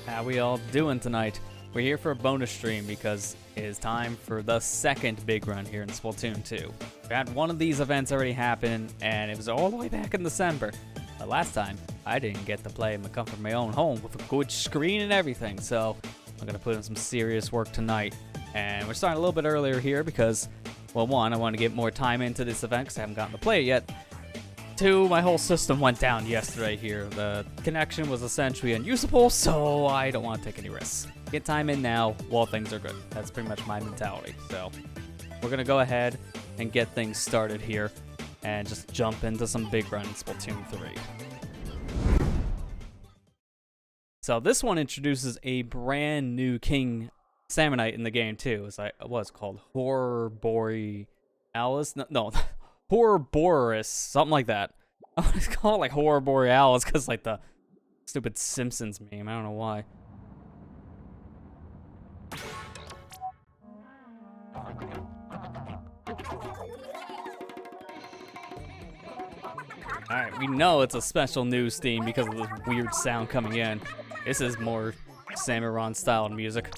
How we all doing tonight? We're here for a bonus stream because it is time for the second big run here in Splatoon 2. We had one of these events already happen, and it was all the way back in December. But last time, I didn't get to play in the comfort of my own home with a good screen and everything, so I'm going to put in some serious work tonight. And we're starting a little bit earlier here because, well, one, I want to get more time into this event because I haven't gotten to play it yet. Two, my whole system went down yesterday here. The connection was essentially unusable, so I don't want to take any risks. Get time in now while things are good. That's pretty much my mentality. So we're going to go ahead and get things started here and just jump into some big run in Splatoon 3. So this one introduces a brand new King Salmonite in the game too. It's like, what's it called? Borealis? No. Ouroboros, something like that. I want to call it like Horror Borealis because like the stupid Simpsons meme. I don't know why. Alright, we know it's a special news theme because of this weird sound coming in. This is more Samurai style music.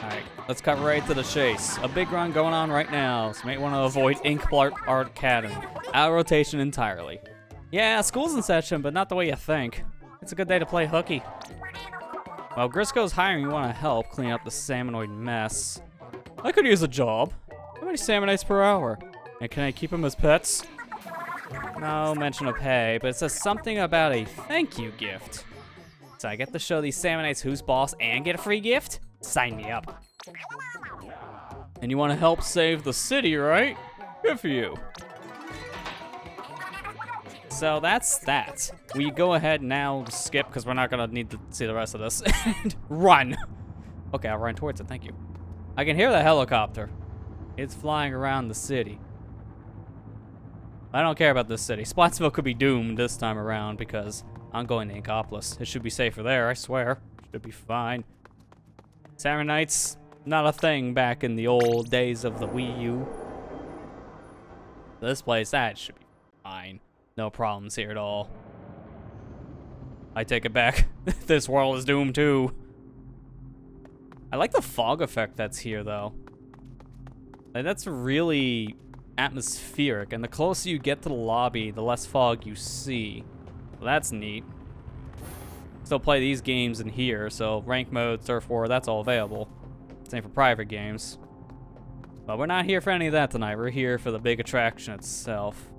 Alright, let's cut right to the chase. A big run going on right now, so you might want to avoid Inkblot Art Academy. Out of rotation entirely. Yeah, school's in session, but not the way you think. It's a good day to play hooky. While Grisco's hiring, you want to help clean up the salmonoid mess. I could use a job. How many salmonites per hour? And can I keep them as pets? No mention of pay, but it says something about a thank you gift. So I get to show these salmonites who's boss and get a free gift? Sign me up. And you want to help save the city, right? Good for you. So that's that. We go ahead now, skip, because we're not going to need to see the rest of this. And run. Okay, I'll run towards it, thank you. I can hear the helicopter. It's flying around the city. I don't care about this city. Splatsville could be doomed this time around because I'm going to Inkopolis. It should be safer there, I swear. Should be fine. Salmonites, not a thing back in the old days of the Wii U. This place, that should be fine. No problems here at all. I take it back. This world is doomed too. I like the fog effect that's here though. Like, that's really atmospheric, and the closer you get to the lobby, the less fog you see. Well, that's neat. Still play these games in here, so rank mode, surf war, that's all available. Same for private games. But we're not here for any of that tonight. We're here for the big attraction itself.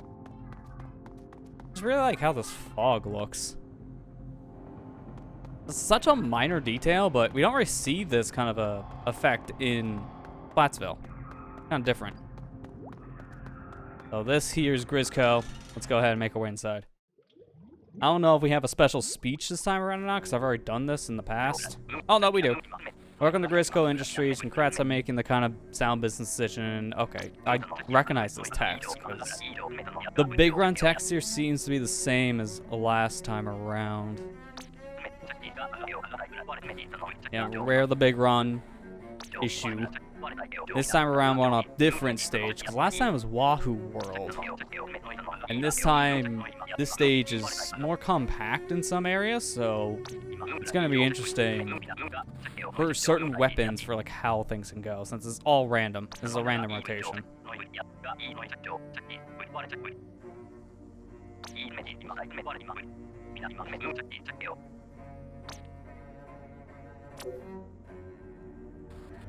I just really like how this fog looks. It's such a minor detail, but we don't really see this kind of a effect in Splatsville. Kind of different. So this here's Grisco. Let's go ahead and make our way inside. I don't know if we have a special speech this time around or not, because I've already done this in the past. Oh, no, we do. Welcome to Grisco Industries. Congrats on making the kind of sound business decision. Okay, I recognize this text, because the big run text here seems to be the same as the last time around. Yeah, rare the big run issue. This time around we're on a different stage, because last time was Wahoo World. And this time, this stage is more compact in some areas, so it's going to be interesting for certain weapons for like how things can go, since it's all random. This is a random rotation.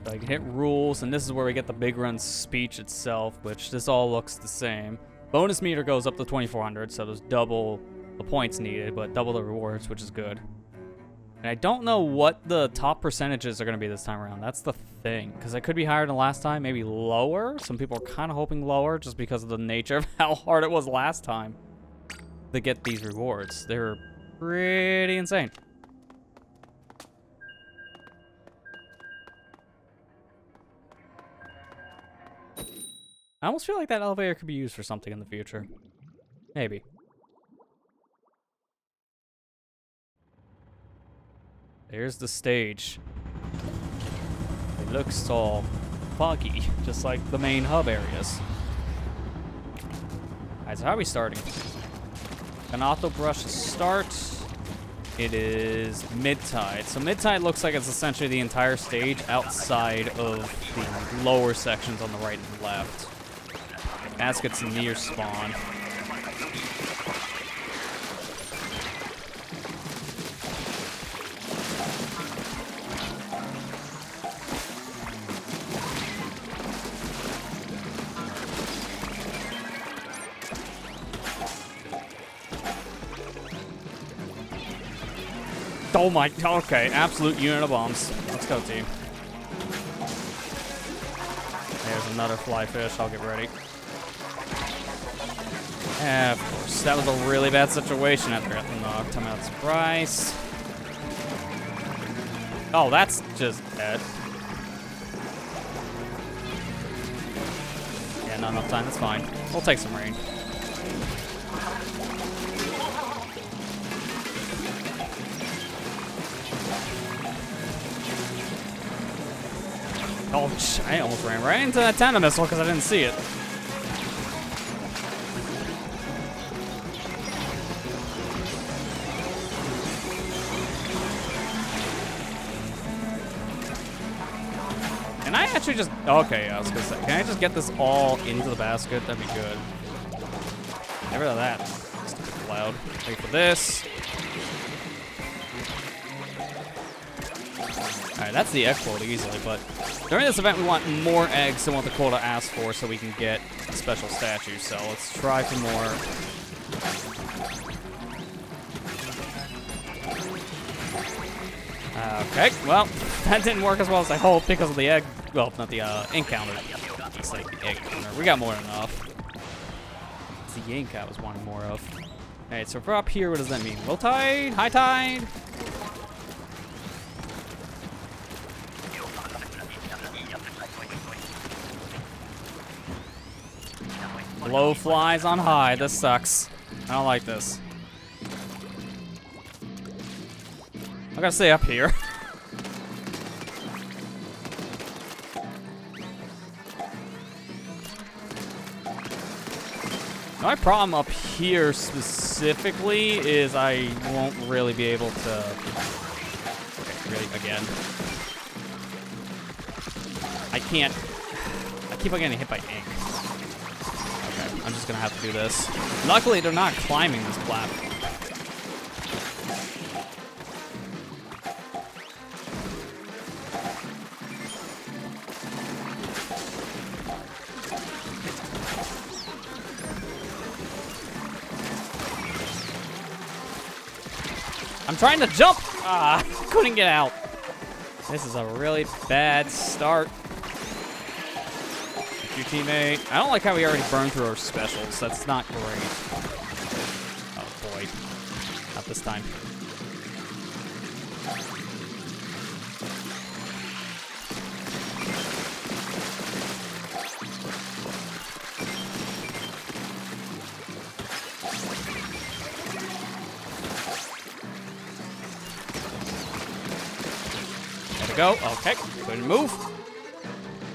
So I can hit rules, and this is where we get the big run speech itself, which this all looks the same. Bonus meter goes up to 2400, so there's double the points needed, but double the rewards, which is good. And I don't know what the top percentages are going to be this time around. That's the thing, because it could be higher than last time, maybe lower. Some people are kind of hoping lower just because of the nature of how hard it was last time to get these rewards. They're pretty insane. I almost feel like that elevator could be used for something in the future. Maybe. There's the stage. It looks all foggy, just like the main hub areas. Alright, so how are we starting? An auto brush to start. It is mid-tide. So mid-tide looks like it's essentially the entire stage outside of the lower sections on the right and left. Basket's near spawn. Oh my, okay, absolute unit of bombs. Let's go, team. There's another fly fish, I'll get ready. Yeah, of course, that was a really bad situation after getting knocked. Time out surprise. Oh, that's just dead. Yeah, not enough time, that's fine. We'll take some rain. Oh, I almost ran right into that tandem missile because I didn't see it. Can I actually just... Okay, I was going to say, can I just get this all into the basket? That'd be good. Get rid of that. Stupid cloud. Wait for this. Alright, that's the egg quota easily, but during this event we want more eggs than what the quota asks for so we can get a special statue, so let's try for more. Okay, well, that didn't work as well as I hoped because of the egg, well, not the ink counter. It's like the egg counter. We got more than enough. It's the ink I was wanting more of. Alright, so if we're up here, what does that mean? Low tide? High tide? Low flies on high. This sucks. I don't like this. I gotta stay up here. My problem up here specifically is I won't really be able to... Okay, really, again. I can't... I keep on getting hit by ink. I'm just gonna have to do this. Luckily, they're not climbing this platform. I'm trying to jump! Ah, couldn't get out. This is a really bad start. Your teammate. I don't like how we already burned through our specials. That's not great. Oh boy. Not this time. There we go. Okay. Couldn't move.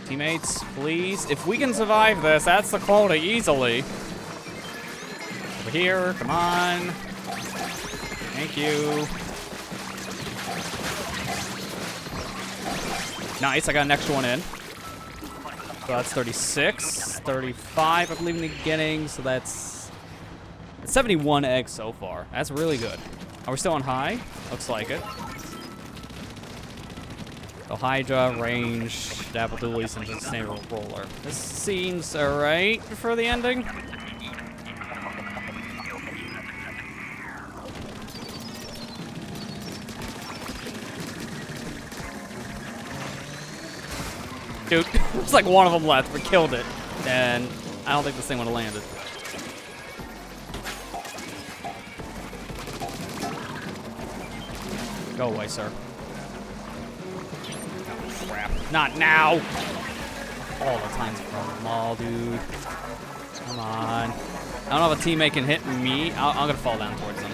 Teammates, please. If we can survive this, that's the quota easily. Over here, come on. Thank you. Nice, I got an extra one in. So that's 36, 35, I believe, in the beginning. So that's 71 eggs so far. That's really good. Are we still on high? Looks like it. So Hydra, range, Dabble Dualies, and just Snail Roller. This seems alright for the ending. Dude, there's like one of them left, but killed it. And I don't think this thing would have landed. Go away, sir. Crap. Not now! All the times from the mall, dude. Come on. I don't know if a teammate can hit me. I'm gonna fall down towards them.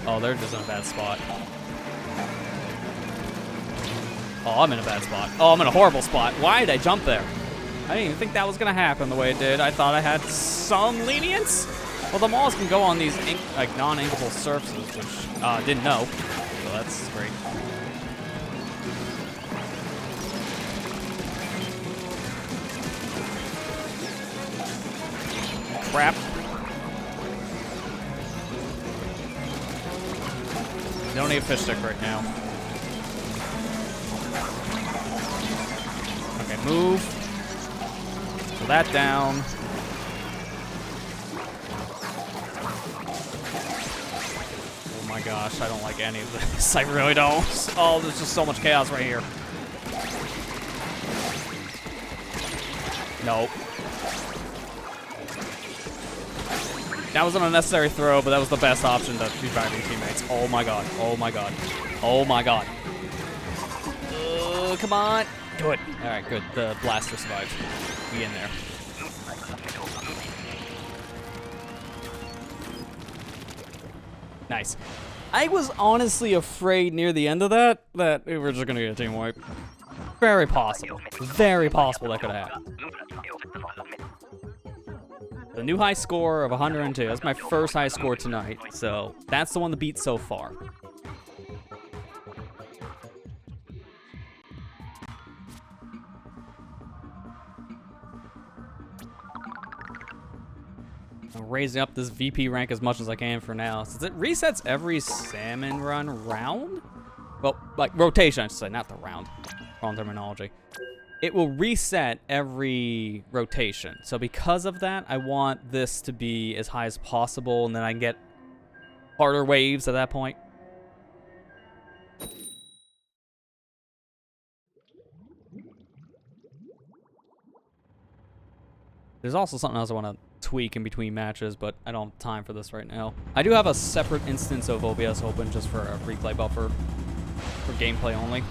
Oh, they're just in a bad spot. Oh, I'm in a bad spot. Oh, I'm in a horrible spot. Why did I jump there? I didn't even think that was gonna happen the way it did. I thought I had some lenience. Well, the malls can go on these like non-inkable surfaces, which didn't know. So that's great. Crap. Don't need a fish stick right now. Okay, move. Pull that down. Oh my gosh, I don't like any of this. I really don't. Oh, there's just so much chaos right here. Nope. That was an unnecessary throw, but that was the best option to revive your teammates. Oh my god. Oh my god. Oh my god. Come on. Good. Alright, good. The blaster survived. Be in there. Nice. I was honestly afraid near the end of that we were just gonna get a team wipe. Very possible. Very possible that could have happened. The new high score of 102. That's my first high score tonight, so that's the one to beat so far. I'm raising up this VP rank as much as I can for now, since it resets every salmon run round? Well, like rotation, I should say, not the round. Wrong terminology. It will reset every rotation. So because of that, I want this to be as high as possible, and then I can get harder waves at that point. There's also something else I want to tweak in between matches, but I don't have time for this right now. I do have a separate instance of OBS open just for a replay buffer for gameplay only.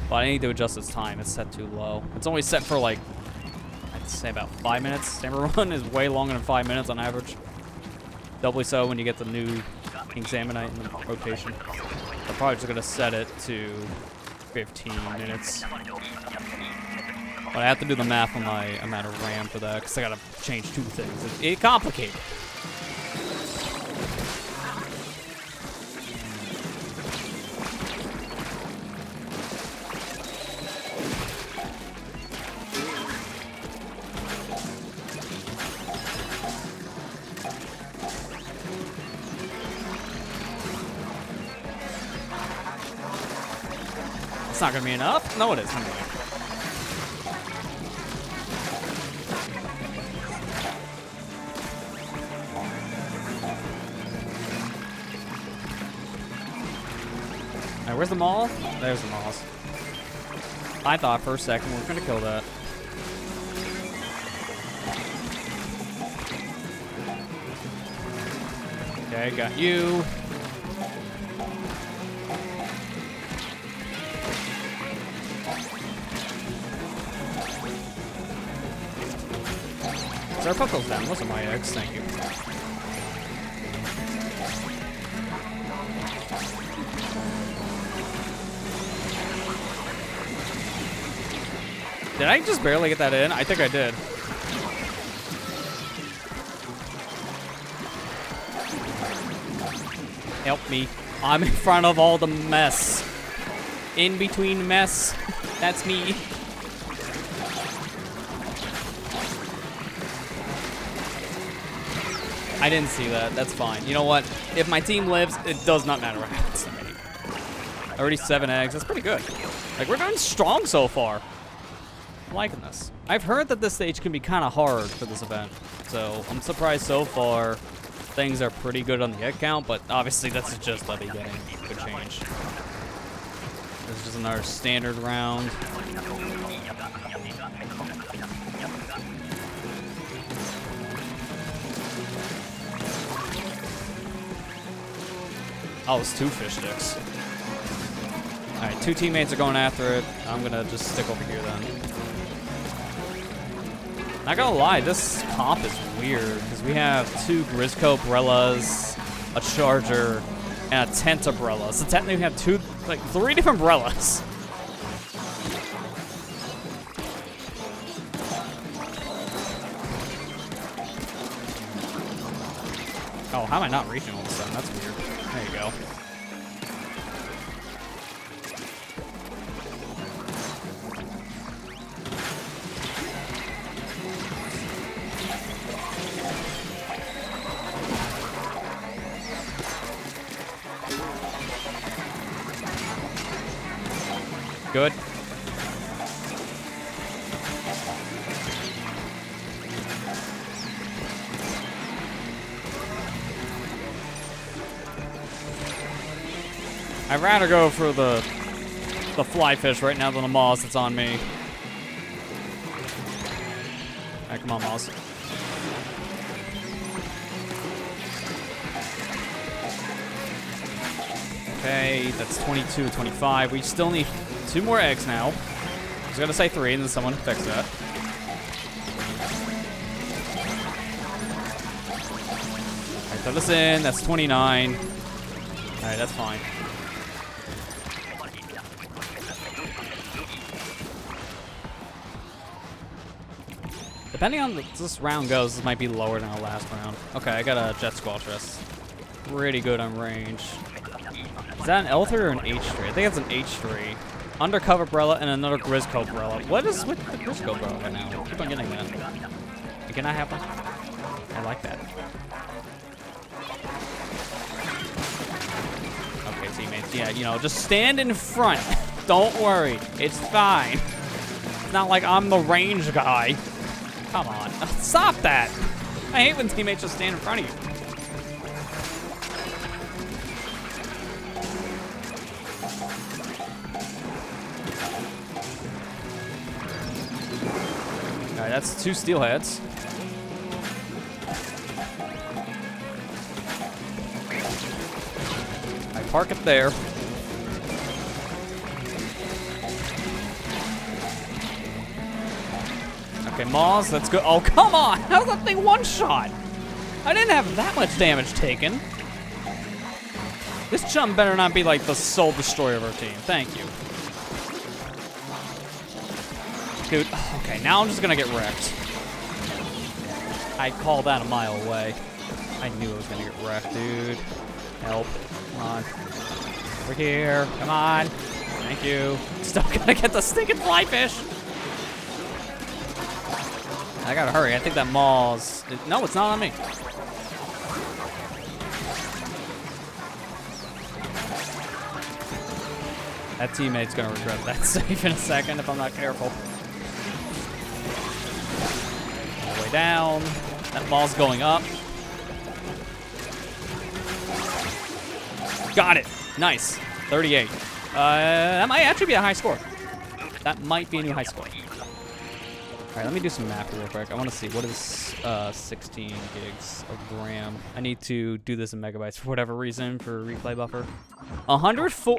But I need to adjust its time. It's set too low. It's only set for like, I'd say about 5 minutes. Salmon run is way longer than 5 minutes on average. Doubly so when you get the new King Salmonite in the rotation. I'm probably just gonna set it to 15 minutes. But I have to do the math on my amount of RAM for that because I gotta change two things. It's complicated. It's not gonna be enough? No, it is. Alright, where's the mall? There's the malls. I thought for a second we were gonna kill that. Okay, got you. Sorry, put those down. Those are my eggs. Thank you. Did I just barely get that in? I think I did. Help me. I'm in front of all the mess. In between mess. That's me. I didn't see that. That's fine. You know what? If my team lives, it does not matter what happens to me. Already 7 eggs. That's pretty good. Like, we're doing strong so far. I'm liking this. I've heard that this stage can be kind of hard for this event. So, I'm surprised so far things are pretty good on the egg count, but obviously that's just the beginning. It could change. This is just another standard round. Oh, it's 2 fish sticks. Alright, 2 teammates are going after it. I'm gonna just stick over here then. Not gonna lie, this comp is weird, because we have 2 Grisco Brellas, a Charger, and a Tent Umbrella. So technically we have 3 different Brellas. How am I not reaching all of a sudden? That's weird. There you go. Good. I'd rather go for the fly fish right now than the moss that's on me. Alright, come on, moss. Okay, that's 22, 25. We still need 2 more eggs now. I was gonna say 3, and then someone fixed that. Alright, throw this in. That's 29. Alright, that's fine. Depending on this round goes, this might be lower than our last round. Okay, I got a Jet Squall Chest. Pretty good on range. Is that an L3 or an H3? I think it's an H3. Undercover Umbrella and another Grizzco Umbrella. What is with the Grizzco Umbrella right now? I keep on getting that. Can I have one? I like that. Okay, teammates. Yeah, you know, just stand in front. Don't worry. It's fine. It's not like I'm the range guy. Come on. Stop that. I hate when teammates just stand in front of you. Alright, that's 2 steelheads. I park it there. Okay, Maws, that's good. Oh, come on! How's that thing one-shot? I didn't have that much damage taken. This chum better not be like the sole destroyer of our team. Thank you. Dude, okay, now I'm just gonna get wrecked. I called that a mile away. I knew I was gonna get wrecked, dude. Help. Come on. Over here. Come on. Thank you. Still gonna get the stinking fly fish. I gotta hurry. I think that mauls. No, it's not on me. That teammate's gonna regret that save in a second if I'm not careful. All the way down. That ball's going up. Got it. Nice. 38. That might actually be a high score. That might be a new high score. All right, let me do some math real quick. I want to see what is 16 gigs of RAM. I need to do this in megabytes for whatever reason for replay buffer. 104.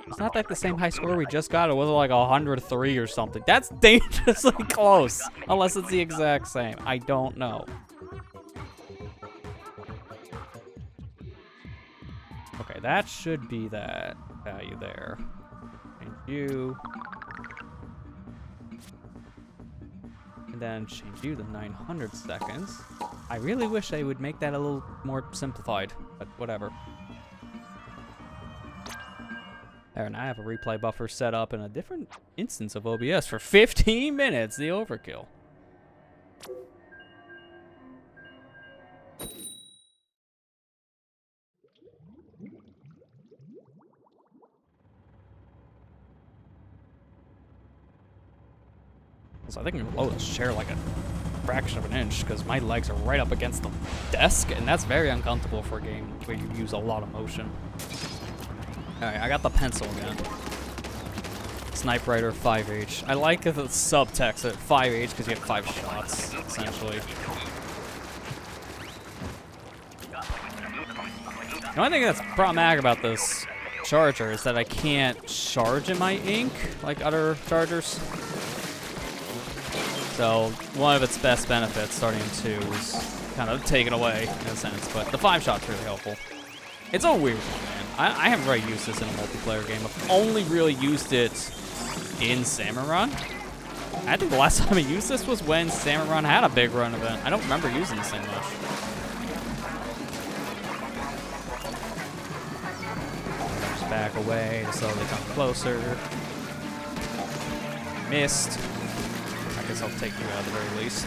It's not like the same high score we just got. It was like 103 or something. That's dangerously close, unless it's the exact same. I don't know. Okay, that should be that value there. Thank you. And then change you to 900 seconds. I really wish they would make that a little more simplified, but whatever. There, and I have a replay buffer set up in a different instance of OBS for 15 minutes, the overkill. So I think I'm gonna lower this chair like a fraction of an inch because my legs are right up against the desk, and that's very uncomfortable for a game where you use a lot of motion. Alright, I got the pencil again. Snipe Rider 5H. I like the subtext at 5H because you have 5 shots, essentially. The only thing that's problematic about this charger is that I can't charge in my ink like other chargers. So one of its best benefits starting in 2 is kind of taken away in a sense, but the 5-shot's really helpful. It's a weird one, man. I haven't really used this in a multiplayer game. I've only really used it in Salmon Run. I think the last time I used this was when Salmon Run had a big run event. I don't remember using this thing much. back away to slowly come closer. Missed. I guess I'll take you out at the very least.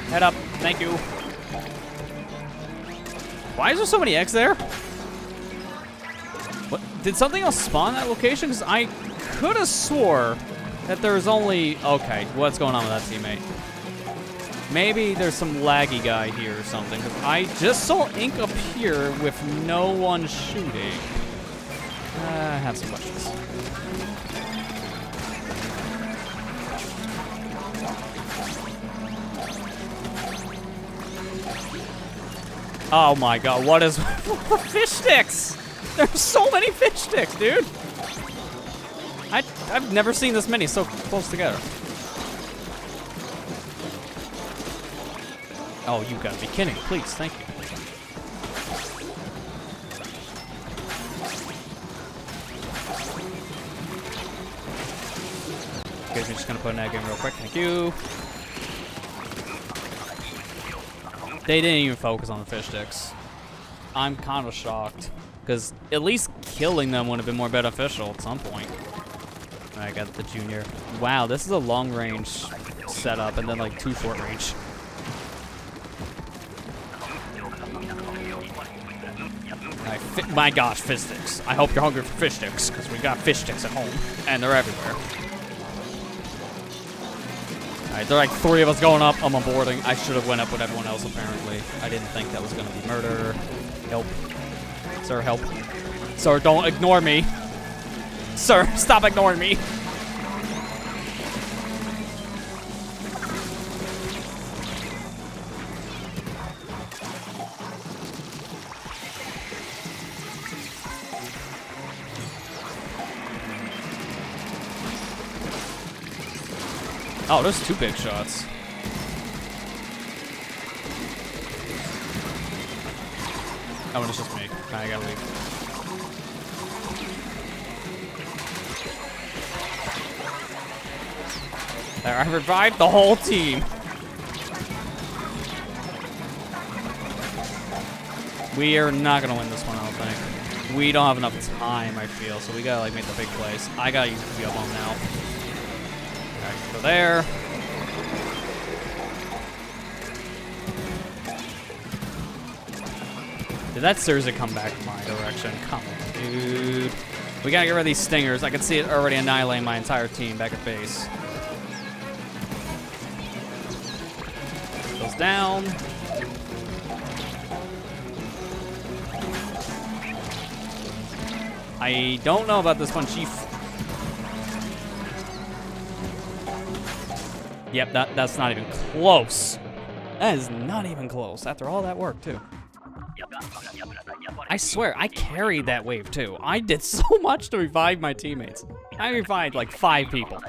Head up. Thank you. Why is there so many eggs there? What? Did something else spawn that location? Because I could have swore that there was only... Okay, what's going on with that teammate? Maybe there's some laggy guy here or something. Because I just saw ink appear with no one shooting. I have some questions. Oh my god, what is fish sticks? There's so many fish sticks, dude. I've never seen this many so close together. Oh, you gotta be kidding. Please, thank you. Okay, I'm just gonna put an egg in real quick. Thank you. They didn't even focus on the fish sticks. I'm kind of shocked. Because at least killing them would have been more beneficial at some point. I got the junior. Wow, this is a long range setup and then like 2 short range. My gosh, fish sticks. I hope you're hungry for fish sticks because we got fish sticks at home and they're everywhere. Alright, there are like 3 of us going up. I'm aborting. I should have went up with everyone else, apparently. I didn't think that was going to be murder. Help. Sir, help. Sir, don't ignore me. Sir, stop ignoring me. Oh, there's 2 big shots. Oh, and it's just me. I gotta leave. There, I revived the whole team. We are not gonna win this one, I don't think. We don't have enough time, I feel, so we gotta like make the big plays. I gotta use the bomb now. Go there. Did that seriously come back in my direction? Come on, dude. We gotta get rid of these stingers. I can see it already annihilating my entire team back at base. Goes down. I don't know about this one, Chief. Yep, that's not even close. That is not even close after all that work, too. I swear, I carried that wave, too. I did so much to revive my teammates. I revived like 5 people.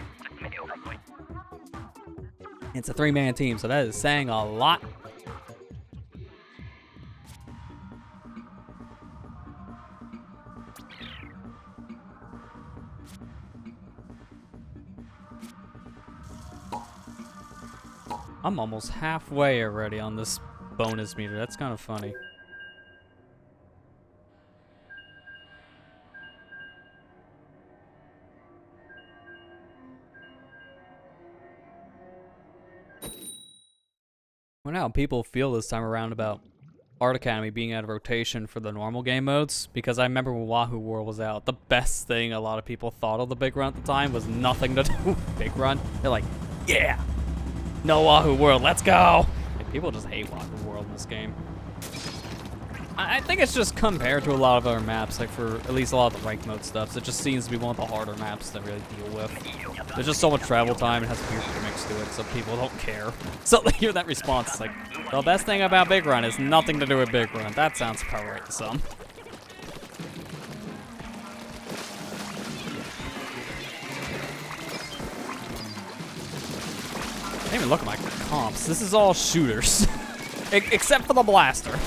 It's a 3-man team, so that is saying a lot. I'm almost halfway already on this bonus meter. That's kind of funny. I wonder how people feel this time around about Art Academy being out of rotation for the normal game modes, because I remember when Wahoo World was out, the best thing a lot of people thought of the Big Run at the time was nothing to do with Big Run. They're like, yeah! No Wahoo World, let's go! Like, people just hate Wahoo World in this game. I think it's just compared to a lot of other maps, like for at least a lot of the ranked mode stuff, it just seems to be one of the harder maps to really deal with. There's just so much travel time, it has weird gimmicks to it, so people don't care. So they hear that response, it's like, the best thing about Big Run is nothing to do with Big Run. That sounds probably right to some. I didn't even look at my comps. This is all shooters. Except for the blaster.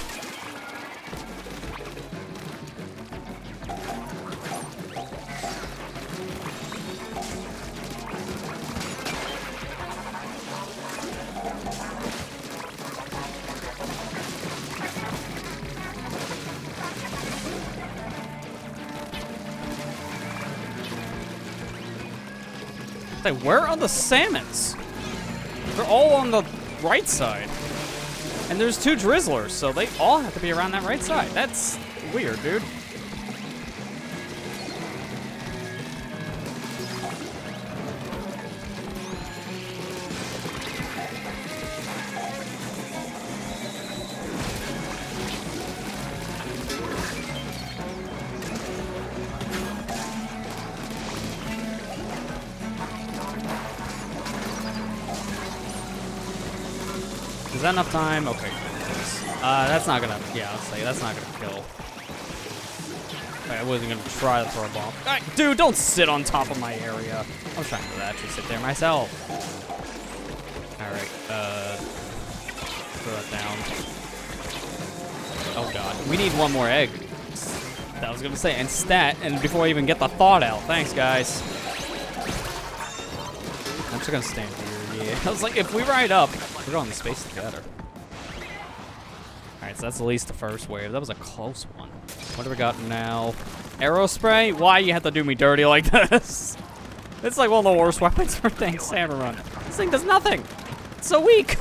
Like, where are the salmons? They're all on the right side. And there's 2 drizzlers, so they all have to be around that right side. That's weird, dude. Is that enough time? Okay. That's not gonna, yeah, I'll say that's not gonna kill. I wasn't gonna try to throw a bomb. Right, dude, don't sit on top of my area. I was trying to actually sit there myself. Alright, throw that down. Oh god, we need 1 more egg. That was gonna say, and stat, and before I even get the thought out. Thanks, guys. I'm just gonna stand here, yeah. I was like, if we ride up, we're going to space together. Alright, so that's at least the first wave. That was a close one. What do we got now? Arrow spray? Why you have to do me dirty like this? It's like one of the worst weapons for dang salmon run. This thing does nothing. It's so weak.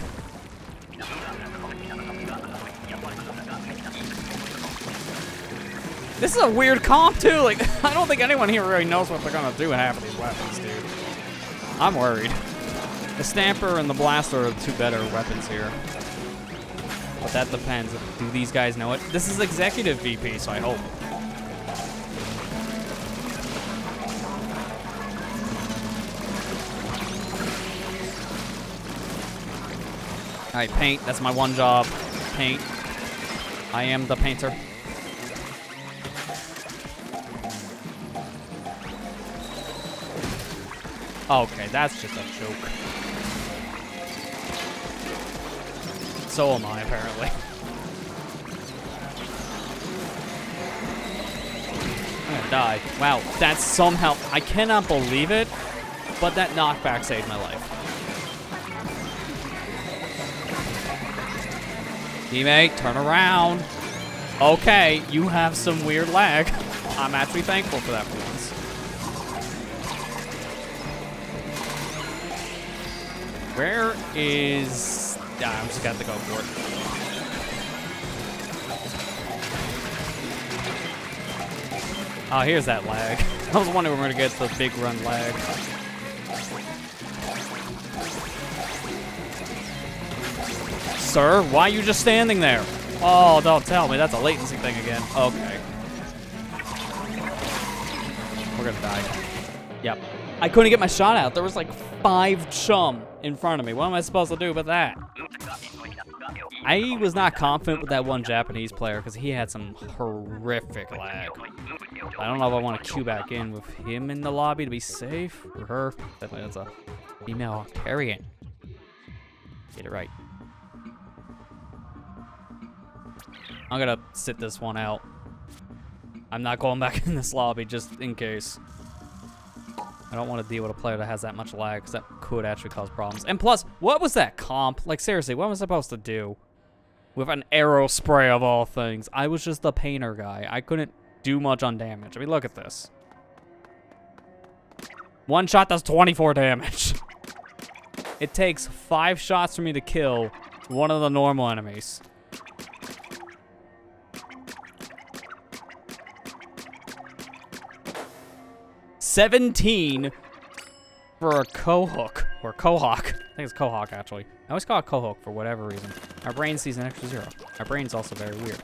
This is a weird comp too. Like, I don't think anyone here really knows what they're gonna do with half of these weapons, dude. I'm worried. The Stamper and the Blaster are the 2 better weapons here. But that depends. Do these guys know it? This is executive VP, so I hope. Alright, paint. That's my one job. Paint. I am the painter. Okay, that's just a joke. So am I, apparently. I'm gonna die. Wow, that's somehow... I cannot believe it, but that knockback saved my life. Teammate, turn around. Okay, you have some weird lag. I'm actually thankful for that for once. Where is... Yeah, I'm just got to go for it. Oh, here's that lag. I was wondering when we're gonna get the big run lag. Sir, why are you just standing there? Oh, don't tell me. That's a latency thing again. Okay. We're gonna die. Yep. I couldn't get my shot out. There was like 5 chum in front of me. What am I supposed to do with that? I was not confident with that one Japanese player because he had some horrific lag. I don't know if I want to queue back in with him in the lobby to be safe. Or her. Definitely that's a female carrying. Get it right. I'm gonna sit this one out. I'm not going back in this lobby just in case. I don't want to deal with a player that has that much lag because that could actually cause problems. And plus, what was that comp? Like, seriously, what was I supposed to do? With an arrow spray of all things. I was just the painter guy. I couldn't do much on damage. I mean, look at this. One shot does 24 damage. It takes 5 shots for me to kill one of the normal enemies. $17 for a Cohook, or Cohawk. I think it's Cohawk, actually. I always call it Cohook for whatever reason. My brain sees an extra 0. My brain's also very weird.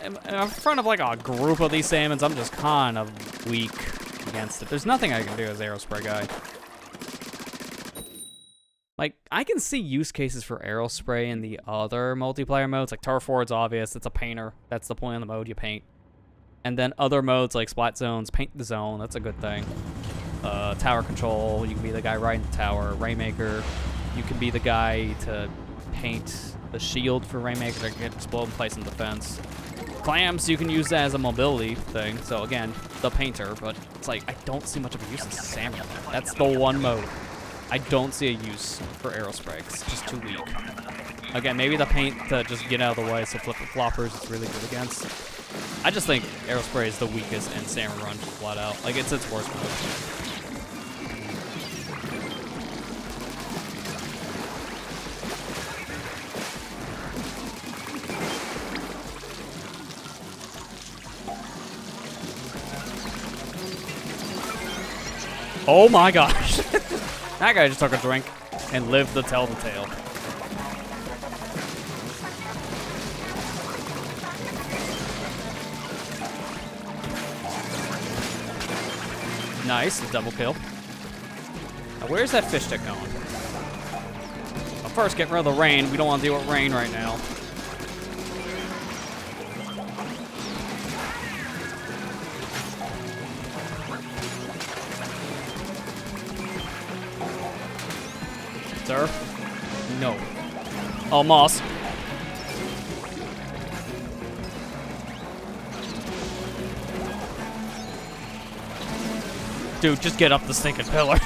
In front of like a group of these salmons, I'm just kind of weak against it. There's nothing I can do as Arrow Spray guy. Like, I can see use cases for Arrow Spray in the other multiplayer modes. Like Turf War's obvious, it's a painter. That's the point of the mode, you paint. And then other modes like Splat Zones, paint the zone, that's a good thing. Tower Control, you can be the guy right in the tower. Rainmaker, you can be the guy to paint the shield for Rainmaker that can explode and place in defense. Clamps, you can use that as a mobility thing. So again, the painter, but it's like, I don't see much of a use in Samurai. That's the one mode. I don't see a use for Arrow Spray, 'cause it's just too weak. Again, maybe the paint to just get out of the way, so flip-floppers is really good against. I just think Arrow Spray is the weakest in Salmon Run, flat out. Like, it's its worst move. Oh my gosh. That guy just took a drink and lived to tell the tale. Nice, a double kill. Now, where's that fish stick going? Well, first, get rid of the rain. We don't want to deal with rain right now. Sir? No. Oh, moss. Dude, just get up the stinking pillar.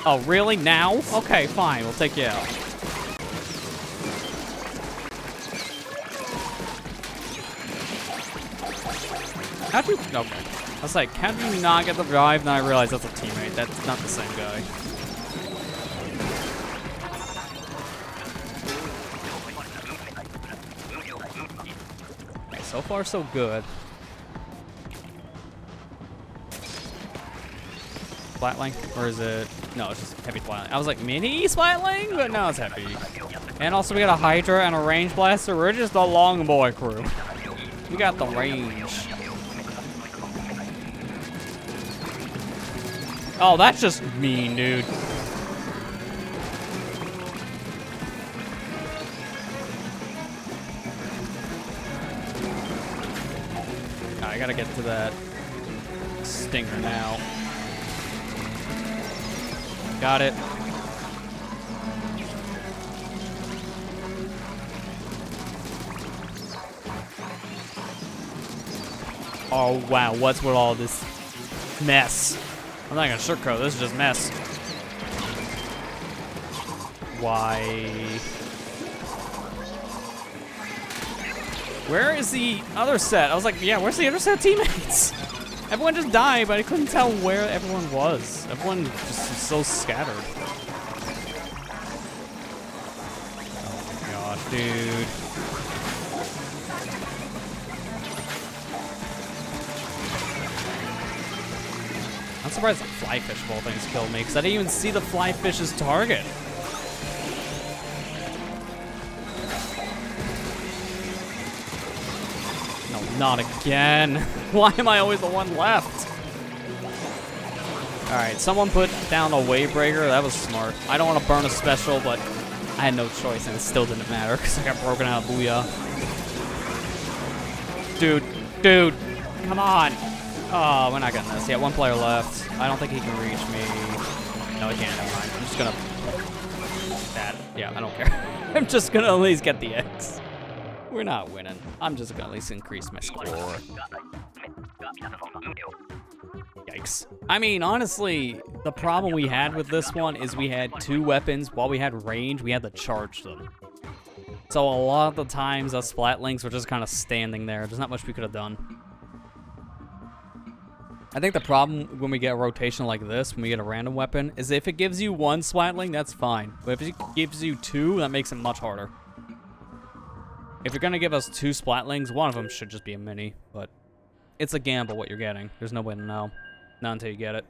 Oh, really? Now? Okay, fine. We'll take you out. How'd you... Okay. I was like, how do you not get the drive? And then I realized that's a teammate. That's not the same guy. Okay, so far so good. Splatling? Or is it... No, it's just heavy splatling. I was like, mini splatling? But no, it's heavy. And also we got a Hydra and a range blaster. We're just a long boy crew. We got the range. Oh, that's just mean, dude. I gotta get to that stinger now. Got it. Oh, wow. What's with all this mess? I'm not gonna sugarcoat. This is just mess. Why? Where is the other set? I was like, yeah, where's the other set of teammates? Everyone just died, but I couldn't tell where everyone was. Everyone just is so scattered. Oh my gosh, dude. I'm surprised the flyfish of all things killed me, because I didn't even see the flyfish's target. No, not again. Why am I always the one left? Alright, someone put down a wave breaker. That was smart. I don't want to burn a special, but I had no choice, and it still didn't matter, because I got broken out of Booyah. Dude, come on. Oh, we're not getting this. Yeah, one player left. I don't think he can reach me. No, he can't. Never mind. I'm just gonna... That. Yeah, I don't care. I'm just gonna at least get the X. We're not winning. I'm just gonna at least increase my score. Yikes. I mean, honestly, the problem we had with this one is we had two weapons. While we had range, we had to charge them. So a lot of the times, us Splatlinks were just kind of standing there. There's not much we could have done. I think the problem when we get a rotation like this, when we get a random weapon, is if it gives you one Splatling, that's fine. But if it gives you two, that makes it much harder. If you're gonna give us two Splatlings, one of them should just be a mini, but it's a gamble what you're getting. There's no way to know. Not until you get it.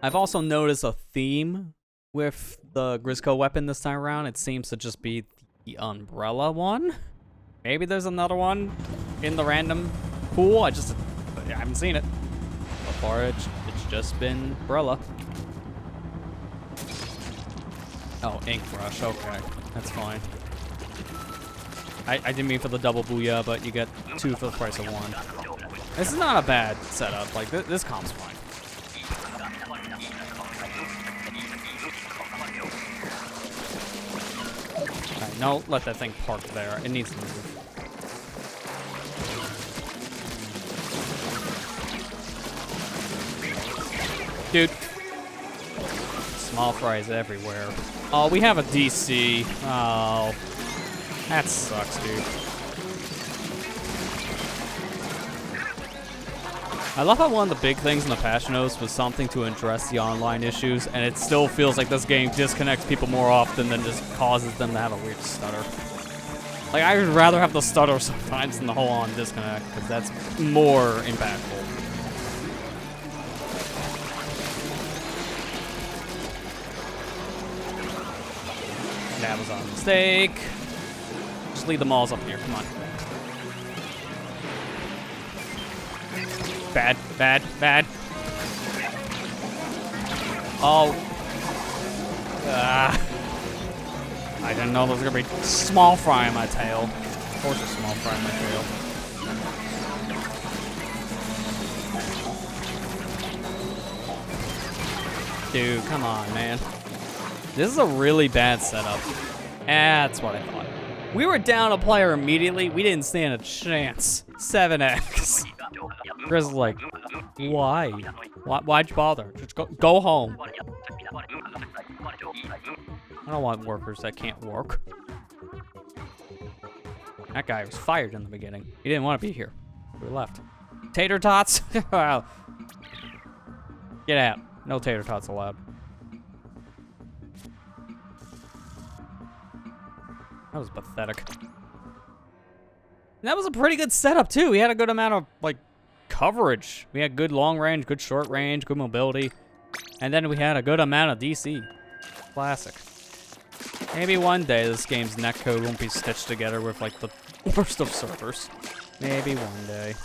I've also noticed a theme with the Grisco weapon this time around. It seems to just be the umbrella one. Maybe there's another one in the random pool. I haven't seen it. So far, it's just been umbrella. Oh, ink brush. Okay, that's fine. I didn't mean for the double booyah, but you get two for the price of one. This is not a bad setup. Like this comp's fine. Alright, no, let that thing park there. It needs to move. Dude. Small fries everywhere. Oh, we have a DC. Oh. That sucks, dude. I love how one of the big things in the patch notes was something to address the online issues, and it still feels like this game disconnects people more often than just causes them to have a weird stutter. Like, I would rather have the stutter sometimes than the whole-on disconnect, because that's more impactful. That was a mistake. Just leave the malls up here, come on. Bad, bad, bad. Oh. I didn't know there was gonna be small fry in my tail. Of course there's small fry in my tail. Dude, come on, man. This is a really bad setup. That's what I thought. We were down a player immediately. We didn't stand a chance. 7x. Chris is like, why? Why'd you bother? Just go home. I don't want workers that can't work. That guy was fired in the beginning. He didn't want to be here. We left. Tater tots? Wow. Get out. No tater tots allowed. That was pathetic. And that was a pretty good setup, too. We had a good amount of, like, coverage. We had good long range, good short range, good mobility. And then we had a good amount of DC. Classic. Maybe one day this game's netcode won't be stitched together with, like, the worst of servers. Maybe one day.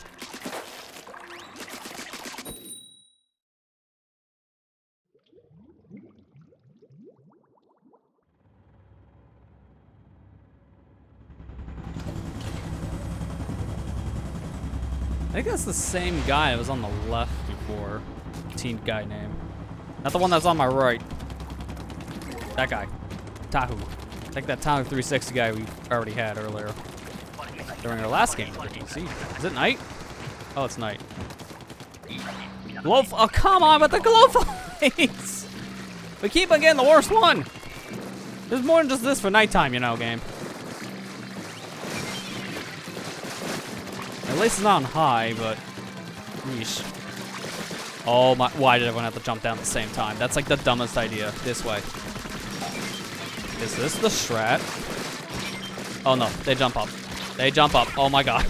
I think that's the same guy that was on the left before. Team guy name. Not the one that's on my right. That guy. Tahu. I think that Tahu 360 guy we already had earlier. During our last game with the DC. Is it night? Oh, it's night. Glow. Oh, come on with the glow fights! We keep on getting the worst one! There's more than just this for nighttime, you know, game. At least it's not on high, but... Yeesh. Oh my... Why did everyone have to jump down at the same time? That's like the dumbest idea. This way. Is this the strat? Oh no, they jump up. They jump up. Oh my god.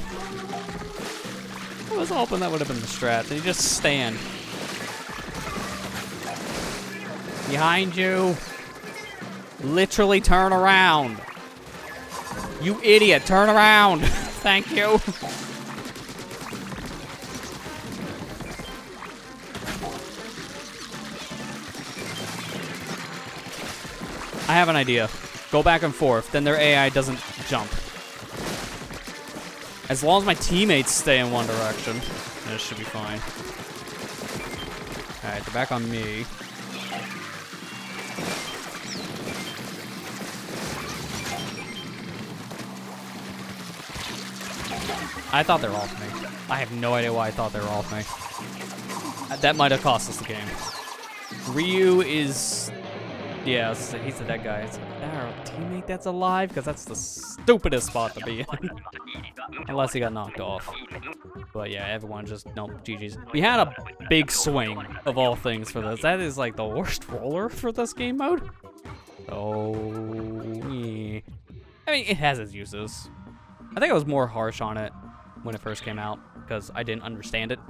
I was hoping that would have been the strat. They just stand. Behind you. Literally turn around. You idiot, turn around. Thank you. I have an idea. Go back and forth, then their AI doesn't jump. As long as my teammates stay in one direction, this should be fine. Alright, they're back on me. I thought they were off me. I have no idea why I thought they were off me. That might have cost us the game. Ryu is... Yeah, he's the dead guy. Is that our teammate that's alive? Because that's the stupidest spot to be in. Unless he got knocked off. But yeah, everyone just, nope, GG's. We had a big swing, of all things, for this. That is like the worst roller for this game mode. So, yeah. I mean, it has its uses. I think I was more harsh on it when it first came out, because I didn't understand it.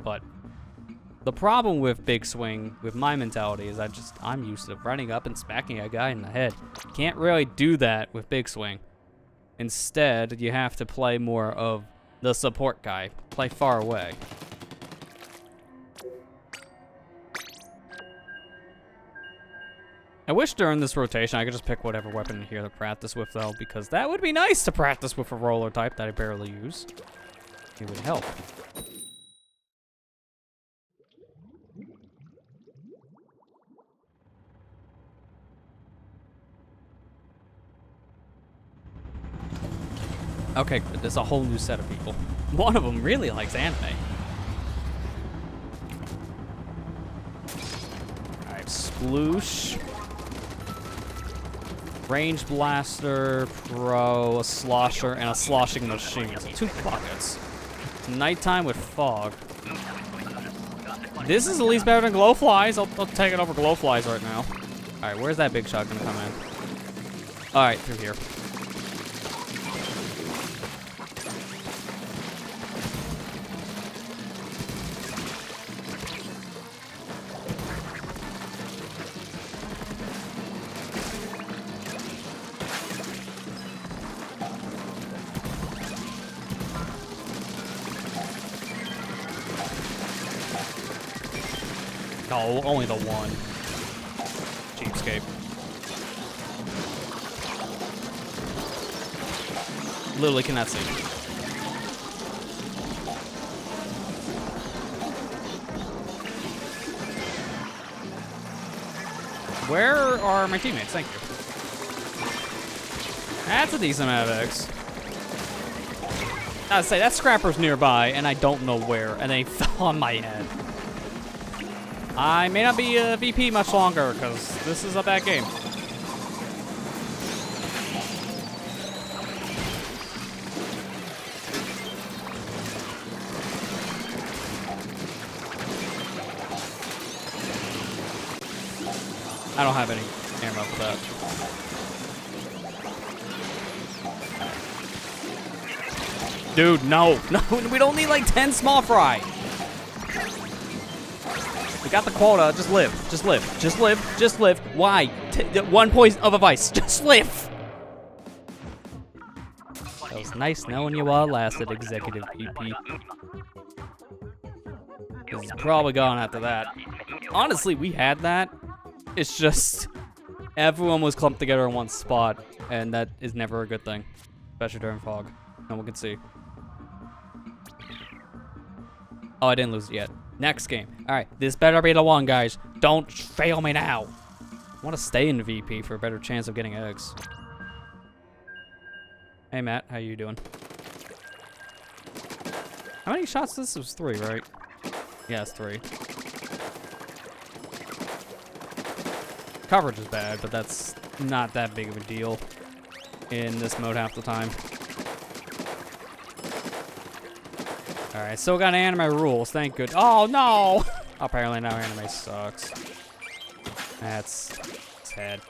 But the problem with Big Swing, with my mentality, is I'm used to running up and smacking a guy in the head. Can't really do that with Big Swing. Instead, you have to play more of the support guy. Play far away. I wish during this rotation I could just pick whatever weapon in here to practice with, though, because that would be nice to practice with a roller type that I barely use. It would help. Okay, good. There's a whole new set of people. One of them really likes anime. Alright, Sploosh. Range Blaster, Pro, a Slosher, and a Sloshing Machine. So 2 buckets. Nighttime with fog. This is at least better than glowflies. I'll take it over glowflies right now. All right, where's that big shot gonna come in? All right, through here. No, only the one. Cheapskate. Literally cannot see. Where are my teammates? Thank you. That's a decent amount of X. I'd say that scrapper's nearby, and I don't know where, and they fell on my head. I may not be a VP much longer, because this is a bad game. I don't have any ammo for that. Dude, no, we don't need like 10 small fry. We got the quota. Just live. Just live. Just live. Just live. Why? 1 point of advice. Just live. That was nice knowing you while it lasted, Executive VP. He's probably gone after that. Honestly, we had that. It's just everyone was clumped together in one spot, and that is never a good thing, especially during fog. No one can see. Oh, I didn't lose it yet. Next game. All right, this better be the one, guys. Don't fail me now. I want to stay in VP for a better chance of getting eggs. Hey, Matt, how you doing? How many shots? This was 3, right? Yeah, it's 3. Coverage is bad, but that's not that big of a deal in this mode half the time. Alright, still got anime rules, thank good. Oh no! Apparently now anime sucks. That's sad.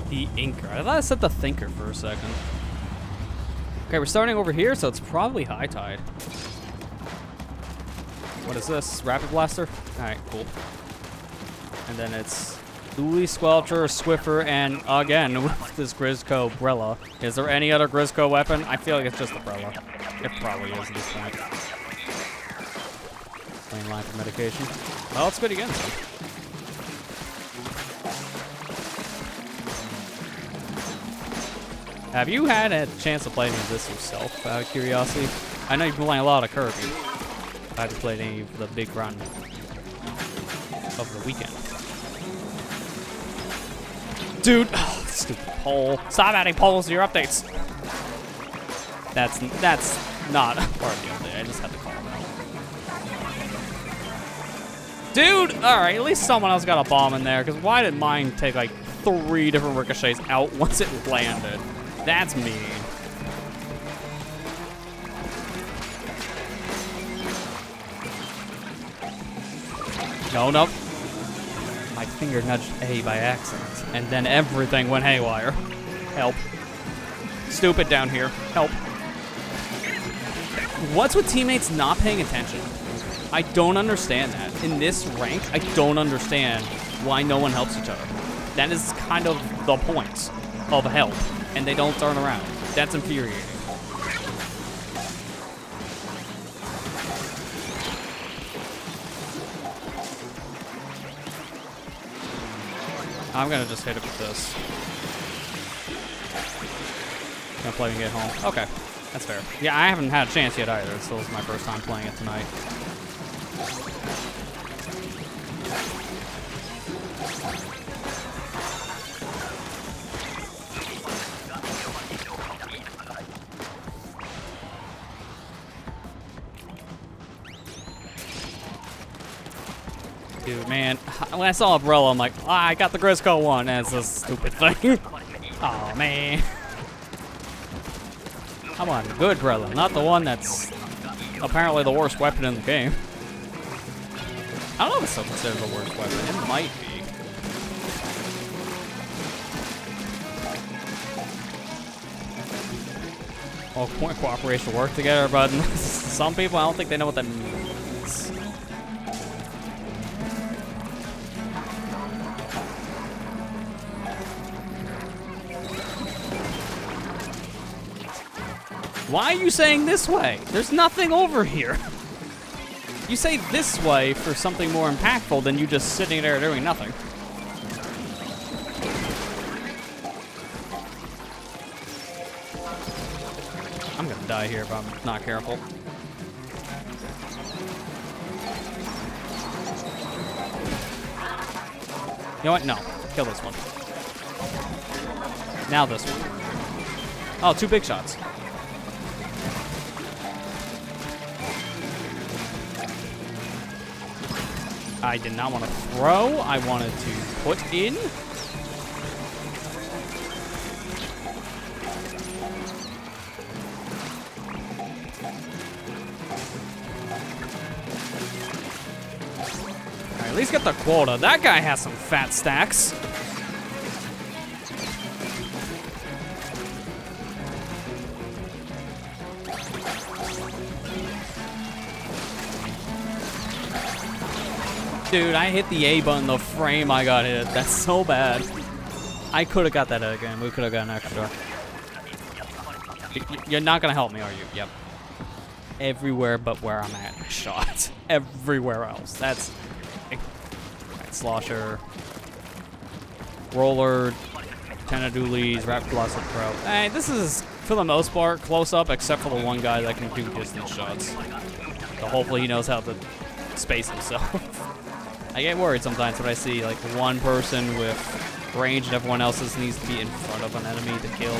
The Inker. I thought I said the Thinker for a second. Okay, we're starting over here, so it's probably high tide. What is this? Rapid Blaster? Alright, cool. And then it's Dooley, Squelcher, Swiffer, and again with this Grizzco Brella. Is there any other Grizzco weapon? I feel like it's just the Brella. It probably is at this point. Plain line for medication. Well, it's good again, though. Have you had a chance to play any of this yourself, out of curiosity? I know you've been playing a lot of Kirby. Have you played any for the big run of the weekend? Dude, oh, stupid poll. Stop adding polls to your updates. That's not part of the update. I just had to call it out. Dude, all right, at least someone else got a bomb in there, because why did mine take like 3 different ricochets out once it landed? That's mean. No. My finger nudged A by accident, and then everything went haywire. Help. Stupid down here. Help. What's with teammates not paying attention? I don't understand that. In this rank, I don't understand why no one helps each other. That is kind of the point of help, and they don't turn around. That's infuriating. I'm gonna just hit it with this. Gonna play and get home. Okay, that's fair. Yeah, I haven't had a chance yet either. It still is my first time playing it tonight. man. When I saw Umbrella, I'm like, I got the Grisco one. That's a stupid thing. Oh man. I want a good Umbrella, not the one that's apparently the worst weapon in the game. I don't know if it's still considered the worst weapon. It might be. Well, point cooperation to work together, but some people, I don't think they know what that means. Why are you saying this way? There's nothing over here. You say this way for something more impactful than you just sitting there doing nothing. I'm gonna die here if I'm not careful. You know what? No. Kill this one. Now this one. Oh, 2 big shots. I did not want to throw. I wanted to put in. At least get the quota. That guy has some fat stacks. Dude, I hit the A button the frame I got hit. That's so bad. I could have got that again. We could have got an extra. You're not gonna help me, are you? Yep. Everywhere but where I'm at. Shot. Everywhere else. That's... Right, Slosher. Roller. Tenadoolies. Rapid Blossom Pro. Hey, this is, for the most part, close up, except for the one guy that can do distance shots. So hopefully he knows how to space himself. I get worried sometimes when I see like one person with range and everyone else just needs to be in front of an enemy to kill.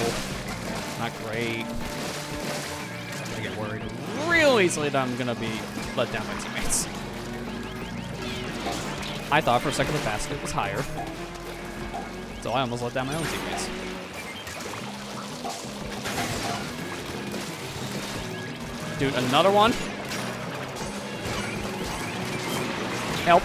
Not great. I get worried real easily that I'm gonna be let down by teammates. I thought for a second the basket was higher, so I almost let down my own teammates. Dude, another one? Help.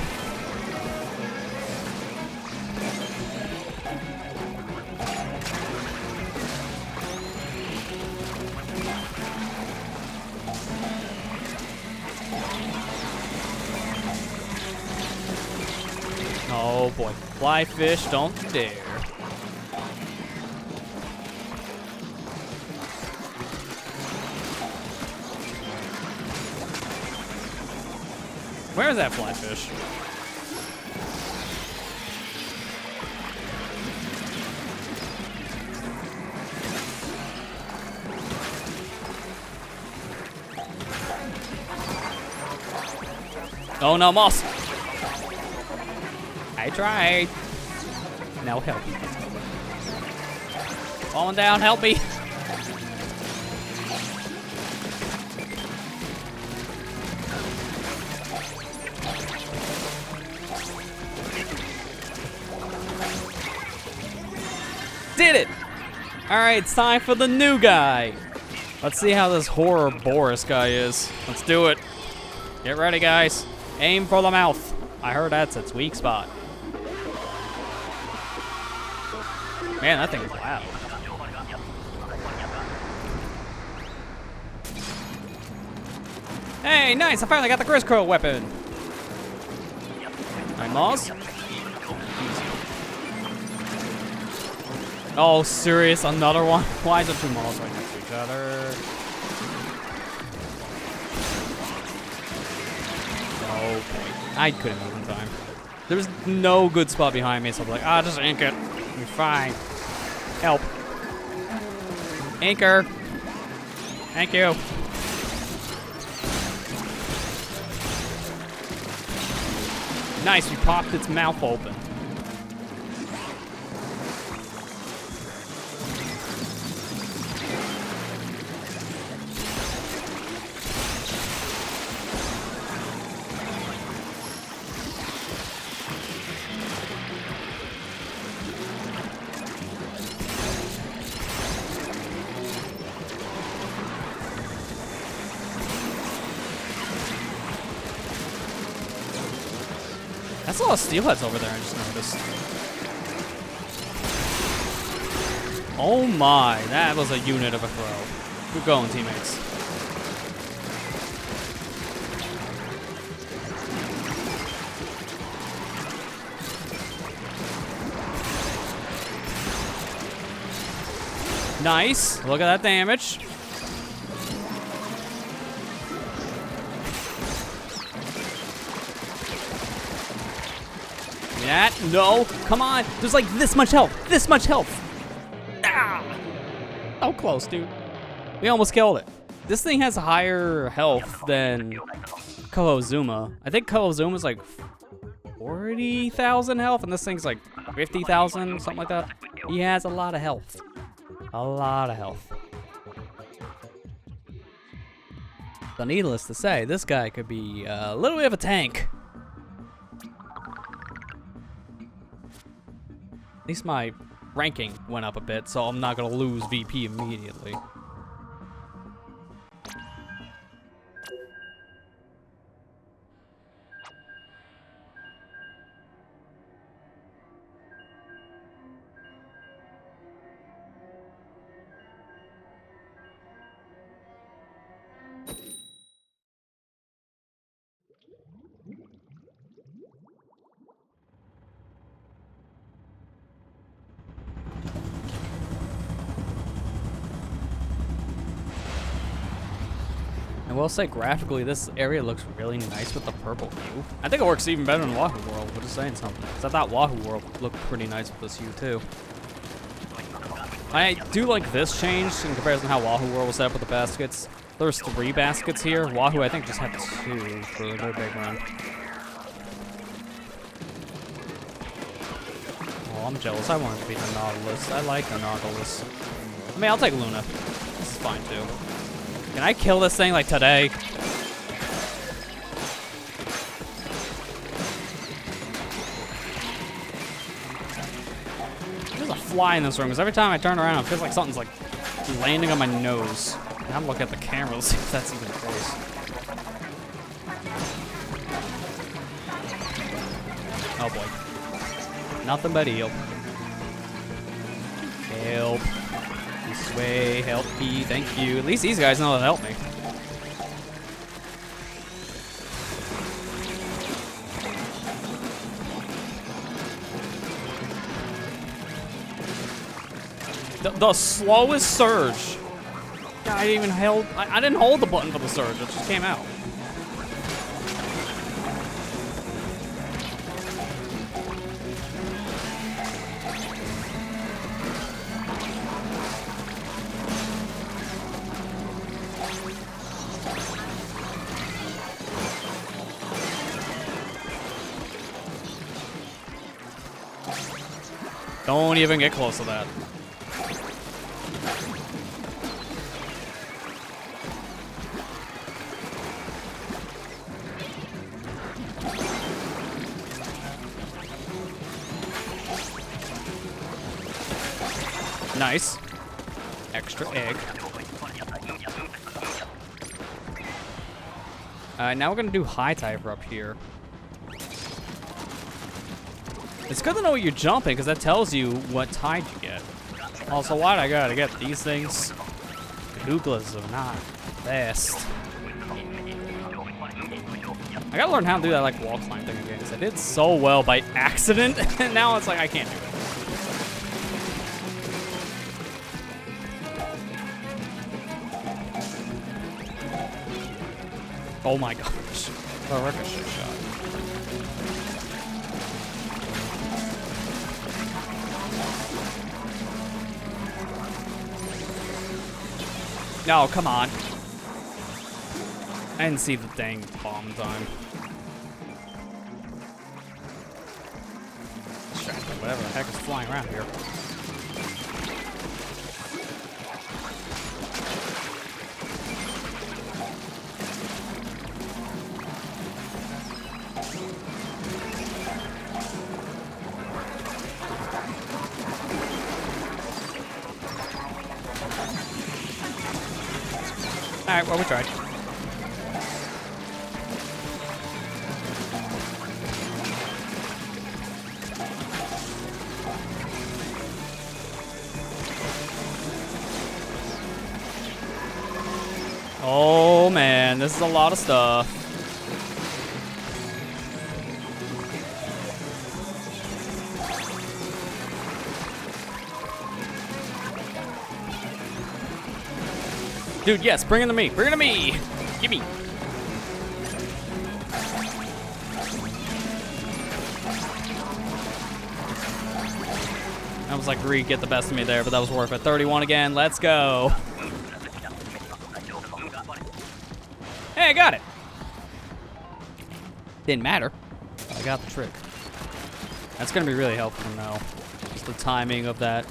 Oh boy. Fly fish, don't dare. Where is that fly fish? Oh no, moss! I tried. Now help me. Falling down, help me. Did it! Alright, it's time for the new guy. Let's see how this horror Boris guy is. Let's do it. Get ready, guys. Aim for the mouth. I heard that's its weak spot. Man, that thing is loud. Hey, nice! I finally got the Grisco weapon. Alright, Moss. Oh, serious? Another one? Why is there 2 Moss right next to each other? Oh, boy. I couldn't move in time. There was no good spot behind me, so I'm like, just ink it. You're fine. Help. Anchor. Thank you. Nice, we popped its mouth open. That's a lot of steelheads over there, I just noticed. Oh my, that was a unit of a throw. Good going, teammates. Nice. Look at that damage. That, no, come on. There's like this much health. This much health. Ah! So close, dude. We almost killed it. This thing has higher health than Kohozuma. I think Kohozuma's like 40,000 health, and this thing's like 50,000, something like that. He has a lot of health. A lot of health. So needless to say, this guy could be a little bit of a tank. At least my ranking went up a bit, so I'm not gonna lose VP immediately. I will say, graphically, this area looks really nice with the purple hue. I think it works even better than Wahoo World, but just saying something. Because I thought Wahoo World looked pretty nice with this hue, too. I do like this change in comparison to how Wahoo World was set up with the baskets. There's 3 baskets here. Wahoo, I think, just had 2 for their big run. Oh, I'm jealous. I want it to be the Nautilus. I like the Nautilus. I mean, I'll take Luna. This is fine, too. Can I kill this thing like today? There's a fly in this room, because every time I turn around, it feels like something's like landing on my nose. And I'm looking at the camera to see if that's even close. Oh boy. Nothing but heal. Help. This way, help me, thank you. At least these guys know how to help me. The slowest surge. God, I didn't even I didn't hold the button for the surge, it just came out. Don't even get close to that. Nice. Extra egg. Now we're gonna do high type up here. It's good to know what you're jumping, because that tells you what tide you get. Also, why'd I gotta get these things? The Googlas are not best. I gotta learn how to do that like wall climb thing again, because I did so well by accident, and now it's like I can't do it. Oh my gosh. The ricochet shot. No, come on. I didn't see the dang bomb in time. Distracted, whatever the heck is flying around here. Alright, well, we tried. Oh man, this is a lot of stuff. Dude, yes, bring it to me. Bring it to me. Gimme. I was like, Reed, get the best of me there, but that was worth it. 31 again. Let's go. Hey, I got it. Didn't matter. I got the trick. That's going to be really helpful to know. Just the timing of that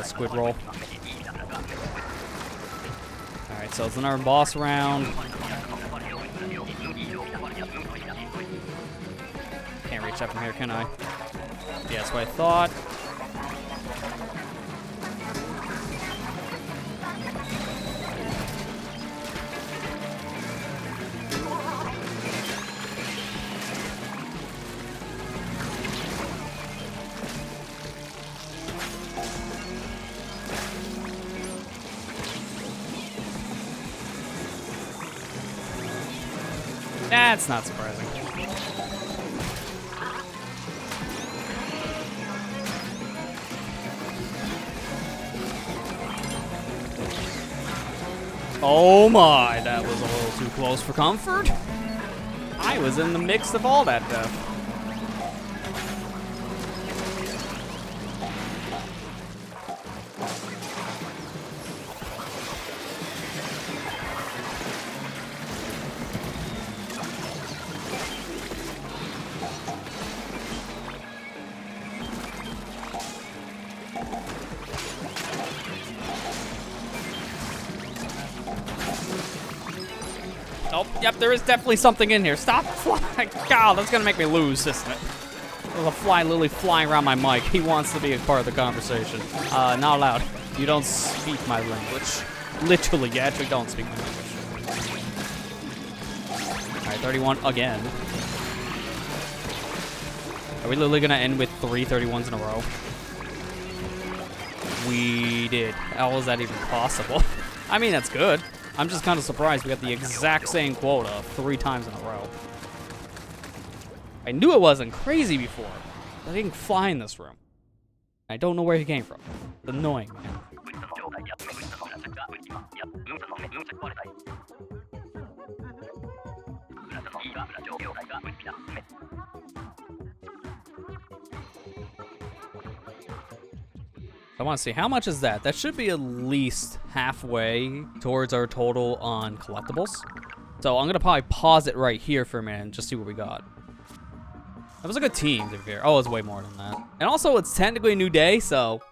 squid roll. Alright, so it's another boss round. Can't reach up from here, can I? Yeah, that's what I thought. That's not surprising. Oh my, that was a little too close for comfort. I was in the mix of all that stuff. Oh, yep, there is definitely something in here. Stop flying. God, that's gonna make me lose, isn't it? There's a fly literally flying around my mic. He wants to be a part of the conversation. Not allowed. You don't speak my language. Literally, you actually don't speak my language. Alright, 31 again. Are we literally gonna end with 3 31s in a row? We did. How is that even possible? I mean, that's good. I'm just kind of surprised we got the exact same quota 3 times in a row. I knew it wasn't crazy before, but he didn't fly in this room. I don't know where he came from. It's annoying, man. I want to see, how much is that? That should be at least halfway towards our total on collectibles. So I'm going to probably pause it right here for a minute and just see what we got. That was a good team, to be fair. Oh, it's way more than that. And also, it's technically a new day, so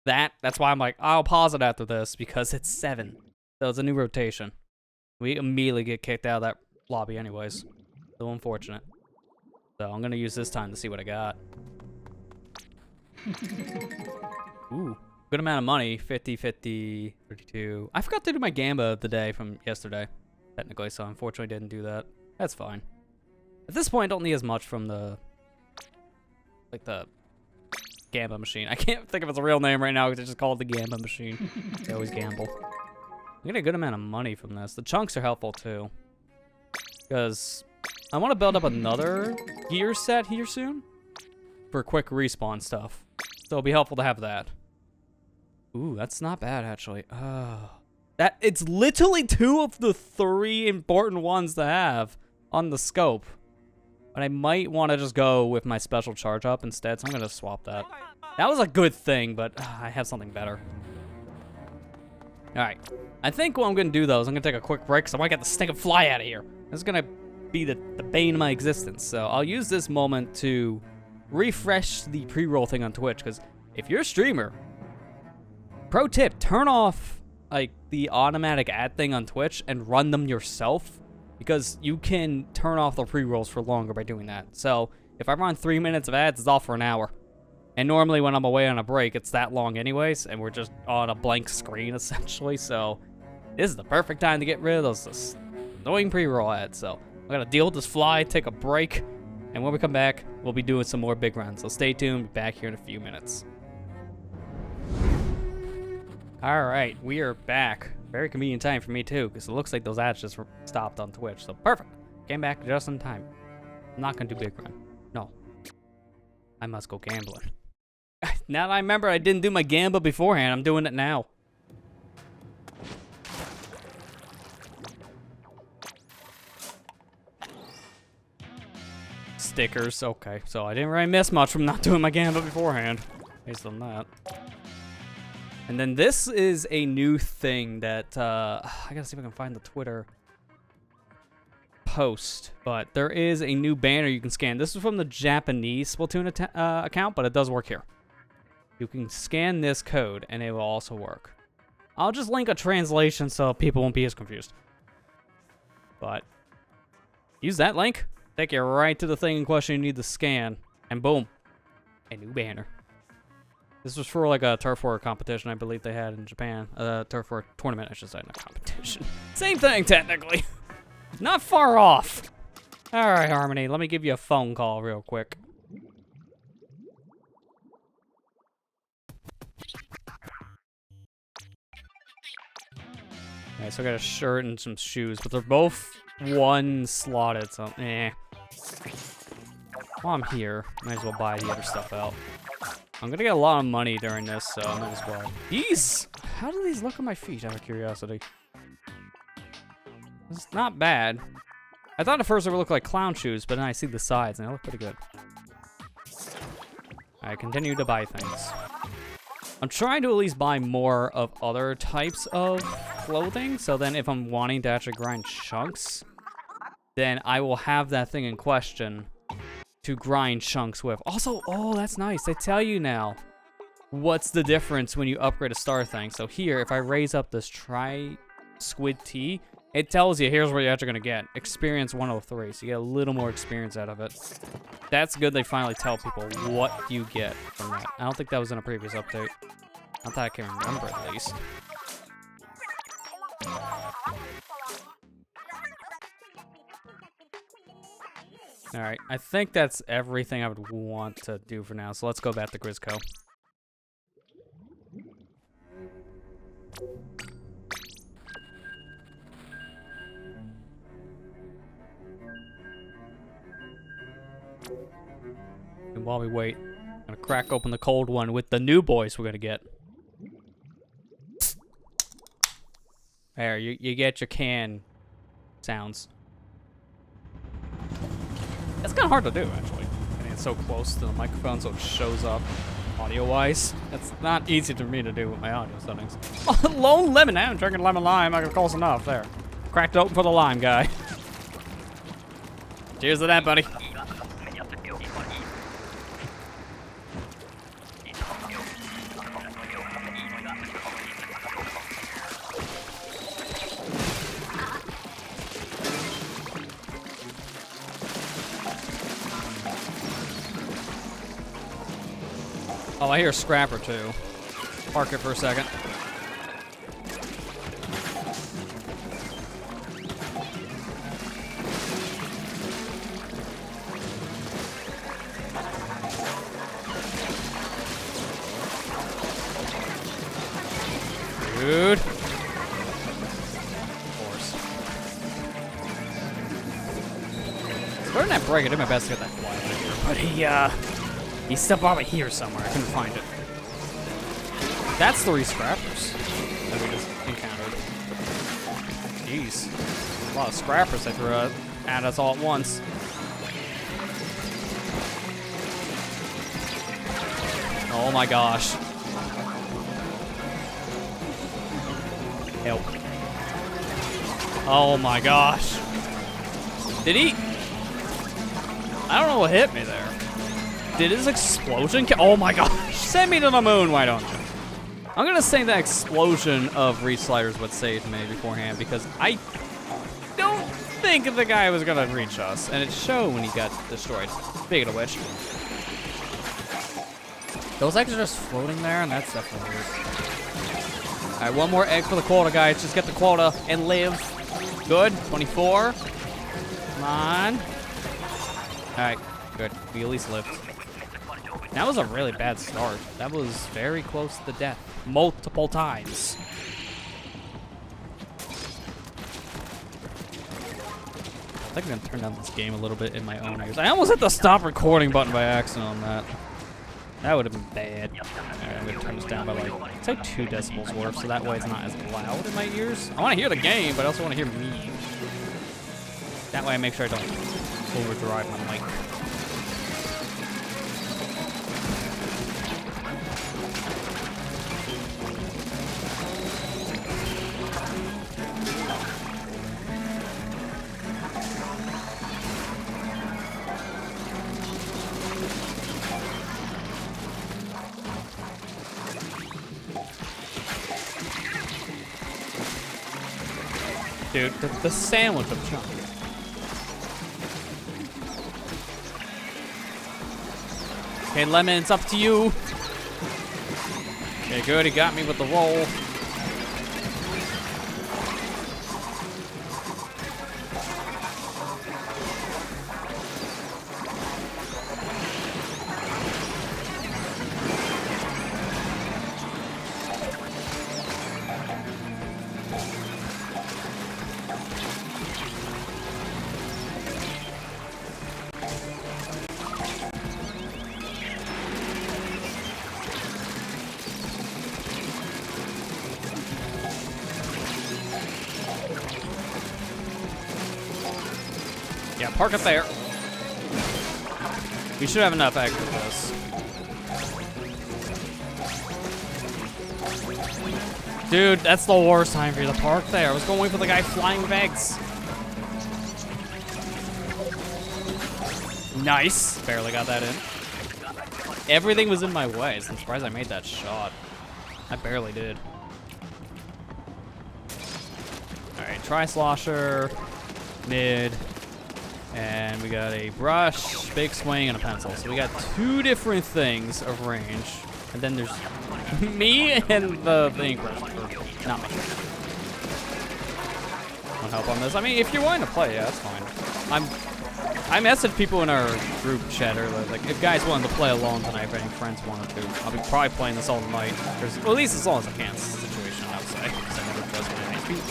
that's why I'm like, I'll pause it after this, because it's 7. So it's a new rotation. We immediately get kicked out of that lobby anyways. So unfortunate. So I'm going to use this time to see what I got. Ooh, good amount of money. 50, 50, 32. I forgot to do my Gamba of the day from yesterday, technically, so unfortunately didn't do that. That's fine. At this point, I don't need as much from the Gamba machine. I can't think of its real name right now because I just called it the Gamba machine. They always gamble. I'm getting a good amount of money from this. The chunks are helpful too, because I want to build up another gear set here soon for quick respawn stuff. So it'll be helpful to have that. Ooh, that's not bad, actually. It's literally 2 of the 3 important ones to have on the scope. But I might want to just go with my special charge up instead, so I'm going to swap that. That was a good thing, but I have something better. Alright. I think what I'm going to do, though, is I'm going to take a quick break, because I want to get the stinking fly out of here. This is going to be the bane of my existence. So I'll use this moment to refresh the pre-roll thing on Twitch, because if you're a streamer, pro tip, turn off like the automatic ad thing on Twitch and run them yourself, because you can turn off the pre-rolls for longer by doing that. So if I run 3 minutes of ads, it's off for an hour, and normally when I'm away on a break, it's that long anyways, and we're just on a blank screen essentially. So this is the perfect time to get rid of those annoying pre-roll ads. So I'm gonna deal with this fly, take a break, and when we come back, we'll be doing some more big runs. So stay tuned, be back here in a few minutes. All right, we are back. Very convenient time for me too, because it looks like those ads just stopped on Twitch. So perfect. Came back just in time. I'm not gonna do big run. No. I must go gambling. Now that I remember I didn't do my gamble beforehand, I'm doing it now. Stickers, okay. So I didn't really miss much from not doing my gamble beforehand, based on that. And then this is a new thing that, I gotta see if I can find the Twitter post, but there is a new banner you can scan. This is from the Japanese Splatoon account, but it does work here. You can scan this code, and it will also work. I'll just link a translation so people won't be as confused. But use that link, take you right to the thing in question you need to scan, and boom, a new banner. This was for like a Turf War competition I believe they had in Japan. Turf War tournament, I should say, not competition. Same thing, technically. Not far off. All right, Harmony, let me give you a phone call real quick. Okay, so I got a shirt and some shoes, but they're both one slotted, so eh. While I'm here, might as well buy the other stuff out. I'm gonna get a lot of money during this, so I might as well. These, how do these look on my feet, out of curiosity? It's not bad. I thought at first they would look like clown shoes, but then I see the sides and they look pretty good. I continue to buy things. I'm trying to at least buy more of other types of clothing, so then if I'm wanting to actually grind chunks, then I will have that thing in question to grind chunks with. Also, oh, that's nice. They tell you now what's the difference when you upgrade a star thing. So here, if I raise up this Squid Tea, it tells you here's what you're actually gonna get. Experience 103, so you get a little more experience out of it. That's good they finally tell people what you get from that. I don't think that was in a previous update. Not that I can remember, at least. Alright, I think that's everything I would want to do for now, so let's go back to Grizzco. And while we wait, I'm gonna crack open the cold one with the new boys we're gonna get. There, you get your can sounds. That's kind of hard to do, actually. And it's so close to the microphone, so it shows up audio-wise. That's not easy for me to do with my audio settings. Lone lemon, I'm drinking lemon lime. I'm close enough there. Cracked open for the lime guy. Cheers to that, buddy. Oh, I hear a scrapper too. Park it for a second. Dude. Of course. Better than that break, I did my best to get that fly out of here, but he's still probably here somewhere. I couldn't find it. That's 3 scrappers that we just encountered. Jeez. A lot of scrappers they threw at us all at once. Oh my gosh. Help. Oh my gosh. Did he? I don't know what hit me there. Did his explosion oh my gosh, send me to the moon, why don't you? I'm gonna say that explosion of resliders would save me beforehand because I don't think the guy was gonna reach us, and it showed when he got destroyed. Speaking of which, those eggs are just floating there, and that's definitely weird. All right, one more egg for the quota, guys. Just get the quota and live. Good, 24. Come on. All right, good. We at least lived. That was a really bad start. That was very close to death. Multiple times. think I'm gonna turn down this game a little bit in my own ears. I almost hit the stop recording button by accident on that. That would have been bad. Alright, I'm gonna turn this down by like, it's like 2 decibels worth, so that way it's not as loud in my ears. I wanna hear the game, but I also wanna hear me. That way I make sure I don't overdrive my mic. Dude, the sandwich of chunk. Okay, Lemon, it's up to you. Okay, good, he got me with the roll. Yeah, park it there. We should have enough egg for this. Dude, that's the worst time for you to park there. I was going for the guy flying with eggs. Nice. Barely got that in. Everything was in my way, so I'm surprised I made that shot. I barely did. Alright, tri-slosher, mid. And we got a brush, big swing, and a pencil. So we got 2 different things of range. And then there's me and the ink brush for not much. Want help on this? I mean, if you're wanting to play, yeah, that's fine. I messaged people in our group chat earlier, like, if guys wanted to play alone tonight, if any friends wanted to, I'll be probably playing this all night. Well, at least as long as I can. It's a situation, I would say, because I never trust my speed.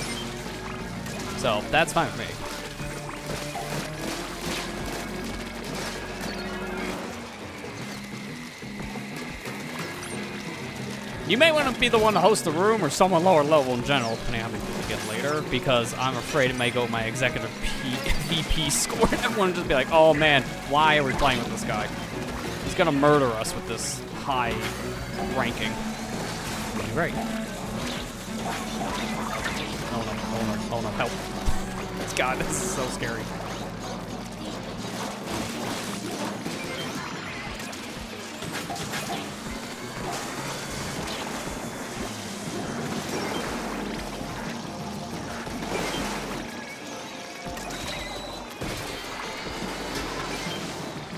So, that's fine with me. You may want to be the one to host the room or someone lower level in general, depending on how many people we get later, because I'm afraid it may go my executive VP score and everyone will just be like, oh man, why are we playing with this guy? He's gonna murder us with this high ranking. Right. Oh no, oh no, oh no, help. God, this is so scary.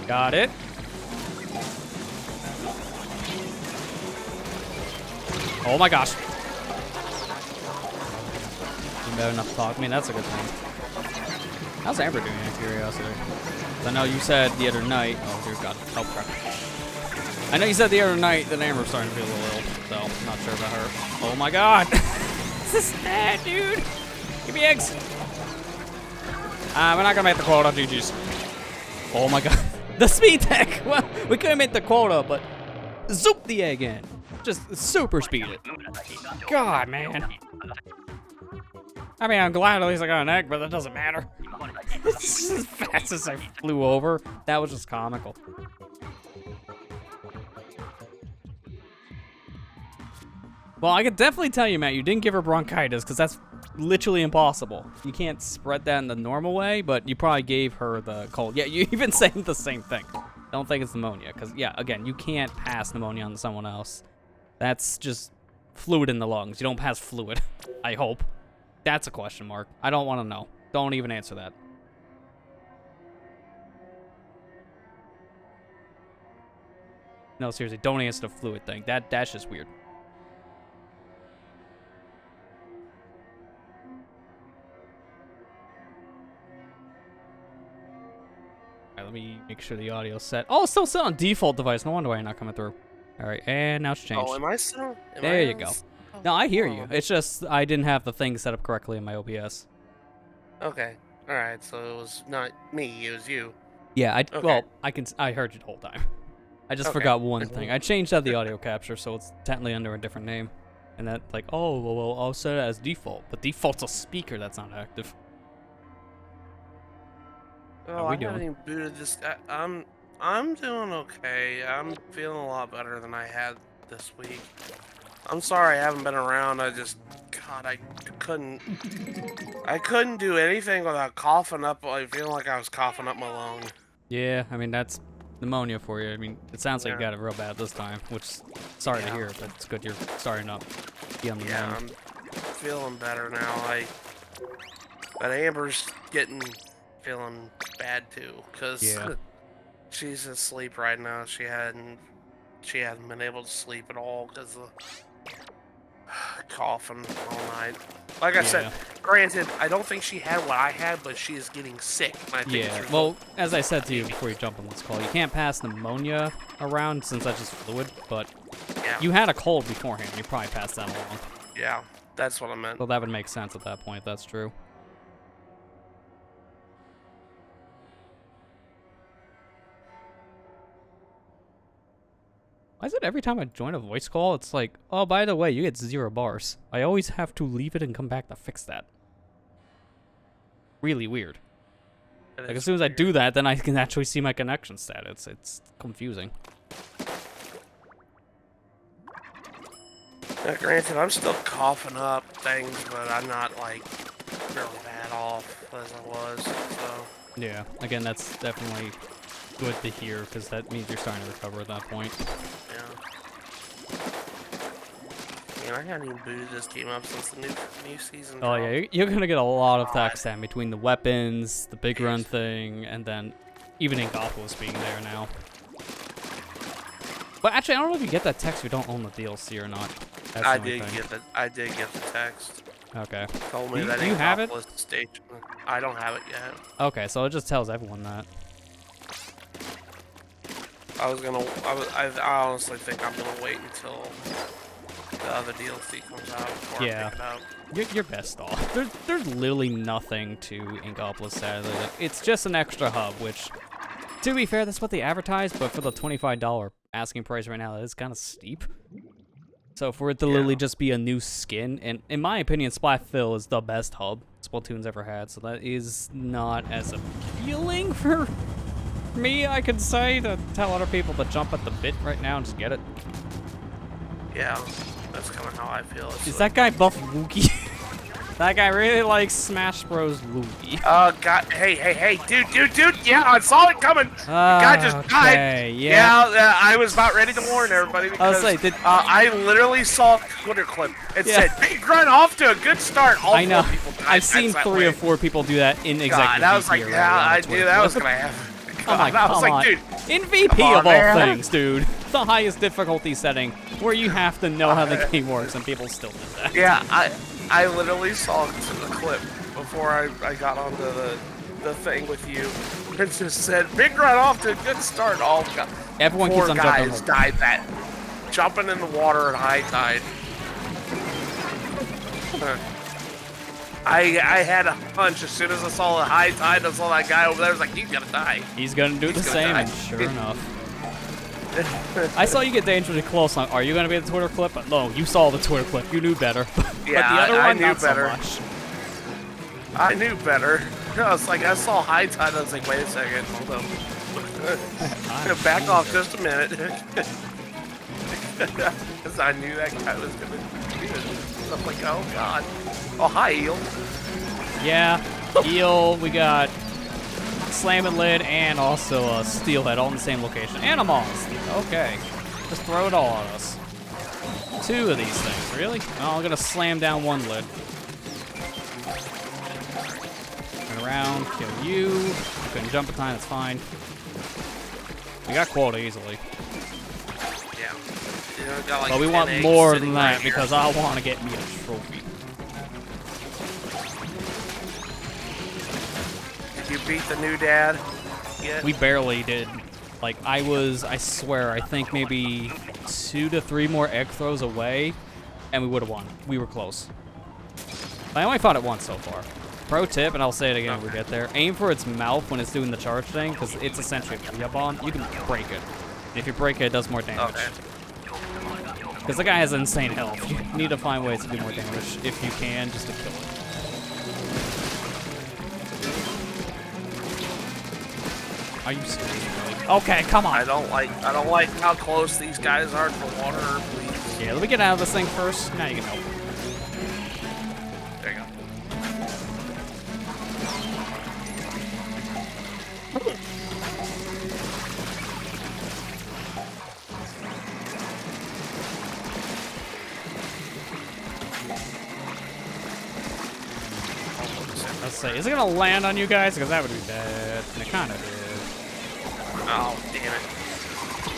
Got it. Oh my gosh. You better not talk. I mean, that's a good thing. How's Amber doing, out of curiosity? I know you said the other night. Oh, dear God. Oh, crap. I know you said the other night that Amber was starting to feel a little ill, so I'm not sure about her. Oh my God. This is bad, dude. Give me eggs. We're not gonna make the quota, GG's. Oh my God. The speed tech! Well, we couldn't make the quota, but zoop the egg in. Just super speed it. God, man. I mean, I'm glad at least I got an egg, but that doesn't matter. It's as fast as I flew over. That was just comical. Well, I could definitely tell you, Matt, you didn't give her bronchitis, because that's literally impossible. You can't spread that in the normal way, but you probably gave her the cold. Yeah, you even saying the same thing. Don't think it's pneumonia, because, yeah, again, you can't pass pneumonia on to someone else. That's just fluid in the lungs. You don't pass fluid, I hope. That's a question mark. I don't want to know. Don't even answer that. No, seriously, don't answer the fluid thing. That's just weird. Let me make sure the audio's set. Oh, it's still set on default device. No wonder why you're not coming through. All right, and now it's changed. Oh, am I still? There you go. No, I hear you. It's just I didn't have the thing set up correctly in my OBS. Okay. All right, so it was not me, it was you. Yeah, Okay. well, I heard you the whole time. I just forgot one thing. I changed out the audio capture, so it's technically under a different name. And that, like, oh, well, I'll set it as default. But default's a speaker that's not active. Oh, I haven't even booted this. I'm doing okay. I'm feeling a lot better than I had this week. I'm sorry I haven't been around. God, I couldn't do anything without coughing up. I feel like I was coughing up my lung. Yeah, I mean, that's pneumonia for you. I mean, it sounds like you got it real bad this time, which, sorry to hear, but it's good you're starting up. Yeah, I'm feeling better now. But Amber's feeling bad too, because she's asleep right now. She hadn't been able to sleep at all because of coughing all night. Like I said, granted, I don't think she had what I had, but she is getting sick. I think well, as I said to you before you jump on this call, you can't pass pneumonia around since that's just fluid, but you had a cold beforehand. You probably passed that along. Yeah, that's what I meant. Well, that would make sense at that point. That's true. Why is it every time I join a voice call, it's like, oh, by the way, you get 0 bars. I always have to leave it and come back to fix that. Really weird. Like, as soon as I do that, then I can actually see my connection status. It's confusing. Now, granted, I'm still coughing up things, but I'm not, like, really bad off as I was, so... Yeah, again, that's definitely good to hear, because that means you're starting to recover at that point. Yeah. Man, I haven't even booted this game up since the new season dropped. Yeah, you're gonna get a lot of text in between the weapons, the big run thing, and then even Inkblot being there now. But actually, I don't know if you get that text if you don't own the DLC or not. I did get the text. Okay. Told me that you have it? Station. I don't have it yet. Okay, so it just tells everyone that. I honestly think I'm gonna wait until the other DLC comes out before I pick it up. You're best off. There's literally nothing to Inkblot, sadly. It's just an extra hub, which, to be fair, that's what they advertise, but for the $25 asking price right now, that is kind of steep. So for it to literally just be a new skin, and in my opinion, Splatfil is the best hub Splatoon's ever had, so that is not as appealing for me, I could say, to tell other people to jump at the bit right now and just get it. Yeah, that's kind of how I feel. Is that guy buff Wookie? That guy really likes Smash Bros. Wookie. God, hey, dude, yeah, I saw it coming. The guy just died. Yeah, I was about ready to warn everybody because I literally saw a Twitter clip. It said, "Big run off to a good start." I know. I've seen 3 or 4 people do that in executive. I was like, I knew that was gonna happen. I was like, dude, in VP of all things, dude, the highest difficulty setting where you have to know how the game works, and people still do that. Yeah, I literally saw the clip before I got onto the thing with you. It just said, "Big run off to a good start." All everyone keeps on jumping. 4 guys died that jumping in the water at high tide. I had a hunch as soon as I saw the high tide. I saw that guy over there. I was like, he's gonna die. He's gonna do the same, and sure enough. I saw you get dangerously close. Like, are you gonna be in the Twitter clip? But no, you saw the Twitter clip. You knew better. Yeah, but the other I one, knew not better. So much. I knew better. I was like, I saw high tide. I was like, wait a second, hold up. Back off just a minute. Because I knew that guy was gonna do it. I'm like, oh god. Oh, hi, Eel. Yeah, Eel. We got Slamming Lid and also Steelhead all in the same location. And a Monster. Okay. Just throw it all on us. 2 of these things, really? Oh, I'm gonna slam down 1 lid. Turn around, kill you. I couldn't jump in time, that's fine. We got quota easily. Yeah. Got like but we want more than that because I want to get me a trophy. Did you beat the new dad yet? We barely did. Like, I swear, I think maybe 2 to 3 more egg throws away, and we would have won. We were close. I only fought it once so far. Pro tip, and I'll say it again when we get there, aim for its mouth when it's doing the charge thing, because it's essentially a free bomb. You can break it. And if you break it, it does more damage. Because the guy has insane health. You need to find ways to do more damage if you can, just to kill it. Are you serious? Okay, come on. I don't like how close these guys are to the water, please. Yeah, let me get out of this thing first. Now you can help. There you go. Let's see. Is it gonna land on you guys? Because that would be bad. And it kind of did. Oh, damn it.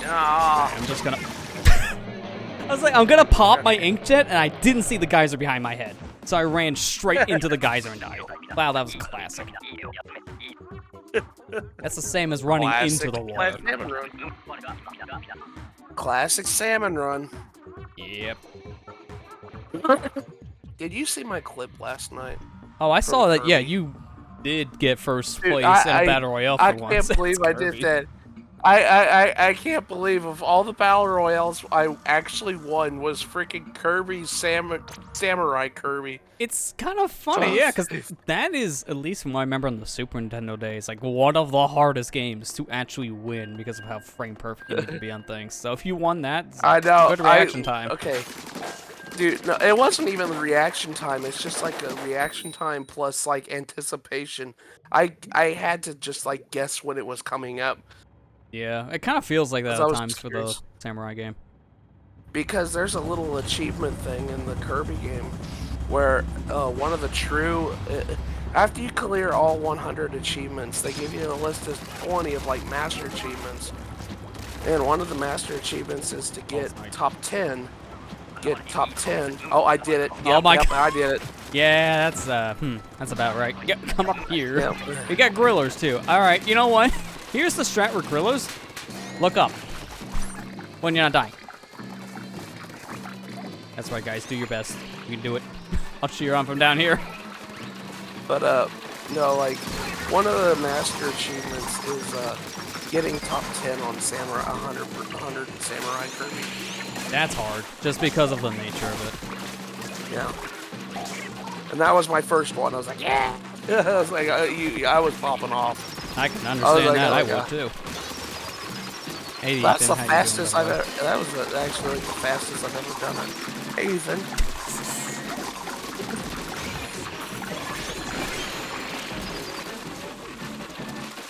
No. I'm just gonna... I was like, I'm gonna pop my inkjet, and I didn't see the geyser behind my head. So I ran straight into the geyser and died. Wow, that was classic. That's the same as running into the water. Salmon run. Classic salmon run. Yep. Did you see my clip last night? Oh, I saw that. Yeah, you did get first place in a battle royale for once. I can't believe I did that. I can't believe of all the battle royales I actually won was freaking Kirby's Samurai Kirby. It's kind of funny, yeah, because that is, at least from what I remember on the Super Nintendo days, like one of the hardest games to actually win because of how frame perfect you need to be on things. So if you won that, I know. Good reaction time. Okay. Dude, no, it wasn't even reaction time. It's just like a reaction time plus like anticipation. I had to just like guess when it was coming up. Yeah, it kind of feels like that at times for the Samurai game. Because there's a little achievement thing in the Kirby game where one of the true... after you clear all 100 achievements, they give you a list of 20 of like master achievements. And one of the master achievements is to get top 10. Get top 10. Oh, I did it. Yep, oh my God. I did it. Yeah, that's about right. Yep, come up here. Yep. We got grillers too. All right, you know what? Here's the strat with grillers. Look up when you're not dying. That's right, guys. Do your best. You can do it. I'll cheer you on from down here. But no, like one of the master achievements is getting top 10 on Samurai 100 Samurai Kirby. That's hard, just because of the nature of it. Yeah. And that was my first one. I was like, yeah. I was like, I was popping off. I can understand that. I would too. Hey, that's Ethan, the fastest I've ever. That was actually the fastest I've ever done it. Hey, Ethan.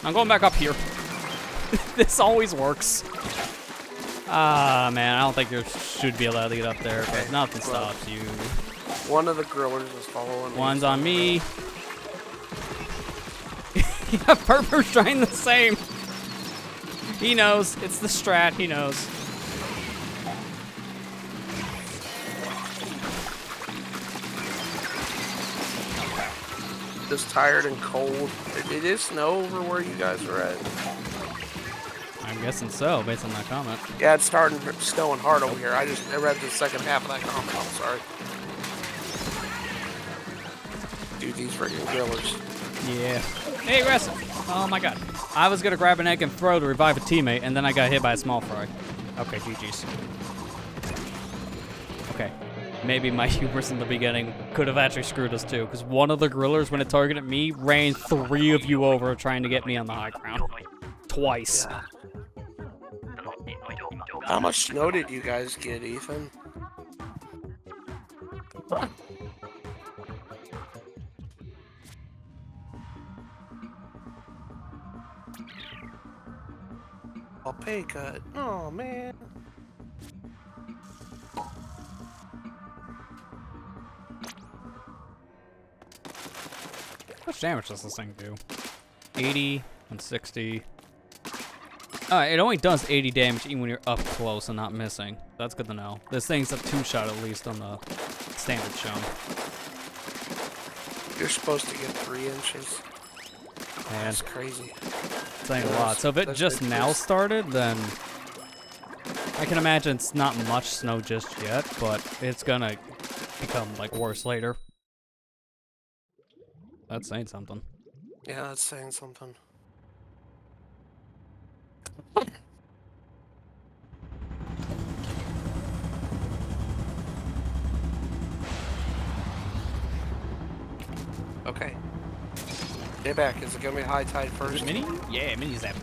I'm going back up here. This always works. Ah, man, I don't think you should be allowed to get up there, but nothing stops you. One of the grillers is following me. One's on me. Yeah, Purper's trying the same. He knows. It's the strat. He knows. Just tired and cold. It is snow over where you guys are at. I'm guessing so, based on that comment. Yeah, it's starting snowing hard over here. I read the second half of that comment. I'm sorry. Dude, these freaking grillers. Yeah. Hey, Wrestle. Oh my God. I was gonna grab an egg and throw to revive a teammate, and then I got hit by a small fry. Okay, GG's. Okay. Maybe my hubris in the beginning could have actually screwed us too, because one of the grillers, when it targeted me, ran 3 of you over trying to get me on the high ground. Twice. Yeah. How much snow did you guys get, Ethan? A pay cut. Oh, man. How much damage does this thing do? 80 and 60. It only does 80 damage even when you're up close and not missing. That's good to know. This thing's a 2-shot at least on the standard shown. You're supposed to get 3 inches. Man, that's crazy. It's ain't a lot. So if it just now started, then I can imagine it's not much snow just yet, but it's gonna become like worse later. That's saying something. Yeah, that's saying something. Okay. Get back. Is it gonna be high tide first? Mini? Yeah, mini zap.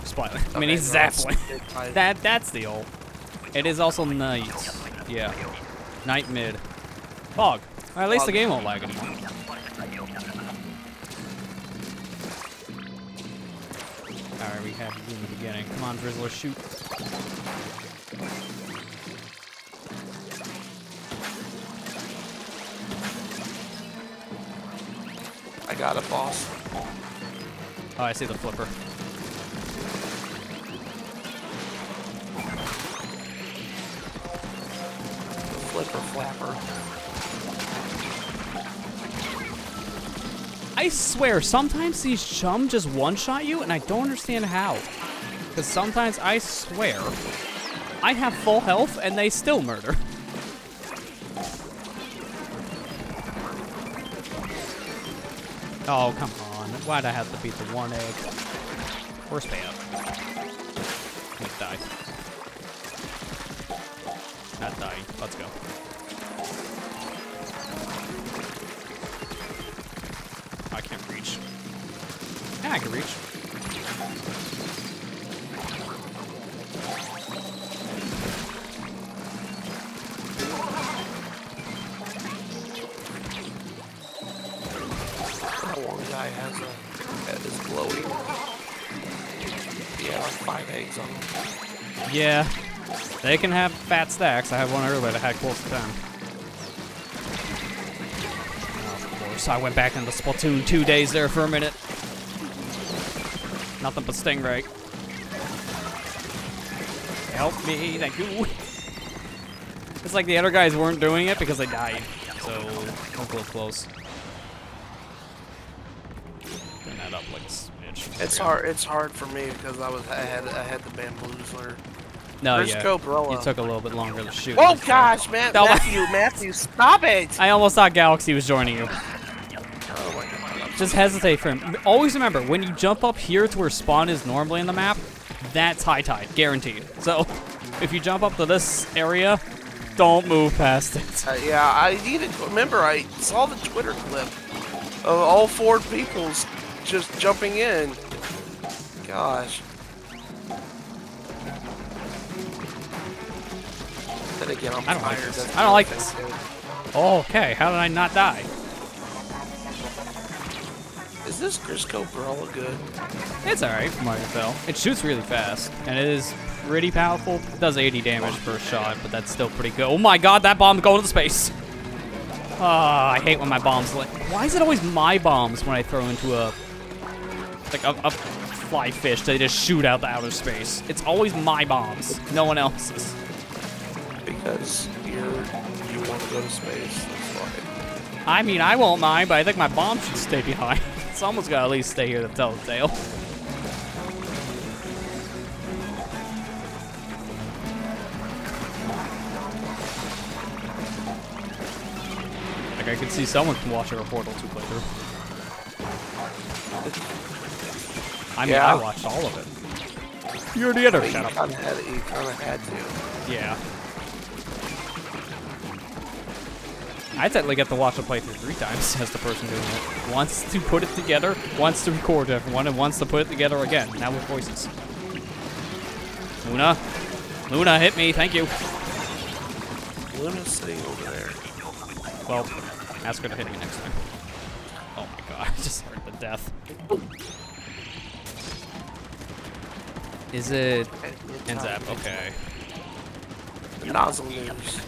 Splat. Okay, Mini zapling. tide. That's the ult. It is also night. Yeah. Night mid. Fog. At least the game won't lag anymore. Alright, we had you in the beginning. Come on, Drizzler, shoot. I got it, boss. Oh, I see the flipper. Flipper flapper. I swear, sometimes these chum just one-shot you, and I don't understand how. Because sometimes, I swear, I have full health, and they still murder. Oh, come on. Why'd I have to beat the one egg? Worst payout. Let's die. Not dying. Let's go. I can't reach. Yeah, I can reach. That one guy has a head is glowing. Yeah, like 5 eggs on him. Yeah. They can have fat stacks. I had one earlier that had close to 10. Of course, I went back into Splatoon 2 days there for a minute. Nothing but Stingray. Help me, thank you. It's like the other guys weren't doing it because they died. So, don't go close. Turn that up like a smidge. It's hard for me because I had the bamboozler. No, Where's yeah. Cobrella? You took a little bit longer to shoot. Oh gosh, man! No. Matthew, stop it! I almost thought Galaxy was joining you. Oh my god. Just hesitate for him. Always remember, when you jump up here to where spawn is normally in the map, that's high tide, guaranteed. So, if you jump up to this area, don't move past it. Yeah, I need to remember. I saw the Twitter clip of all 4 people's just jumping in. Gosh. Then again, I'm I don't like tired. this. That's I don't like the this. thing, too. Oh, okay, how did I not die? Is this Crisco Barella good? It's alright from what I can tell. It shoots really fast, and it is pretty powerful. It does 80 damage per shot, but that's still pretty good. Oh my god, that bomb's going to space! Ah, I hate when my bombs why is it always my bombs when I throw into a fly fish? They just shoot out the outer space. It's always my bombs, no one else's. Because you want to go to space. That's why. I mean, I won't mind, but I think my bomb should stay behind. Someone's got to at least stay here to tell the tale. Like, I could see someone from watching a Portal 2 playthrough. I mean, Yeah. I watched all of it. You're the other. But Shut up. you kind of had to. Yeah. I technically get to watch the playthrough 3 times as the person doing it. Once to put it together, once to record everyone, and once to put it together again. Now with voices. Luna. Luna, hit me. Thank you. Luna's sitting over there. Well, ask her to hit me next time. Oh my god, I just heard the death. Is it... Enzap, okay. Nozzle news.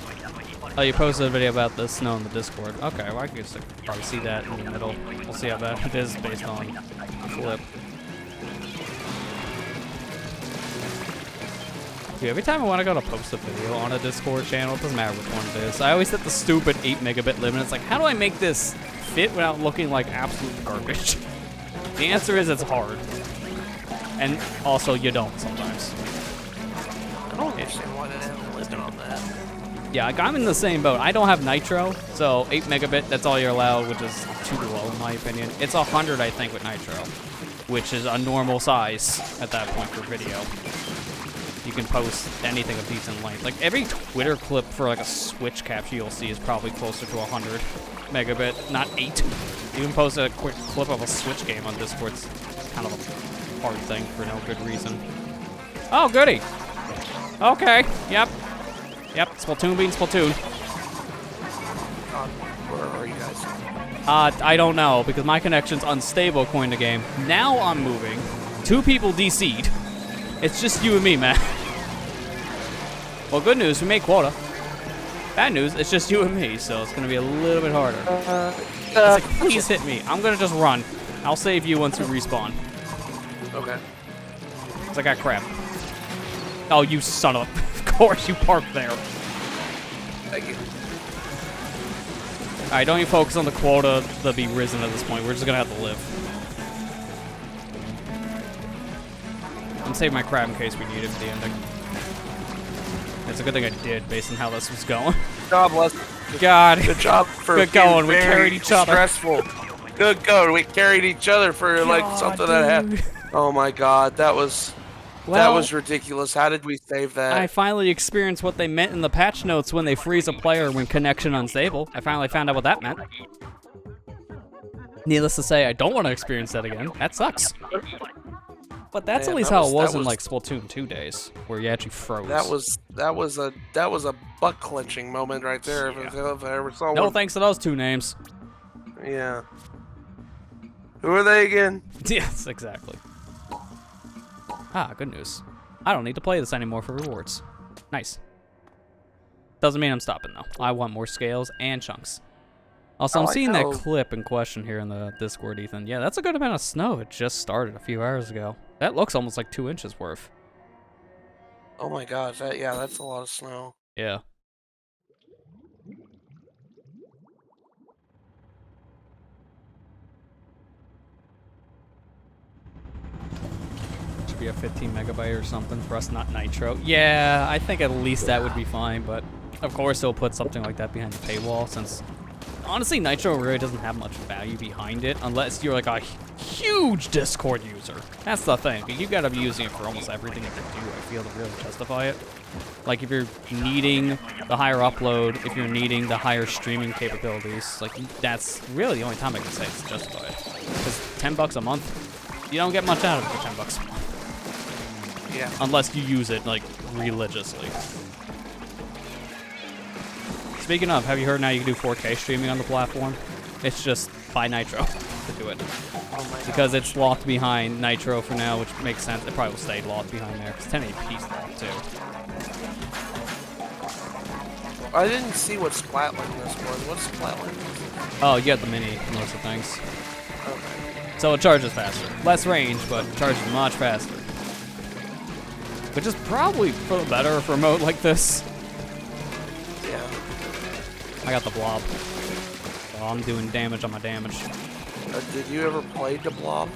Oh, you posted a video about the snow in the Discord. Okay, well, I can just probably see that in the middle. We'll see how bad it is based on the flip. Dude, every time I want to go to post a video on a Discord channel, it doesn't matter which one it is, I always hit the stupid 8 megabit limit. It's like, how do I make this fit without looking like absolute garbage? The answer is it's hard. And also, you don't sometimes. I don't understand why they have a limit on that. Yeah, like, I'm in the same boat. I don't have nitro, so 8 megabit, that's all you're allowed, which is too low in my opinion. It's 100, I think, with nitro, which is a normal size at that point for video. You can post anything of decent length. Like, every Twitter clip for, like, a Switch capture you'll see is probably closer to 100 megabit, not 8. You can post a quick clip of a Switch game on Discord. It's kind of a hard thing for no good reason. Oh, goody. Okay, yep. Yep, Splatoon being Splatoon. Where are you guys? I don't know, because my connection's unstable according to game. Now I'm moving. 2 people DC'd. It's just you and me, man. Well, good news, we made quota. Bad news, it's just you and me, so it's gonna be a little bit harder. It's like, please hit me. I'm gonna just run. I'll save you once you respawn. Okay. Because I got crap. Oh, you son of a... Of course you parked there. Thank you. Alright, don't you focus on the quota to be risen at this point. We're just gonna have to live. I'm saving my crab in case we need it for the ending. It's a good thing I did, based on how this was going. Good job, Les. God. Good job for Good going. We carried each other. Stressful. Good going. We carried each other for like something dude. that happened. Oh my God, that was ridiculous. How did we save that? I finally experienced what they meant in the patch notes when they freeze a player when connection unstable. I finally found out what that meant. Needless to say, I don't want to experience that again. That sucks. But that's at least how it was in like Splatoon 2 days, where you actually froze. That was a butt clenching moment right there. Yeah. If I ever saw no one. thanks to those 2 names. Yeah. Who are they again? Yes, exactly. Ah, good news. I don't need to play this anymore for rewards. Nice. Doesn't mean I'm stopping, though. I want more scales and chunks. Also, I'm seeing that clip in question here in the Discord, Ethan. Yeah, that's a good amount of snow. It just started a few hours ago. That looks almost like 2 inches worth. Oh my gosh, that's a lot of snow. Yeah. Should be a 15 megabyte or something for us, not nitro. Yeah, I think at least that would be fine, but of course they'll put something like that behind the paywall, since honestly nitro really doesn't have much value behind it unless you're like a huge Discord user. That's the thing. You gotta be using it for almost everything you can do, I feel, to really justify it. Like if you're needing the higher upload, if you're needing the higher streaming capabilities, like that's really the only time I can say it's justified. Because $10 a month, you don't get much out of it for $10 a month. Yeah. Unless you use it like religiously. Speaking of, have you heard now you can do 4K streaming on the platform? It's just buy Nitro to do it. Oh my because it's locked behind Nitro for now, which makes sense. It probably will stay locked behind there. It's 1080p's locked too. I didn't see what Splatling this was. What's Splatling? Oh, you get the mini most of things. Okay. So it charges faster. Less range, but it charges much faster. Which is probably for the better for a mode like this. Yeah. I got the blob. So I'm doing damage on my damage. Did you ever play the blob?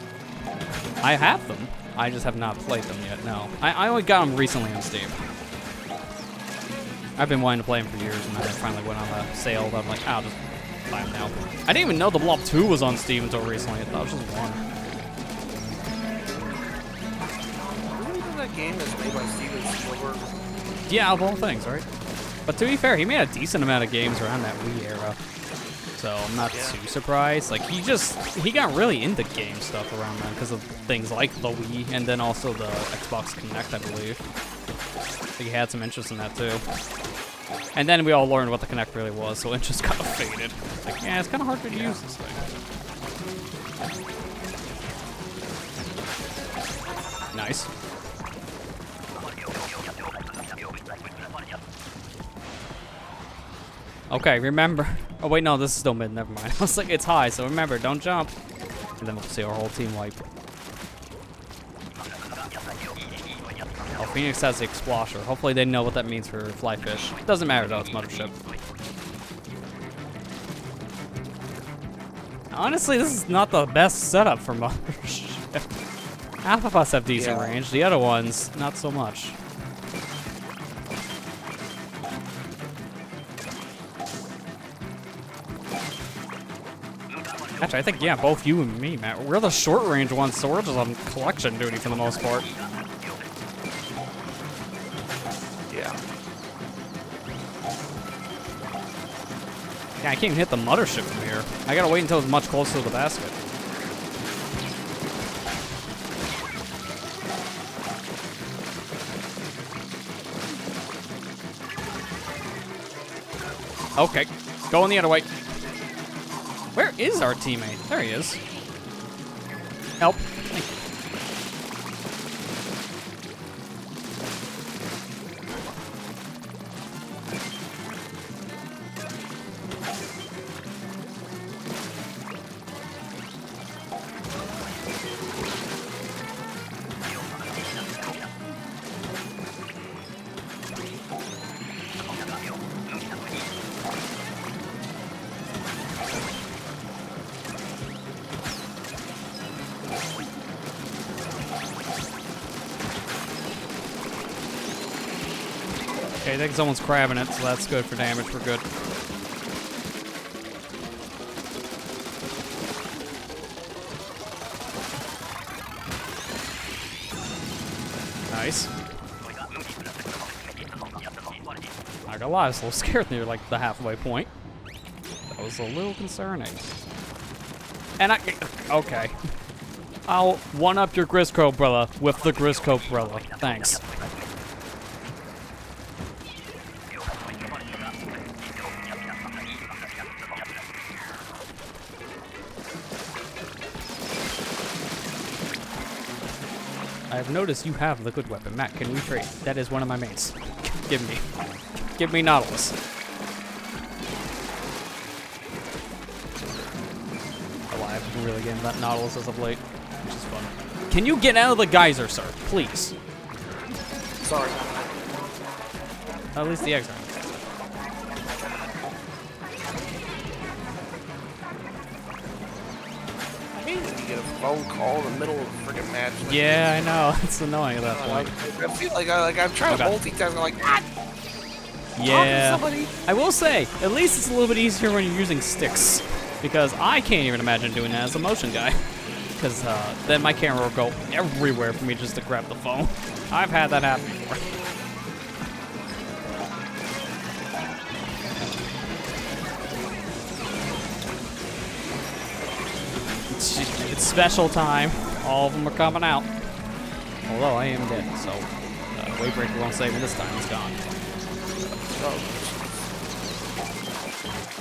I have them. I just have not played them yet, no. I only got them recently on Steam. I've been wanting to play them for years, and then I finally went on a sale, but I'm like, I'll just buy them now. I didn't even know the Blob 2 was on Steam until recently. I thought it was just 1. That game is made by Steven Spielberg. Yeah, of all things, right? But to be fair, he made a decent amount of games around that Wii era. So I'm not too surprised. Like, he got really into game stuff around then because of things like the Wii and then also the Xbox Kinect, I believe. I think he had some interest in that too. And then we all learned what the Kinect really was, so interest kind of faded. Like, yeah, it's kind of hard to use this thing. Nice. Okay, remember. Oh wait, no, this is still mid. Never mind. I was like, it's high, so remember, don't jump. And then we'll see our whole team wipe. Oh, Phoenix has the Explosher. Hopefully they know what that means for Flyfish. Doesn't matter though, it's Mothership. Honestly, this is not the best setup for Mothership. Half of us have decent range, the other ones, not so much. Actually, I think, yeah, both you and me, Matt. We're the short range ones, so we're just on collection duty for the most part. Yeah. Yeah, I can't even hit the mothership from here. I gotta wait until it's much closer to the basket. Okay, going the other way. Where is our teammate? There he is. Help. Thank you. Okay, I think someone's crabbing it, so that's good for damage. We're good. Nice. Not gonna lie, I was a little scared near like the halfway point. That was a little concerning. And okay. I'll one-up your Grisco brother with the Grisco brother. Thanks. I've noticed you have liquid weapon. Matt, can we trade? That is one of my mates. Give me Nautilus. Oh, I've been really getting that Nautilus as of late, which is fun. Can you get out of the geyser, sir? Please. Sorry. At least the eggs are. You get a phone call in the middle of a freaking match. Like, yeah, I know. It's annoying at that point. I feel like I'm trying to multitask. I'm like, ah! Yeah. I will say, at least it's a little bit easier when you're using sticks, because I can't even imagine doing that as a motion guy. Because then my camera will go everywhere for me just to grab the phone. I've had that happen before. It's special time. All of them are coming out. Although I am dead, so Waybreaker won't save me this time. It's gone.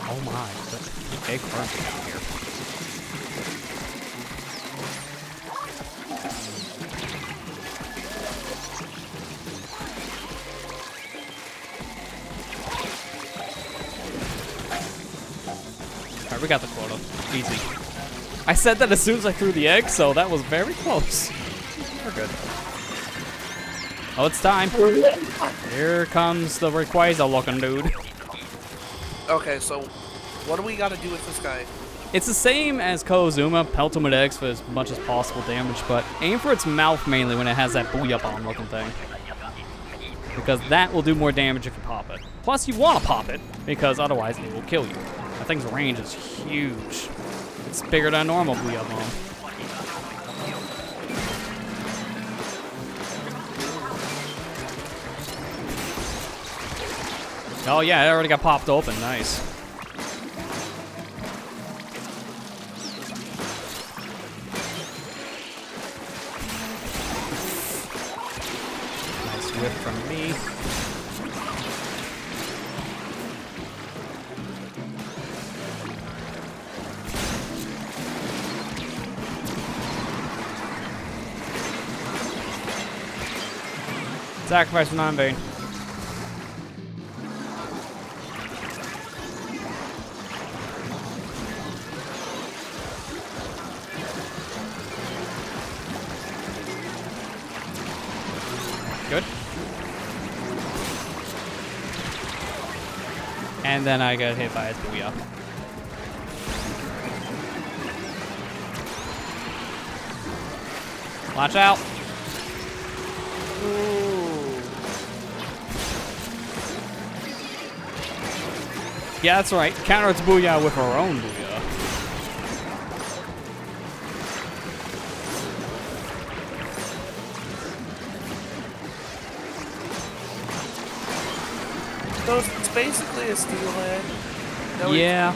Oh my, the egg crunchy down here. Alright, we got the quota. Easy. I said that as soon as I threw the egg, so that was very close. We're good. Oh, it's time. Here comes the Rayquaza looking dude. Okay, so what do we got to do with this guy? It's the same as Kozuma, pelt him with eggs for as much as possible damage, but aim for its mouth mainly when it has that Booyah Bomb looking thing. Because that will do more damage if you pop it. Plus, you want to pop it, because otherwise it will kill you. That thing's range is huge. It's bigger than a normal Booyah Bomb. Oh yeah, it already got popped open. Nice. Nice whip from me. Sacrifice from non-vein. Good. And then I got hit by a Booyah. Watch out. Ooh. Yeah, that's right. Counter its Booyah with our own Booyah. So it's basically a steelhead. Yeah.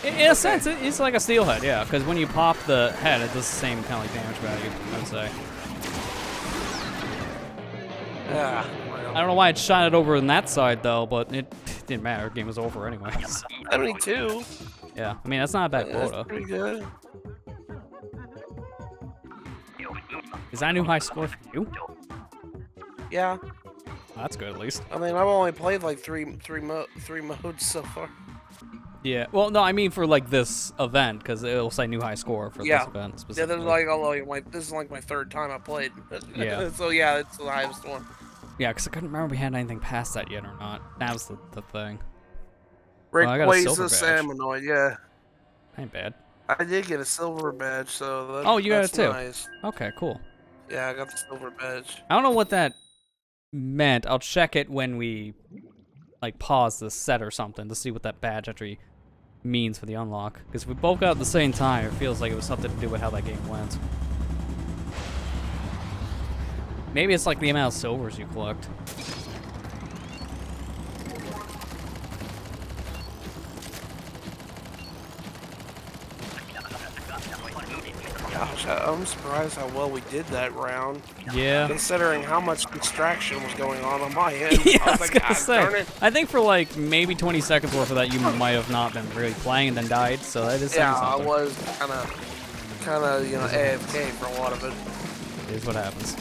In a sense, it's like a steelhead, yeah, because when you pop the head, it does the same kind of like damage value, I would say. Yeah. I don't know why it shot it over on that side, though, but it didn't matter. The game was over anyway. 72. Yeah, I mean, that's not a bad quota. That's pretty good. Is that a new high score for you? Yeah. That's good, at least. I mean, I've only played like three modes so far. Yeah, well, no, I mean for like this event, because it'll say new high score for this event specifically. Yeah, this is like my third time I played. Yeah. So yeah, it's the highest one. Yeah, because I couldn't remember if we had anything past that yet or not. That was the thing. Rayquaza Salmonoid, yeah. Ain't bad. I did get a silver badge, so oh, you got it too? Nice. Okay, cool. Yeah, I got the silver badge. I don't know what that meant. I'll check it when we like pause the set or something to see what that badge actually means for the unlock. Because if we both got it at the same time, it feels like it was something to do with how that game went. Maybe it's like the amount of silvers you collect. Gosh, I'm surprised how well we did that round. Yeah. Considering how much distraction was going on my end. Yeah, I was like, God darn it. I think for like maybe 20 seconds worth of that, you might have not been really playing and then died. So that is yeah, something. I was kind of, you know, AFK for a lot of it. It is what happens.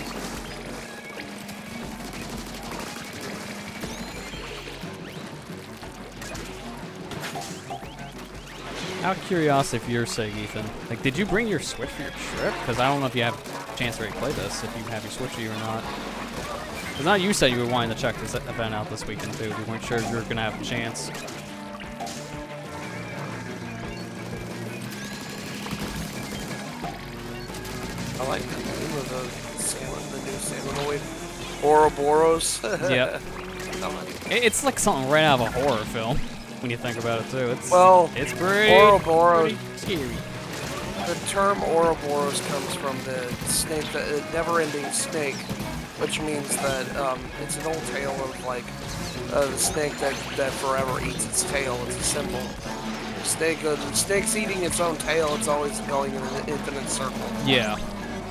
Out of curiosity for your sake, Ethan, like, did you bring your Switch for your trip? Because I don't know if you have a chance to really play this, if you have your Switch with you or not. Because now you said you were wanting to check this event out this weekend, too. You weren't sure if you were going to have a chance. I like the name of the new Salmonoid. Ouroboros. Yep. It's like something right out of a horror film. When you think about it too, it's pretty Ouroboros. Scary. The term Ouroboros comes from the snake, the never-ending snake, which means that it's an old tale of like the snake that forever eats its tail. It's a symbol. The snake's eating its own tail. It's always going in an infinite circle. Yeah.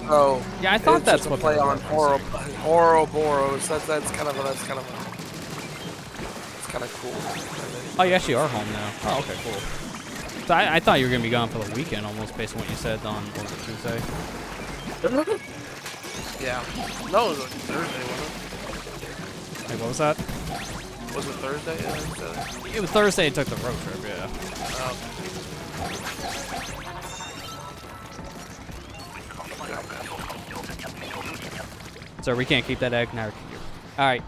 So yeah, I thought that's what play on Ouroboros. That's kind of cool. Oh, you actually are home now. Oh, okay, cool. So I thought you were gonna be gone for the weekend, almost based on what you said on what was it, Tuesday? Yeah. No, it was Thursday, wasn't it? Hey, what was that? Was it Thursday? Yeah, it was Thursday. You took the road trip, yeah. So we can't keep that egg now. All right,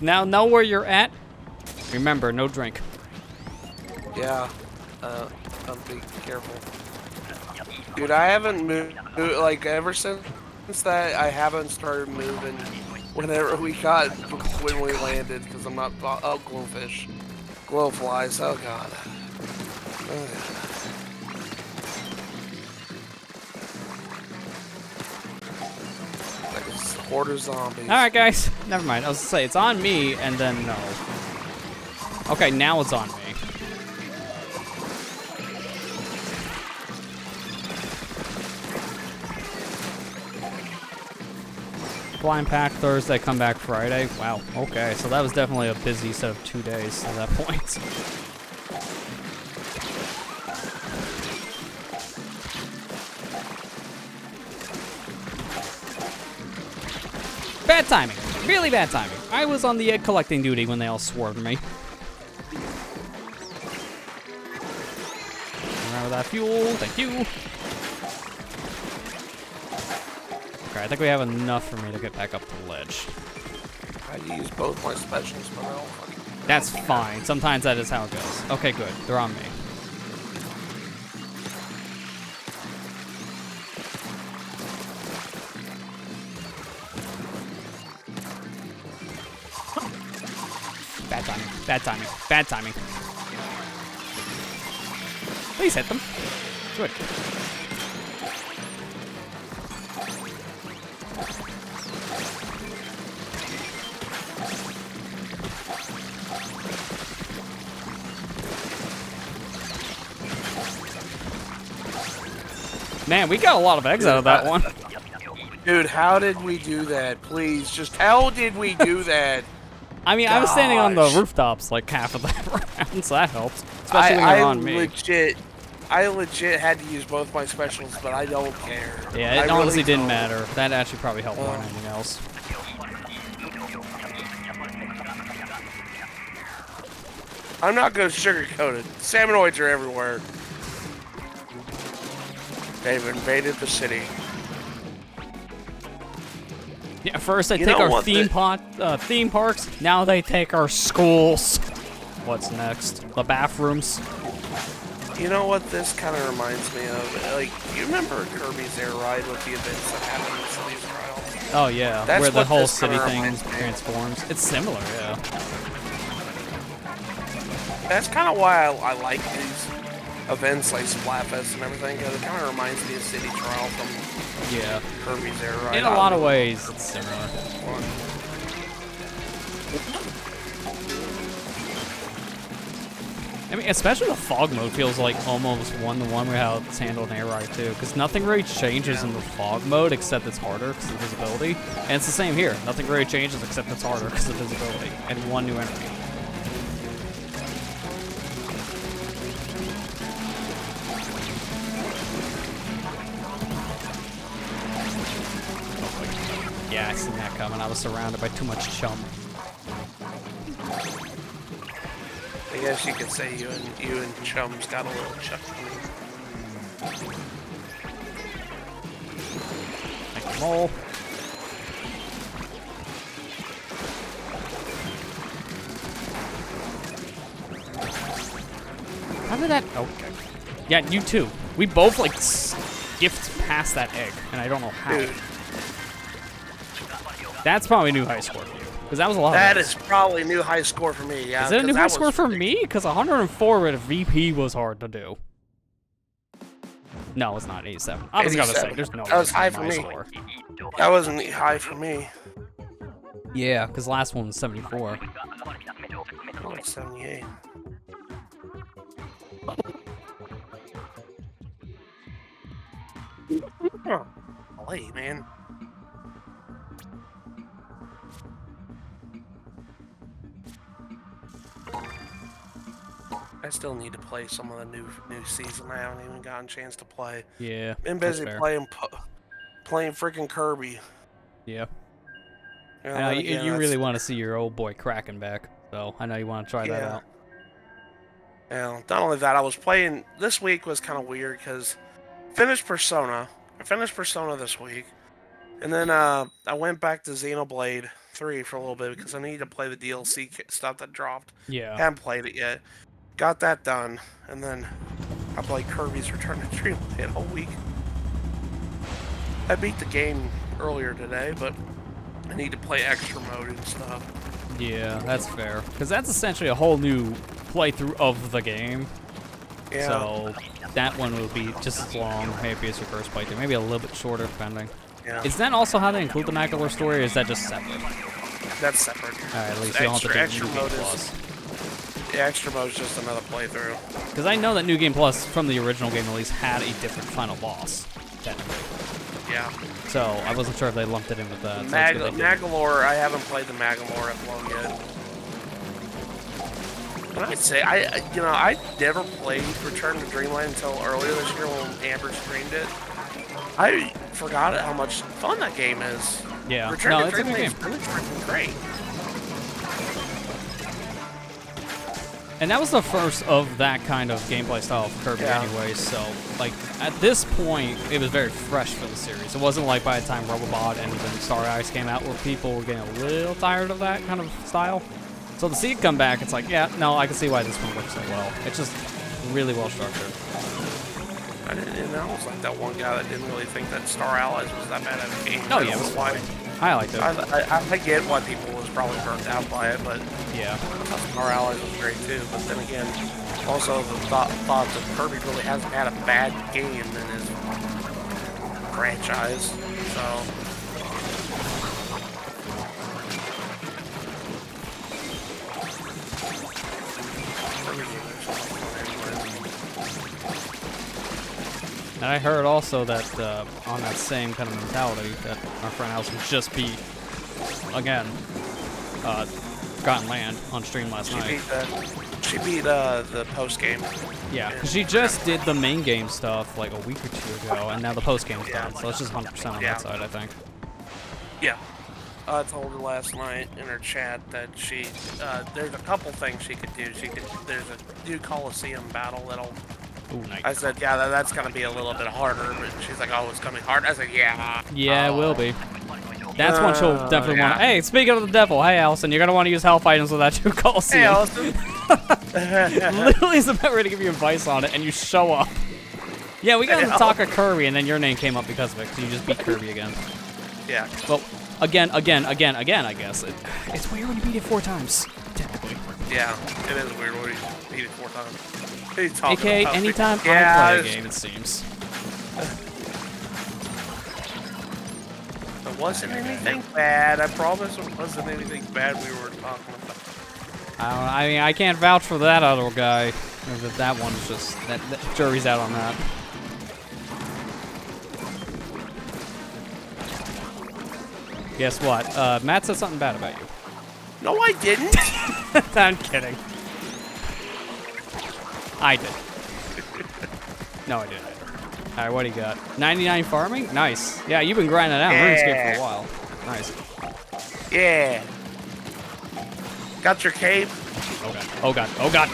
now know where you're at. Remember, no drink. Yeah, I'll be careful. Dude, I haven't moved, like, ever since that, I haven't started moving whenever we when we landed, because I'm not, oh, glowfish. Glowflies, oh god. Like a horde of zombies. Alright, guys, never mind. I was gonna say, it's on me, and then no. Okay, now it's on me. Blind pack Thursday, come back Friday. Wow, okay, so that was definitely a busy set of 2 days at that point. Bad timing, really bad timing. I was on the egg collecting duty when they all swarmed me. Around with that fuel, thank you. Okay, I think we have enough for me to get back up to the ledge. I use both my specials, but I don't fucking... That's fine. Sometimes that is how it goes. Okay, good. They're on me. Bad timing. Bad timing. Bad timing. Please hit them. Good. Man, we got a lot of eggs out of that one. Dude, how did we do that? Please, just how did we do that? I mean, I was standing on the rooftops like half of that round, so that helps. Especially when you're on me. I legit had to use both my specials, but I don't care. Yeah, it honestly didn't matter. That actually probably helped more than anything else. I'm not going to sugarcoat it. Salmonoids are everywhere. They've invaded the city. Yeah, first they take our theme parks. Now they take our schools. What's next? The bathrooms. You know what this kind of reminds me of? Like, you remember Kirby's Air Ride with the events that happened in City's Trial? Oh yeah, where the whole city thing transforms. It's similar, yeah. That's kind of why I like these events like Splatfest and everything, because it kind of reminds me of City Trial from Kirby's Air Ride. In a lot of ways, it's similar. I mean, especially the fog mode feels like almost one-to-one with how it's handled in Air Ride too, because nothing really changes in the fog mode except it's harder because of visibility. And it's the same here. Nothing really changes except it's harder because of visibility and one new enemy. Yeah, I seen that coming. I was surrounded by too much chum. I guess you could say you and Chum's got a little chuck. Like a mole. How did that? Okay. Yeah, you too. We both like skipped past that egg, and I don't know how. Dude. That's probably a new high score for you, because that was a lot. That is probably a new high score for me. Yeah. Is it a new high score for me? Because 104 with a VP was hard to do. No, it's not 87. I was gonna say there's no. That was high for me. Score. That wasn't high for me. Yeah, because last one was 74. Oh, 78. Oh, late, man. I still need to play some of the new season. I haven't even gotten a chance to play. Yeah. Been busy playing freaking Kirby. Yeah. You really want to see your old boy Kraken back, so I know you want to try that out. Yeah. Not only that, I was playing. This week was kind of weird because I finished Persona this week, and then I went back to Xenoblade 3 for a little bit because I needed to play the DLC stuff that dropped. Yeah. Haven't played it yet. Got that done, and then I played Kirby's Return to Dreamland all week. I beat the game earlier today, but I need to play extra mode and stuff. Yeah, that's fair. Because that's essentially a whole new playthrough of the game. Yeah. So that one will be just as long, maybe as your first playthrough. Maybe a little bit shorter, depending. Yeah. Is that also how they include the Macklemore story, or is that just separate? That's separate. Alright, at least you don't have to do extra New mode Game Plus. The extra mode is just another playthrough. Because I know that New Game Plus, from the original game at least, had a different final boss, technically. Yeah. So I wasn't sure if they lumped it in with that. Macklemore, I haven't played the Macklemore epilogue yet. But I'd say, I never played Return to Dreamland until earlier this year when Amber streamed it. I forgot how much fun that game is. Yeah. Return to Dreamland is really freaking great. And that was the first of that kind of gameplay style of Kirby anyway, so, like, at this point, it was very fresh for the series. It wasn't like by the time Robobot and even Star Ice came out where people were getting a little tired of that kind of style. So to see it come back, it's like, yeah, no, I can see why this one works so well. It's just really well structured. I was like that one guy that didn't really think that Star Allies was that bad of a game. Oh, yeah, it was fine. I liked it. I get why people was probably burnt out by it, but yeah, Star Allies was great too. But then again, also the thought that Kirby really hasn't had a bad game in his franchise, so. And I heard also that on that same kind of mentality that our friend Alice would just beat, again, Forgotten Land on stream last night. She beat the post-game. Yeah, because she just did the main game stuff like a week or 2 ago, and now the post-game's done, so it's just 100% on that side, I think. Yeah. I told her last night in her chat that there's a couple things she could do. There's a new Coliseum battle that'll... Ooh, nice. I said, yeah, that's going to be a little bit harder, but she's like, oh, it's going to be hard. I said, yeah. Yeah, it will be. That's one she'll definitely want. Hey, speaking of the devil, hey, Allison, you're going to want to use health items with that new Coliseum. Hey, Allison. Literally is about ready to give you advice on it, and you show up. Yeah, we got to talk to Kirby, and then your name came up because of it, because you just beat Kirby again. Yeah. Well, again, I guess. It's weird when you beat it 4 times, technically. Yeah, it is weird when you beat it 4 times. AKA, anytime I play a game, it seems. It wasn't anything bad. I promise it wasn't anything bad we were talking about. I mean, I can't vouch for that other guy. That one's just... That jury's out on that. Guess what? Matt said something bad about you. No, I didn't. I'm kidding. I did. No, I didn't. Alright, what do you got? 99 farming? Nice. Yeah, you've been grinding out RuneScape for a while. Nice. Yeah. Got your cape? Oh god. Oh god. Oh god.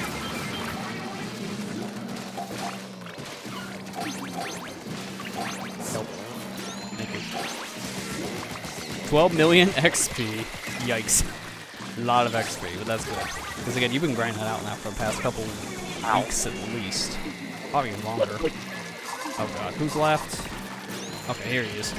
Nope. Thank you. 12 million XP. Yikes. A lot of XP, but that's good. Because again, you've been grinding out now for the past couple weeks at least. Probably even longer. Oh god, who's left? Okay, here he is.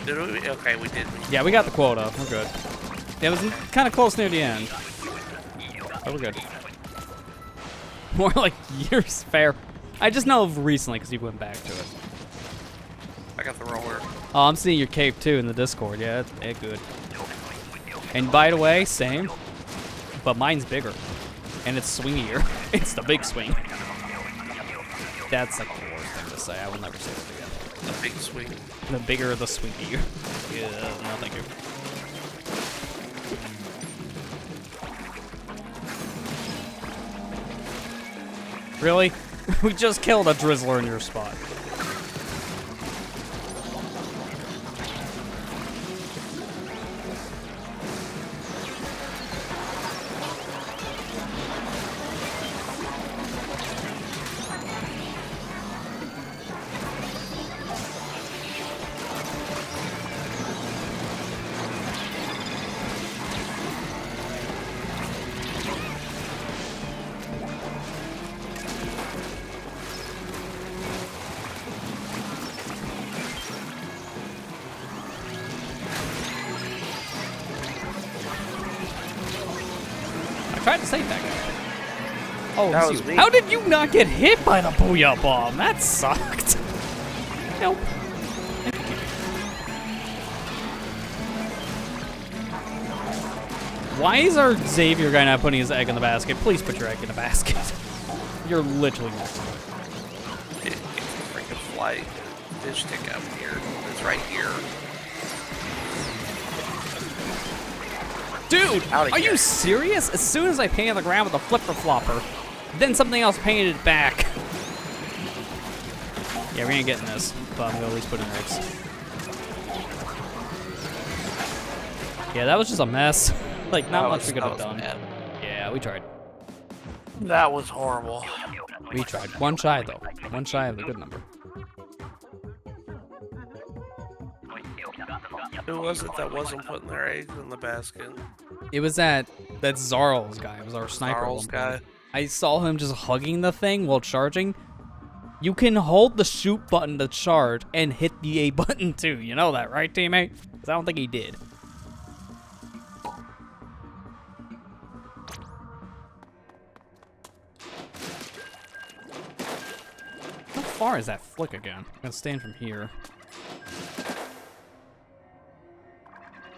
Did we? Okay, we did. Yeah, we got the quota. We're good. Yeah, it was kind of close near the end. But we're good. More like years, fair. I just know of recently because you went back to it. I got the roller. Oh, I'm seeing your cape too in the Discord. Yeah, it's good. And by the way, same, but mine's bigger, and it's swingier. It's the big swing. That's like the worst thing to say. I will never say that again. The big swing. The bigger the swingier. Yeah, no thank you. Really? We just killed a drizzler in your spot. Tried to save that guy. Oh, that was me. How did you not get hit by the Booyah Bomb? That sucked. Nope. Why is our Xavier guy not putting his egg in the basket? Please put your egg in the basket. You're literally next to it. It's a freaking flight. Fish stick out here. It's right here. Dude, are you serious? As soon as I painted the ground with a flipper-flopper, then something else painted it back. Yeah, we ain't getting this, but I'm gonna at least put in eggs. Yeah, that was just a mess. Like, not much we could have done. Bad. Yeah, we tried. That was horrible. We tried. One shy, though. One shy of the good number. Who was it that wasn't putting their eggs in the basket? It was that Zarl's guy. It was our sniper. Zarl's guy. I saw him just hugging the thing while charging. You can hold the shoot button to charge and hit the A button too. You know that, right, teammate? Because I don't think he did. How far is that flick again? I'm gonna stand from here.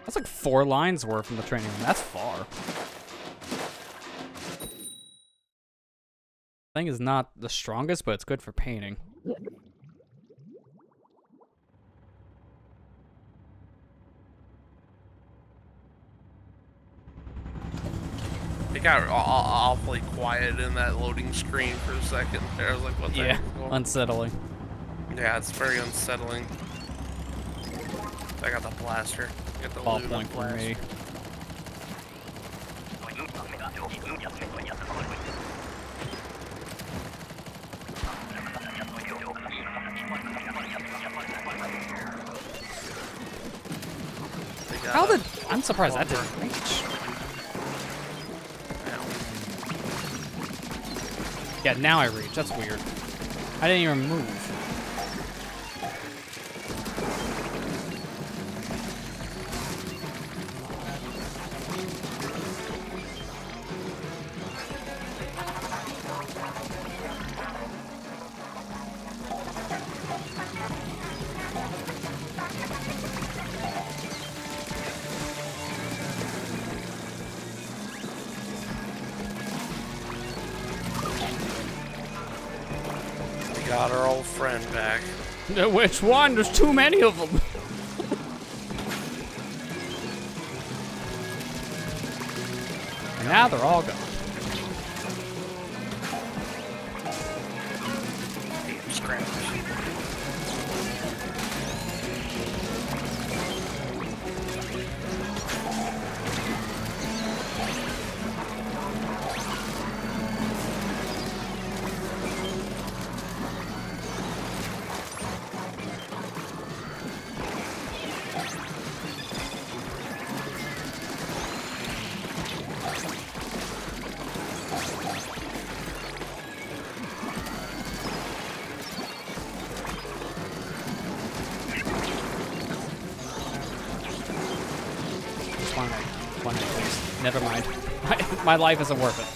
That's like 4 lines worth from the training room. That's far. Thing is not the strongest, but it's good for painting. It got awfully quiet in that loading screen for a second there. I was like, what the heck is going on? Unsettling. Yeah, it's very unsettling. I got the blaster. I got the Ballpoint for blaster. me. How did... I'm surprised that didn't reach. Yeah, now I reach. That's weird. I didn't even move. Got our old friend back. Which one? There's too many of them. And now they're all gone. Damn scrappers. One night, please. Never mind. My life isn't worth it.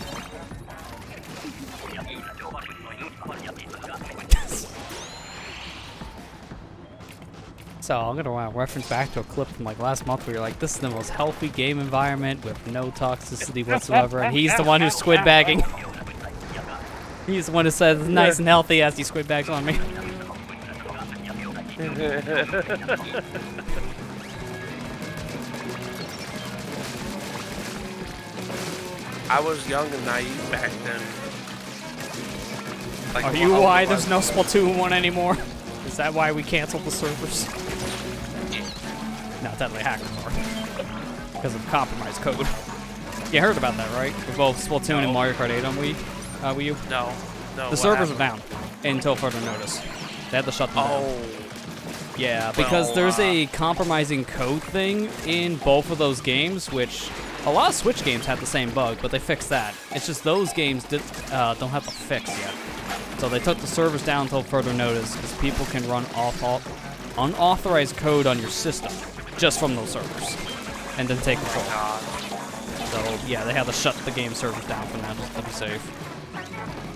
So I'm gonna reference back to a clip from like last month where you're like, this is the most healthy game environment with no toxicity whatsoever, and he's the one who's squid bagging. He's the one who says it's nice and healthy as he squid bags on me. I was young and naive back then. Like, Are you why there's no Splatoon 1 anymore? Is that why we canceled the servers? No, definitely hackers are. Because of compromised code. You heard about that, right? With both Splatoon and Mario Kart 8 on Wii U? No. The servers are down until further notice. They had to shut them down. Yeah, because there's a compromising code thing in both of those games, which a lot of Switch games have the same bug, but they fixed that. It's just those games don't have the fix yet. So they took the servers down until further notice, because people can run unauthorized code on your system just from those servers, and then take control. So yeah, they had to shut the game servers down for now just to be safe.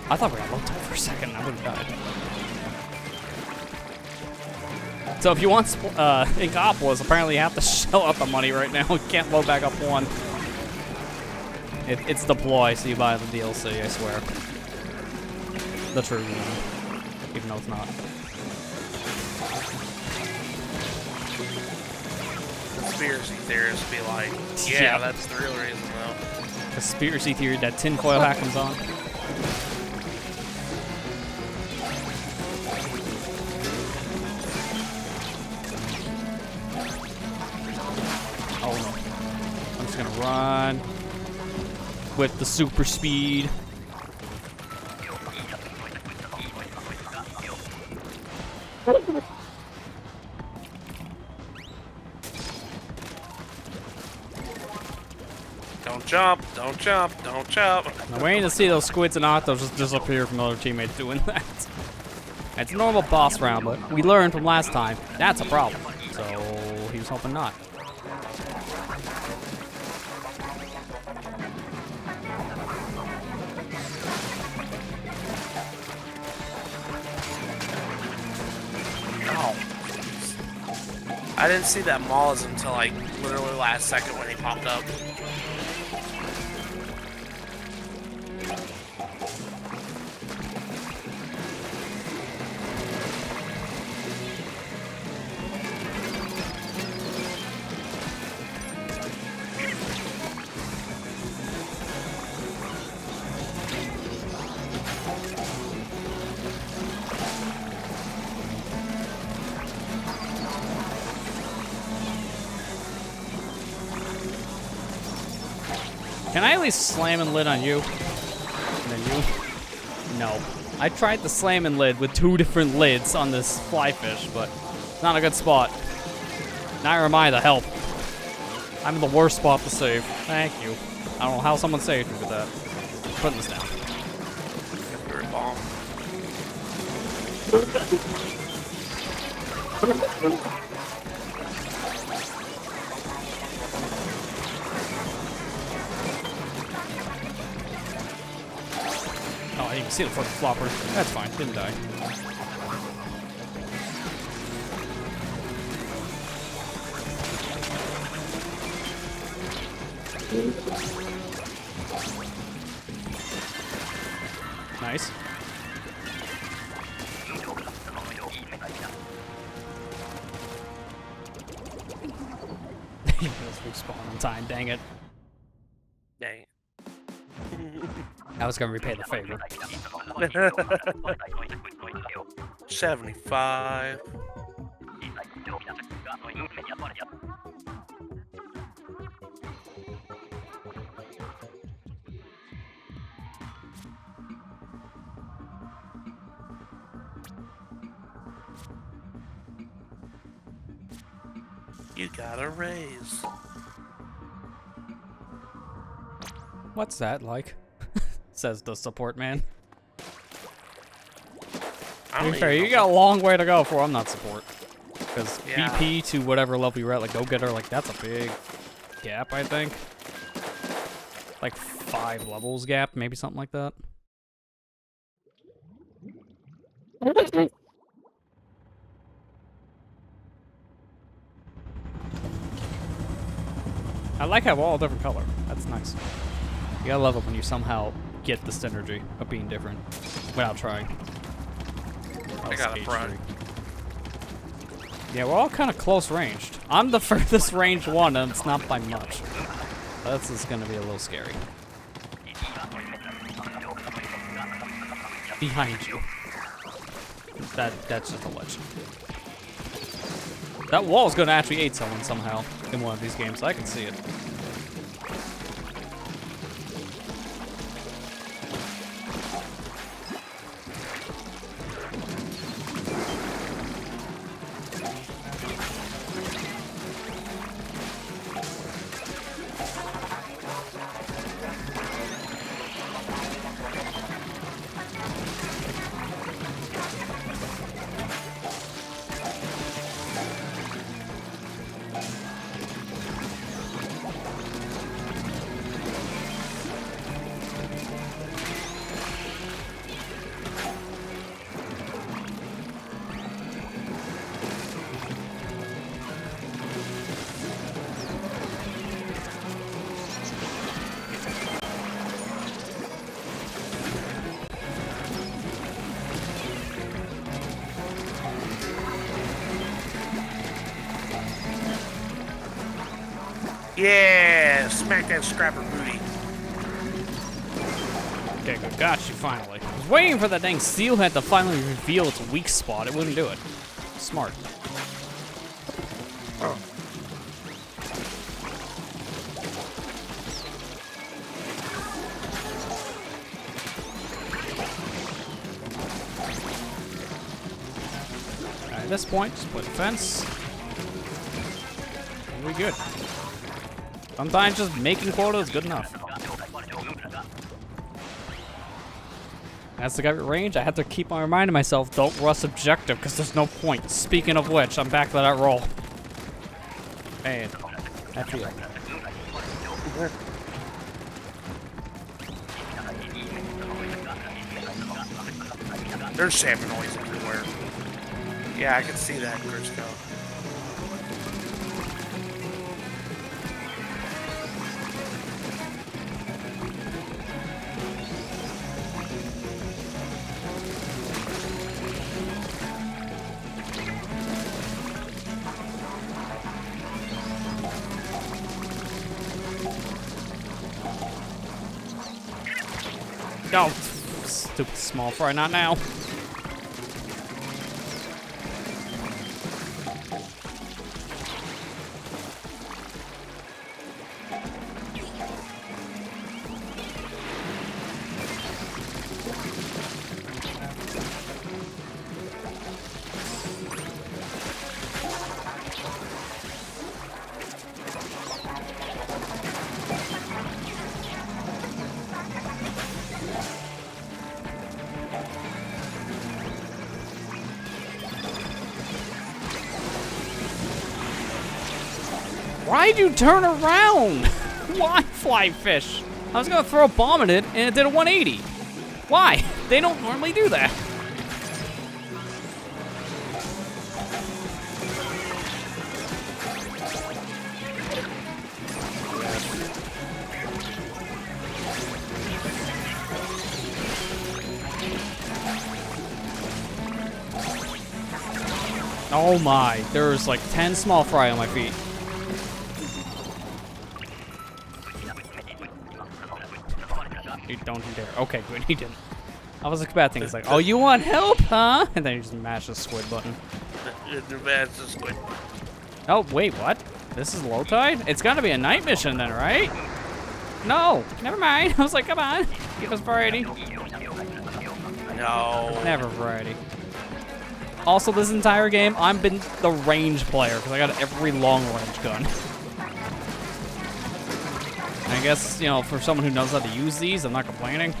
I thought we got load time for a second. I would have died. So if you want Inkblot, apparently you have to shell out the money right now. You can't load back up one. It's deploy, so you buy the DLC, I swear. The true reason, even though it's not. Conspiracy theorists be like, yeah, that's the real reason though. Conspiracy theory that tinfoil hat comes on. Oh no. I'm just gonna run with the super speed. Don't jump, don't jump, don't jump. I'm waiting to see those squids and octos just disappear from other teammates doing that. It's a normal boss round, but we learned from last time that's a problem. So he was hoping not. I didn't see that Maz until like literally last second when he popped up. Can I at least slam and lid on you? And then you? No. I tried the slam and lid with 2 different lids on this fly fish, but it's not a good spot. Neither am I the help. I'm in the worst spot to save. Thank you. I don't know how someone saved me with that. Putting this down. You're a bomb. Oh, I didn't even see the fucking flopper. That's fine. Didn't die. Nice. This respawn on time, dang it. Dang it. I was gonna repay the favor. 75. You got a raise. What's that like? Says the support man. To be fair, you got a long way to go before I'm not support. Because VP to whatever level you're at, like go getter, like that's a big gap, I think. Like 5 levels gap, maybe something like that. I like how we're all different color. That's nice. You gotta love it when you somehow get the synergy of being different without trying. I got a front. Yeah, we're all kind of close ranged. I'm the furthest ranged one, and it's not by much. This is gonna be a little scary. Behind you. That's just a ledge. That wall is gonna actually aid someone somehow in one of these games. I can see it. Yeah, smack that scrapper booty. Okay, good. Got you finally. I was waiting for that dang steel head to finally reveal its weak spot. It wouldn't do it. Smart. Oh. At this point, split fence. And we're good. Sometimes just making quota is good enough. As the guy at range, I have to keep on reminding myself, don't rush objective, because there's no point. Speaking of which, I'm back to that roll. And I feel it. There's salmon noise everywhere. Yeah, I can see that, Crisco. No, stupid small fry, not now. Why'd you turn around? Why, fly fish? I was gonna throw a bomb at it, and it did a 180. Why? They don't normally do that. Oh my, there's like 10 small fry on my feet. Don't you dare. Okay, good, he didn't. I was expecting, it's like, oh, you want help, huh? And then you just mash the squid button. Mash the squid. Oh, wait, what? This is low tide? It's gotta be a night mission then, right? No, never mind. I was like, come on, give us variety. No. Never variety. Also, this entire game, I've been the range player, because I got every long-range gun. I guess, you know, for someone who knows how to use these, I'm not complaining.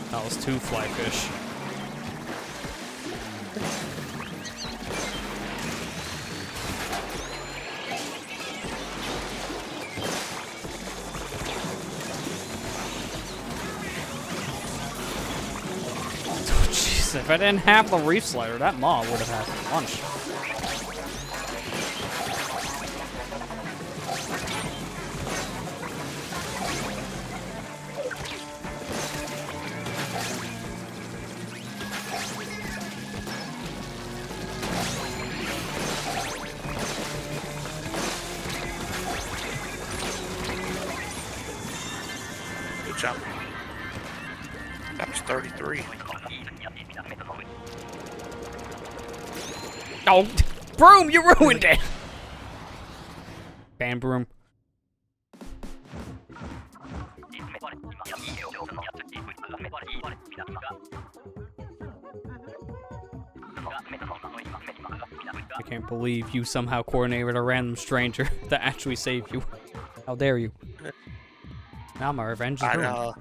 That was 2 fly fish. Oh, jeez, if I didn't have the reef slider, that maw would have had lunch. Job. That was 33. Oh, Broom, you ruined it! Ban Broom. I can't believe you somehow coordinated a random stranger to actually save you. How dare you? Now my revenge is ruined. I know.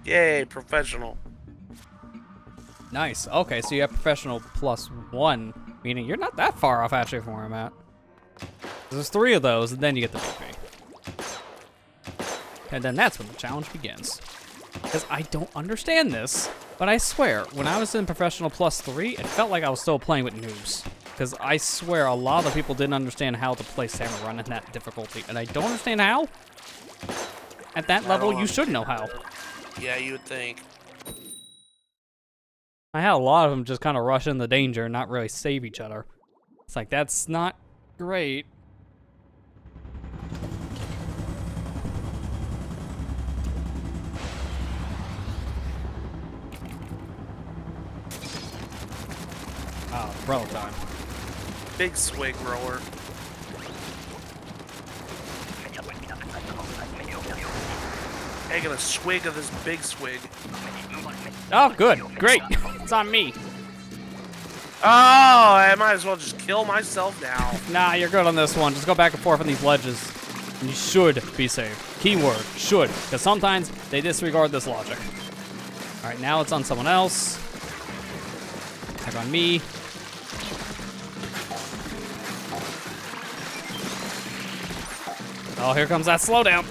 Yay, professional. Nice. Okay, so you have professional +1, meaning you're not that far off actually from where I'm at. There's 3 of those, and then you get the BP. And then that's when the challenge begins. Because I don't understand this, but I swear, when I was in professional +3, it felt like I was still playing with noobs. Because I swear a lot of the people didn't understand how to play Salmon Run in that difficulty, and I don't understand how. At that level, you should know how. Yeah, you would think. I had a lot of them just kind of rush into danger and not really save each other. It's like, that's not great. Ah, umbrella time. Big swig roller. Taking a swig of this big swig. Oh, good. Great. It's on me. Oh, I might as well just kill myself now. Nah, you're good on this one. Just go back and forth on these ledges. And you should be safe. Keyword, should. Because sometimes they disregard this logic. Alright, now it's on someone else. Back on me. Oh, here comes that slowdown.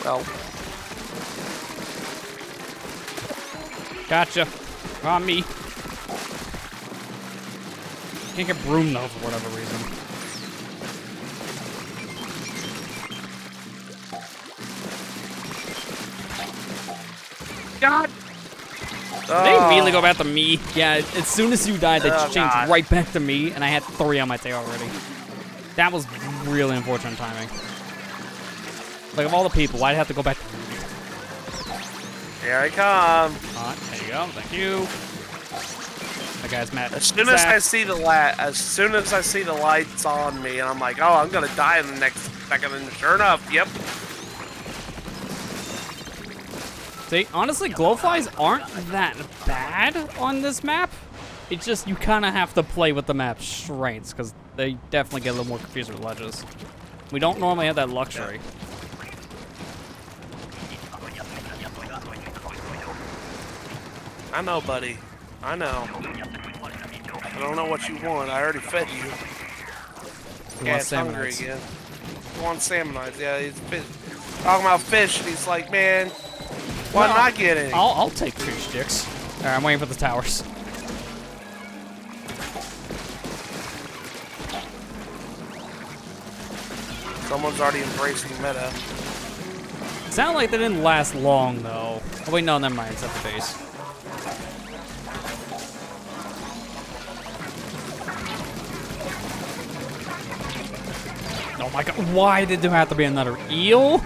Well, Gotcha. On me. Can't get broom though for whatever reason. God! They immediately go back to me. Yeah, as soon as you died, they just changed right back to me, and I had 3 on my tail already. That was really unfortunate timing. Like, of all the people, why'd I have to go back to me? Here I come. There you go. Thank you. That guy's mad. As soon as I see the lights on me, and I'm like, oh, I'm gonna die in the next second, and sure enough, yep. See, honestly, glowflies aren't that bad on this map. It's just you kind of have to play with the map's strengths, because they definitely get a little more confused with ledges. We don't normally have that luxury. I know, buddy. I know. I don't know what you want. I already fed you. Yeah, it's hungry again. He wants salmonites. Yeah, he's talking about fish, and he's like, man, why not get any? I'll take fish sticks. All right, I'm waiting for the towers. Someone's already embracing meta. Sound like they didn't last long though. Oh wait, no, never mind. It's at the base. Oh my god, why did there have to be another eel?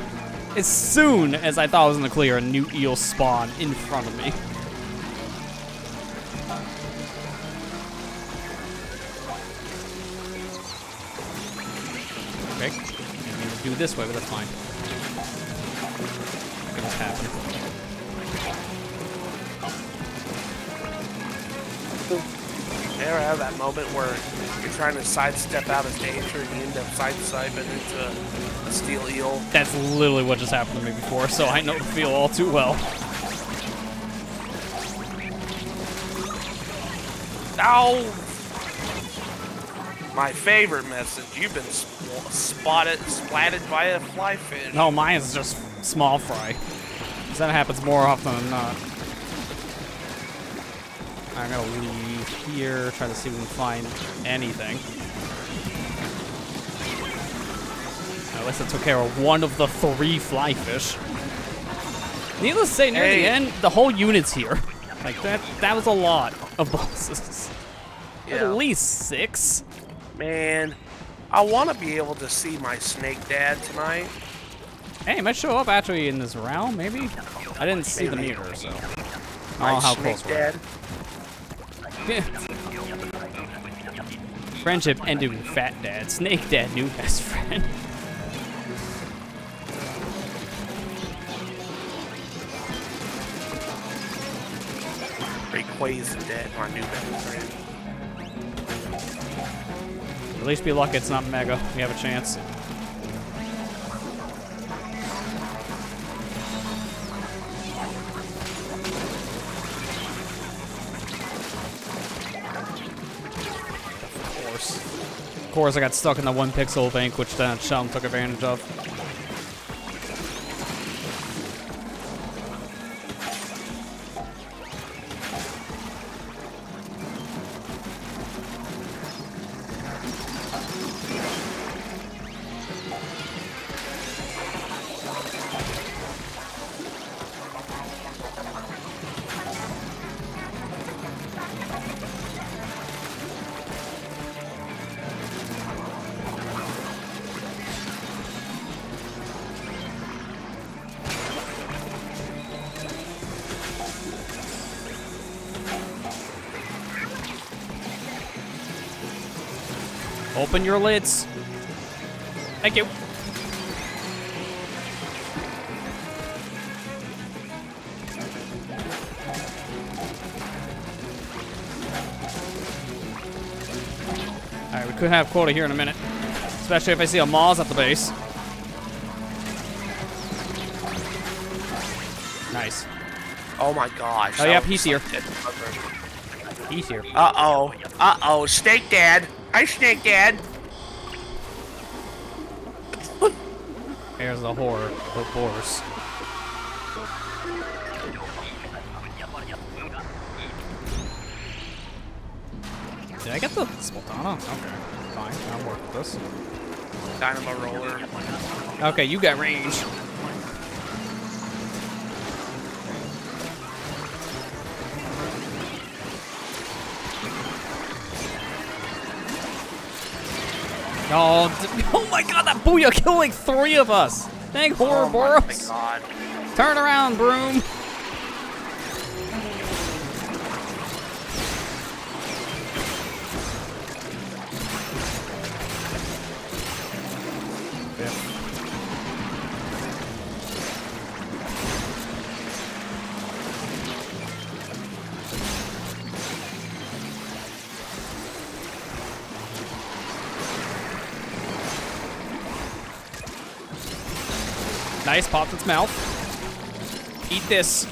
As soon as I thought I was gonna clear, a new eel spawned in front of me. Okay, I need to do this way, but that's fine. Look what's happening. You ever have that moment where you're trying to sidestep out of danger and you end up sidestepping into a steel eel? That's literally what just happened to me before, so I know the feel all too well. Ow! My favorite message, you've been splatted by a fly fish. No, mine is just small fry. 'Cause that happens more often than not. I'm gonna leave here, try to see if we can find anything. At least I took care of one of the 3 fly fish. Needless to say, near the end, the whole unit's here. Like, that was a lot of bosses. Yeah. At least 6. Man, I want to be able to see my snake dad tonight. Hey, it might show up actually in this round, maybe? I didn't see the meter, so. I don't know how close we're at. Friendship ended with Fat Dad. Snake Dad, new best friend. Rayquaza dead, my new best friend. At least be lucky it's not Mega. We have a chance. Of course, I got stuck in the 1 pixel bank, which then Sheldon took advantage of. Open your lids. Thank you. Alright, we could have quota here in a minute. Especially if I see a Moz at the base. Nice. Oh my gosh. Oh, yep, he's here. He's here. Uh-oh. Uh-oh. Snake Dad. Hi, Snake Dad. There's the horror of boars. Did I get the Splatoon? Okay, fine. I'll work with this. Dynamo roller. Okay, you got range. Oh my god, that booyah killed like 3 of us. Thank horror Boros. Oh my god. Turn around, broom. Nice, popped its mouth. Eat this.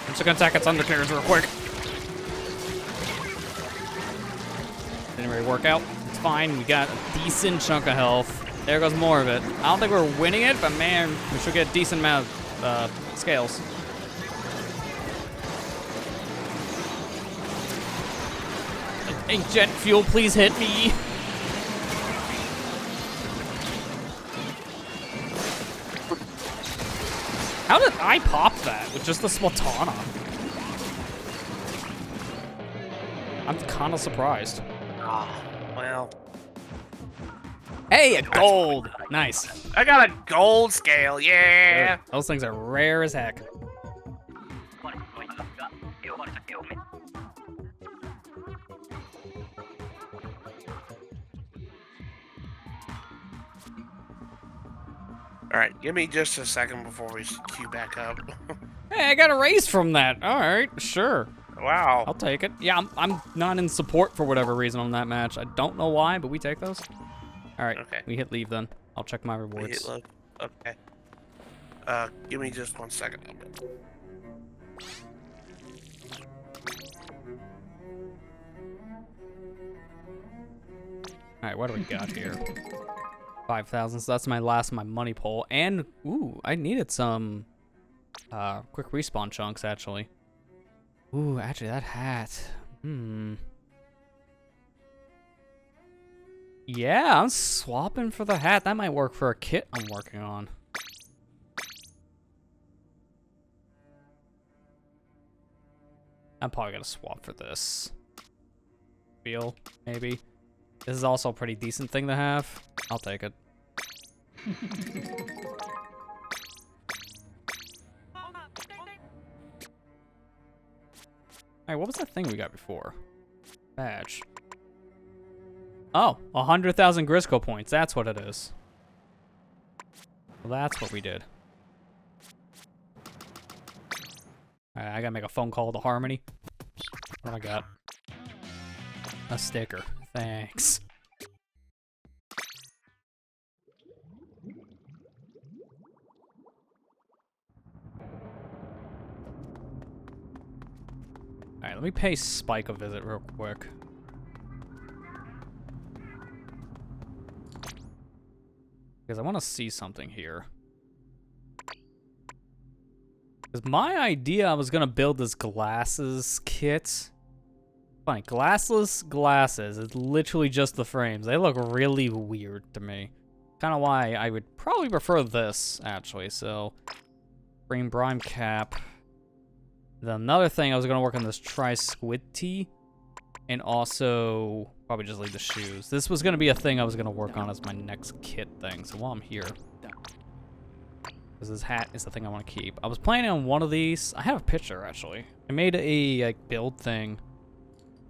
I'm just gonna attack its undercarriage real quick. Didn't really work out. It's fine, we got a decent chunk of health. There goes more of it. I don't think we're winning it, but man, we should get a decent amount of scales. Hey, jet fuel, please hit me. How did I pop that with just the Splatoon? I'm kind of surprised. Ah, well. Hey, a gold. Nice. I got a gold scale, yeah. Good. Those things are rare as heck. Alright, give me just a second before we queue back up. Hey, I got a raise from that. All right, sure. Wow. I'll take it. Yeah, I'm not in support for whatever reason on that match. I don't know why, but we take those. All right, Okay. we hit leave then. I'll check my rewards. Okay. Give me just 1 second. All right, what do we got here? 5,000, so that's my last of my money pull. And, ooh, I needed some quick respawn chunks, actually. Ooh, actually, that hat. Yeah, I'm swapping for the hat. That might work for a kit I'm working on. I'm probably gonna swap for this. Feel, maybe. This is also a pretty decent thing to have. I'll take it. Alright, what was that thing we got before? Badge. Oh, 100,000 Grisco points. That's what it is. Well, that's what we did. Alright, I gotta make a phone call to Harmony. What do I got? A sticker. Thanks. Alright, let me pay Spike a visit real quick. Because I want to see something here. Because my idea, I was going to build this glasses kit. Funny, glassless glasses. It's literally just the frames. They look really weird to me. Kind of why I would probably prefer this, actually. So, frame brime cap. Then another thing, I was going to work on this tri-squid tee. And also, probably just leave the shoes. This was going to be a thing I was going to work on as my next kit thing. So while I'm here, Because this hat is the thing I want to keep. I was planning on one of these. I have a picture, actually. I made a like, build thing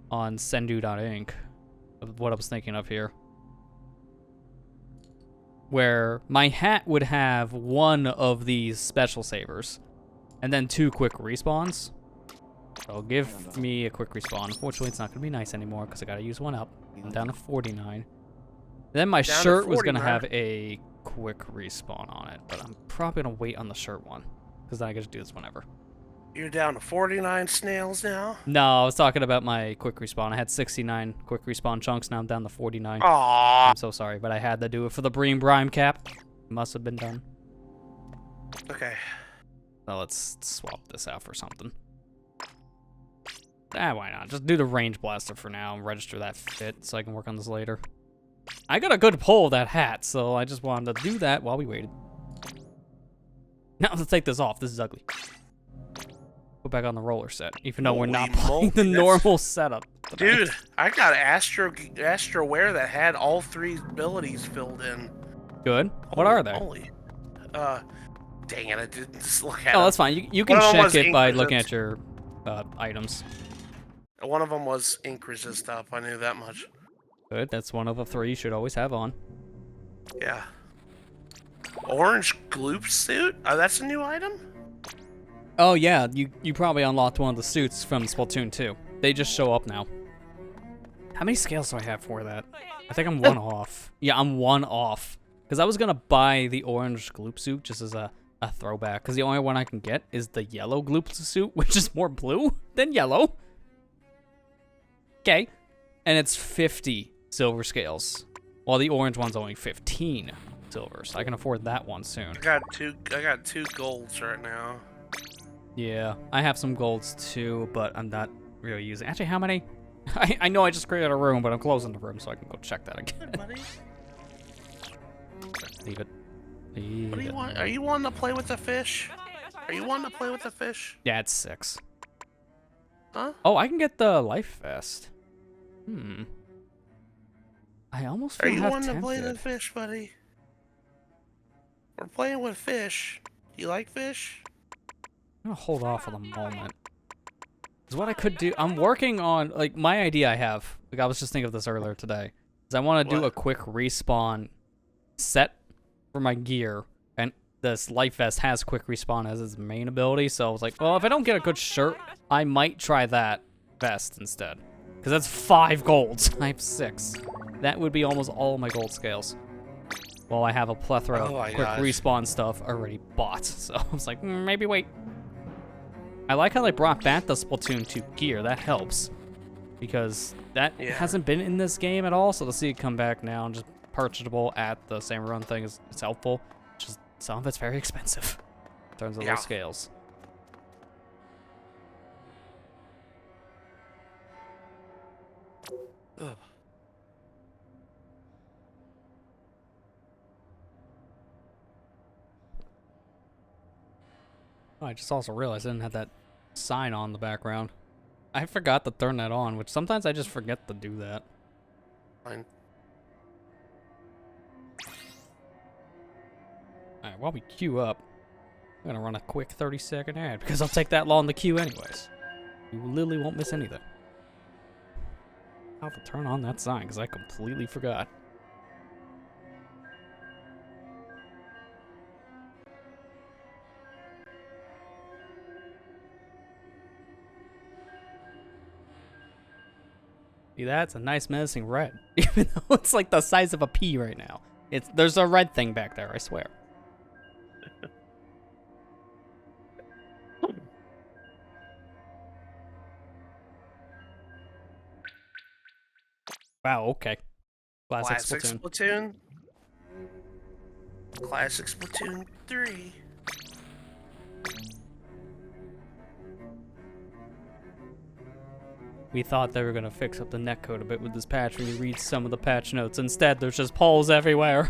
on sendu.inc of what I was thinking of here. Where my hat would have one of these special savers. And then 2 quick respawns. So give me a quick respawn. Unfortunately, it's not going to be nice anymore because I got to use one up. I'm down to 49. Then my shirt was going to have a quick respawn on it, but I'm probably going to wait on the shirt one because then I get to do this whenever. You're down to 49 snails now? No, I was talking about my quick respawn. I had 69 quick respawn chunks. Now I'm down to 49. Aww. I'm so sorry, but I had to do it for the Bream Brime cap. Must have been done. Okay. Now let's swap this out for something. Why not? Just do the range blaster for now and register that fit so I can work on this later. I got a good pull of that hat, so I just wanted to do that while we waited. Now let's take this off. This is ugly. Put back on the roller set, even though we're not playing the normal setup tonight. Dude, I got Astro Wear that had all 3 abilities filled in. Good. What are they? Holy. Dang it, I didn't just look at Oh, them. that's fine. You can check it by looking at your items. One of them was ink resist up. I knew that much. Good. That's one of the 3 you should always have on. Yeah. Orange gloop suit? Oh, that's a new item? Oh yeah, you probably unlocked one of the suits from Splatoon 2. They just show up now. How many scales do I have for that? I think I'm 1 off. Yeah, I'm 1 off. Because I was going to buy the orange gloop suit just as a throwback. Because the only one I can get is the yellow gloop suit, which is more blue than yellow. Okay. And it's 50 silver scales. While the orange one's only 15 silver. So I can afford that one soon. I got two golds right now. Yeah, I have some golds too, but I'm not really using. Actually, how many? I know I just created a room, but I'm closing the room so I can go check that again. Good, buddy. Leave it. What do you want? Are you wanting to play with the fish? Are you wanting to play with the fish? Yeah, it's 6. Huh? Oh, I can get the life vest. I almost feel Are you half wanting to tempted. play the fish, buddy? We're playing with fish. You like fish? I'm gonna hold off for the moment. Because what I could do, I'm working on, like, my idea I have. Like, I was just thinking of this earlier today. Is I want to do a quick respawn set for my gear. And this life vest has quick respawn as its main ability. So I was like, well, if I don't get a good shirt, I might try that vest instead. Because that's 5 golds. I have 6. That would be almost all my gold scales. Well, I have a plethora of quick respawn stuff already bought. So I was like, maybe wait. I like how they brought back the Splatoon 2 gear. That helps. Because that hasn't been in this game at all. So to see it come back now and just purchasable at the same run thing is helpful. Just some of it's very expensive in terms of those scales. Ugh. Oh, I just also realized I didn't have that sign on in the background. I forgot to turn that on, which sometimes I just forget to do that. Fine. Alright, while we queue up, I'm gonna run a quick 30-second ad because I'll take that long to queue anyways. You literally won't miss anything. I'll have to turn on that sign because I completely forgot. See, that's a nice menacing red. Even though it's like the size of a pea right now. There's a red thing back there, I swear. Wow, okay. Classic Splatoon. Classic Splatoon 3. We thought they were going to fix up the netcode a bit with this patch when you read some of the patch notes. Instead, there's just polls everywhere.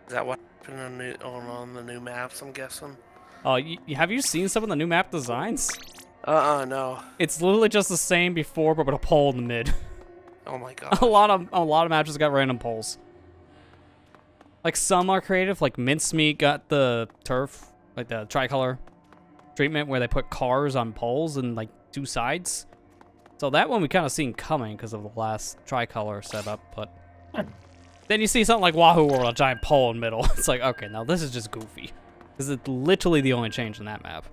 Is that what happened on the new maps, I'm guessing? Oh, have you seen some of the new map designs? No. It's literally just the same before, but with a pole in the mid. Oh my god. A lot of matches got random polls. Like, some are creative. Like, Mincemeat got the turf, like the tricolor treatment where they put cars on poles and, like, 2 sides. So that one we kind of seen coming because of the last tricolor setup, but then you see something like Wahoo World, a giant pole in the middle. It's like, okay, now this is just goofy. This is literally the only change in that map.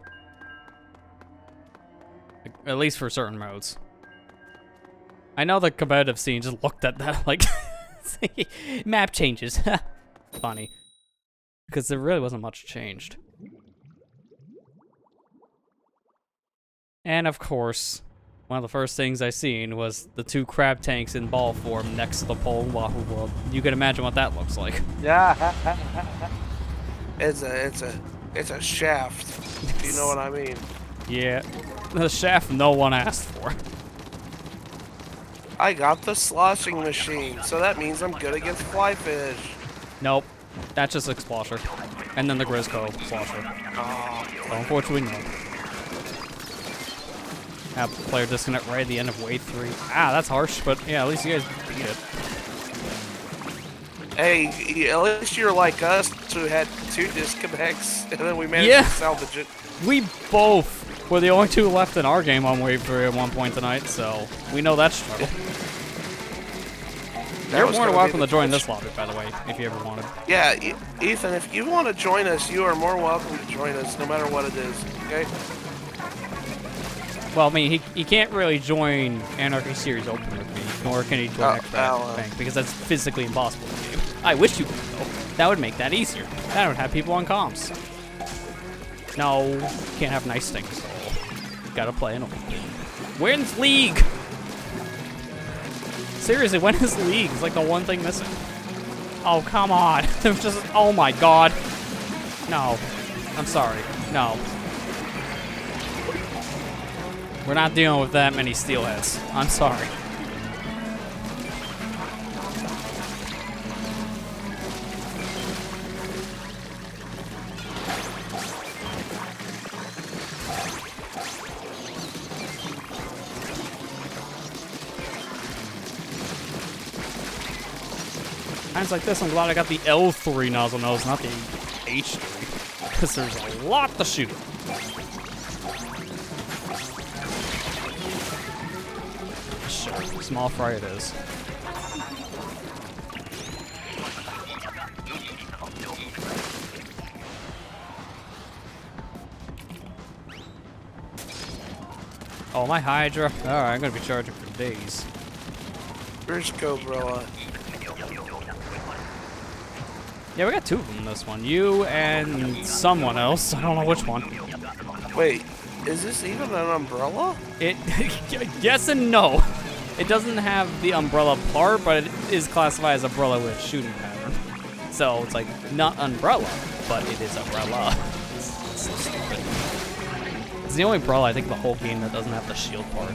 Like, at least for certain modes. I know the competitive scene just looked at that like, map changes. Funny. Because there really wasn't much changed. And of course, one of the first things I seen was the 2 crab tanks in ball form next to the pole in Wahoo World. You can imagine what that looks like. Yeah. It's a shaft. You know what I mean? Yeah. The shaft no one asked for. I got the sloshing machine, so that means I'm good against flyfish. Nope. That's just Explosher. And then the Grizzco Slosher. Oh. So unfortunately, no. Have player disconnect right at the end of wave 3. Ah, that's harsh, but yeah, at least you guys beat it. Hey, at least you're like us, who had 2 disconnects, and then we managed to salvage it. We both were the only 2 left in our game on wave 3 at one point tonight, so we know that struggle. You're more than welcome to join this lobby, by the way, if you ever wanted. Yeah, Ethan, if you want to join us, you are more welcome to join us, no matter what it is, okay? Well, I mean, he can't really join Anarchy Series Open with me, nor can he join Extra Bank, because that's physically impossible to do. I wish you could, though. That would make that easier. That would have people on comms. No, you can't have nice things, so you gotta play an open game. When's League? Seriously, when is League? It's like the one thing missing. Oh, come on. There's just, oh my god. No. I'm sorry. No. We're not dealing with that many steelheads. I'm sorry. Times like this, I'm glad I got the L3 nozzle nose, not the H3. Because there's a lot to shoot. Sure, small fry it is. Oh, my Hydra. Alright, I'm gonna be charging for days. Where's Cobra? Yeah, we got 2 of them in this one. You and someone else. I don't know which one. Wait, is this even an umbrella? It, yes and no. It doesn't have the umbrella part, but it is classified as umbrella with shooting pattern. So it's like not umbrella, but it is umbrella. It's so stupid. It's the only umbrella I think the whole game that doesn't have the shield part.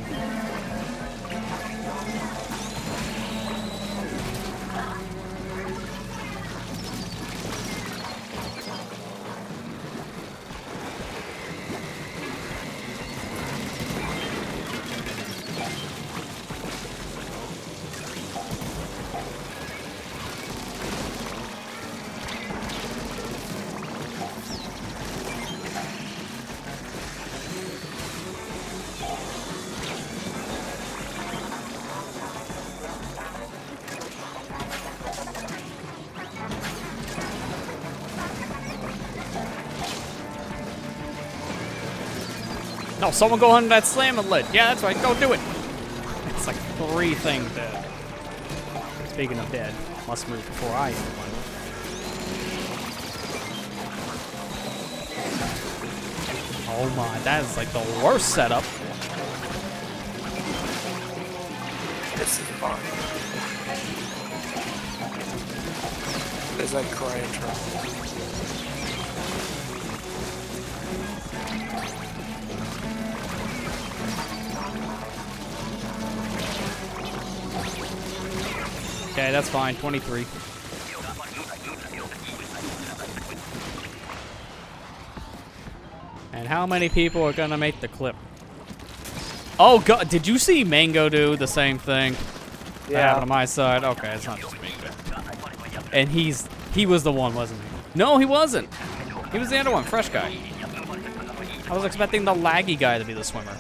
No, someone go under that slamming lid. Yeah, that's right. Go do it. It's like 3 things dead. Speaking of dead, must move before I am one. Oh my, that is like the worst setup. This is fun. There's that crying trouble. Okay, that's fine. 23. And how many people are gonna make the clip? Oh god, did you see Mango do the same thing? Yeah. That happened on my side. Okay, it's not just Mango. And he's He was the one, wasn't he? No, he wasn't. He was the other one, fresh guy. I was expecting the laggy guy to be the swimmer.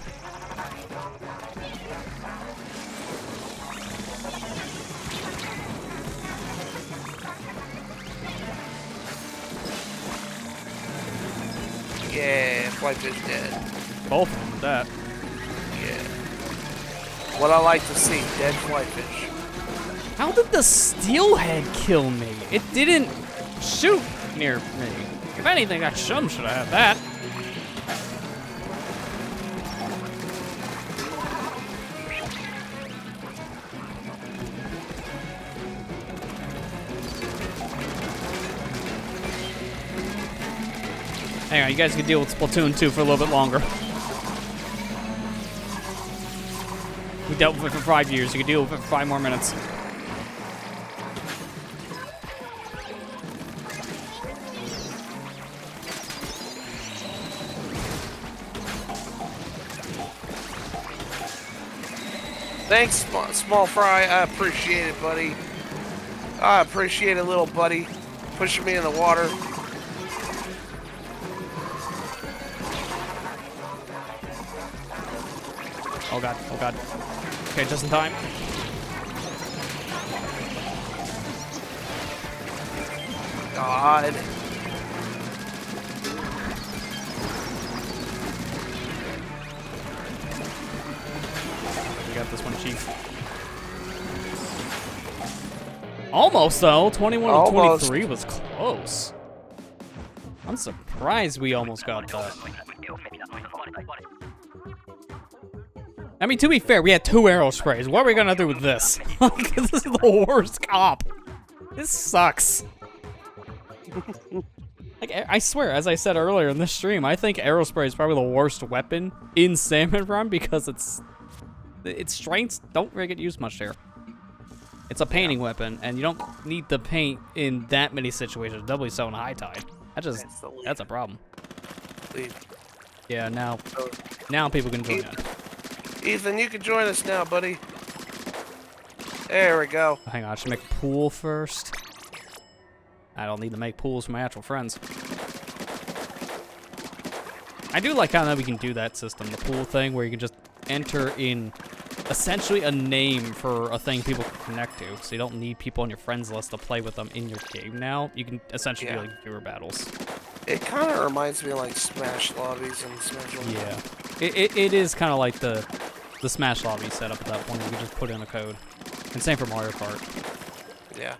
Yeah, flyfish dead. Both of them with that. Yeah. What I like to see, dead flyfish. How did the steelhead kill me? It didn't shoot near me. If anything, that shum should have had that. Hang on, you guys can deal with Splatoon 2 for a little bit longer. We dealt with it for 5 years. You can deal with it for 5 more minutes. Thanks, Small Fry. I appreciate it, buddy. I appreciate it, little buddy. Pushing me in the water. Oh god, oh god. Okay, just in time. God. We got this one, Chief. Almost, though. 21 to 23 was close. I'm surprised we almost got that. I mean, to be fair, we had 2 arrow sprays. What are we gonna do with this? This is the worst comp. This sucks. Like, I swear, as I said earlier in this stream, I think arrow spray is probably the worst weapon in Salmon Run because its strengths don't really get used much there. It's a painting weapon, and you don't need to paint in that many situations, doubly so in high tide. That's a problem. Yeah, now people can join us. Ethan, you can join us now, buddy. There we go. Hang on, I should make a pool first. I don't need to make pools for my actual friends. I do like how now we can do that system, the pool thing, where you can just enter in essentially a name for a thing people can connect to, so you don't need people on your friends list to play with them in your game now. You can essentially do like viewer battles. It kind of reminds me of like Smash lobbies and Smash. Yeah, it is kind of like the Smash lobby setup at that point. You can just put in a code, and same for Mario Kart. Yeah.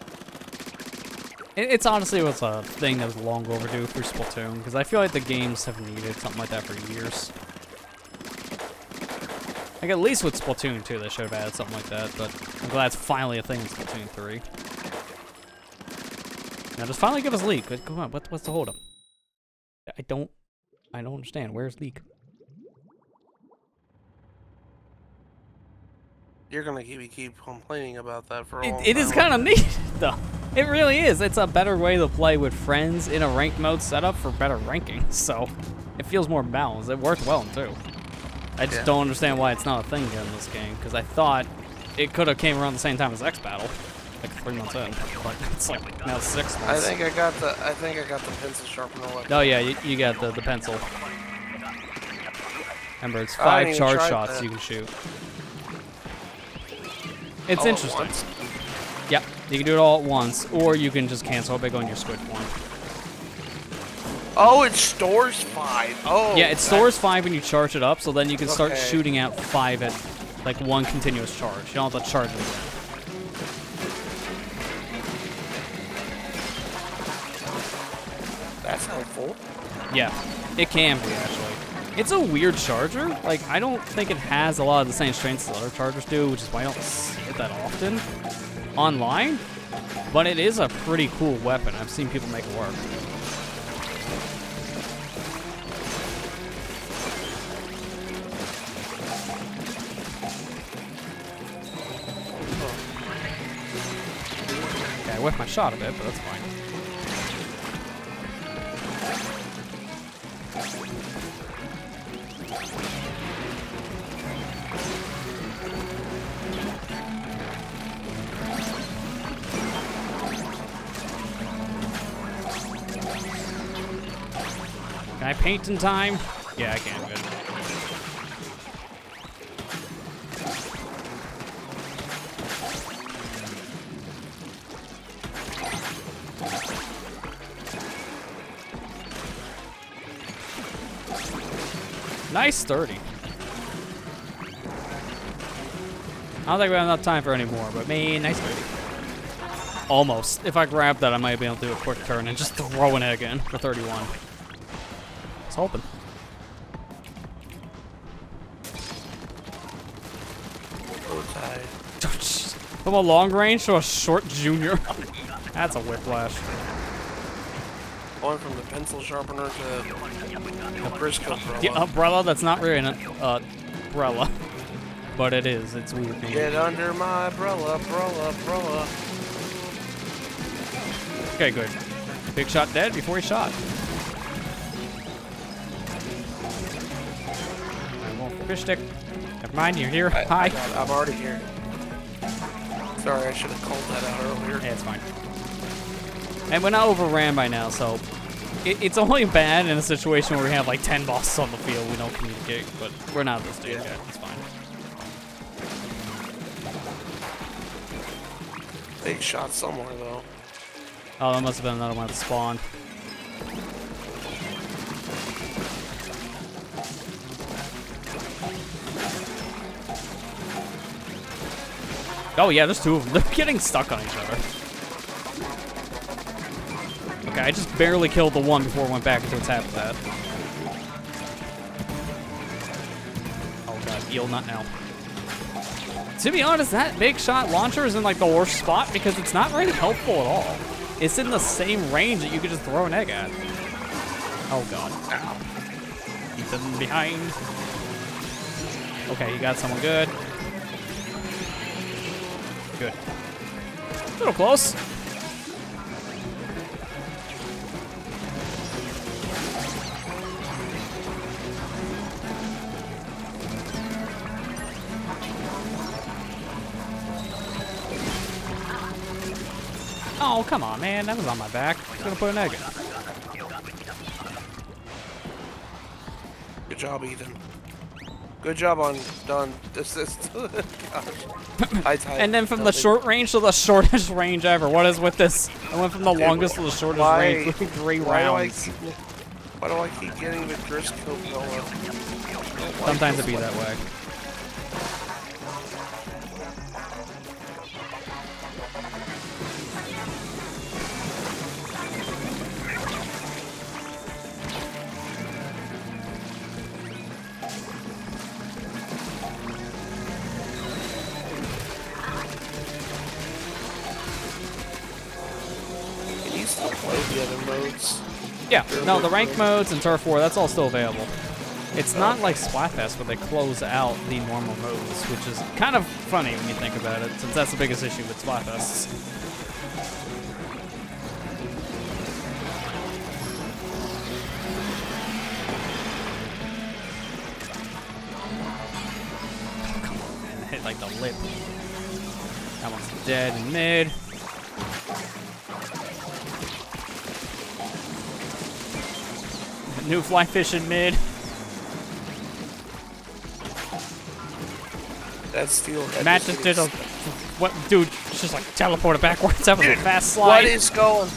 It's honestly was a thing that was long overdue for Splatoon, because I feel like the games have needed something like that for years. Like, at least with Splatoon 2, they should have added something like that, but I'm glad it's finally a thing in Splatoon 3. Now, just finally give us Leak. Come on, what's the holdup? I don't understand. Where's Leak? You're gonna keep complaining about that for a long time. It is kind of neat, though. It really is. It's a better way to play with friends in a ranked mode setup for better ranking, so it feels more balanced. It worked well, too. I just don't understand why it's not a thing again in this game, because I thought it could have came around the same time as X Battle, like 3 months in, but it's like now 6 months. I think I got the pencil sharpener left. Oh yeah, you got the pencil. Remember, it's 5 charge shots you can shoot. It's interesting. Once? Yep, you can do it all at once, or you can just cancel it by going your squid form. Oh, it stores 5. Oh. Yeah, it stores 5 when you charge it up, so then you can start shooting out 5 at like 1 continuous charge. You don't have to charge it again. That's helpful. Yeah, it can be actually. It's a weird charger. Like, I don't think it has a lot of the same strengths as other chargers do, which is why I don't see it that often online. But it is a pretty cool weapon. I've seen people make it work. Okay, I whiffed my shot a bit, but that's fine. Can I paint in time? Yeah, I can. Good. Nice 30. I don't think we have enough time for any more, but man, nice 30. Almost. If I grab that, I might be able to do a quick turn and just throw an egg in for 31. I was hoping. From a long range to a short junior. That's a whiplash. Going from the pencil sharpener to the Briscoe umbrella. The umbrella, that's not really an umbrella. But it is. It's weird. Get under my umbrella. Okay, good. Big shot dead before he shot. Fish stick. Never mind, you're here. Hi. I'm already here. Sorry, I should have called that out earlier. Yeah, it's fine. And we're not overran by now, so it's only bad in a situation where we have like 10 bosses on the field. We don't communicate, but we're not this stage yet. It's fine. Big shot somewhere though. Oh, that must have been another one that spawned. Oh yeah, there's two of them. They're getting stuck on each other. Okay, I just barely killed the one before it went back into its habitat. Oh god, eel, not now. To be honest, that big shot launcher is in like the worst spot because it's not really helpful at all. It's in the same range that you could just throw an egg at. Oh god. Ow. Ethan behind. Okay, you got someone good. Good. A little close. Oh, come on, man. That was on my back. I was gonna put an egg in. Good job, Ethan. Good job on done. This gosh. And then from the short range to the shortest range ever. What is with this? I went from the longest to the shortest range with 3 rounds. Why do I keep getting the Driscoll umbrella? Sometimes it be that way. The other modes. Yeah, no, the rank modes and Turf War, that's all still available. It's not like Splatfest where they close out the normal modes, which is kind of funny when you think about it, since that's the biggest issue with Splatfests. Oh, come on, man. It hit like the lip. That one's dead in mid. New fly fish in mid. That steel. Matt just did a what, dude? Just like teleported backwards. That was a fast slide.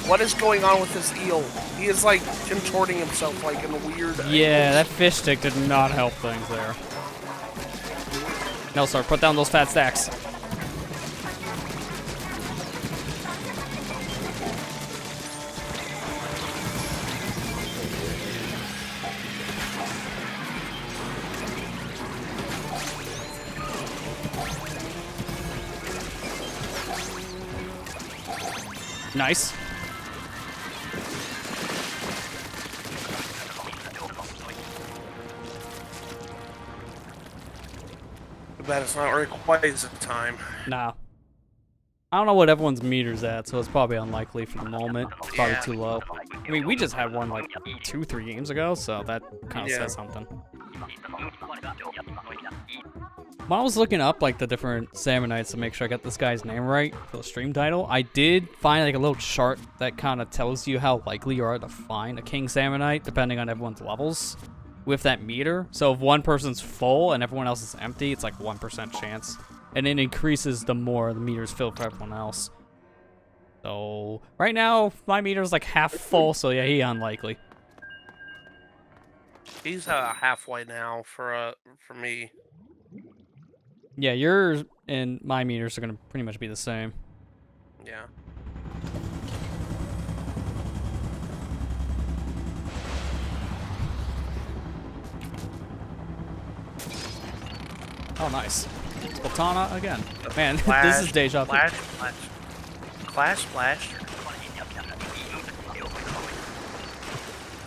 What is going on with this eel? He is like contorting himself like in a weird. Yeah, that fish stick did not help things there. No, sir. Put down those fat stacks. Nice. I bet it's not quite as a time. Nah. I don't know what everyone's meter's at, so it's probably unlikely for the moment. It's probably too low. I mean, we just had one like 2-3 games ago, so that kind of says something. When I was looking up like the different Salmonites to make sure I got this guy's name right for the stream title, I did find like a little chart that kind of tells you how likely you are to find a King Salmonite depending on everyone's levels with that meter. So if one person's full and everyone else is empty, it's like 1% chance. And it increases the more the meter's filled for everyone else. So right now my meter's like half full, so yeah, he unlikely. He's halfway now for me. Yeah, yours and my meters are gonna pretty much be the same. Yeah. Oh, nice. Splatoon again. Man, Splash, this is deja vu. Splash, splash. Clash, splash.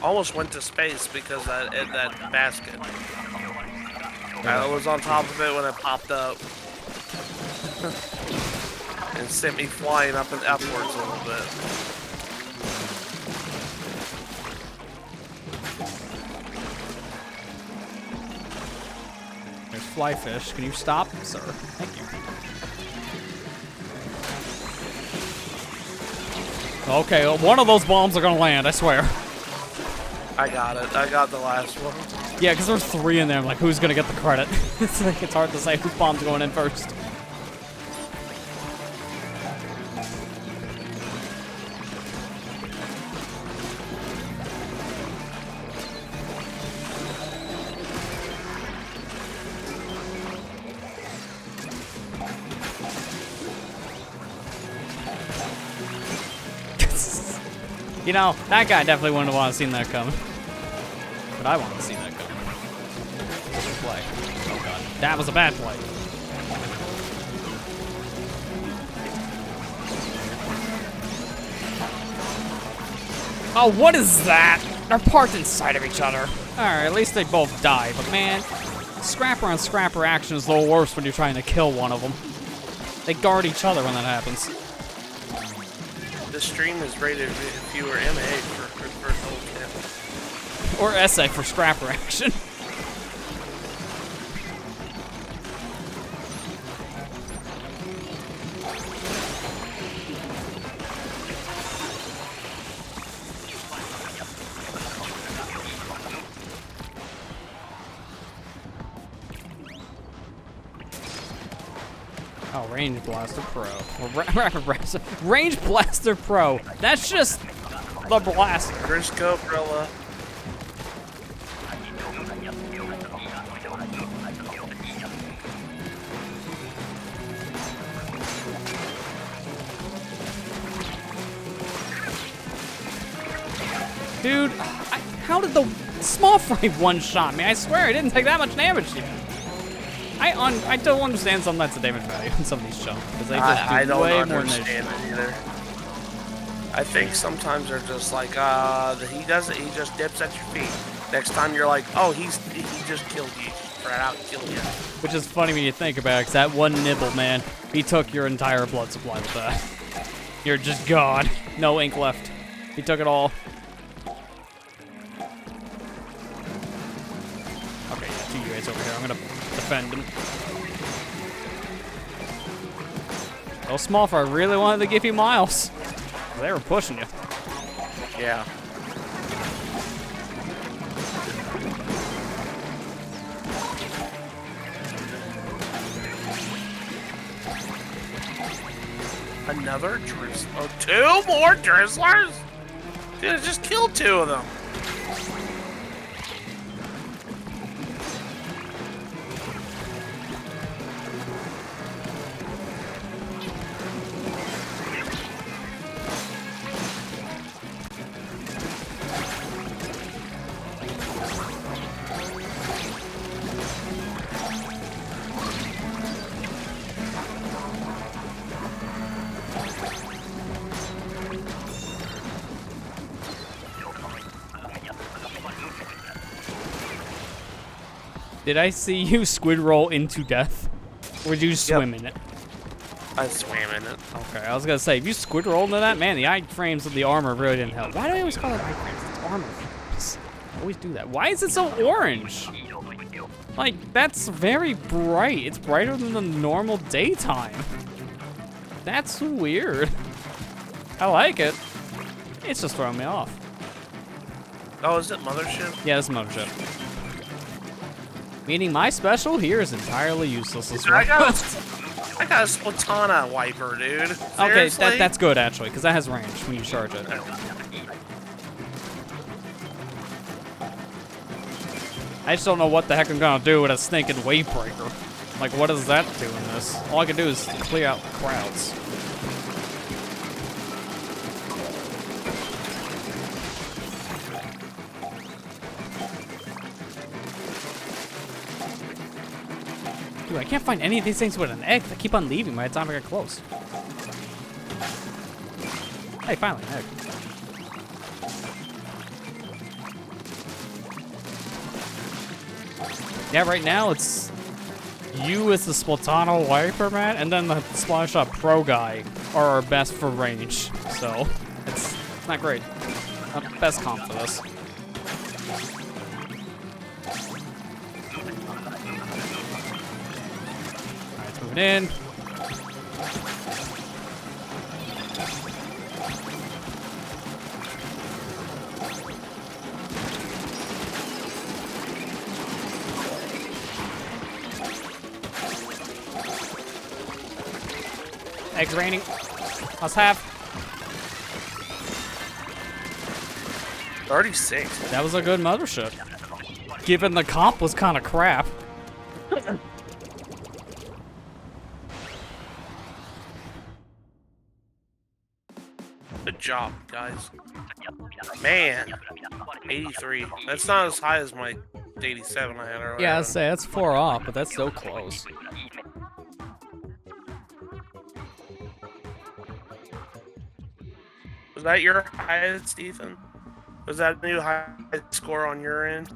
Almost went to space because in that basket. I was on top of it when it popped up. And sent me flying up and upwards a little bit. There's flyfish. Can you stop, sir? Thank you. Okay, well, one of those bombs are gonna land, I swear. I got it. I got the last one. Yeah, because there's 3 in there. I'm like, who's gonna get the credit? It's like, it's hard to say whose bomb's going in first. You know, that guy definitely wouldn't have wanted to seen that coming. But I wanted to see that coming. Good play. Oh god. That was a bad play. Oh, what is that? They're parked inside of each other. Alright, at least they both died, but man, scrapper on scrapper action is a little worse when you're trying to kill one of them. They guard each other when that happens. This stream is rated viewer MA for Or SA for scrapper action. Oh, Range Blaster Pro. Or Rapid Blaster. Range Blaster Pro. That's just the blaster. Briscoe Brilla. Dude, how did the small fry one-shot me? I swear, I didn't take that much damage yet. I don't understand some that's the damage value on some of these jumps because they just do I don't way more than they understand should. it either. I think sometimes they're just like, he does it, he just dips at your feet. Next time you're like, oh, he just killed you. Flat out killed you. Which is funny when you think about it, because that one nibble, man, he took your entire blood supply with that. You're just gone. No ink left. He took it all. Okay, yeah, 2 UAs over here. I'm gonna defend him. Oh, small fry really wanted to give you miles. They were pushing you. Yeah. Another drizzler. Oh, 2 more drizzlers? Dude, I just killed 2 of them. Did I see you squid roll into death? Or did you swim in it? I swam in it. Okay, I was gonna say, if you squid rolled into that, man, the iframes of the armor really didn't help. Why do I always call it iframes? It's armor frames. I always do that. Why is it so orange? Like, that's very bright. It's brighter than the normal daytime. That's weird. I like it. It's just throwing me off. Oh, is it Mothership? Yeah, it's Mothership. Meaning my special here is entirely useless as Dude, well. I got a Splatana wiper, dude. Okay, Seriously? that's good actually, because that has range when you charge it. I just don't know what the heck I'm gonna do with a stinking wave breaker. Like, what does that do in this? All I can do is clear out crowds. Dude, I can't find any of these things with an egg. They keep on leaving by the time I get close. Hey, finally, an egg. Yeah, right now it's you as the Splatana wiper man, and then the Splash Shot Pro guy are our best for range. So it's not great. Not the best comp for this. Alright, it's moving in. Eggs raining. Must have. 36. That was a good mothership. Given the comp was kind of crap. Good job, guys. Man, 83. That's not as high as my 87 I had earlier. Yeah, I'd say that's 4 off, but that's so close. Was that your highest, Ethan? Was that a new high score on your end?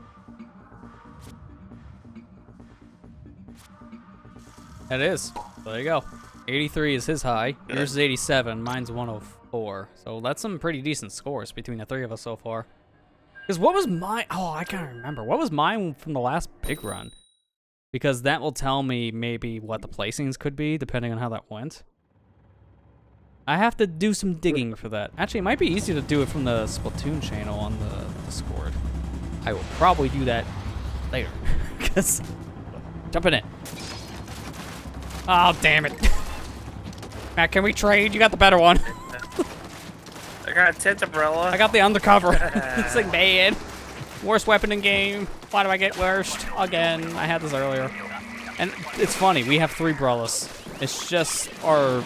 It is. There you go. 83 is his high. Yours is 87. Mine's 104. So that's some pretty decent scores between the three of us so far. Because what was mine? Oh, I can't remember. What was mine from the last big run? Because that will tell me maybe what the placings could be, depending on how that went. I have to do some digging for that. Actually, it might be easier to do it from the Splatoon channel on the Discord. I will probably do that later. Because jumping in. Oh, damn it. Matt, can we trade? You got the better one. I got a tent umbrella. I got the undercover. It's like bad. Worst weapon in game. Why do I get worst? Again, I had this earlier. And it's funny, we have 3 umbrellas. It's just our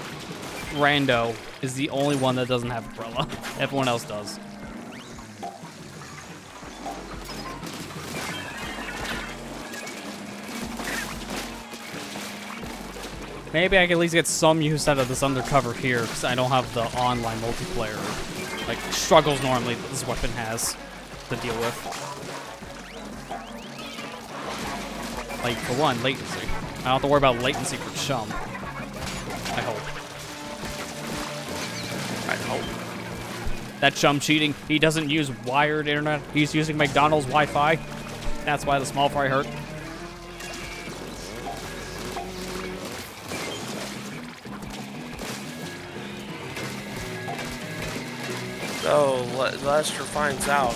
rando is the only one that doesn't have umbrella. Everyone else does. Maybe I can at least get some use out of this undercover here, because I don't have the online multiplayer, like, struggles normally that this weapon has to deal with. Like, for one, latency. I don't have to worry about latency for chum. I hope. I hope. That chum cheating, he doesn't use wired internet, he's using McDonald's Wi-Fi. That's why the small fry hurt. So Lester finds out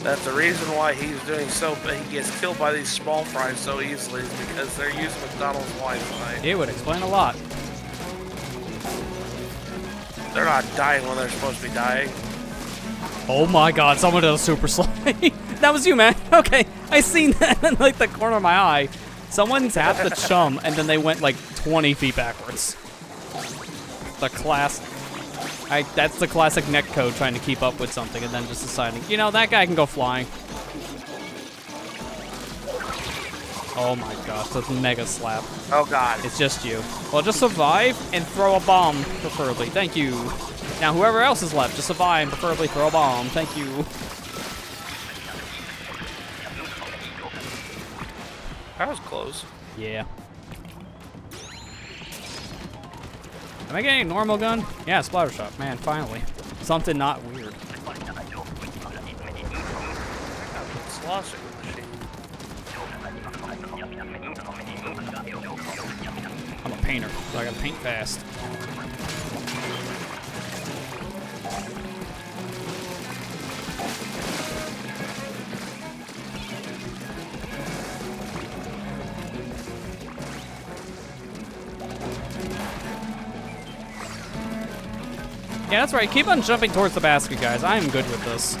that the reason why he's doing so bad, he gets killed by these small fries so easily is because they're using McDonald's Wi-Fi. It would explain a lot. They're not dying when they're supposed to be dying. Oh my god, someone did a super slide. That was you, man. Okay, I seen that in like the corner of my eye. Someone tapped the chum and then they went like 20 feet backwards. The class. That's the classic netcode trying to keep up with something and then just deciding, you know, that guy can go flying. Oh my gosh, that's a mega slap. Oh god. It's just you. Well, just survive and throw a bomb, preferably. Thank you. Now, whoever else is left, just survive and preferably throw a bomb. Thank you. That was close. Yeah. Am I getting a normal gun? Yeah, splatter shot. Man, finally. Something not weird. Sloshing machine. I'm a painter, so I gotta paint fast. Yeah, that's right. Keep on jumping towards the basket, guys. I am good with this.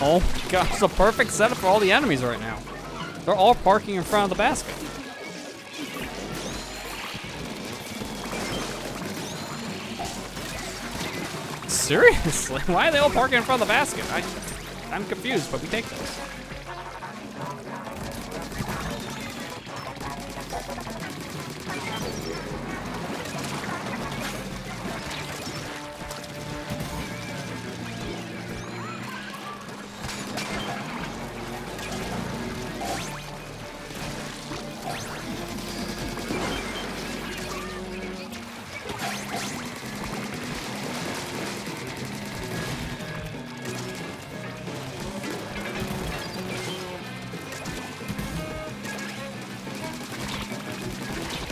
Oh my gosh, it's a perfect setup for all the enemies right now. They're all parking in front of the basket. Seriously? Why are they all parking in front of the basket? I'm confused, but we take those.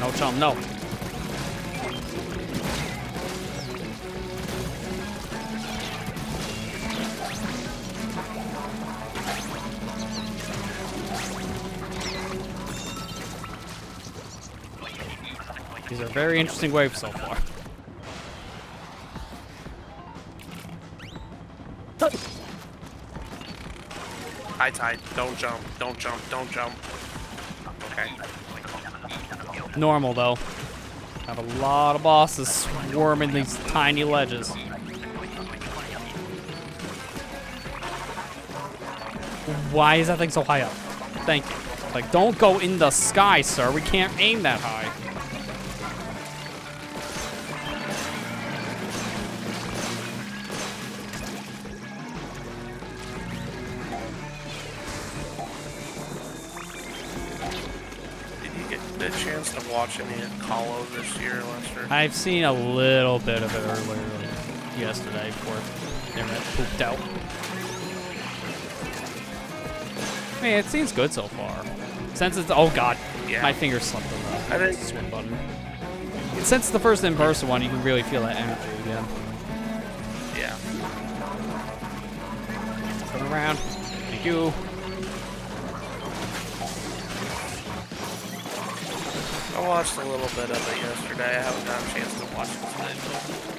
No, chum, no. These are very interesting waves so far. High tide. Don't jump. Don't jump. Don't jump. Okay. Normal, though. Have a lot of bosses swarming these tiny ledges. Why is that thing so high up? Thank you. Like, don't go in the sky, sir. We can't aim that high. A chance to watch any of Hollow this year, Lester? I've seen a little bit of it earlier, like yesterday, before the internet pooped out. I mean, it seems good so far. Since it's, oh god, Yeah. my finger slipped on the I didn't. swim button. Since it's the first in-person one, you can really feel that energy again. Yeah. Turn around. Thank you. I watched a little bit of it yesterday. I haven't got a chance to watch it today.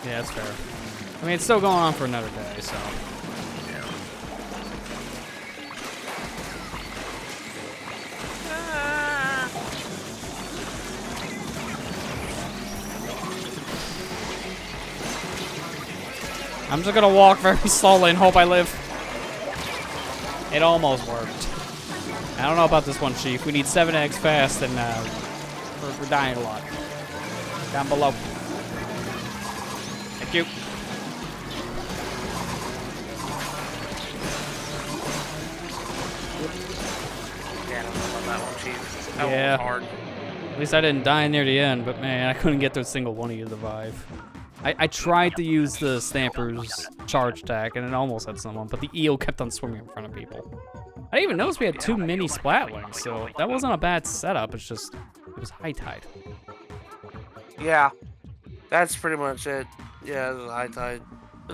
Yeah, that's fair. I mean, it's still going on for another day, so. Yeah. I'm just gonna walk very slowly and hope I live. It almost worked. I don't know about this one, Chief. We need 7x fast, and we're dying a lot. Down below. Thank you. Yeah, I don't know about that one, Chief. That Yeah. one was hard. At least I didn't die near the end, but man, I couldn't get to a single one of you to survive. I tried to use the Stamper's charge attack, and it almost had someone, but the eel kept on swimming in front of people. I didn't even notice we had 2 mini Splatlings, so that wasn't a bad setup. It's just, it was high tide. Yeah. That's pretty much it. Yeah, the high tide.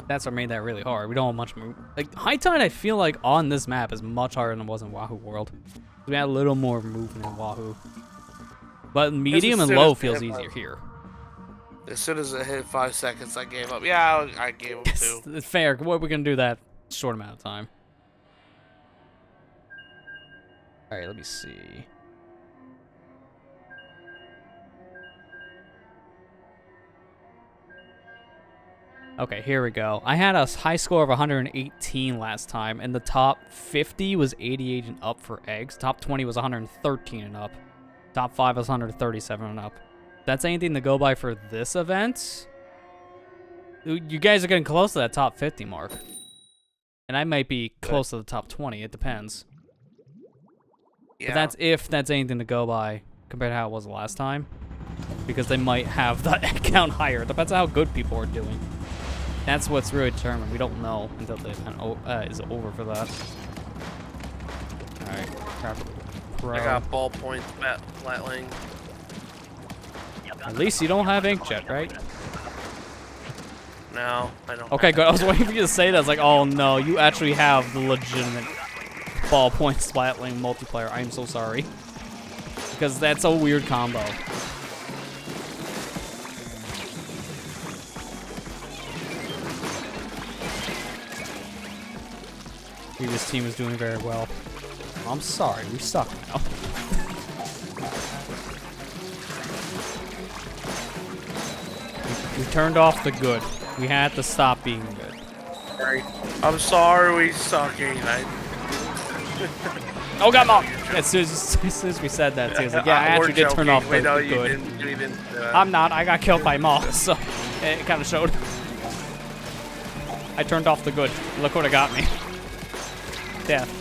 That's what made that really hard. We don't have much move. Like, high tide, I feel like on this map is much harder than it was in Wahoo World. We had a little more movement in Wahoo. But medium and low feels easier here. As soon as it hit 5 seconds, I gave up. Yeah, I gave up too. It's fair. What we can do that short amount of time. All right, let me see. Okay, here we go. I had a high score of 118 last time, and the top 50 was 88 and up for eggs. Top 20 was 113 and up. Top 5 was 137 and up. That's anything to go by for this event. You guys are getting close to that top 50 mark. And I might be close to the top 20. It depends. Yeah. But that's if that's anything to go by compared to how it was last time. because they might have the account higher. Depends on how good people are doing. That's what's really determined. We don't know until the event is over for that. Alright, Pro. I got ballpoint flatling. At least you don't have inkjet, right? No, I don't. Okay, good. I was waiting for you to say that. I was like, oh no, you actually have the legitimate ballpoint splatling multiplayer. I am so sorry. Because that's a weird combo. This team is doing very well. I'm sorry, we suck now. we turned off the good. We had to stop being good. Sorry. I'm sorry we sucking. Oh, God, Mom! As soon as we said that, too, I was like, yeah, I actually did turn off the good. You didn't, I'm not. I got killed by Maul, so it kind of showed. I turned off the good. Look what it got me. Death.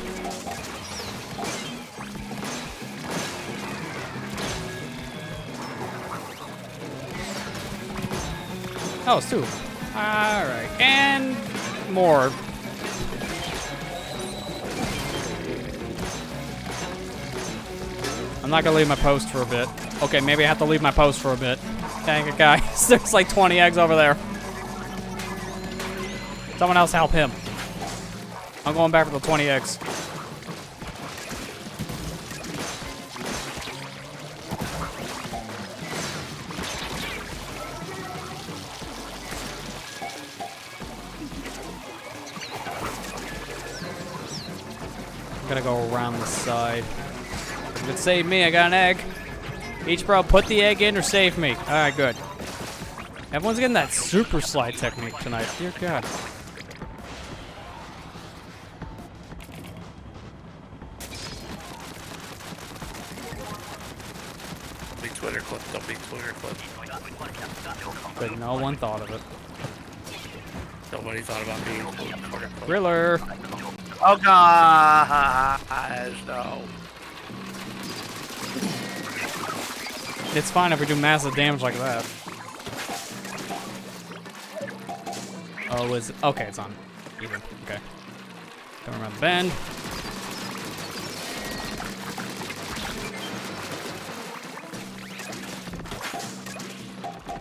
Oh, it's 2. Alright. And more. I'm not gonna leave my post for a bit. Okay, maybe I have to leave my post for a bit. Dang it, guys. There's like 20 eggs over there. Someone else help him. I'm going back for the 20 eggs. I'm gonna go around the side. If it saved me, I got an egg. Each bro, put the egg in or save me. Alright, good. Everyone's getting that super slide technique tonight. Dear God. Big Twitter clip, don't be Twitter clip. But no one thought of it. Nobody thought about being Twitter clip. Griller. Oh gosh, no. It's fine if we do massive damage like that. Oh, is it? Okay, it's on. Even. Okay. Coming around the bend.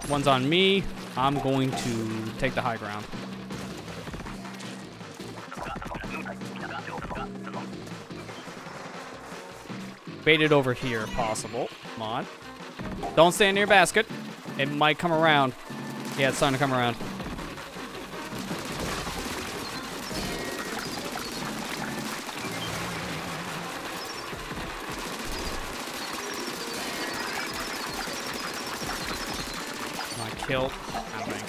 One's on me. I'm going to take the high ground. Bait it over here, if possible. Come on. Don't stand near basket. It might come around. Yeah, it's starting to come around. Kill. I think.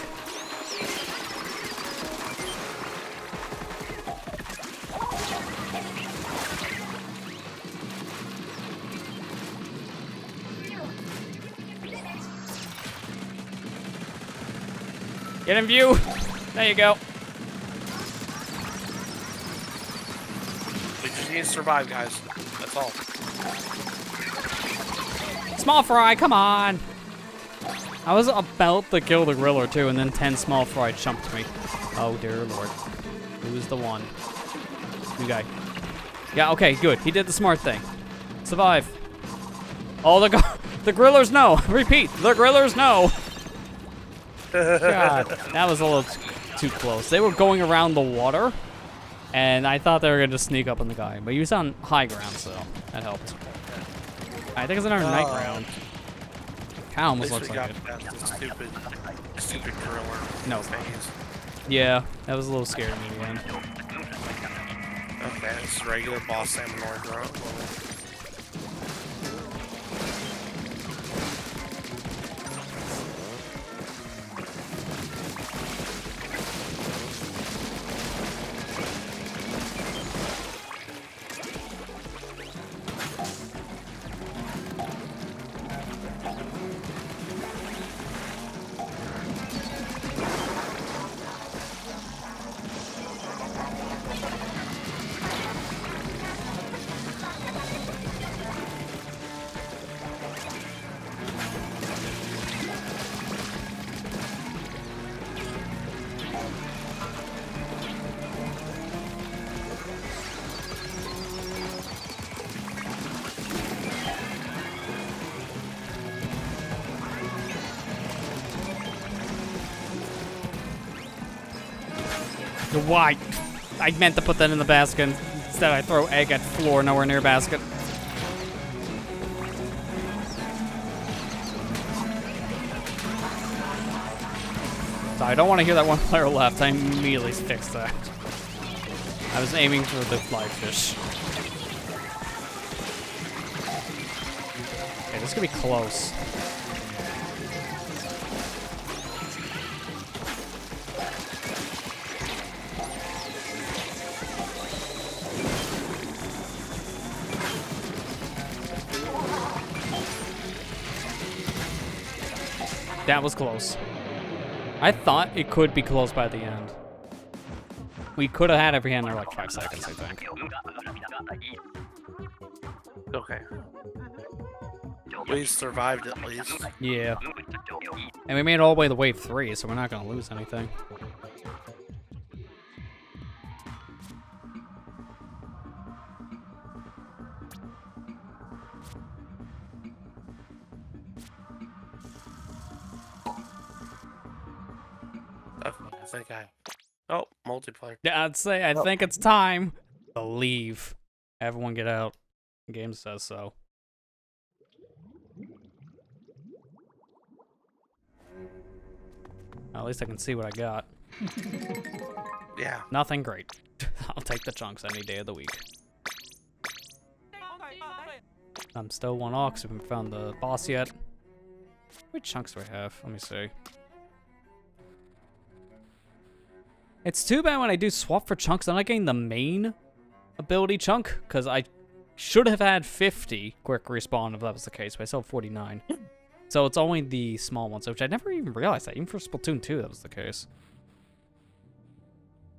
Get in view. There you go. We just need to survive, guys. That's all. Small fry, come on. I was about to kill the griller too, and then 10 small fry chumped me. Oh dear lord. Who's the one? New guy. Yeah, okay, good. He did the smart thing. Survive. Oh, the grillers no. Repeat, the grillers no. God, that was a little too close. They were going around the water, and I thought they were gonna just sneak up on the guy, but he was on high ground, so that helped. I think it's another night round. Kind of almost looks like it. Stupid griller. No. Yeah, that was a little scary in the end. Okay, it's regular boss Samurai drone. Why? I meant to put that in the basket. Instead, I throw egg at floor, nowhere near basket. So I don't want to hear that one player left. I immediately fixed that. I was aiming for the fly fish. Okay, this could be close. That was close. I thought it could be close by the end. We could have had every hand in like 5 seconds, I think. Okay. We survived at least. Yeah. And we made it all the way to wave 3, so we're not going to lose anything. I think I... Oh, multiplayer. Yeah, I'd say I think it's time to leave. Everyone get out. The game says so. At least I can see what I got. Yeah. Nothing great. I'll take the chunks any day of the week. I'm still 1 ox. We haven't found the boss yet. Which chunks do I have? Let me see. It's too bad when I do swap for chunks, I'm not getting the main ability chunk, because I should have had 50 quick respawn if that was the case, but I still have 49. So it's only the small ones, which I never even realized that. Even for Splatoon 2, that was the case.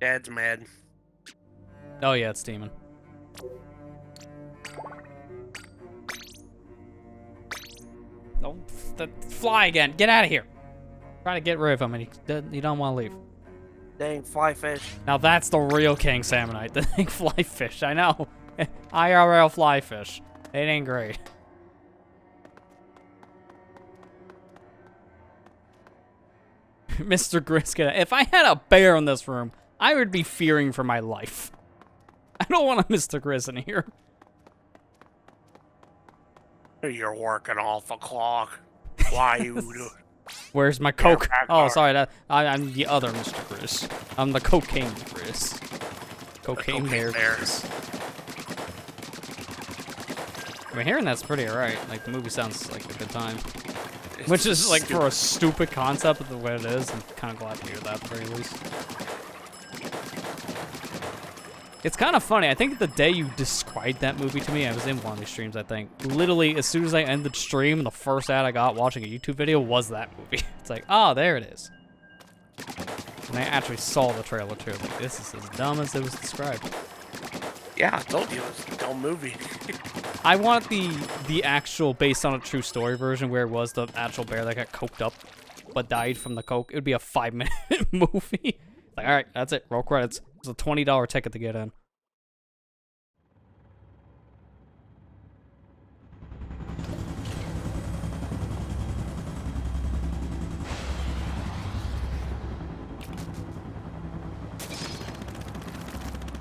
Dad's mad. Oh yeah, it's Demon. Oh, fly again. Get out of here. Try to get rid of him, and he don't want to leave. Dang, fly fish. Now that's the real King Salmonite. The dang fly fish, I know. IRL fly fish. It ain't great. Mr. Grisket, if I had a bear in this room, I would be fearing for my life. I don't want a Mr. Grizz in here. You're working off the clock. Why you... Where's my coke? Oh, sorry, I'm the other Mr. Grizz. I'm the cocaine Grizz. Cocaine bear Grizz. I mean, hearing that's pretty alright. Like, the movie sounds like a good time. Which is, like, for a stupid concept of the way it is, I'm kind of glad to hear that, at the very least. It's kind of funny. I think the day you described that movie to me, I was in one of these streams, I think. Literally, as soon as I ended stream, the first ad I got watching a YouTube video was that movie. It's like, oh, there it is. And I actually saw the trailer, too. Like, this is as dumb as it was described. Yeah, I told you it was a dumb movie. I want the actual based on a true story version where it was the actual bear that got coked up but died from the coke. It would be a 5-minute movie. Like, alright, that's it. Roll credits. It's a $20 ticket to get in.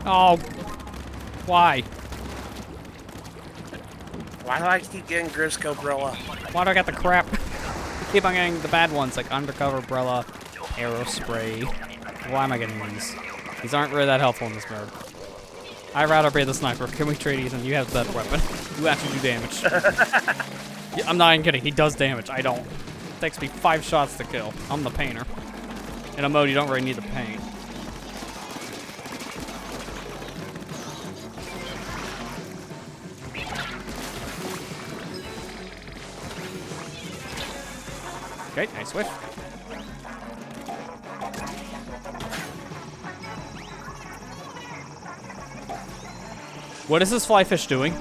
Oh. Why? Why do I keep getting Grisco Brilla? Why do I got the crap? I keep on getting the bad ones, like Undercover Brella, Arrow Spray. Why am I getting these? These aren't really that helpful in this mode. I'd rather be the sniper. Can we trade Ethan? You have the better weapon. You actually do damage. Yeah, I'm not even kidding. He does damage. I don't. It takes me 5 shots to kill. I'm the painter. In a mode, you don't really need the paint. Okay, nice whiff. What is this fly fish doing?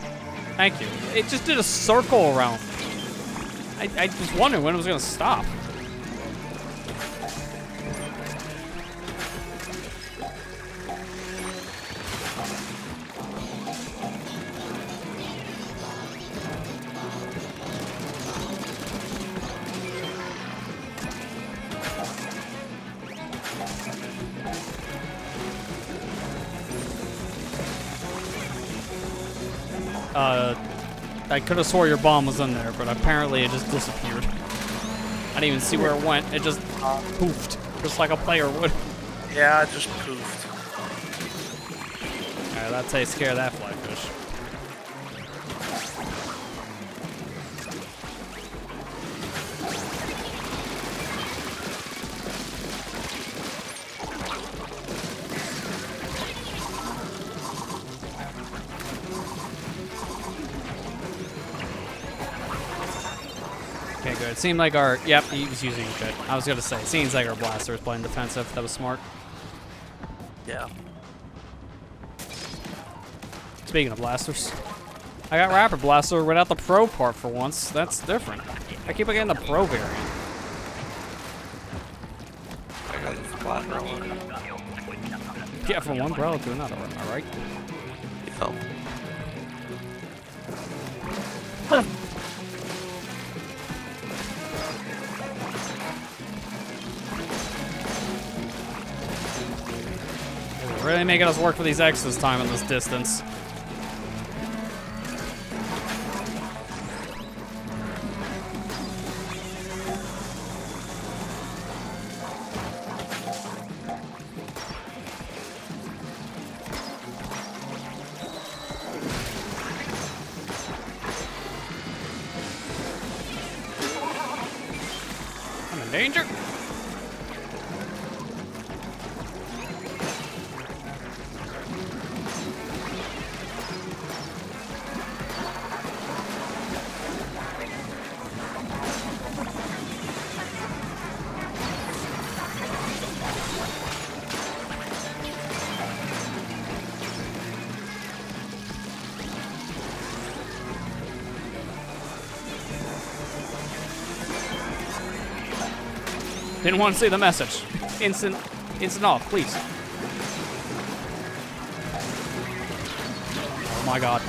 Thank you. It just did a circle around me. I was wondering when it was going to stop. I could have swore your bomb was in there, but apparently it just disappeared. I didn't even see where it went. It just poofed, just like a player would. Yeah, it just poofed. Alright, that takes care of that flyfish. Okay, good. It seemed like our... Yep, he was using it. I was gonna say, it seems like our blaster was playing defensive. That was smart. Yeah. Speaking of blasters, I got Rapid Blaster without the Pro part for once. That's different. I keep getting the Pro variant. I got the spot rolling. Yeah, from one Bro to another. Alright. Oh. Really making us work for these X this time in this distance. I'm in danger. Didn't want to see the message. Instant off, please. Oh my god.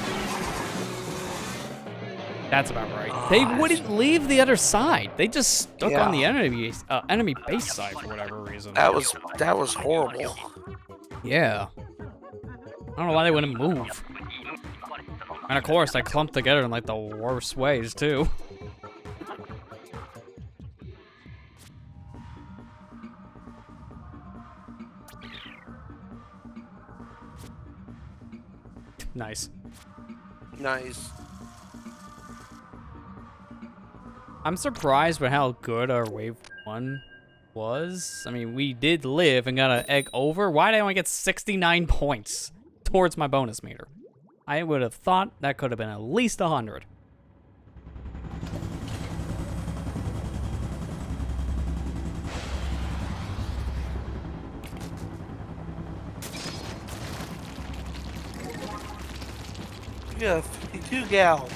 That's about right. They wouldn't leave the other side. They just stuck on the enemy base side for whatever reason. That was horrible. Yeah. I don't know why they wouldn't move. And of course, they clumped together in like the worst ways too. Nice. Nice. I'm surprised with how good our wave 1 was. I mean, we did live and got an egg over. Why did I only get 69 points towards my bonus meter? I would have thought that could have been at least 100. Yeah, 52 gal.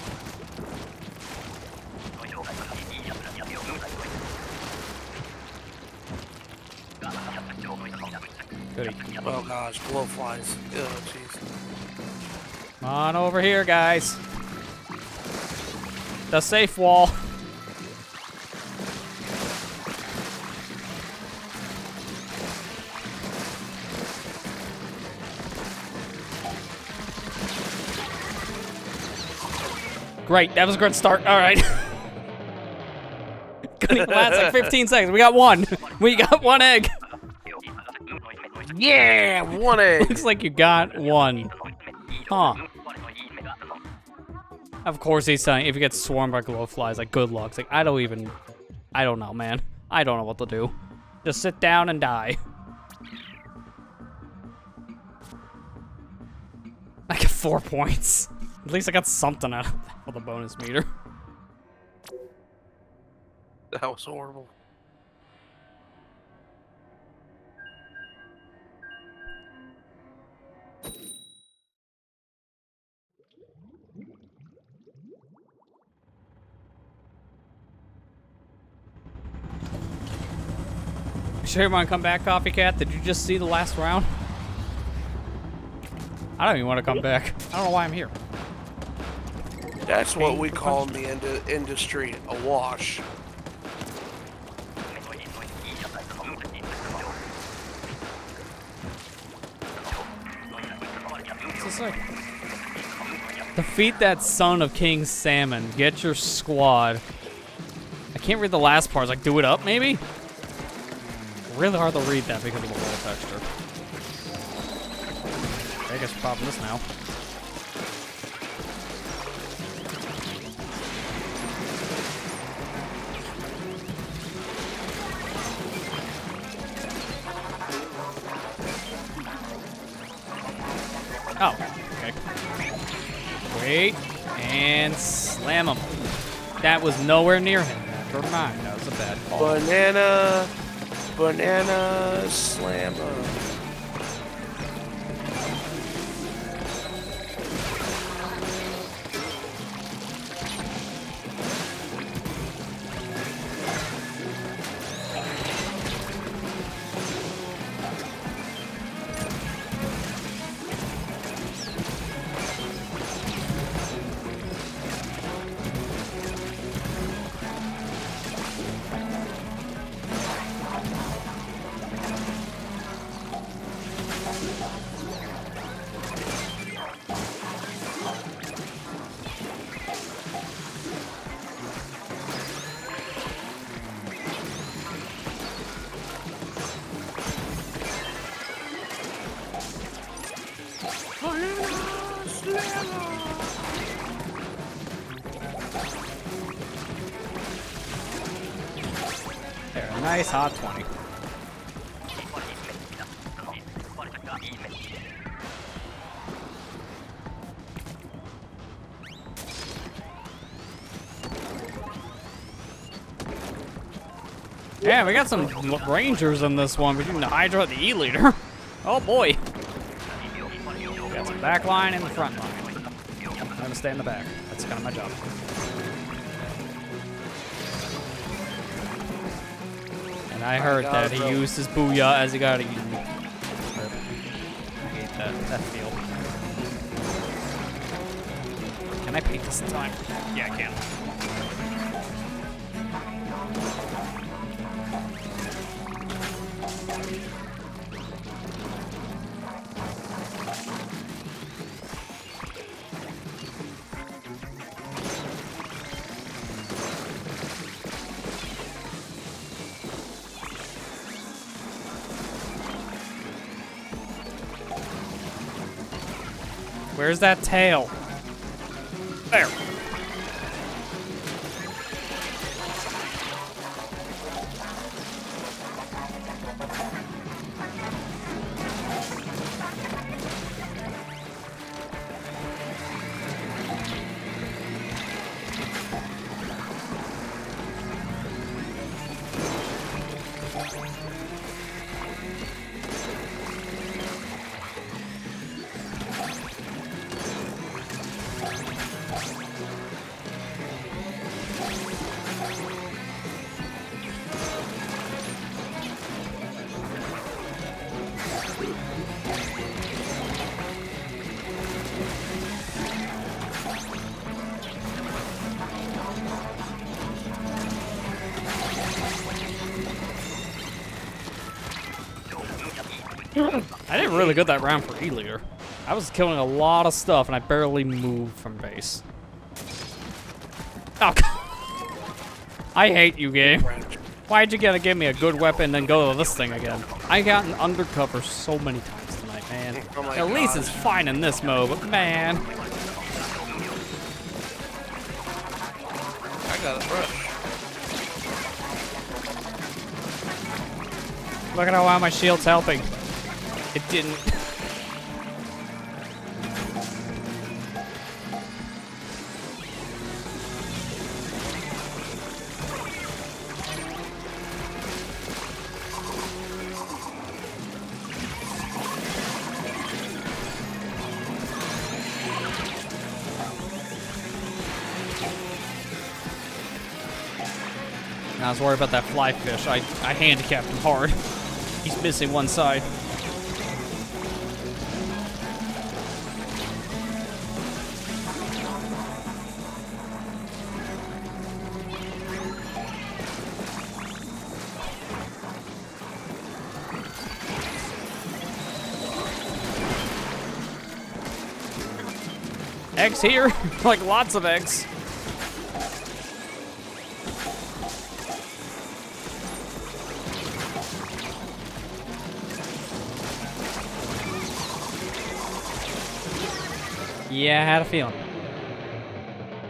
Goody. Oh gosh, blowflies. Oh jeez. Come on over here, guys. The safe wall. Great, that was a good start. All right. Couldn't last like 15 seconds. We got one. We got one egg. Yeah, one egg. Looks like you got one. Huh. Of course he's saying if you get swarmed by glowflies, like good luck. It's like I don't know, man. I don't know what to do. Just sit down and die. I get 4 points. At least I got something out of the bonus meter. That was horrible. You sure you want to come back, Coffee Cat? Did you just see the last round? I don't even want to come back. I don't know why I'm here. That's what we call in the industry a wash. What's this like? Defeat that son of King Salmon. Get your squad. I can't read the last part. It's like, do it up, maybe? Really hard to read that because of the wall texture. Okay, I guess we're popping this now. Oh, okay. Wait, and slam him. That was nowhere near him. Never mind, that was a bad call. Banana slammer. There, a nice hot 20. Yeah, we got some rangers in this one between the Hydra and the E-Leader. Oh boy. We got some back line and the front line. I'm gonna stay in the back. That's kind of my job. And I heard that he used his booyah as he got eaten. I hate that feel. Can I paint this in time? Yeah, I can. Where's that tail? There. I did really good that round for E-Leader. I was killing a lot of stuff and I barely moved from base. Oh, I hate you, game. Why'd you gotta give me a good weapon and then go to this thing again? I got an undercover so many times tonight, man. Oh At least it's fine in this mode, but man. I got a brush. Look at how well my shield's helping. It didn't. I was worried about that fly fish. I handicapped him hard. He's missing one side. Eggs here? Like, lots of eggs. Yeah, I had a feeling.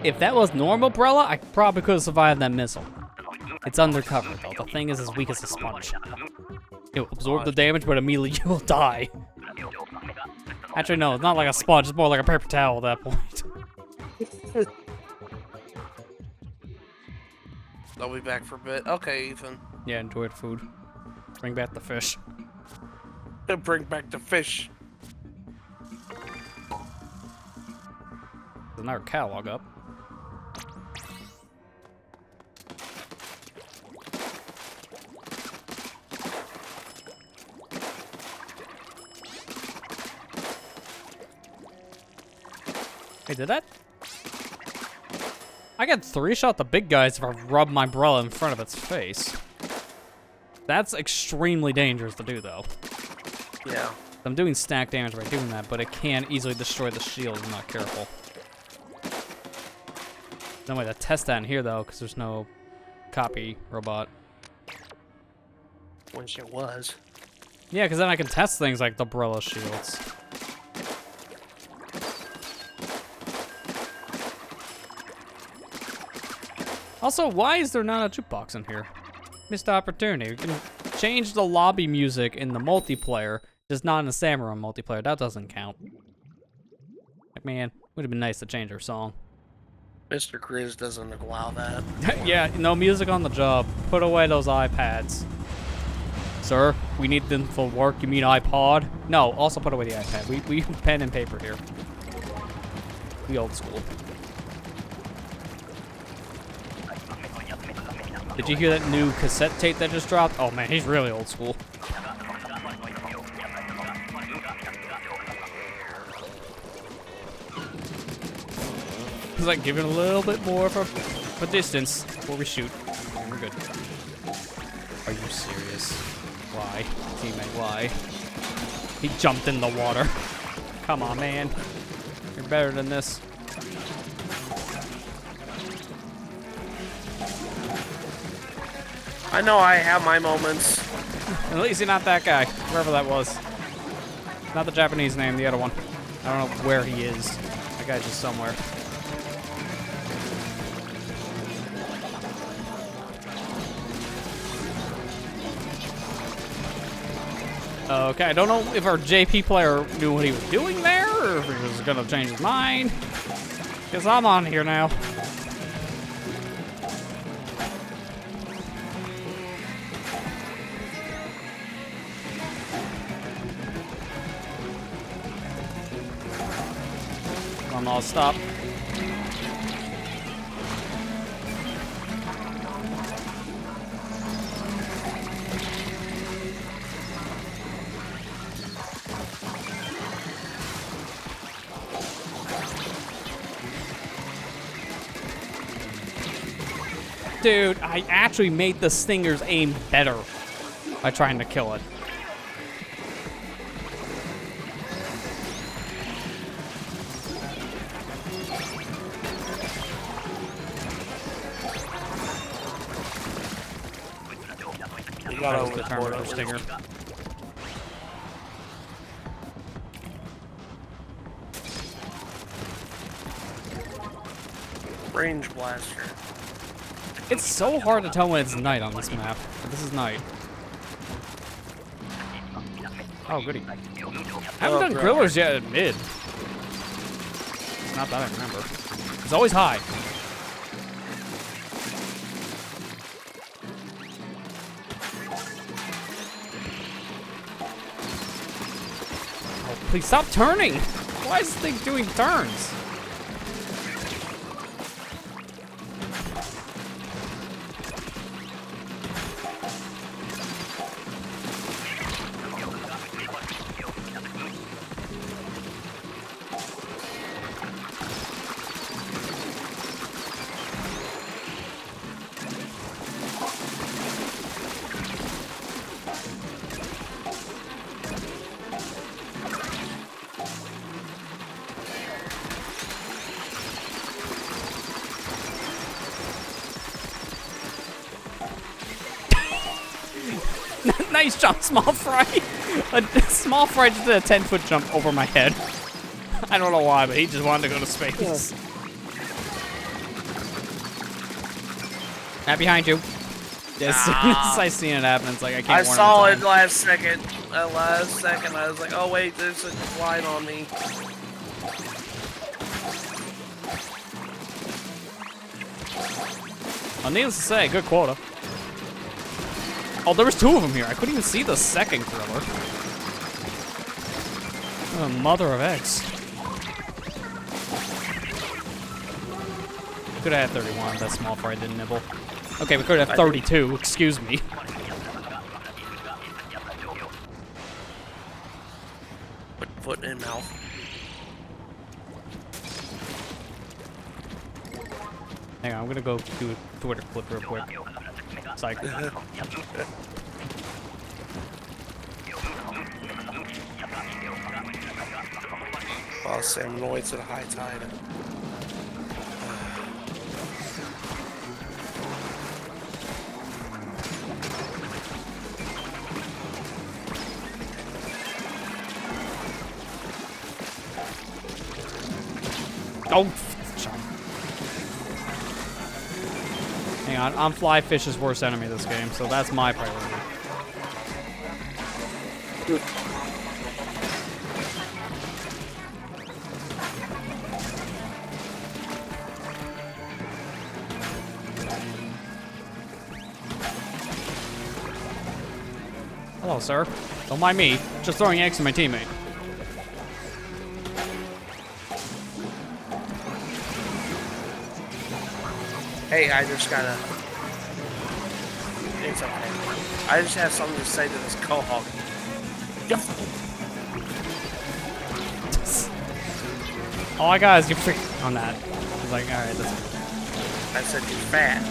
If that was normal Umbrella, I probably could have survived that missile. It's undercover, though. The thing is as weak as a sponge. It'll absorb the damage, but immediately you will die. Actually, no, it's not like a sponge. It's more like a paper towel at that point. I'll be back for a bit. Okay, Ethan. Yeah, enjoy the food. Bring back the fish. Bring back the fish. There's another catalog up. Hey, did that? I got 3-shot the big guys if I rub my umbrella in front of its face. That's extremely dangerous to do, though. Yeah. I'm doing stack damage by doing that, but it can easily destroy the shield if I'm not careful. No way to test that in here, though, because there's no copy robot. Wish it was. Yeah, because then I can test things like the umbrella shields. Also, why is there not a jukebox in here? Missed opportunity. We can change the lobby music in the multiplayer, just not in the Samurai multiplayer. That doesn't count. Like, man, would have been nice to change our song. Mr. Grizz doesn't allow that. Yeah, no music on the job. Put away those iPads. Sir, we need them for work. You mean iPod? No, also put away the iPad. We pen and paper here. We old school. Did you hear that new cassette tape that just dropped? Oh man, he's really old school. He's like giving a little bit more of a distance before we shoot. And we're good. Are you serious? Why? Teammate, why? He jumped in the water. Come on, man. You're better than this. I know I have my moments. At least you're not that guy, whoever that was. Not the Japanese name, the other one. I don't know where he is. That guy's just somewhere. Okay, I don't know if our JP player knew what he was doing there, or if he was gonna change his mind. Because I'm on here now. I'll stop. Dude, I actually made the Stinger's aim better by trying to kill it. That was determined for Stinger. Range blaster. It's so hard to tell when it's night on this map, but this is night. Oh, goody. I haven't done grillers yet at mid. Not that I remember. It's always high. Oh, please stop turning! Why is this thing doing turns? Nice jump, small fry. A small fry just did a 10-foot jump over my head. I don't know why, but he just wanted to go to space. Not behind you. As soon as I seen it happen, it's like I can't. I saw it last second. At last second, I was like, "Oh wait, there's a line on me." Well, needless to say, good quota. Oh, there was 2 of them here. I couldn't even see the second griller. Oh, mother of eggs. Could have had 31. That small fry didn't nibble. Okay, we could have 32. Excuse me. Put foot in mouth. Hang on, I'm gonna go do a Twitter clip real quick. Psych. Oh, Salmonoids at a high tide. Oh, hang on, I'm Flyfish's worst enemy this game, so that's my priority. Hello, sir. Don't mind me. Just throwing eggs to my teammate. Hey, I just gotta... It's okay. I just have something to say to this Quahog. All I got is your freak on that. I was like, alright, that's good. I said you're fat.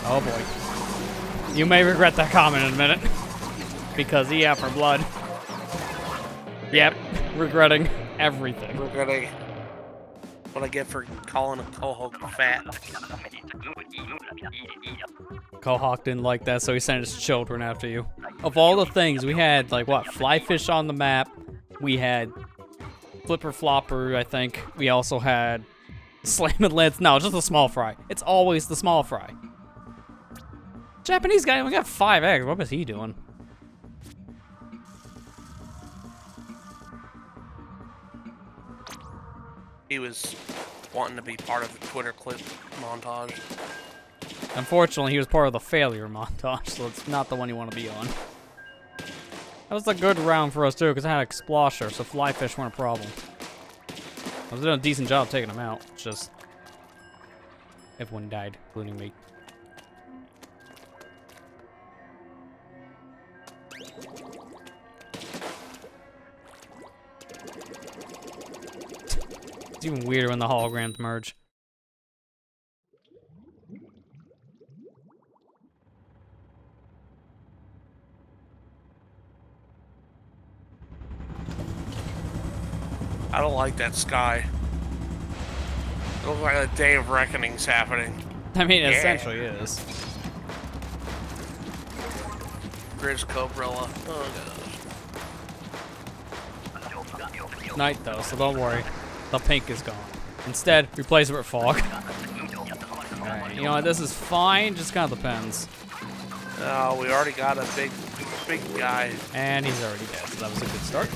Oh boy. You may regret that comment in a minute. Because he out for blood. Yep, regretting everything. Regretting what I get for calling a Quahog fat. Quahog didn't like that, so he sent his children after you. Of all the things, we had, like, what, Flyfish on the map. We had Flipper Flopper, I think. We also had Slammin' Lids. No, just the small fry. It's always the small fry. Japanese guy only got 5 eggs. What was he doing? He was wanting to be part of the Twitter clip montage. Unfortunately, he was part of the failure montage, so it's not the one you want to be on. That was a good round for us, too, because I had a Splosher, so Flyfish weren't a problem. I was doing a decent job taking them out. It's just... everyone died, including me. It's even weirder when the holograms merge. I don't like that sky. It looks like a day of reckoning's happening. I mean, it essentially is. Grizz Cobrilla. Oh gosh. Night though, so don't worry. The pink is gone. Instead, replace it with fog. Alright, you know what, this is fine, just kind of depends. Oh, we already got a big guy. And he's already dead, so that was a good start.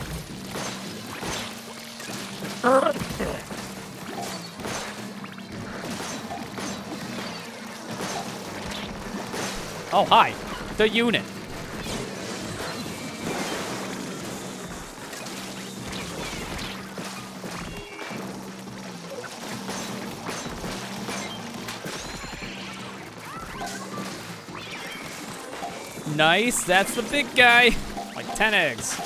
Oh, hi. The unit. Nice, that's the big guy. Like 10 eggs.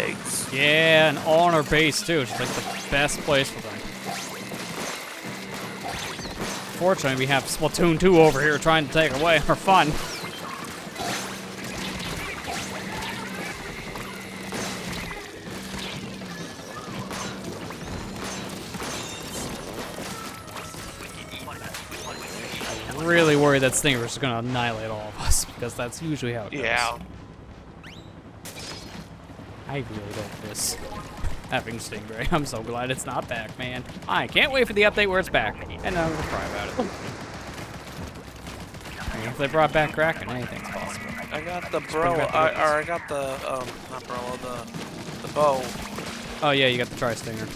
eggs. Yeah, and all on our base too, which is like the best place for them. Fortunately, we have Splatoon 2 over here trying to take away our fun. I'm really worried that Stinger's gonna annihilate all of us, because that's usually how it goes. Yeah. I really don't miss having Stingray. I'm so glad it's not back, man. I can't wait for the update where it's back, and I'm gonna cry about it. I mean, if they brought back Kraken, anything's possible. I got the I got the not Brella, the bow. Oh yeah, you got the Tri-Stinger.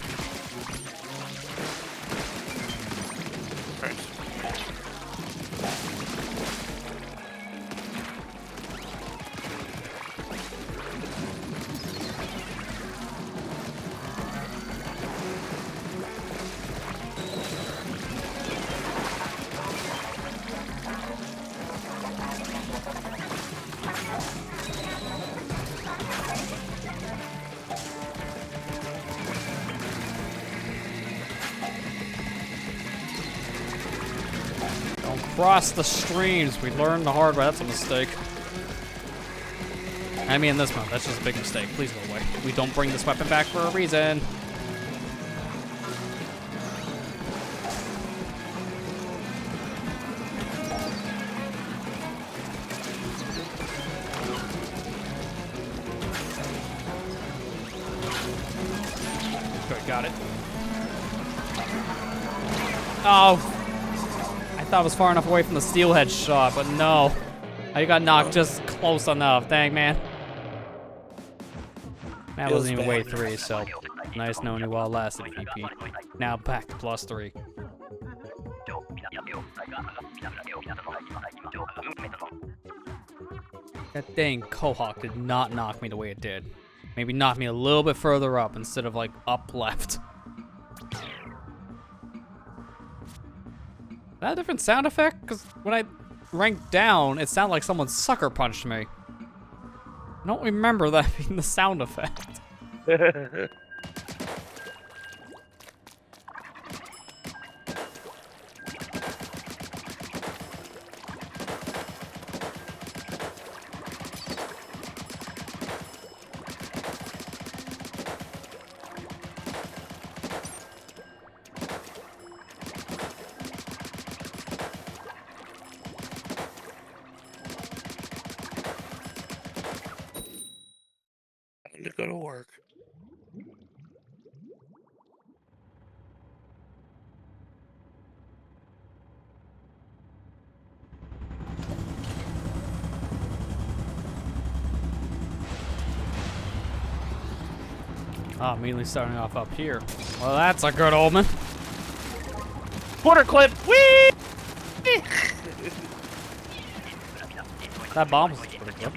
Right. Cross the streams. We learned the hard way. That's a mistake. I mean, this month, that's just a big mistake. Please go away. We don't bring this weapon back for a reason. Good, got it. Oh. I thought I was far enough away from the steelhead shot, but no. I got knocked just close enough. Dang, man. That wasn't even wave 3, so nice knowing you while it lasted, VP. Now back to +3. That dang Quahog did not knock me the way it did. Maybe knock me a little bit further up instead of like up left. Is that a different sound effect? Because when I ranked down, it sounded like someone sucker punched me. I don't remember that being the sound effect. To go to work. Oh, immediately starting off up here. Well, that's a good omen. Quarter clip. Whee! That bomb was pretty good.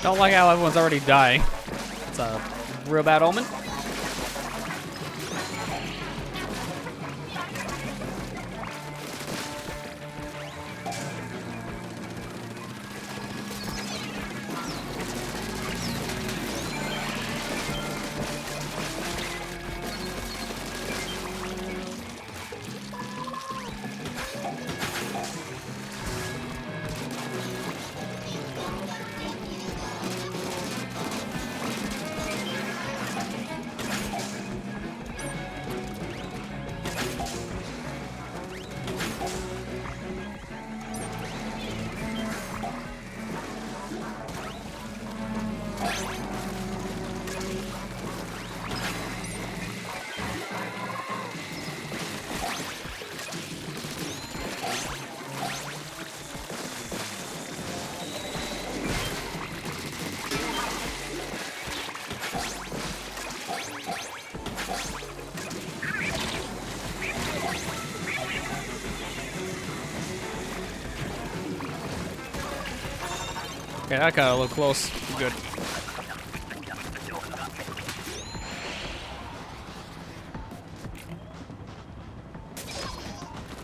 Don't like how everyone's already dying. It's a real bad omen. Okay, that got a little close. Good.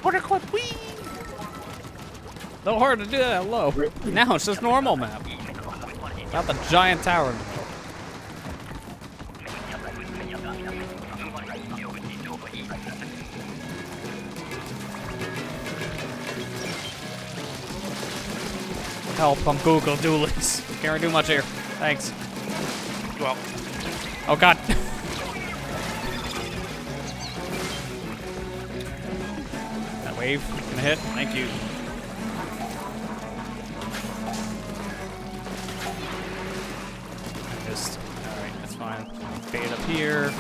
Quarter clip, whee! So hard to do that low. Now it's just normal map. Not the giant tower in the middle. Help, I'm Google Doolies. Can't do much here. Thanks. Well, Oh god. That wave gonna hit. Thank you. Just alright, that's fine. Fade up here.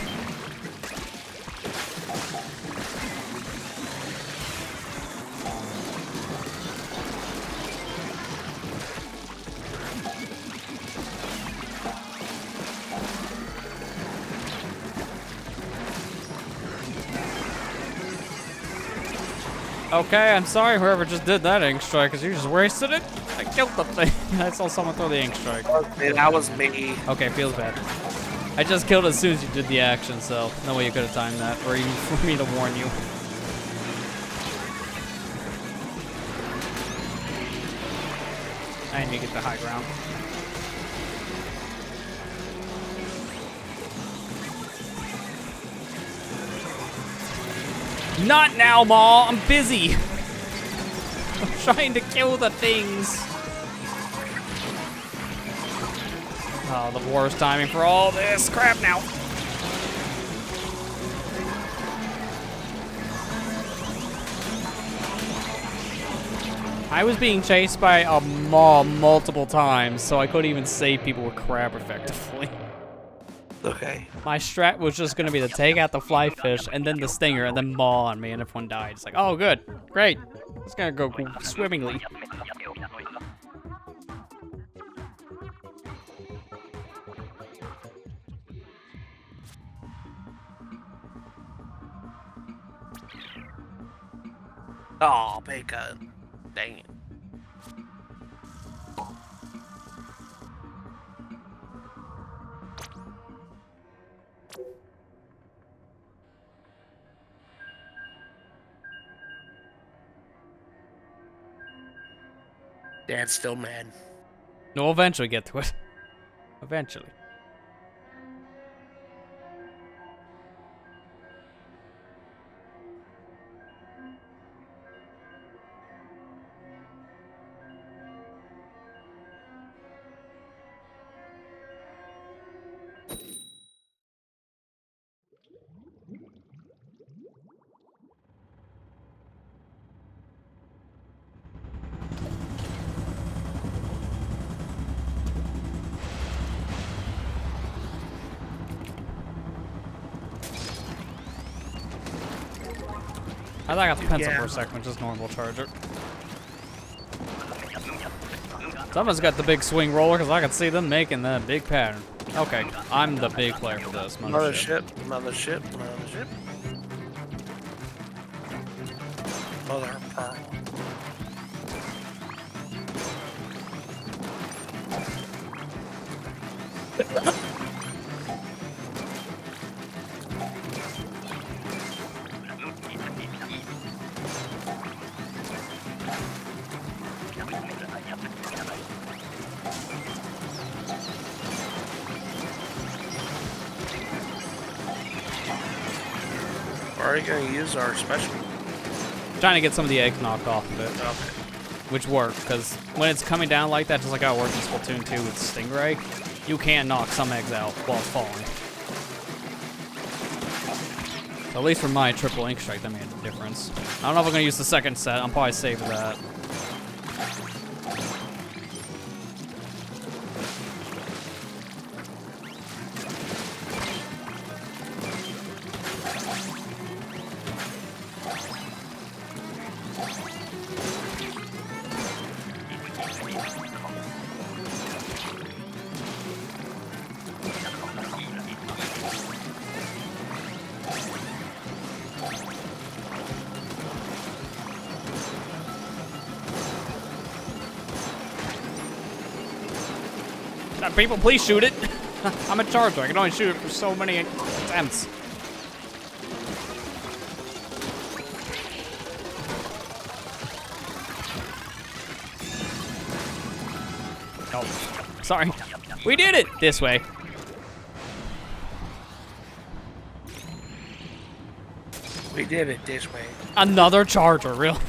Okay, I'm sorry whoever just did that ink strike, because you just wasted it. I killed the thing. I saw someone throw the ink strike. that was me. Okay, feels bad. I just killed as soon as you did the action, so no way you could have timed that, or even for me to warn you. I need to get the high ground. Not now, Ma. I'm busy. I'm trying to kill the things. Oh, the worst timing for all this crap now. I was being chased by a maw multiple times, so I couldn't even save people with crab effectively. Okay. My strat was just gonna be to take out the fly fish and then the stinger and then maul on me, and everyone died. It's like, oh, good, great. It's gonna go swimmingly. Oh, bacon. Dang it. Dad's still mad. We'll eventually get to it. Eventually. I thought I got the pencil for a second, just normal charger. Someone's got the big swing roller, because I can see them making that big pattern. Okay, I'm the big player for this. Mothership, mothership, mothership. Mother of pearl. Are you going to use our special? Trying to get some of the eggs knocked off of it. Okay. Which worked, because when it's coming down like that, just like how it works in Splatoon 2 with Stingray, you can knock some eggs out while it's falling. So at least for my triple ink strike, that made a difference. I don't know if I'm going to use the second set. I'm probably saving that. People, please shoot it. I'm a charger. I can only shoot it for so many attempts. Oh, sorry. We did it this way. We did it this way. Another charger, really?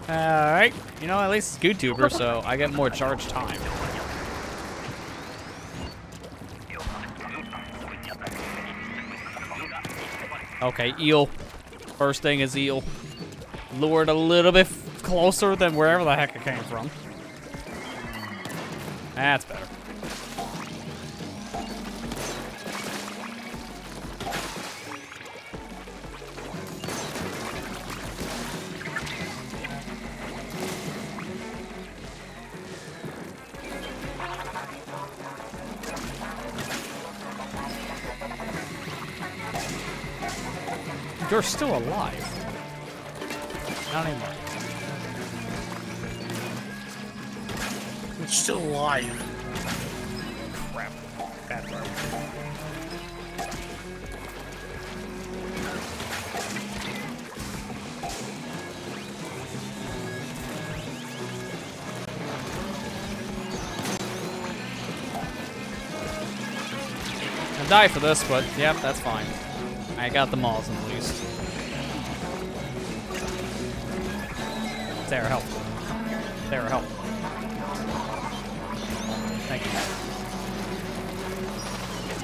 Alright. You know, at least it's YouTuber, so I get more charge time. Okay, eel. First thing is eel. Lured a little bit closer than wherever the heck it came from. That's better. You're still alive. Not anymore. It's still alive. Crap. Bad throw. I'll die for this, but yep, that's fine. I got the malls at least. Sarah, help. Sarah, help. Thank you.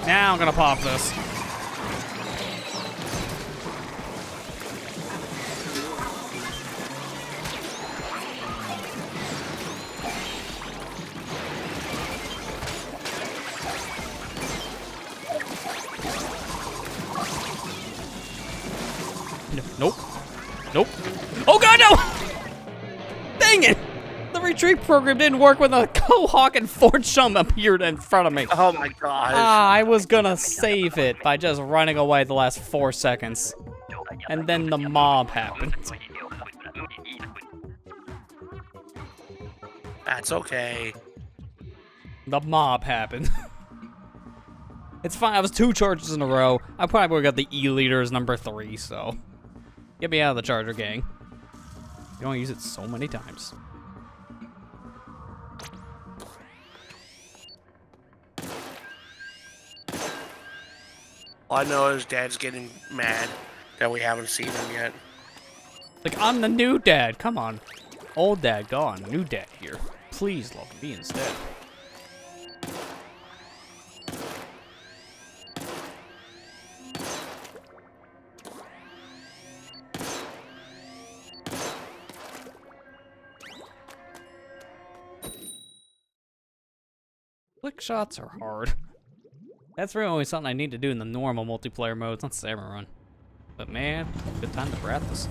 Now I'm gonna pop this. Nope. Nope. Oh god, no! Dang it! The retreat program didn't work when the Cohawk and Fortune appeared in front of me. Oh my gosh. I was gonna save it by just running away the last 4 seconds. And then the mob happened. That's okay. The mob happened. It's fine, I was 2 charges in a row. I probably would've got the E-leader as number 3, so. Get me out of the charger gang. You don't use it so many times. All I know is Dad's getting mad that we haven't seen him yet. Like, I'm the new dad. Come on. Old dad gone. New dad here. Please love me instead. Flick shots are hard. That's really only something I need to do in the normal multiplayer modes, not Salmon Run. But man, good time to practice.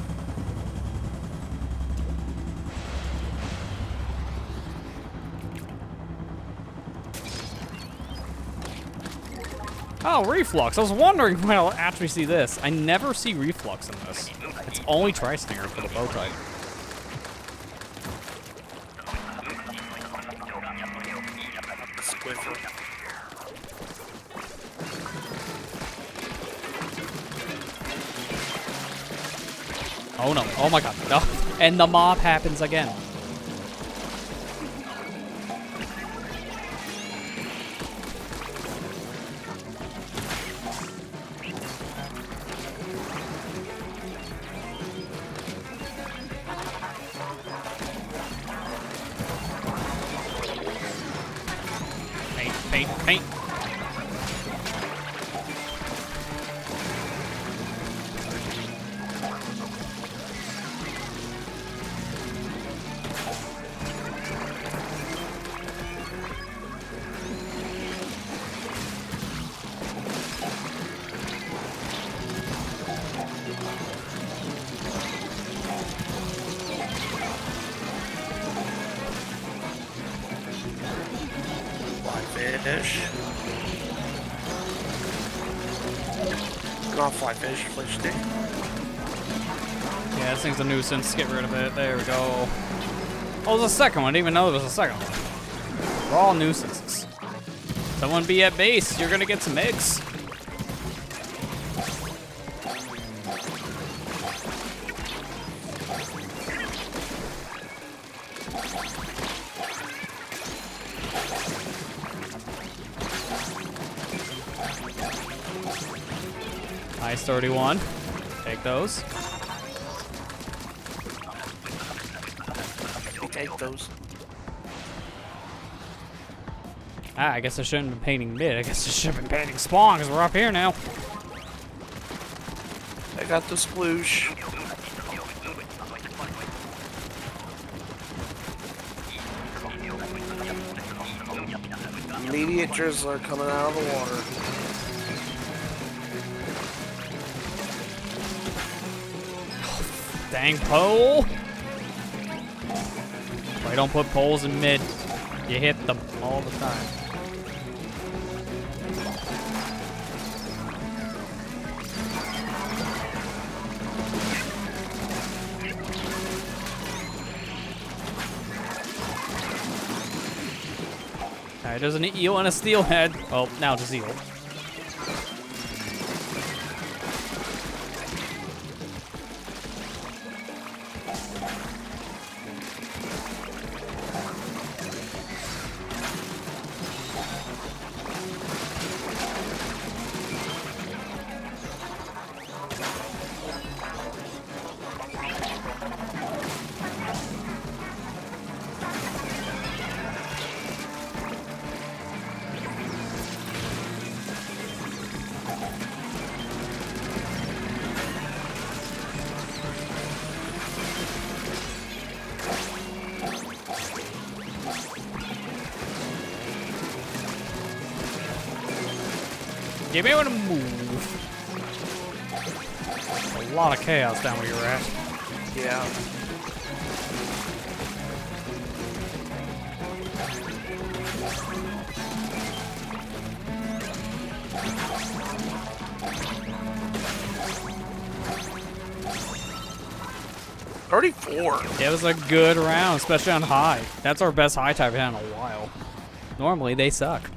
Oh, reflux. I was wondering when I'll actually see this. I never see reflux in this. It's only Tri-Stinger for the bow type. Squiffer. Oh no, oh my god, no. And the mob happens again. Paint, paint, paint. Fish. Not fly fish, fish stick. Yeah, this thing's a nuisance. Get rid of it. There we go. Oh, there's a second one. I didn't even know there was a second one. We're all nuisances. Someone be at base. You're gonna get some eggs. Nice 31. Take those. Take those. Ah, I guess I shouldn't have been painting mid. I guess I should have been painting spawn because we're up here now. I got the sploosh. Immediate drizzler coming out of the water. Dang pole. I don't put poles in mid. You hit them all the time. Alright, there's an eel and a steelhead. Well, now just eel. Give me one to move. A lot of chaos down where you're at. Yeah. $34. It was a good round, especially on high. That's our best high type hit in a while. Normally, they suck.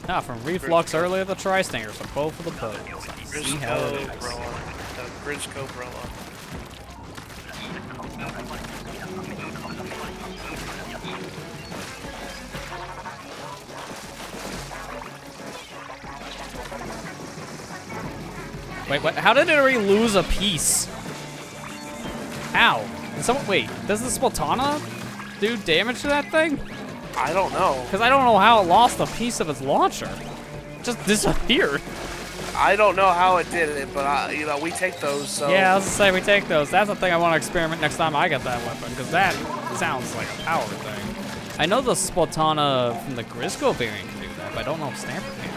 Ah, from reflux earlier, the tri-stinger, so both of the bows. See how it is. Briscoe umbrella. Wait, what? How did it already lose a piece? How? Did someone, wait, does the Splatoon do damage to that thing? I don't know. Because I don't know how it lost a piece of its launcher. It just disappeared. I don't know how it did it, but you know, we take those. So. Yeah, I was gonna say we take those. That's the thing I want to experiment next time I get that weapon, because that sounds like a power thing. I know the Splatoon from the Grisco variant can do that, but I don't know if Stamper can.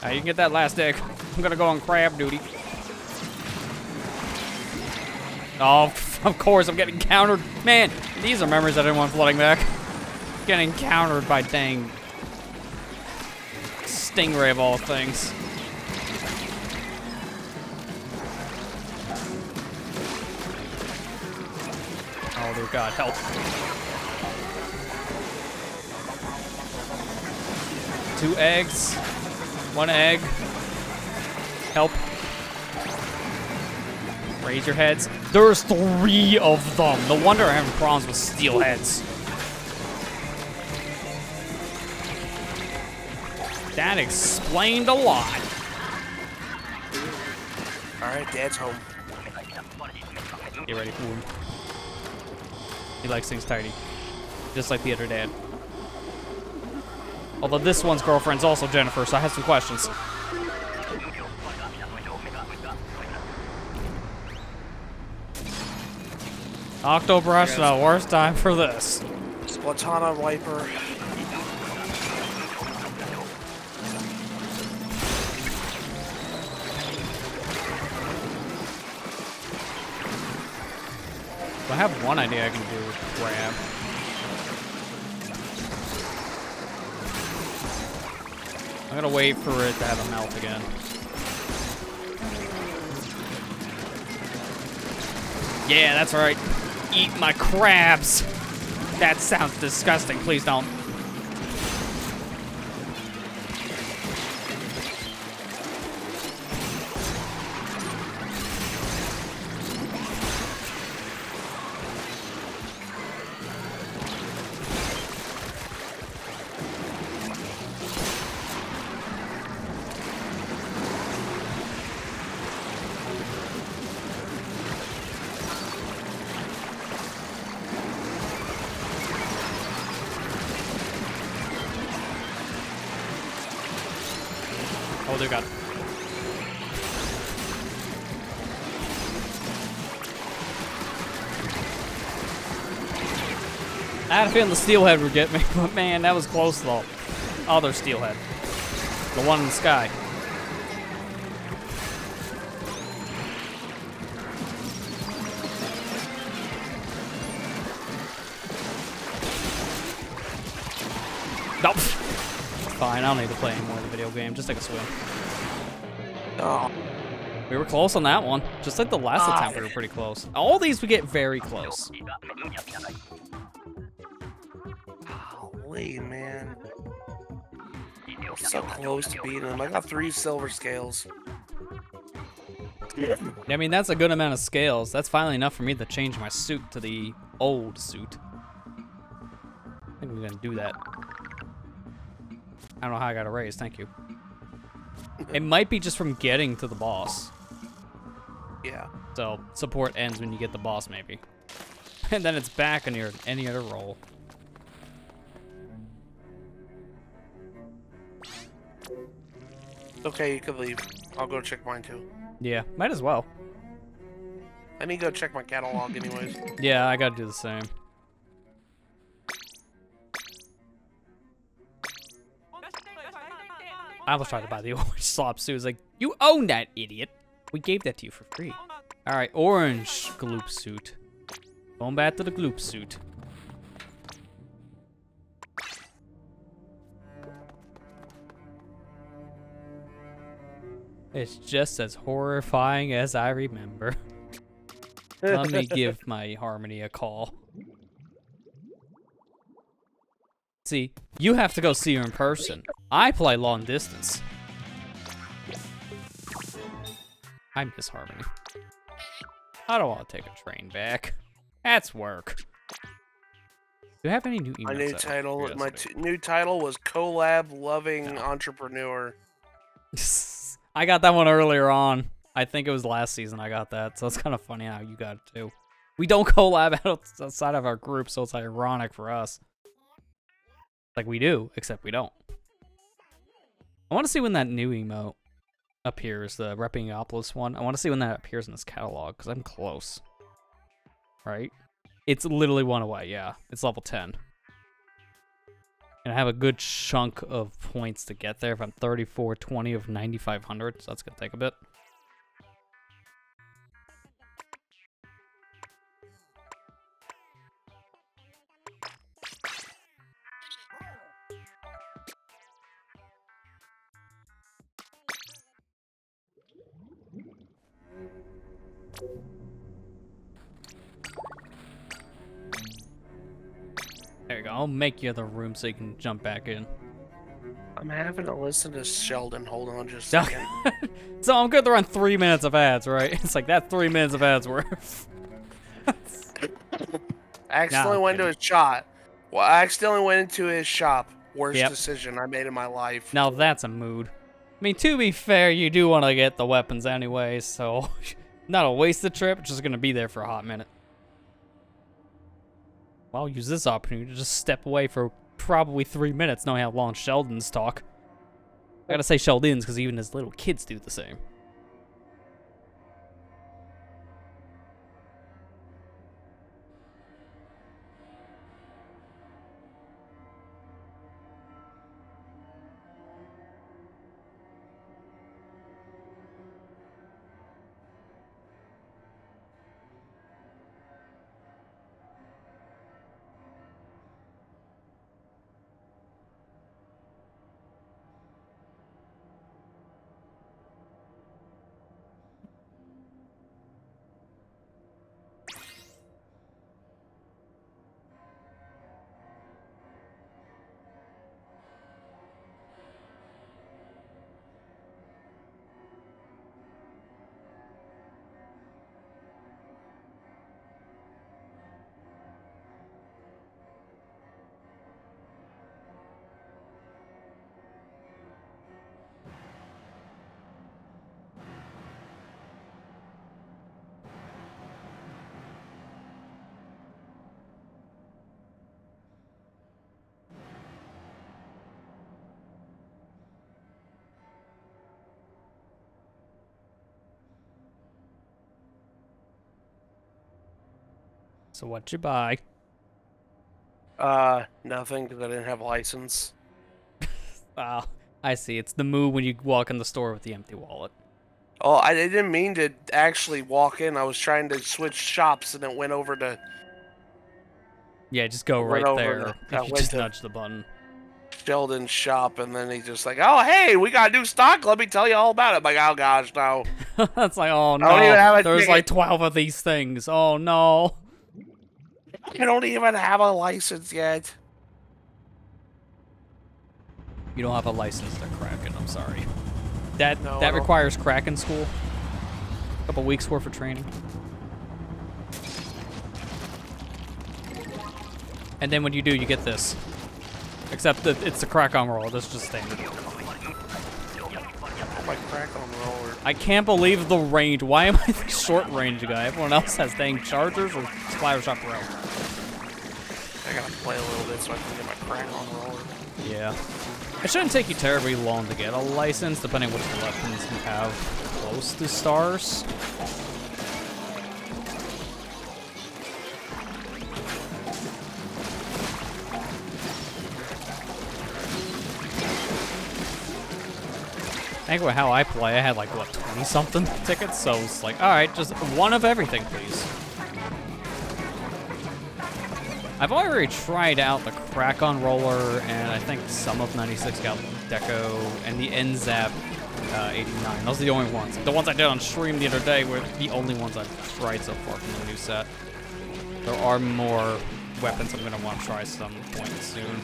You can get that last egg. I'm gonna go on crab duty. Oh, of course, I'm getting countered. Man, these are memories I didn't want flooding back. Getting countered by dang Stingray of all things. Oh, dear God, help. Two eggs. One egg. Help. Raise your heads. There's 3 of them. No wonder I'm having problems with steelheads. That explained a lot. Alright, Dad's home. Get ready for him. He likes things tidy. Just like the other dad. Although this one's girlfriend's also Jennifer, so I have some questions. Octobrush, the worst time for this. Splatoon wiper. I have one idea I can do with crab. I'm gonna wait for it to have a melt again. Yeah, that's right. Eat my crabs. That sounds disgusting. Please don't. Oh, dear God. I had a feeling the steelhead would get me, but man, that was close though. Other steelhead. The one in the sky. Nope. Fine, I don't need to play anymore of the video game. Just take a swim. Oh. We were close on that one. Just like the last attempt, we were pretty close. All these we get very close. Holy man. So close to beating him. I got 3 silver scales. I mean, that's a good amount of scales. That's finally enough for me to change my suit to the old suit. I think we're gonna do that. I don't know how I got a raise, thank you. It might be just from getting to the boss. Yeah. So, support ends when you get the boss, maybe. And then it's back on your any other role. Okay, you can leave. I'll go check mine too. Yeah, might as well. I need to go check my catalog anyways. Yeah, I gotta do the same. I almost tried to buy the orange slop suit. It's like, you own that, idiot. We gave that to you for free. Alright, orange gloop suit. Going back to the gloop suit. It's just as horrifying as I remember. Let me give my Harmony a call. See, you have to go see her in person. I play long distance. I miss Harmony. I don't want to take a train back. That's work. Do you have any new emails? My new title was Collab Loving Entrepreneur. I got that one earlier on. I think it was last season I got that, so it's kind of funny how you got it too. We don't collab outside of our group, so it's ironic for us. Like we do, except we don't. I want to see when that new emote appears, the Repingopolis one. I want to see when that appears in this catalog, because I'm close. Right? It's literally one away, yeah. It's level 10. And I have a good chunk of points to get there if I'm 3420 of 9,500, so that's going to take a bit. There you go. I'll make you the room so you can jump back in. I'm having to listen to Sheldon. Hold on just a second. So I'm good to run 3 minutes of ads, right? It's like that's 3 minutes of ads worth. I accidentally went into his shop. Well, I accidentally went into his shop. Worst decision I made in my life. Now that's a mood. I mean, to be fair, you do want to get the weapons anyway, so not a wasted trip. Just gonna be there for a hot minute. I'll use this opportunity to just step away for probably 3 minutes, knowing how long Sheldon's talk. I gotta say Sheldon's because even his little kids do the same. So what'd you buy? Nothing, because I didn't have a license. Oh, I see. It's the move when you walk in the store with the empty wallet. Oh, I didn't mean to actually walk in. I was trying to switch shops, and it went over to... Yeah, just go right there. If you just nudge the button. Sheldon's shop, and then he's just like, "Oh, hey, we got new stock. Let me tell you all about it." I'm like, "Oh gosh, no." That's like, oh no. I don't even have a There's ticket. like 12 of these things. Oh no. I don't even have a license yet. You don't have a license to Kraken. I'm sorry. That No, that requires Kraken school. A couple weeks worth of training. And then when you do, you get this. Except that it's the crack-on roll. That's just standard. My crack-on roller. I can't believe the range. Why am I the short range guy? Everyone else has dang chargers or splatter shot pro. I gotta play a little bit so I can get my crack-on roller. Yeah. It shouldn't take you terribly long to get a license, depending which weapons you have close to stars. I think with how I play, I had like, what, 20-something tickets? So it's like, alright, just one of everything, please. I've already tried out the Crack-On Roller, and I think some of 96 got Deco, and the NZAP 89. Those are the only ones. The ones I did on stream the other day were the only ones I've tried so far from the new set. There are more weapons I'm going to want to try some point soon.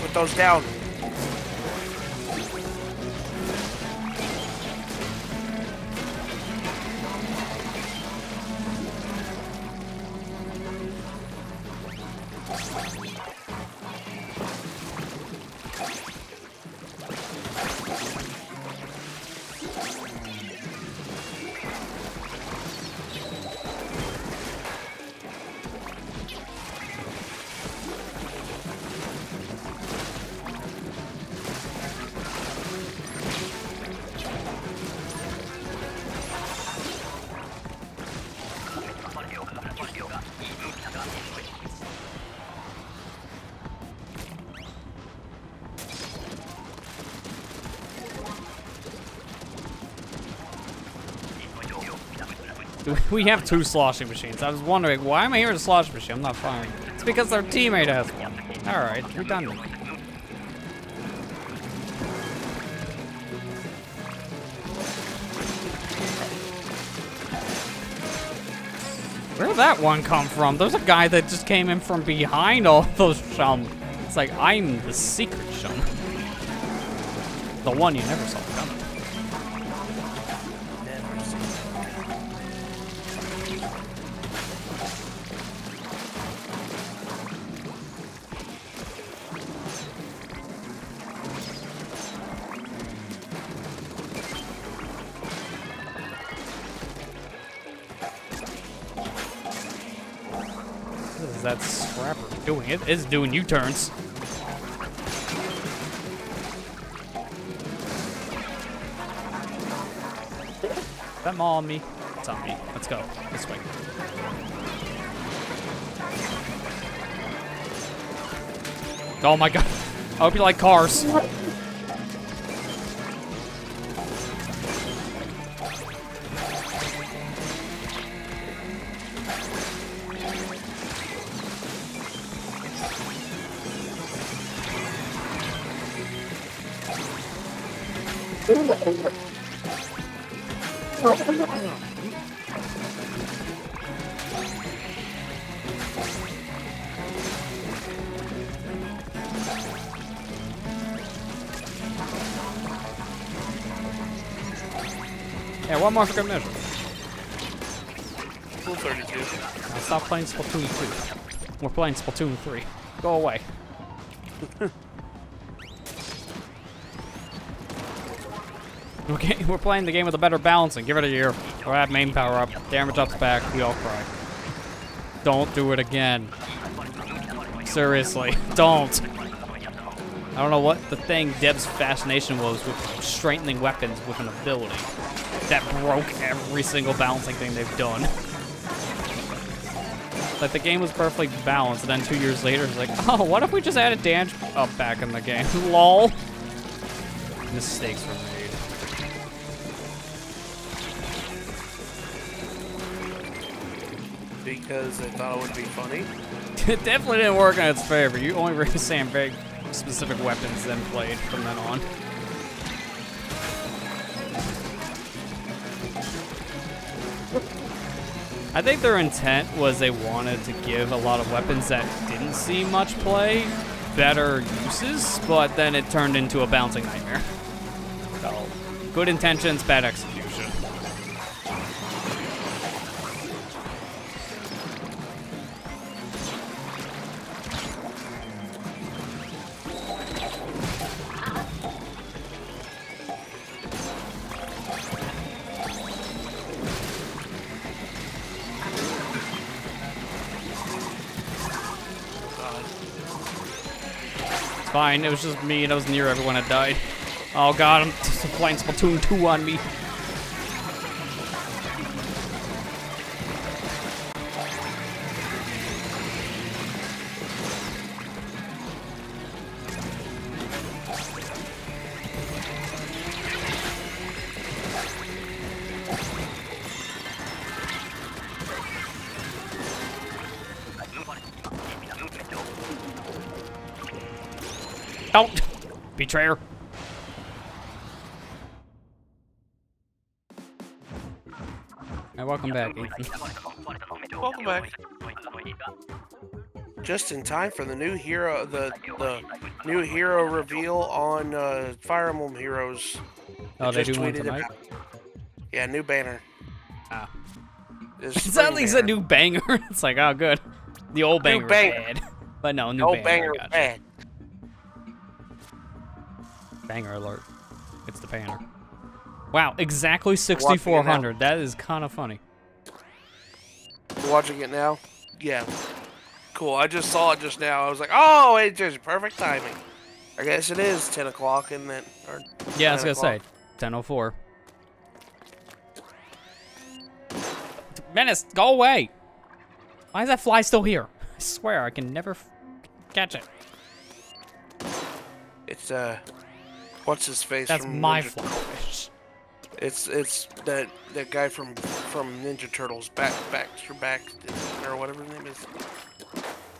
Put those down. We have 2 sloshing machines. I was wondering, why am I here with a sloshing machine? I'm not fine. It's because our teammate has one. Alright, redundant. Where'd that one come from? There's a guy that just came in from behind all those chum. It's like, I'm the secret chum. The one you never saw coming. What is that scrapper doing? It is doing U-turns. Is that all on me? It's on me. Let's go. This way. Oh my god. I hope you like cars. Yeah, one more for good measure. Cool 32. Now stop playing Splatoon 2. We're playing Splatoon 3. Go away. Okay, we're playing the game with a better balancing. Give it a year. Or have main power up. Damage up's back. We all cry. Don't do it again. Seriously, don't. I don't know what the thing Dev's fascination was with strengthening weapons with an ability that broke every single balancing thing they've done. Like, the game was perfectly balanced, and then 2 years later, it's like, oh, what if we just added damage up back in the game? LOL. Mistakes were made. Because they thought it would be funny. It definitely didn't work in its favor. You only were saying very specific weapons then played from then on. I think their intent was they wanted to give a lot of weapons that didn't see much play better uses, but then it turned into a bouncing nightmare. So, good intentions, bad execution. Fine, it was just me and I was near everyone that died. Oh god, I'm playing Splatoon 2 on me. Don't! Betrayer. Hey, welcome back, Ethan. Welcome back. Just in time for the new hero, the new hero reveal on Fire Emblem Heroes. Oh, they do one tonight? Yeah, new banner. Ah. It sounds like it's a new banger. It's like, oh, good. The old banger was bad. But no, new banger is bad. Banger alert. It's the banner. Wow, exactly 6,400. That is kind of funny. You're watching it now? Yeah. Cool. I just saw it just now. I was like, oh, it's just perfect timing. I guess it is 10 o'clock, isn't it? Or yeah, I was going to say. 10:04. Menace, go away! Why is that fly still here? I swear, I can never catch it. It's, what's his face? That's from my Ninja flyfish. It's that guy from Ninja Turtles, Baxter, or whatever his name is.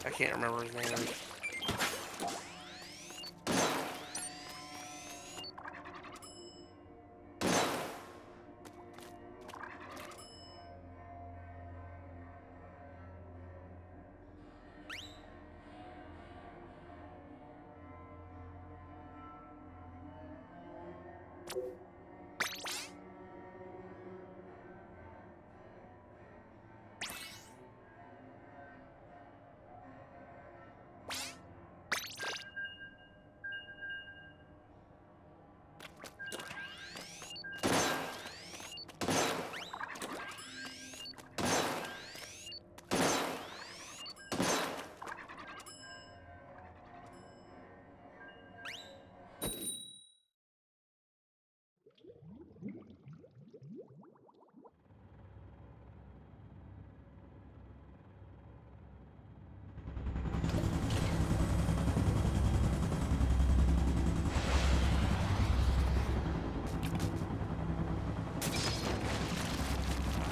I can't remember his name.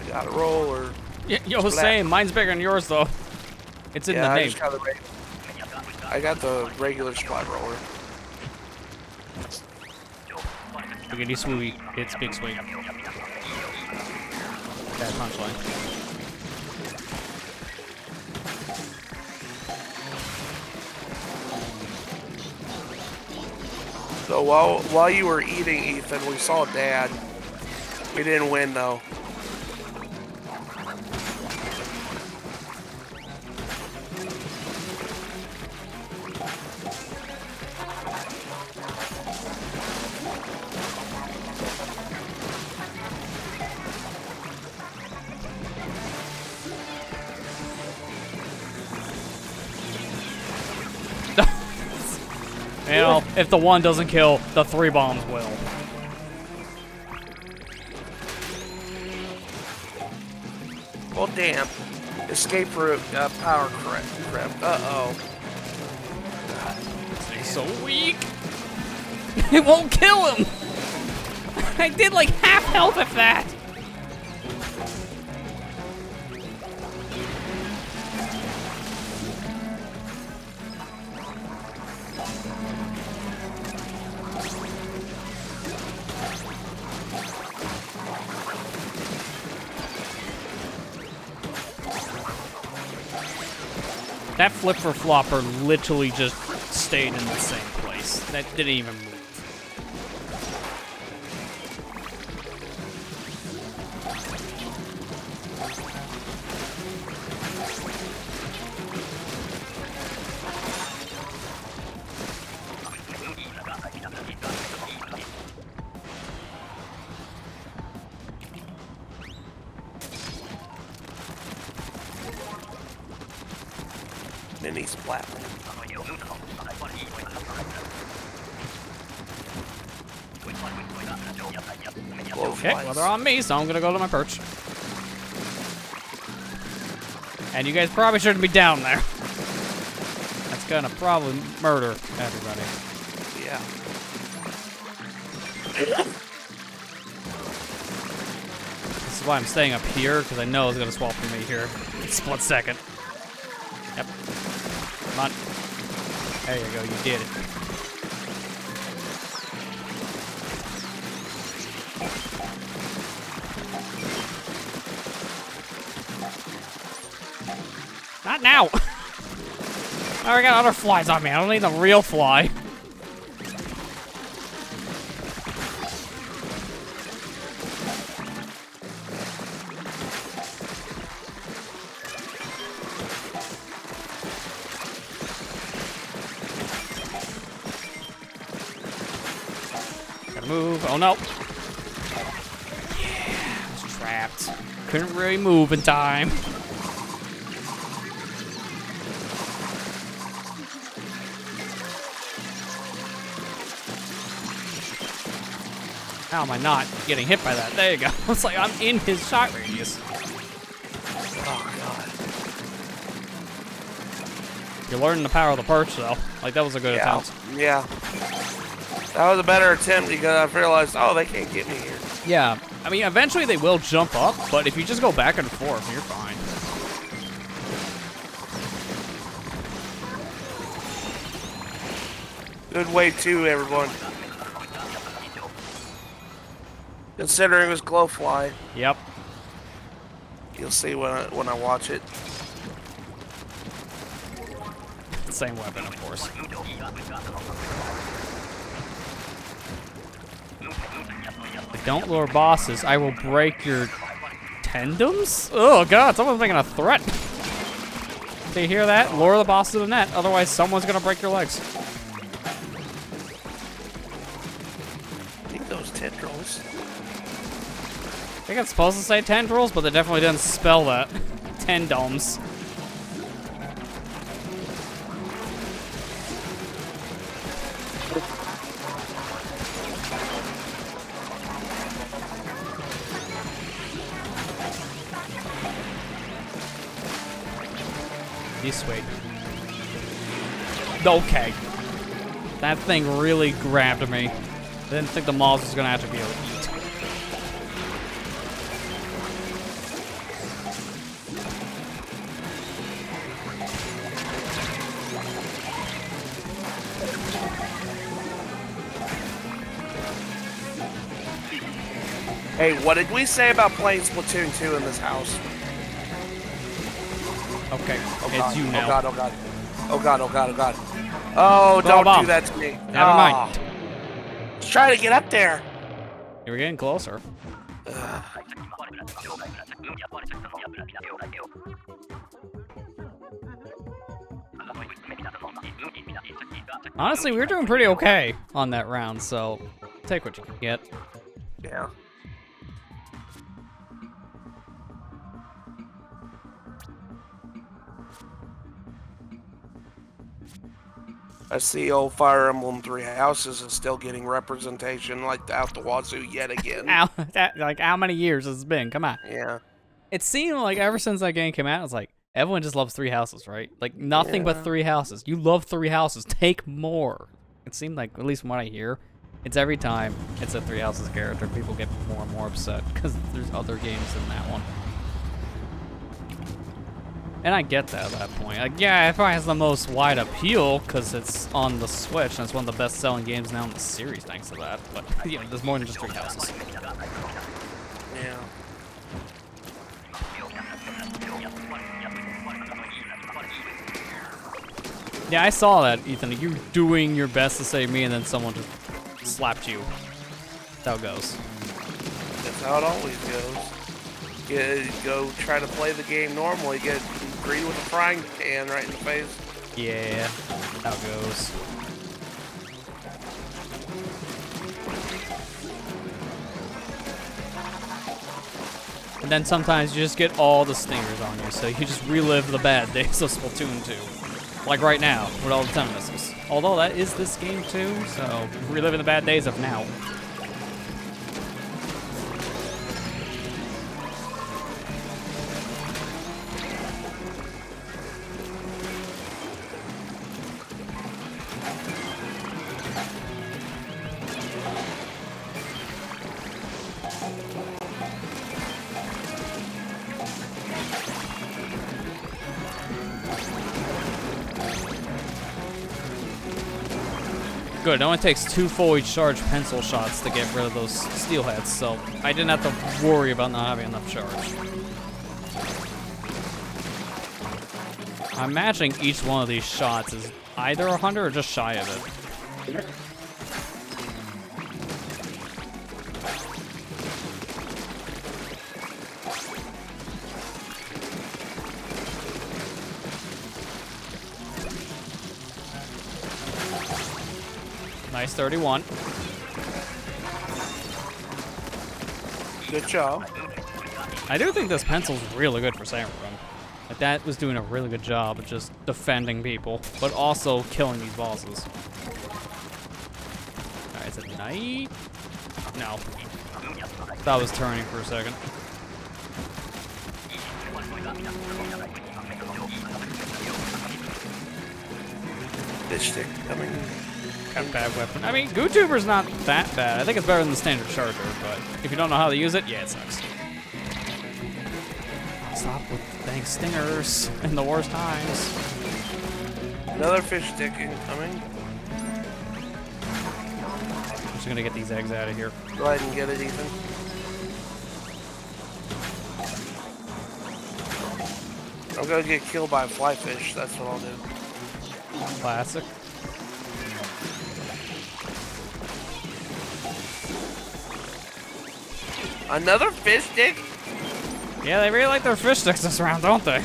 Got a roller. Yeah, yo, same. Mine's bigger than yours, though. It's in the name. I got the regular splat roller. Spaghetti sweet. It's big sweet. Bad punchline. So while you were eating, Ethan, we saw Dad. We didn't win though. You know, if the 1 doesn't kill, the 3 bombs will. Well, damn. Escape route, power crept. Uh-oh. This thing's so weak. It won't kill him. I did like half health of that. That flipper flopper literally just stayed in the same place. That didn't even move. Mini splat. Okay, well they're on me, so I'm gonna go to my perch. And you guys probably shouldn't be down there. That's gonna probably murder everybody. Yeah. This is why I'm staying up here, because I know it's gonna swap from me here. Split second. Yep. Come on. There you go, you did it. Not now! Now I got other flies on me. I don't need the real fly. Gotta move. Oh no. Yeah, I was trapped. Couldn't really move in time. How am I not getting hit by that? There you go. It's like I'm in his shot radius. Oh, God. You're learning the power of the perch, though. Like, that was a good attempt. Yeah. That was a better attempt because I realized, oh, they can't get me here. Yeah. I mean, eventually they will jump up, but if you just go back and forth, you're fine. Good wave 2, everyone. Considering it was glowfly. Yep. You'll see when I watch it. Same weapon, of course. Don't lure bosses. I will break your tendons? Oh, God. Someone's making a threat. Do you hear that? Lure the boss to the net. Otherwise, someone's going to break your legs. I think those tendrils. I think it's supposed to say tendrils, but they definitely didn't spell that. Tendons. This way. Okay. That thing really grabbed me. I didn't think the mouse was gonna have to be able to eat. Hey, what did we say about playing Splatoon 2 in this house? Okay, Oh, it's God. you now. Oh, God, oh, God. Oh, God, oh, God, oh, God. Oh, don't bomb. do that to me. Never mind. Let's try to get up there. You're getting closer. Honestly, we were doing pretty okay on that round, so take what you can get. Yeah. I see old Fire Emblem Three Houses is still getting representation like out the wazoo yet again. Like how many years has it been? Come on. Yeah. It seemed like ever since that game came out, it's like everyone just loves Three Houses, right? Like nothing but Yeah. Three Houses. You love Three Houses. Take more. It seemed like, at least from what I hear, it's every time it's a Three Houses character, people get more and more upset because there's other games than that one. And I get that at that point. Like, yeah, it probably has the most wide appeal because it's on the Switch and it's one of the best-selling games now in the series thanks to that. But, you know, there's more than just Three Houses. Yeah. Yeah, I saw that, Ethan. You doing your best to save me and then someone just slapped you. That's how it goes. That's how it always goes. You go try to play the game normally, get greeted with a frying pan right in the face. Yeah, that's how it goes. And then sometimes you just get all the stingers on you, so you just relive the bad days of Splatoon 2. Like right now, with all the 10 missiles. Although that is this game too, so reliving the bad days of now. Good, it only takes 2 fully charged pencil shots to get rid of those steelheads, so I didn't have to worry about not having enough charge. I'm imagining each one of these shots is either 100 or just shy of it. Nice 31. Good job. I do think this pencil's really good for Samurai. Like that was doing a really good job of just defending people, but also killing these bosses. Alright, is it night? No. Thought I was turning for a second. Fish stick coming. Got a bad weapon. I mean, GooTuber's not that bad. I think it's better than the standard charger, but if you don't know how to use it, yeah, it sucks. Stop with dang stingers in the worst times. Another fish stick incoming. I'm just gonna get these eggs out of here. Go ahead and get it, Ethan. I'm gonna get killed by a fly fish. That's what I'll do. Classic. Another fish stick? Yeah, they really like their fish sticks this round, don't they?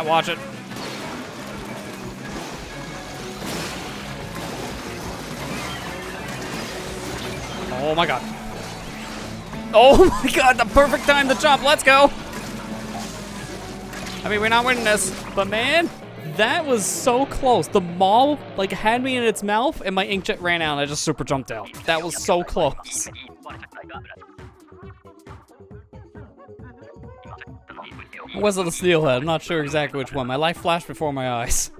Watch it. Oh my god. Oh my god, the perfect time to jump. Let's go. I mean, we're not winning this, but man, that was so close. The maul, like, had me in its mouth, and my inkjet ran out, and I just super jumped out. That was so close. Was it a steelhead? I'm not sure exactly which one. My life flashed before my eyes.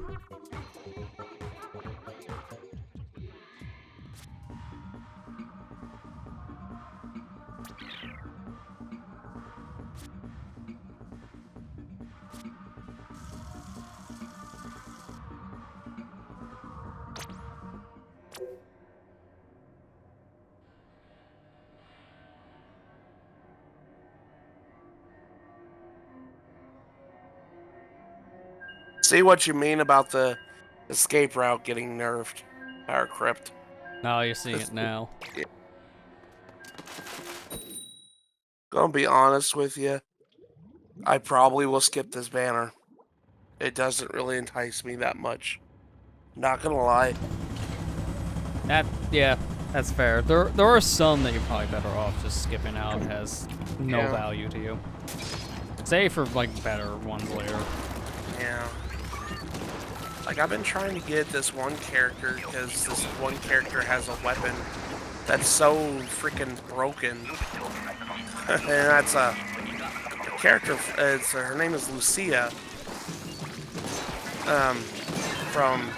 See what you mean about the escape route getting nerfed. Power crypt. Oh, you're seeing it now. Yeah. Gonna be honest with you, I probably will skip this banner. It doesn't really entice me that much. Not gonna lie. Yeah, that's fair. There are some that you're probably better off just skipping out. It has no value to you. Save for like better ones later. Yeah. Like I've been trying to get this one character because this one character has a weapon that's so freaking broken. And that's a character. Her name is Lucia. From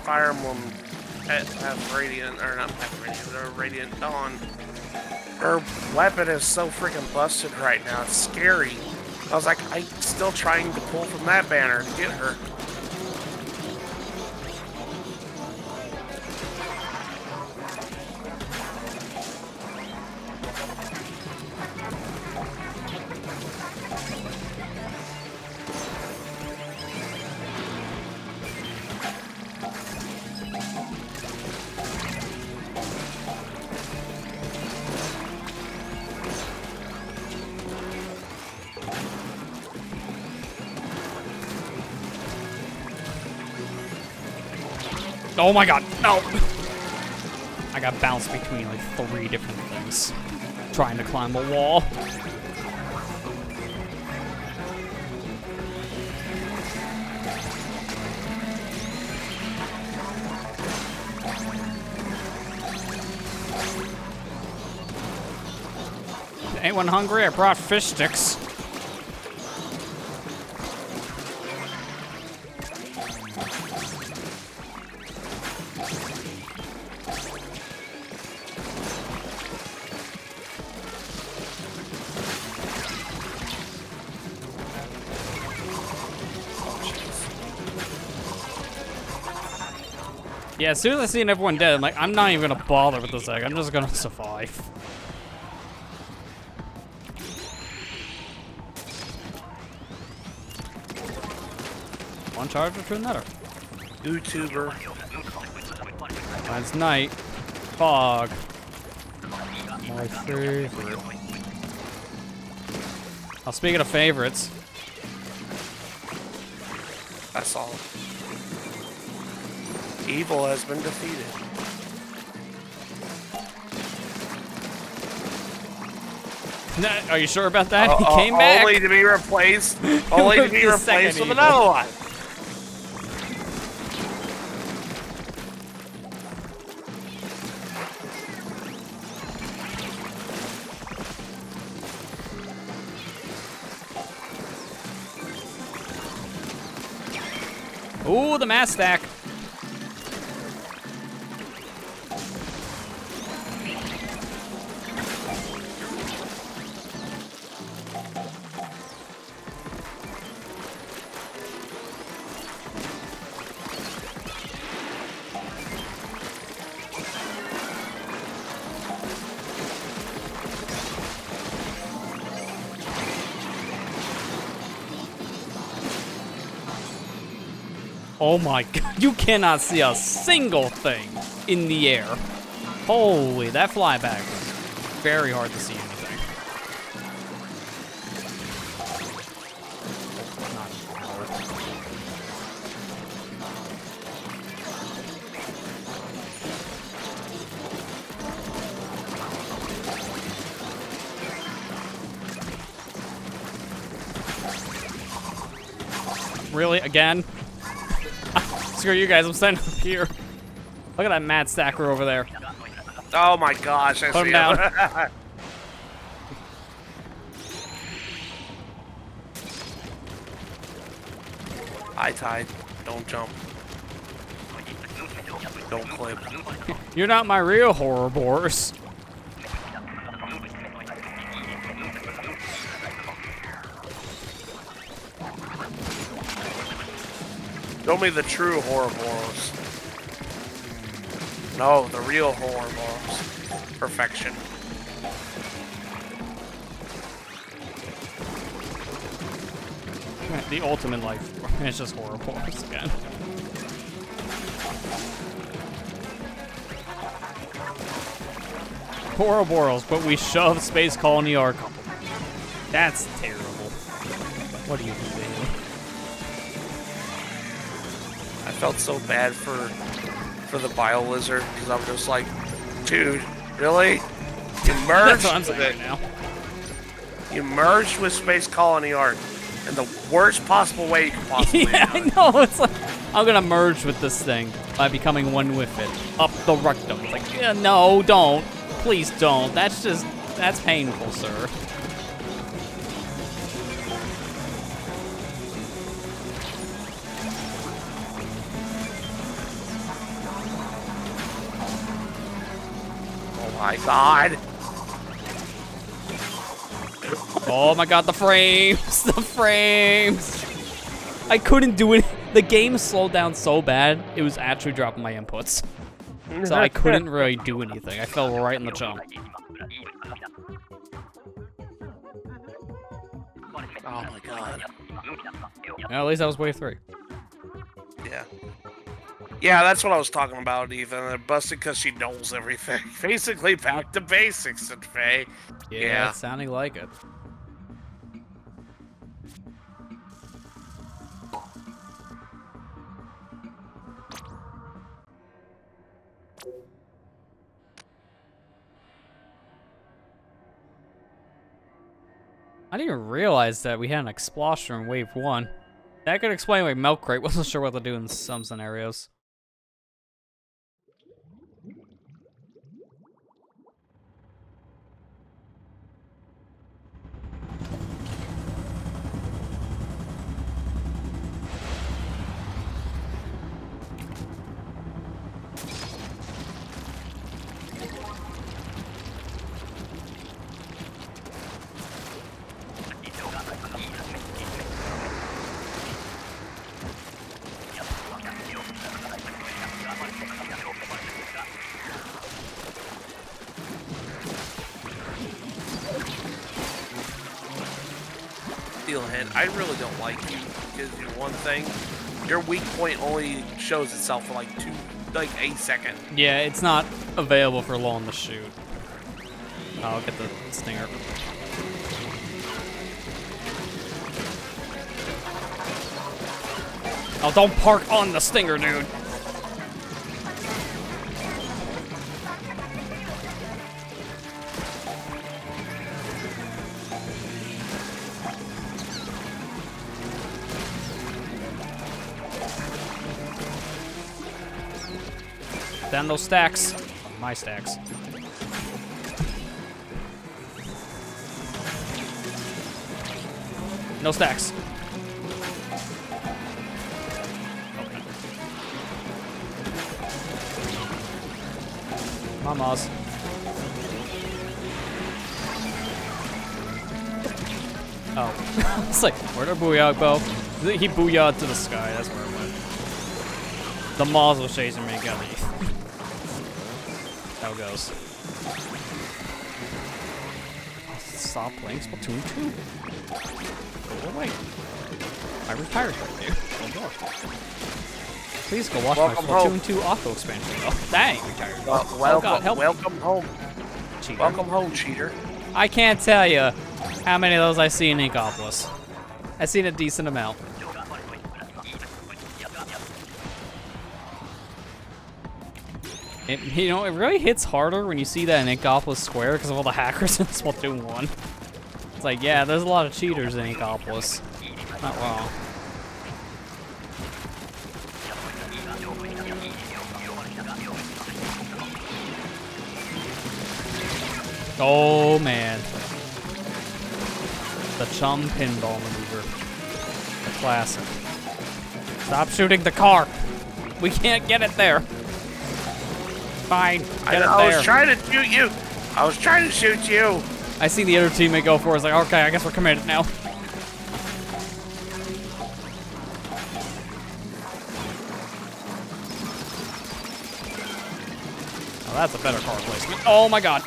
Fire Emblem Radiant, or not Radiant, Radiant Dawn. Her weapon is so freaking busted right now. It's scary. I was like, I'm still trying to pull from that banner to get her. Oh my god, no! I got bounced between like 3 different things. Trying to climb a wall. Anyone hungry? I brought fish sticks. Yeah, as soon as I seen everyone dead, I'm like, I'm not even gonna bother with this egg. I'm just gonna survive. One charger to another. YouTuber. Mine's night. Fog. My favorite. Oh, speaking of favorites. That's all. Evil has been defeated. Are you sure about that? He came back? Only to be replaced. Only to be replaced with another one. Ooh, the mass stack. Oh my god, you cannot see a single thing in the air. Holy, that flyback was very hard to see anything. Really? Again? Screw you guys, I'm standing up here. Look at that mad stacker over there. Oh my gosh, I Put see him down. High tide. Don't jump. Don't clip. You're not my real horror boars. Show me the true Ouroboros. No, the real Ouroboros. Perfection. the ultimate life form. It's just horrible once again. Ouroboros, but we shove Space Colony Arc up. That's terrible. What are you doing? I felt so bad for the Bile Lizard because I'm just like, dude, really? You merged That's what I'm saying with right it. now. You merged with Space Colony Art in the worst possible way you could possibly Yeah, do I it. know. It's like I'm gonna merge with this thing by becoming one with it. Up the rectum. It's like, yeah, no, don't. Please don't. That's painful, sir. Oh my god. Oh my god, the frames! The frames! I couldn't do it. The game slowed down so bad, it was actually dropping my inputs. So I couldn't really do anything. I fell right in the jump. Oh my god. At least that was wave 3. Yeah. Yeah, that's what I was talking about, Ethan. They're busted because she knows everything. Basically, back to basics, and Faye. Yeah, it's sounding like it. I didn't even realize that we had an explosion in wave 1. That could explain why Milk Crate wasn't sure what to do in some scenarios. Steelhead, I really don't like you because one thing, your weak point only shows itself for like a second. Yeah, it's not available for long to shoot. I'll get the stinger. Oh, don't park on the stinger, dude. Down those stacks. Oh, my stacks. No stacks. Okay. Mamas. Oh. It's like, where'd our booyah go? He booyah'd to the sky, that's where it went. The Moz was chasing me, got me. How it goes. Stop playing Splatoon 2. Go away. I retired right there. Please go watch Welcome my Splatoon home. 2 auto expansion though. That ain't retired. Welcome, Oh God, help me. welcome home. Cheater. Welcome home, cheater. I can't tell you how many of those I see in Inkopolis. I've seen a decent amount. It, you know, it really hits harder when you see that in Inkopolis Square because of all the hackers in Splatoon 1. It's like, yeah, there's a lot of cheaters in Inkopolis. Not wrong. Oh, man. The chum pinball maneuver. The classic. Stop shooting the car. We can't get it there. Fine, get it I there. was trying to shoot you. I was trying to shoot you. I see the other teammate go for it. It's like, okay, I guess we're committed now. Oh, that's a better car placement. Oh my god.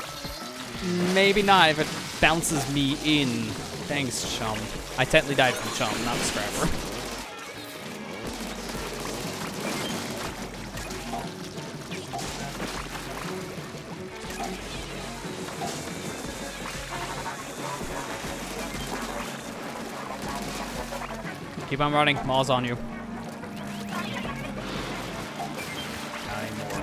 Maybe not if it bounces me in. Thanks, chum. I technically died from chum, not the scrapper. Keep on running. Maul's on you. Not anymore.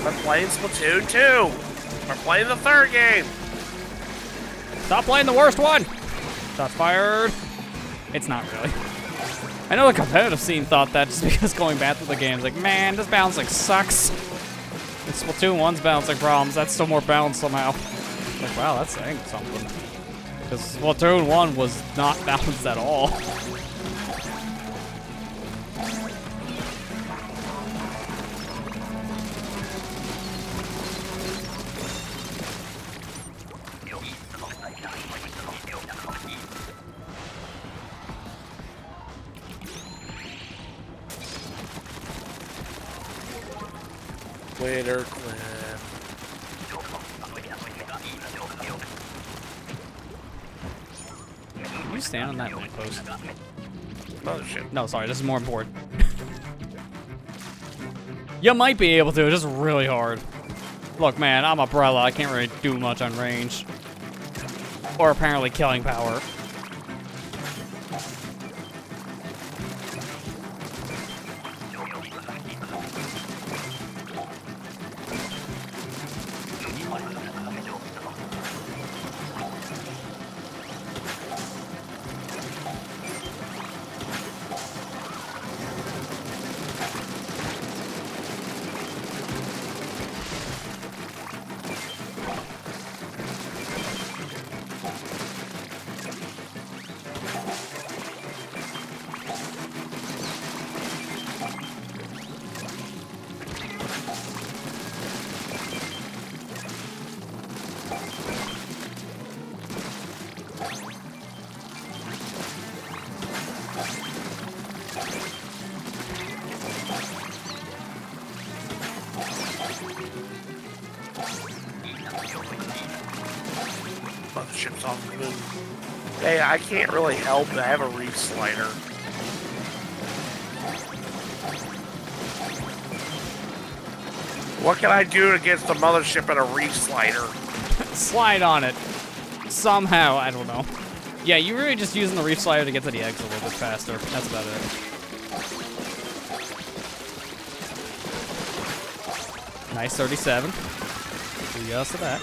We're playing Splatoon 2. We're playing the third game. Stop playing the worst one. Shots fired. It's not really. I know the competitive scene thought that just because going back through the game's like, man, this balancing sucks. And Splatoon 1's balancing problems. That's still more balanced somehow. Like, wow, that's saying something. Because Splatoon 1 was not balanced at all. Winter clip. Can you stand on that lamppost? Mothership. No, sorry, this is more important. You might be able to, it's just really hard. Look, man, I'm Umbrella. I can't really do much on range. Or apparently killing power. Mothership's off the moon. Hey, I can't really help it. I have a reef slider. What can I do against the mothership and a reef slider? Slide on it. Somehow, I don't know. Yeah, you're really just using the reef slider to get to the eggs a little bit faster. That's about it. Nice 37. Yes to that.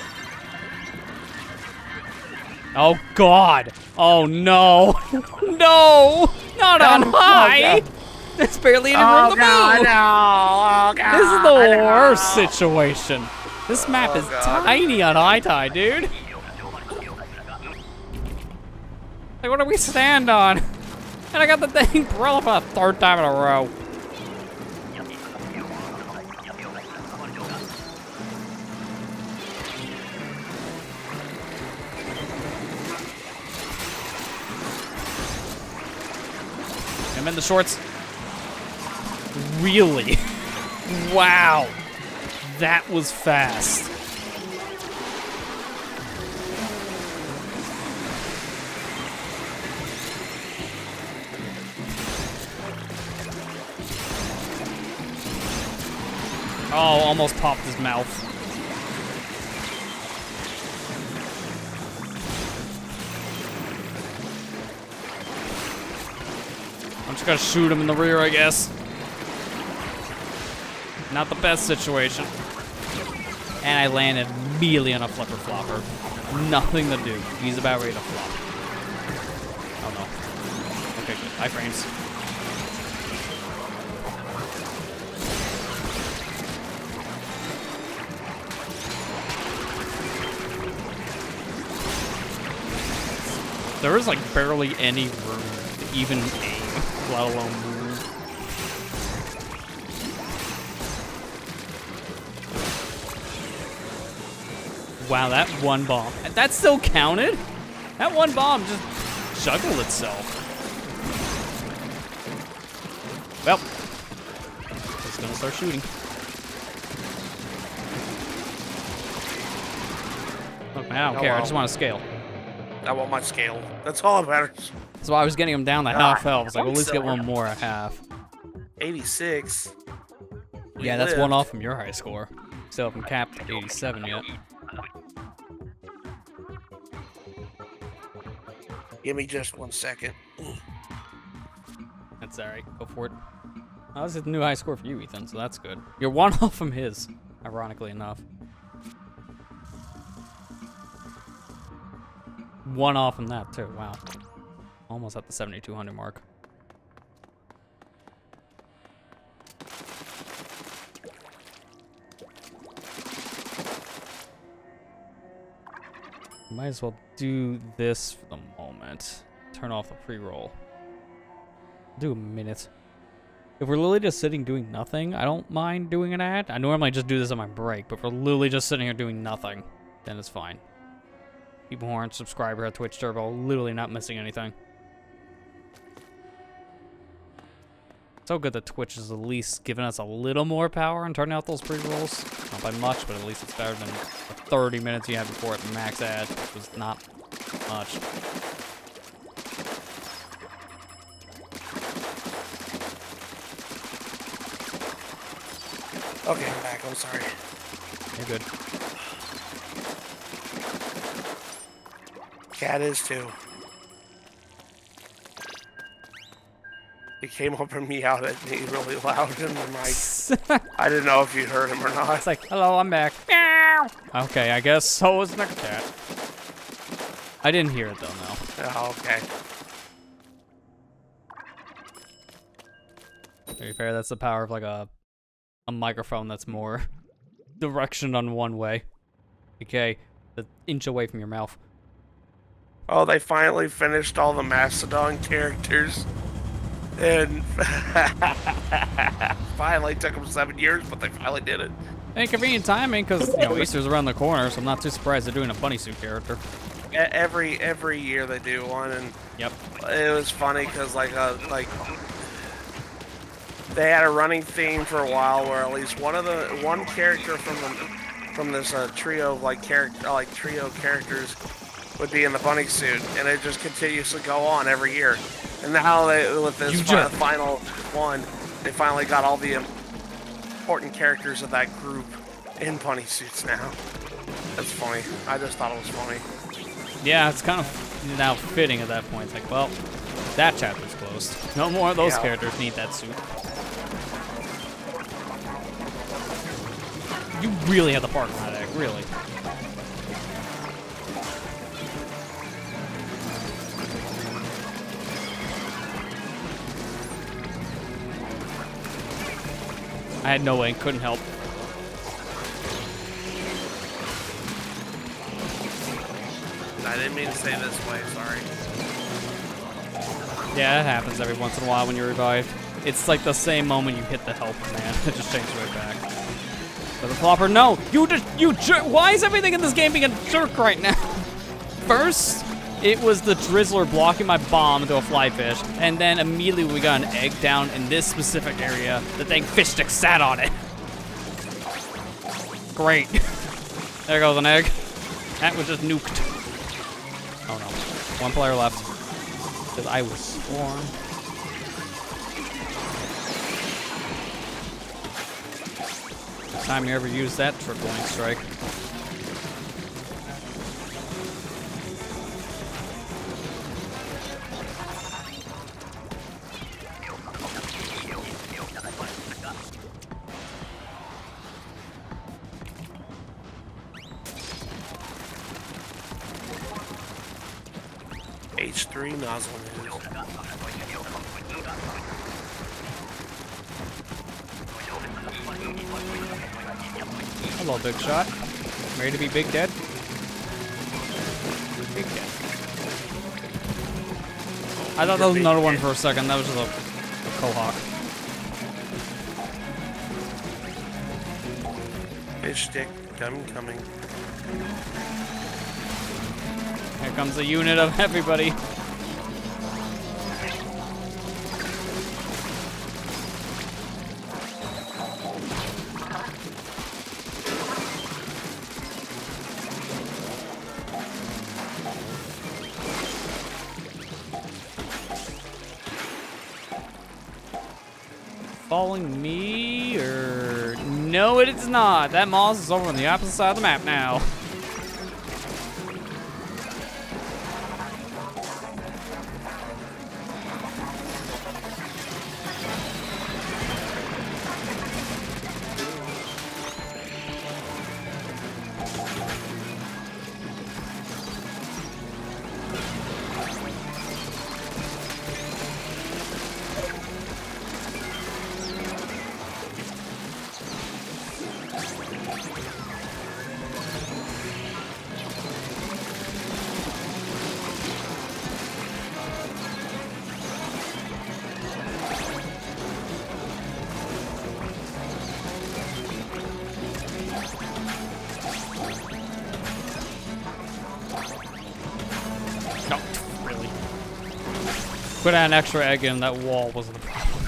Oh, God. Oh, no. No. Not on high. There's barely any room to move. No. Oh, God. This is the worst situation. This map is tiny on high tide, dude. Like, what do we stand on? And I got the dang umbrella for the third time in a row. I'm in the shorts. Really? Wow. That was fast. Oh, almost popped his mouth. I'm just gonna shoot him in the rear, I guess. Not the best situation. And I landed immediately on a flipper flopper. Nothing to do. He's about ready to flop. Oh no. Okay, good. Iframes. There is like barely any room to even aim, let alone move. Wow, that one bomb. That still counted? That one bomb just juggled itself. Well, it's gonna start shooting. I don't care. I just want to scale. I want my scale. That's all that matters. That's why I was getting him down to half health. I was like, well, at least get one more at half. 86. Yeah, that's one off from your high score. Still haven't capped at 87 yet. Give me just 1 second. That's alright. Go for it. Oh, this is the new high score for you, Ethan, so that's good. You're one off from his, ironically enough. One off from that, too. Wow. Almost at the 7,200 mark. Might as well do this for the moment. Turn off the pre-roll. Do a minute. If we're literally just sitting doing nothing, I don't mind doing an ad. I normally just do this on my break, but if we're literally just sitting here doing nothing, then it's fine. People who aren't subscribers at Twitch Turbo, literally not missing anything. So good that Twitch is at least giving us a little more power and turning out those pre-rolls. Not by much, but at least it's better than the 30 minutes you had before at max ad, which was not much. Okay, I'm back. I'm sorry. You're good. Cat is too. He came up and meowed at me really loud in the mic. I didn't know if you heard him or not. It's like, hello, I'm back. Meow. Okay, I guess so was the cat. I didn't hear it though, no. Oh, okay. To be fair, that's the power of like a microphone that's more direction on one way. Okay, the inch away from your mouth. Oh, they finally finished all the Mastodon characters. And finally took them 7 years, but they finally did it. And convenient timing, because you know Easter's around the corner, so I'm not too surprised they're doing a bunny suit character. Every year they do one, and yep, it was funny because like they had a running theme for a while where at least one character from this trio of trio characters would be in the bunny suit, and it just continues to go on every year. And now with this final one, they finally got all the important characters of that group in bunny suits now. That's funny. I just thought it was funny. Yeah, it's kind of now fitting at that point. It's like, well, that chapter's closed. No more of those characters need that suit. You really had the part in that act, really. I had no way, couldn't help. I didn't mean to say this way, sorry. Yeah, it happens every once in a while when you revive. It's like the same moment you hit the help command. It just changes right back. But the flopper, no! You jerk! Why is everything in this game being a jerk right now? First, it was the Drizzler blocking my bomb into a fly fish, and then immediately we got an egg down in this specific area. The dang fish stick sat on it. Great. There goes an egg. That was just nuked. Oh no. One player left. Because I was swarmed. First time you ever used that tripling strike. H3 nozzle news. Hello, Big Shot. Ready to be Big Dead? Big Dead. I thought that was another one for a second. That was just a Cohawk. Fish stick, gun coming. Here comes a unit of everybody. following me, or... No, it is not. That Moss is over on the opposite side of the map now. No, really. Put an extra egg in, that wall wasn't a problem.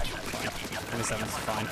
27 is fine.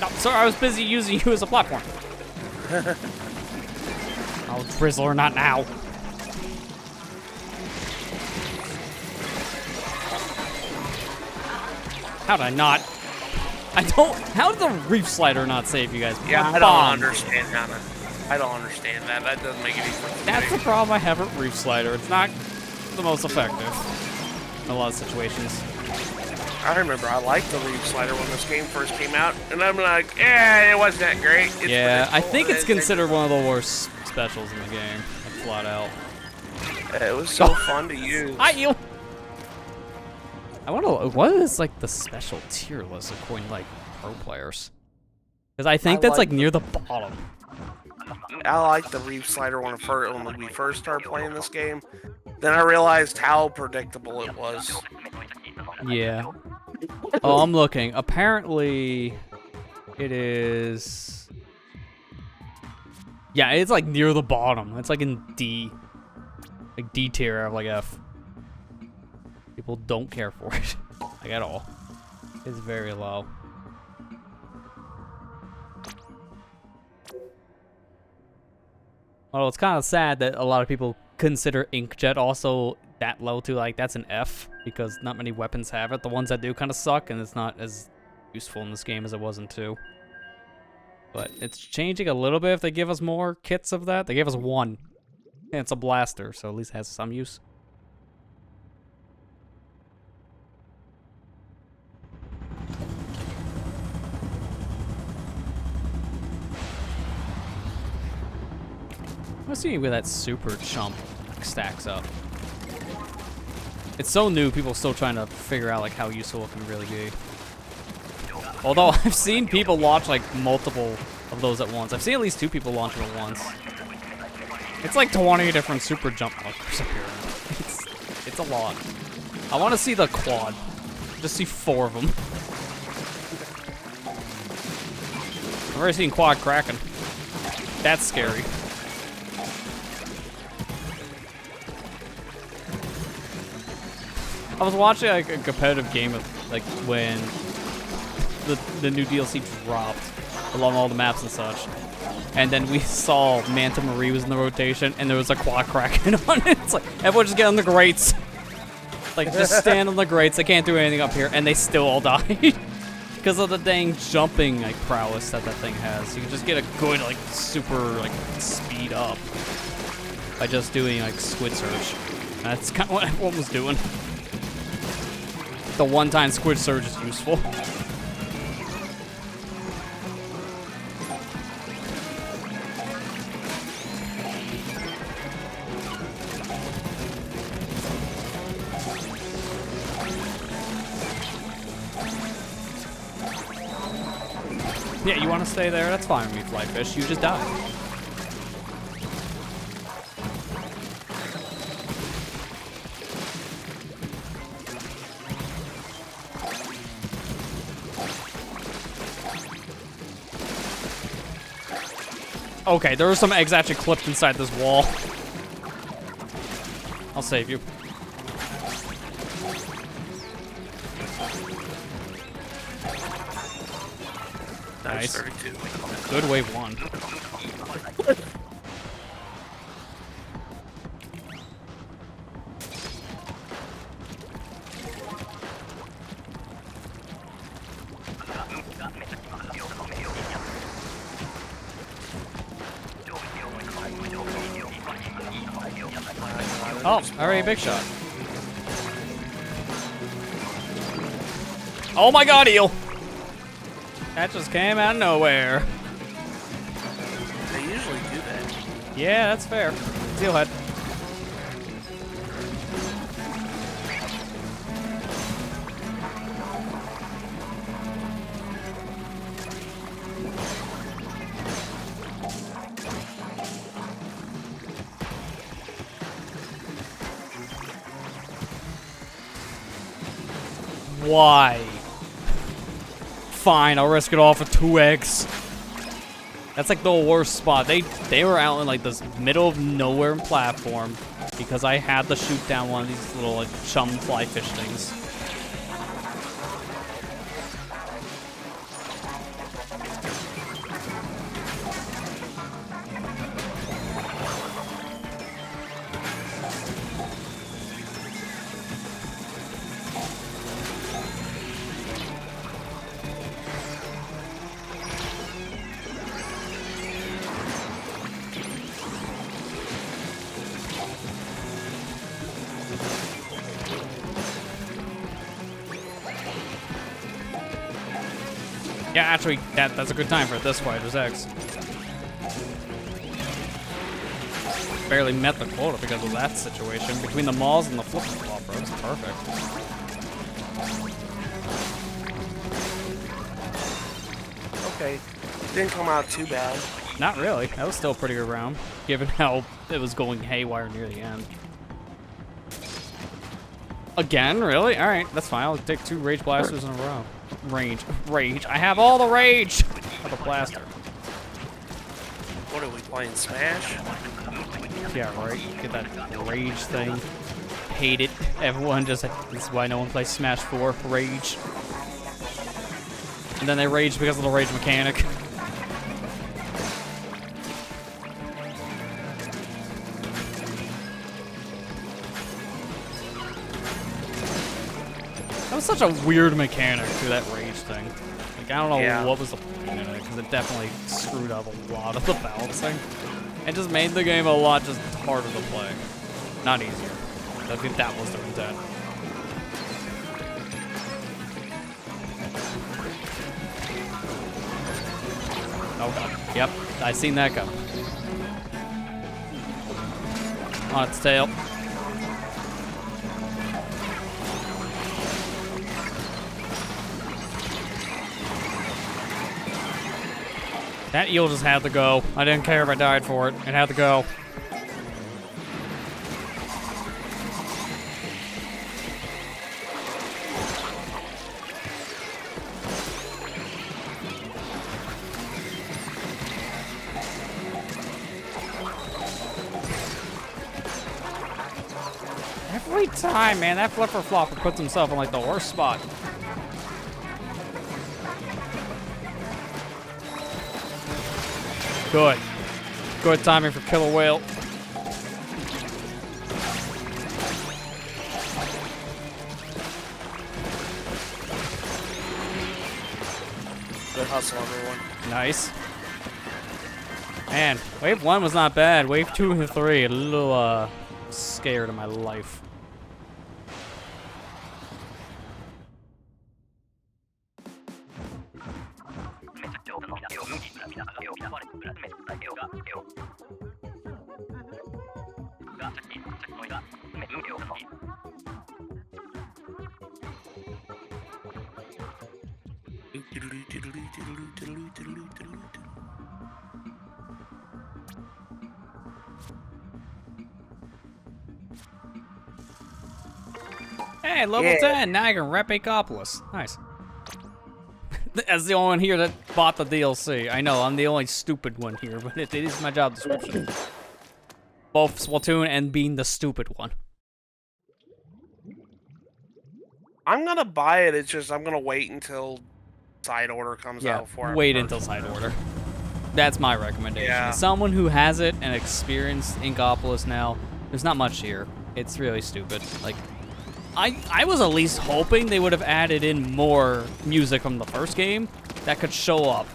No, sorry, I was busy using you as a platform. Oh, Drizzler, not now. How'd I not? How did the reef slider not save you guys? Yeah, I don't understand how to. I don't understand that. That doesn't make any sense. That's the problem I have with reef slider. It's not the most effective in a lot of situations. I remember I liked the reef slider when this game first came out, and I'm like, it wasn't that great. It's yeah, I think it's considered one of the worst specials in the game, like, flat out. It was so fun to use. I wonder what is like the special tier list according to like pro players, because I think that's like near the bottom. I liked the reef slider when we first started playing this game. Then I realized how predictable it was. Yeah. Oh, I'm looking. Apparently, it is. Yeah, it's like near the bottom. It's like in D, like D tier of like F. People don't care for it, like at all. It's very low. Well, it's kind of sad that a lot of people consider Inkjet also that low too. Like that's an F because not many weapons have it. The ones that do kind of suck, and it's not as useful in this game as it was in 2. But it's changing a little bit if they give us more kits of that. They gave us 1, and it's a blaster, so at least it has some use. Let's see where that super chump stacks up. It's so new, people are still trying to figure out like how useful it can really be. Although I've seen people launch like multiple of those at once. I've seen at least 2 people launch them at once. It's like 20 different super jump markers appearing. It's a lot. I want to see the quad. Just see 4 of them. I've already seen quad cracking. That's scary. I was watching like a competitive game of like when the new DLC dropped, along all the maps and such. And then we saw Manta Marie was in the rotation, and there was a quad cracking on it. It's like, everyone just get on the grates. Like, just stand on the grates. They can't do anything up here, and they still all died. Because of the dang jumping, like, prowess that thing has. You can just get a good, like, super, like, speed up by just doing, like, squid surge. That's kind of what everyone was doing. The one-time squid surge is useful. Yeah, you want to stay there? That's fine with me, Flyfish. You just died. Okay, there were some eggs actually clipped inside this wall. I'll save you. Nice. 32. Good wave one. Oh, already a big shot. Oh my god, eel! That just came out of nowhere. They usually do that. Yeah, that's fair. Steelhead. Why? Fine, I'll risk it all for 2 eggs. That's like the worst spot. They were out in like this middle of nowhere platform because I had to shoot down one of these little like chum fly fish things. Yeah, actually, that's a good time for it this way. There's eggs. Barely met the quota because of that situation. Between the malls and the flip-flop, bro, it's perfect. Okay, didn't come out too bad. Not really. That was still a pretty good round, given how it was going haywire near the end. Again, really? All right, that's fine. I'll take 2 rage blasters in a row. Rage. I have all the rage of a blaster. What are we playing, Smash? Yeah, right. Get that rage thing. Hate it. Everyone just, this is why no one plays Smash 4. Rage. And then they rage because of the rage mechanic. That was such a weird mechanic through that rage thing. Like, I don't know what was the point of it, because it definitely screwed up a lot of the balancing. It just made the game a lot just harder to play. Not easier. I think that was the intent. Oh god. Yep, I seen that come. On its tail. That eel just had to go. I didn't care if I died for it. It had to go. Every time, man, that flipper flopper puts himself in like the worst spot. Good. Good timing for Killer Whale. Good hustle, everyone. Nice. Man, wave 1 was not bad. Wave 2 and 3, a little scared of my life. Hey, level 10. Now I can rep Acopolis. Nice. As the only one here that bought the DLC. I know, I'm the only stupid one here, but it is my job description. Both Splatoon and being the stupid one. I'm gonna buy it, it's just I'm gonna wait until side order comes out for it. Wait until side order. That's my recommendation. Yeah. As someone who has it and experienced Inkopolis now, there's not much here. It's really stupid. Like, I was at least hoping they would have added in more music from the first game that could show up.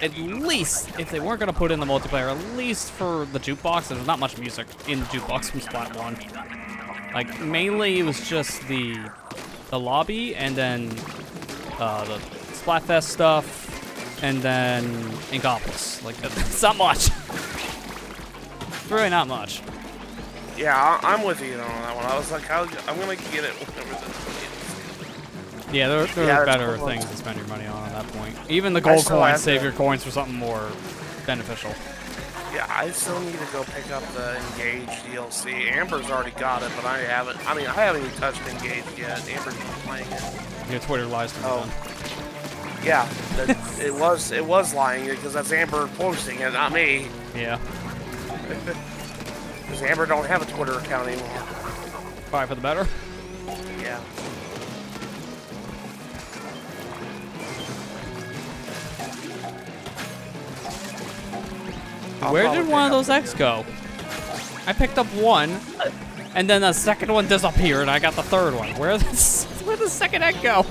At least, if they weren't going to put in the multiplayer, at least for the jukebox, there's not much music in the jukebox from Splat 1. Like, mainly it was just the lobby, and then the Splatfest stuff, and then Inkopolis. Like, it's not much. It's really not much. Yeah, I'm with you on that one. I was like, I'm gonna get it whenever this. Yeah, there are better things to spend your money on that point. Even the gold coins save your coins for something more beneficial. Yeah, I still need to go pick up the Engage DLC. Amber's already got it, but I haven't. I mean, I haven't even touched Engage yet. Amber's not playing it. Your Twitter lies to me. Oh. Yeah, it was lying because that's Amber posting it, not me. Yeah. Because Amber don't have a Twitter account anymore. Probably for the better. Yeah. Where did one of those eggs go? I picked up one, and then the second one disappeared, and I got the third one. Where'd the second egg go?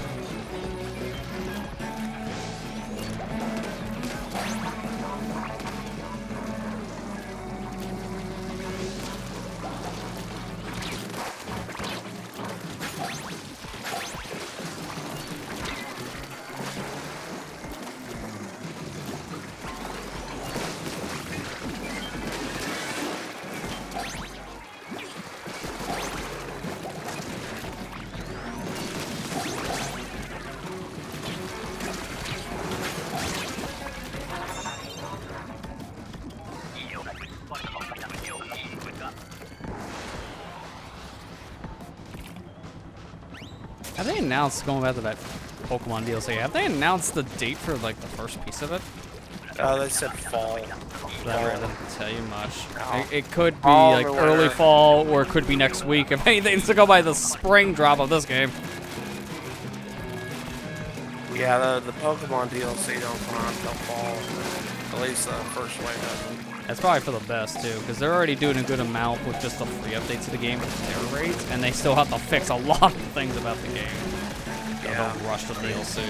Have they announced, going back to that Pokemon DLC, have they announced the date for, like, the first piece of it? They said fall. That really doesn't tell you much. No. It could be, like, early fall, or it could be next week. If anything's to go by the spring drop of this game. Yeah, the Pokemon DLC don't come out until fall. At least the first wave doesn't. That's probably for the best, too, because they're already doing a good amount with just the free updates to the game with their rates, and they still have to fix a lot of things about the game. Yeah. Don't rush the DLC.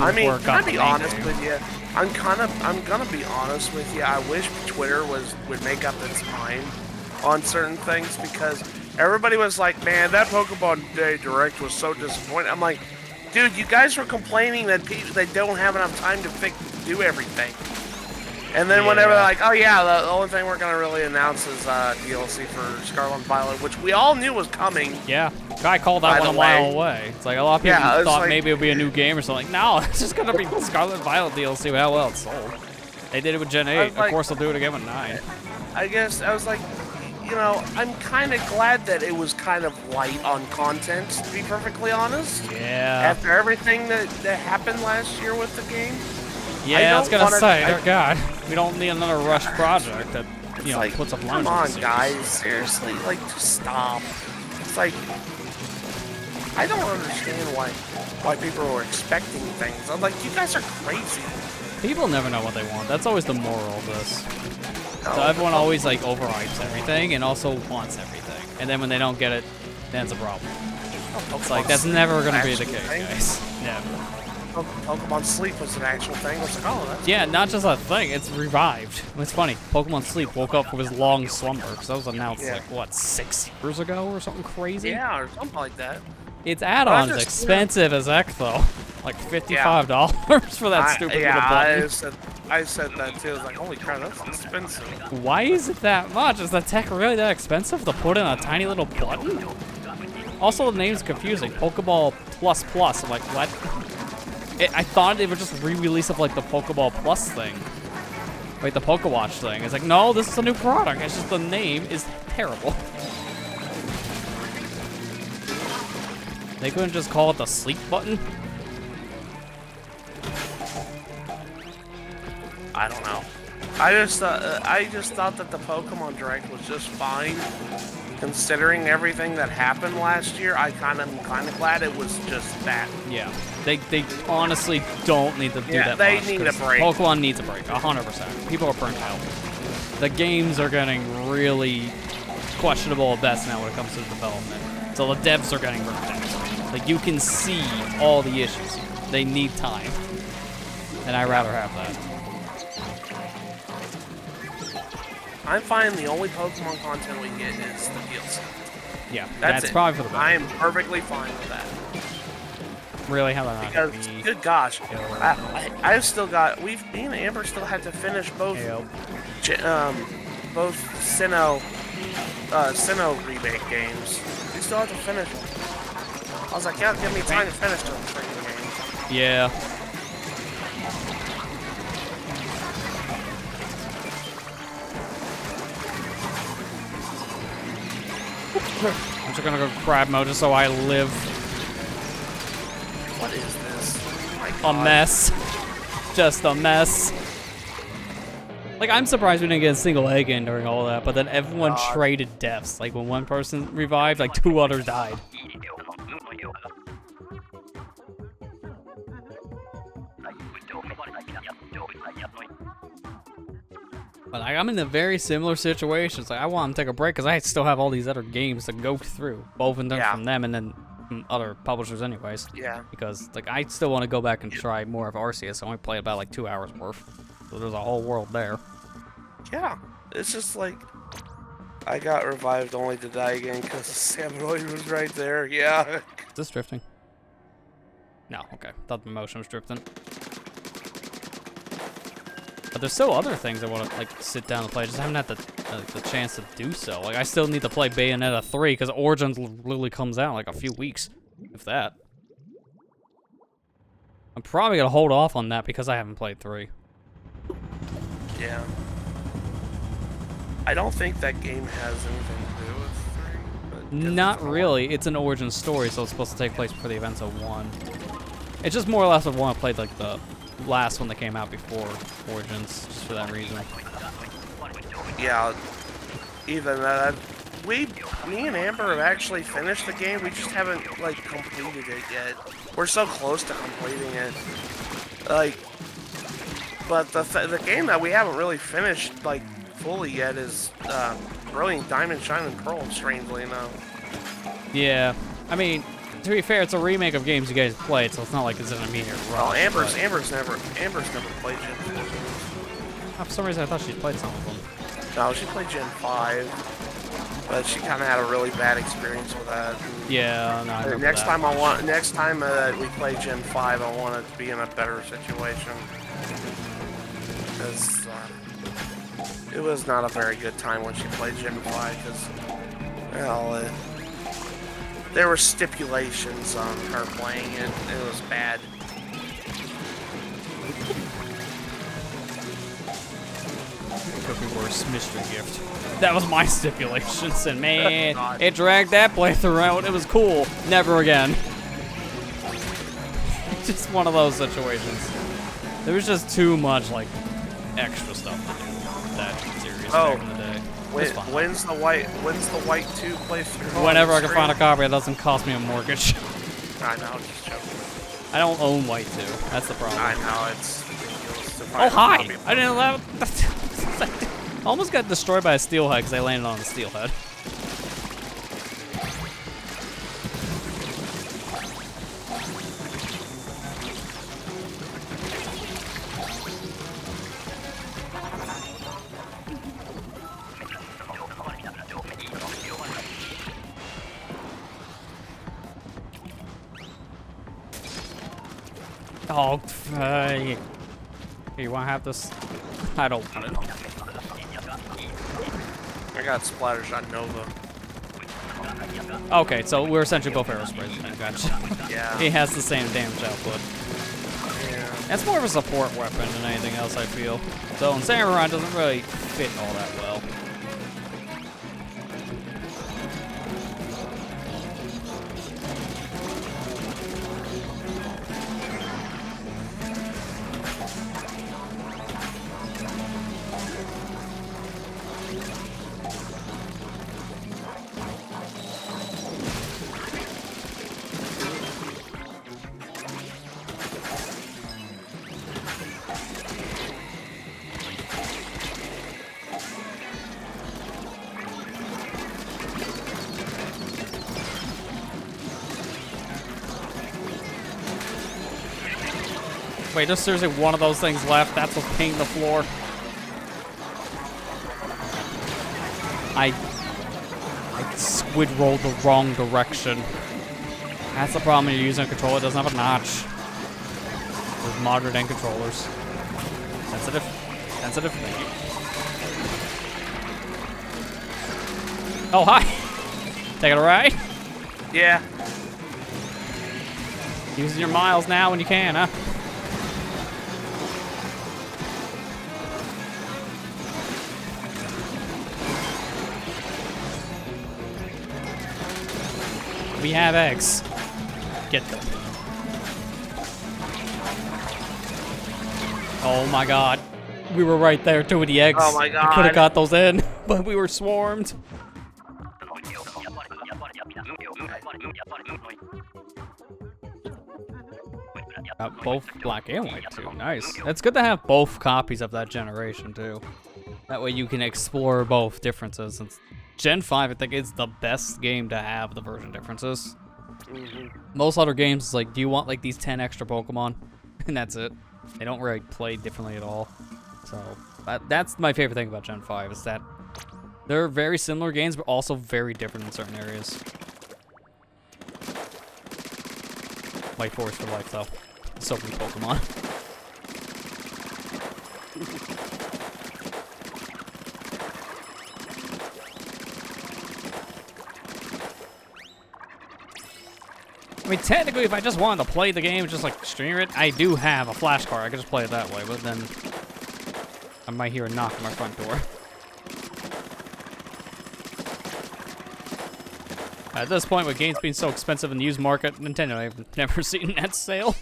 I mean, can I be honest with you? I'm gonna be honest with you. I wish Twitter would make up its mind on certain things, because everybody was like, man, that Pokemon Day Direct was so disappointing. I'm like, dude, you guys were complaining that they don't have enough time to do everything. And then whenever they're like, oh yeah, the only thing we're gonna really announce is DLC for Scarlet and Violet, which we all knew was coming. Yeah, guy called that one a mile away. It's like a lot of people thought like, maybe it would be a new game or something. No, it's just gonna be Scarlet and Violet DLC. How well it's sold. They did it with Gen 8. Of course, they'll do it again with 9. I guess I was like, you know, I'm kind of glad that it was kind of light on content, to be perfectly honest. Yeah. After everything that happened last year with the game. Yeah, I was gonna say, God, we don't need another rushed project that, you know, like, puts up come on, guys, seriously, like, just stop. It's like, I don't understand why people are expecting things. I'm like, you guys are crazy. People never know what they want. That's always the moral of this. No, So everyone always like overhypes everything and also wants everything. And then when they don't get it, then it's a problem. It's like, that's never going to be the case, guys. Never. Pokemon Sleep was an actual thing. I was like, oh, that's... Yeah, not just a thing, it's revived. It's funny, Pokemon Sleep woke up from his long slumber, because that was announced, like, what, 6 years ago or something crazy? Yeah, or something like that. Its add-on's expensive as heck, though. Like $55 for that stupid little button. I said that too. I was like, holy crap, that's expensive. Why is it that much? Is the tech really that expensive to put in a tiny little button? Also, the name's confusing. Pokeball Plus Plus. I'm like, what? I thought they were just re-release of like the Pokeball Plus thing. Like the Pokewatch thing. It's like, no, this is a new product. It's just the name is terrible. They couldn't just call it the sleep button? I don't know. I just thought that the Pokemon Direct was just fine, considering everything that happened last year. I'm kind of glad it was just that. Yeah, they honestly don't need to do that. They much, need a break. Pokemon needs a break, 100%. People are burnt out. The games are getting really questionable at best now when it comes to development. So the devs are getting burnt out. Like you can see all the issues. They need time, and I'd rather have that. I'm fine. The only Pokemon content we get is the DLC. Yeah, that's probably for the best. I am perfectly fine with that. Really, how about that? Because, good gosh, I've still got. Me and Amber still had to finish both Sinnoh remake games. We still have to finish them. I was like, yeah, give me time to finish those freaking games. Yeah. I'm just gonna go crab mode just so I live. What is this? Oh my God. A mess. Just a mess. Like, I'm surprised we didn't get a single egg in during all that, but then everyone traded deaths. Like, when one person revived, like, 2 others died. But like, I'm in a very similar situation. It's like, I want to take a break because I still have all these other games to go through, both in terms from them and then from other publishers anyways. Yeah. Because, like, I still want to go back and try more of O.R.C.A. So I only played about, like, 2 hours worth. So there's a whole world there. Yeah. It's just like, I got revived only to die again because Samurai was right there. Yeah. Is this drifting? No, okay. Thought the motion was drifting. But there's still other things I want to, like, sit down and play. I just haven't had the chance to do so. Like, I still need to play Bayonetta 3, because Origins literally comes out in, like, a few weeks. If that. I'm probably going to hold off on that because I haven't played 3. Yeah. I don't think that game has anything to do with 3. Not really. It's an origin story, so it's supposed to take place before the events of 1. It's just more or less of one I played, like, the last one that came out before Origins, just for that reason. Yeah, even that. Me and Amber have actually finished the game. We just haven't like completed it yet. We're so close to completing it. Like, but the game that we haven't really finished like fully yet is Brilliant Diamond, Shine and Pearl. Strangely enough. Yeah, I mean, to be fair, it's a remake of games you guys played, so it's not like it's an immediate rush. Oh, Amber's never played Gen 4. Oh, for some reason, I thought she played some of them. No, she played Gen 5, but she kind of had a really bad experience with that. Yeah, no, I remember next that. Next time we play Gen 5, I want it to be in a better situation. Because it was not a very good time when she played Gen 5, because, well, there were stipulations on her playing it. It was bad. Cookie Wars mystery gift. That was my stipulations, and man, it dragged that playthrough out. It was cool. Never again. Just one of those situations. There was just too much, like, extra stuff to do with that series back in the day. When's the white 2 playthrough? Whenever I can find a copy that doesn't cost me a mortgage. I know, just joking. I don't own white 2. That's the problem. I know, it's ridiculous to Oh, hi! I didn't allow. Almost got destroyed by a steelhead because I landed on the steelhead. Oh, you want to have this? I don't want it. I got splatters on Nova. Okay, so we're essentially both aerospace. Gotcha. Yeah. He has the same damage output. Yeah. That's more of a support weapon than anything else, I feel. So, and Samurai doesn't really fit all that well. Wait, there's seriously one of those things left. That's what's painting the floor. I squid rolled the wrong direction. That's the problem when you're using a controller. It doesn't have a notch. There's moderate end controllers. Sensitive. Sensitive. Thank you. Oh, hi. Taking a ride? Yeah. Using your miles now when you can, huh? We have eggs. Get them. Oh my god. We were right there too with the eggs. Oh my god. I could have got those in, but we were swarmed. Got both black and white too. Nice. It's good to have both copies of that generation too. That way you can explore both differences. Since Gen 5, I think, is the best game to have the version differences. Most other games, is like, do you want like these 10 extra Pokemon? And that's it. They don't really play differently at all. So that's my favorite thing about Gen 5 is that they're very similar games, but also very different in certain areas. Life Force for life, though. So many Pokemon. I mean, technically, if I just wanted to play the game, just like stream it, I do have a flash card. I could just play it that way, but then I might hear a knock on my front door. At this point, with games being so expensive in the used market, Nintendo, I've never seen that sale.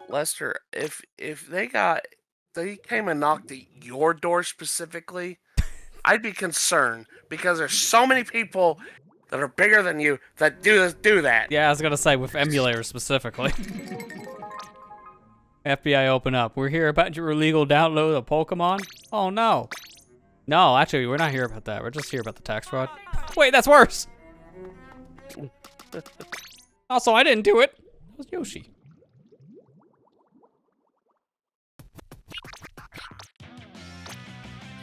Lester, if they came and knocked at your door specifically, I'd be concerned because there's so many people that are bigger than you that do that. Yeah, I was gonna say with emulators specifically. FBI, open up. We're here about your illegal download of Pokemon. Oh no. No, actually, we're not here about that. We're just here about the tax fraud. Wait, that's worse. Also, I didn't do it. It was Yoshi.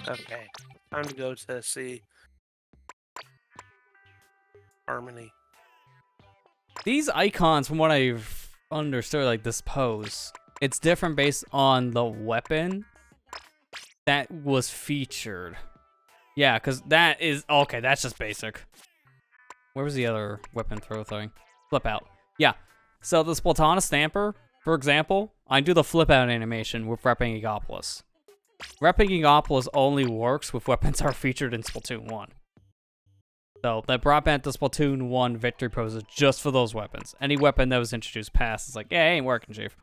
Okay, time to go to see Harmony. These icons, from what I've understood, like this pose, it's different based on the weapon that was featured. Yeah, because that is... Okay, that's just basic. Where was the other weapon throw thing? Flip out. Yeah. So the Splatoon Stamper, for example, I do the flip out animation with Repping Gigapolis. Repping Gigapolis only works with weapons that are featured in Splatoon 1. So that brought back the Splatoon 1 victory poses just for those weapons. Any weapon that was introduced past is like, yeah, it ain't working, Chief.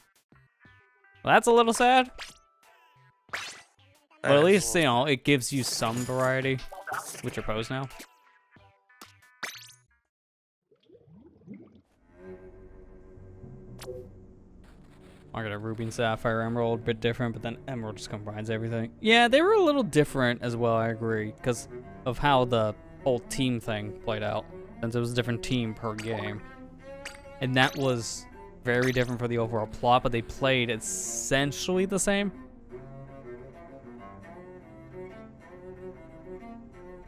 Well, that's a little sad. But at least, you know, it gives you some variety with your pose now. I got a Ruby and Sapphire Emerald, a bit different, but then Emerald just combines everything. Yeah, they were a little different as well, I agree, because of how the whole team thing played out. Since it was a different team per game. And that was very different for the overall plot, but they played essentially the same.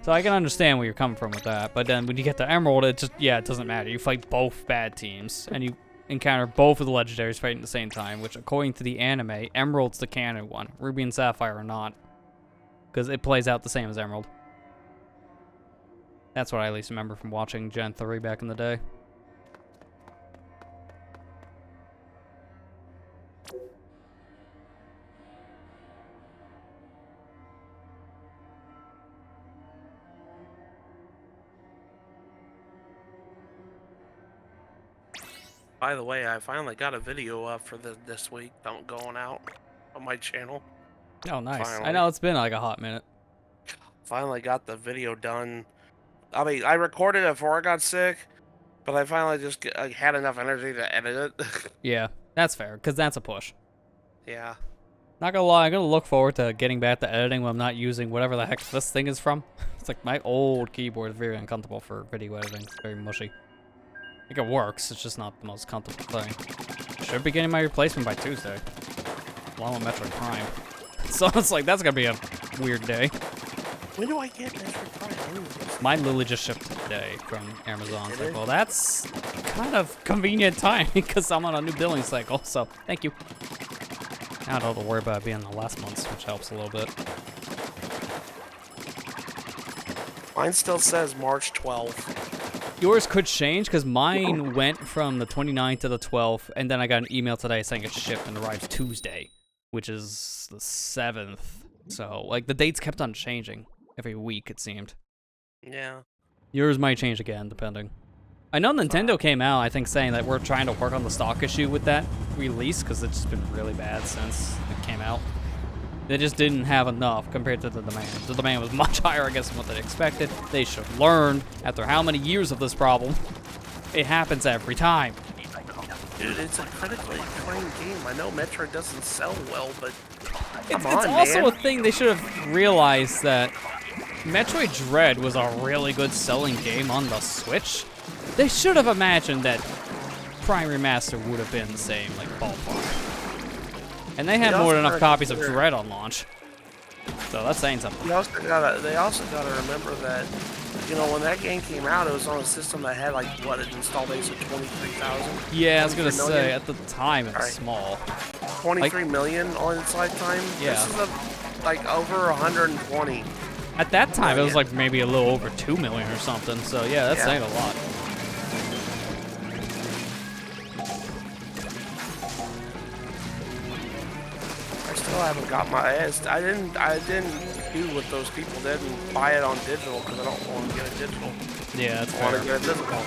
So I can understand where you're coming from with that, but then when you get to Emerald, it just, yeah, it doesn't matter. You fight both bad teams, and you encounter both of the legendaries fighting at the same time, which according to the anime, Emerald's the canon one. Ruby and Sapphire are not, because it plays out the same as Emerald. That's what I at least remember from watching Gen 3 back in the day. By the way, I finally got a video up for this week going out on my channel. Oh, nice. Finally. I know it's been like a hot minute. Finally got the video done. I mean, I recorded it before I got sick, but I finally just had enough energy to edit it. Yeah, that's fair, because that's a push. Yeah. Not gonna lie, I'm gonna look forward to getting back to editing when I'm not using whatever the heck this thing is from. It's like my old keyboard is very uncomfortable for video editing. It's very mushy. I think it works, it's just not the most comfortable thing. Should be getting my replacement by Tuesday. Along with Metroid Prime. So it's like, that's gonna be a weird day. When do I get Metroid Prime? Mine literally just shipped today from Amazon. It's like, well, that's kind of convenient time because I'm on a new billing cycle, so thank you. Now I don't have to worry about it being the last month's, which helps a little bit. Mine still says March 12th. Yours could change because mine went from the 29th to the 12th, and then I got an email today saying it's shipped and arrives Tuesday, which is the 7th. So, like, the dates kept on changing every week, it seemed. Yeah. Yours might change again, depending. I know Nintendo came out, I think, saying that we're trying to work on the stock issue with that release, because it's just been really bad since it came out. They just didn't have enough compared to the demand. The demand was much higher, I guess, than what they expected. They should learn, after how many years of this problem, it happens every time. Dude, it's a critically acclaimed game. I know Metroid doesn't sell well, but It's also a thing they should have realized that Metroid Dread was a really good selling game on the Switch. They should have imagined that Prime Remaster would have been the same, like, ballpark. And they had more than enough copies of Dread on launch. So that's saying something. They also gotta remember that, you know, when that game came out, it was on a system that had, like, what, an install base of 23,000? Yeah, I was gonna say, at the time, it was small. 23 million on its lifetime? Yeah. This is, like, over 120. At that time, it was, like, maybe a little over 2 million or something. So, yeah, that's saying a lot. I haven't got my ass. I didn't do what those people did and buy it on digital because I don't want to get it digital. Yeah, that's I want to get it physical.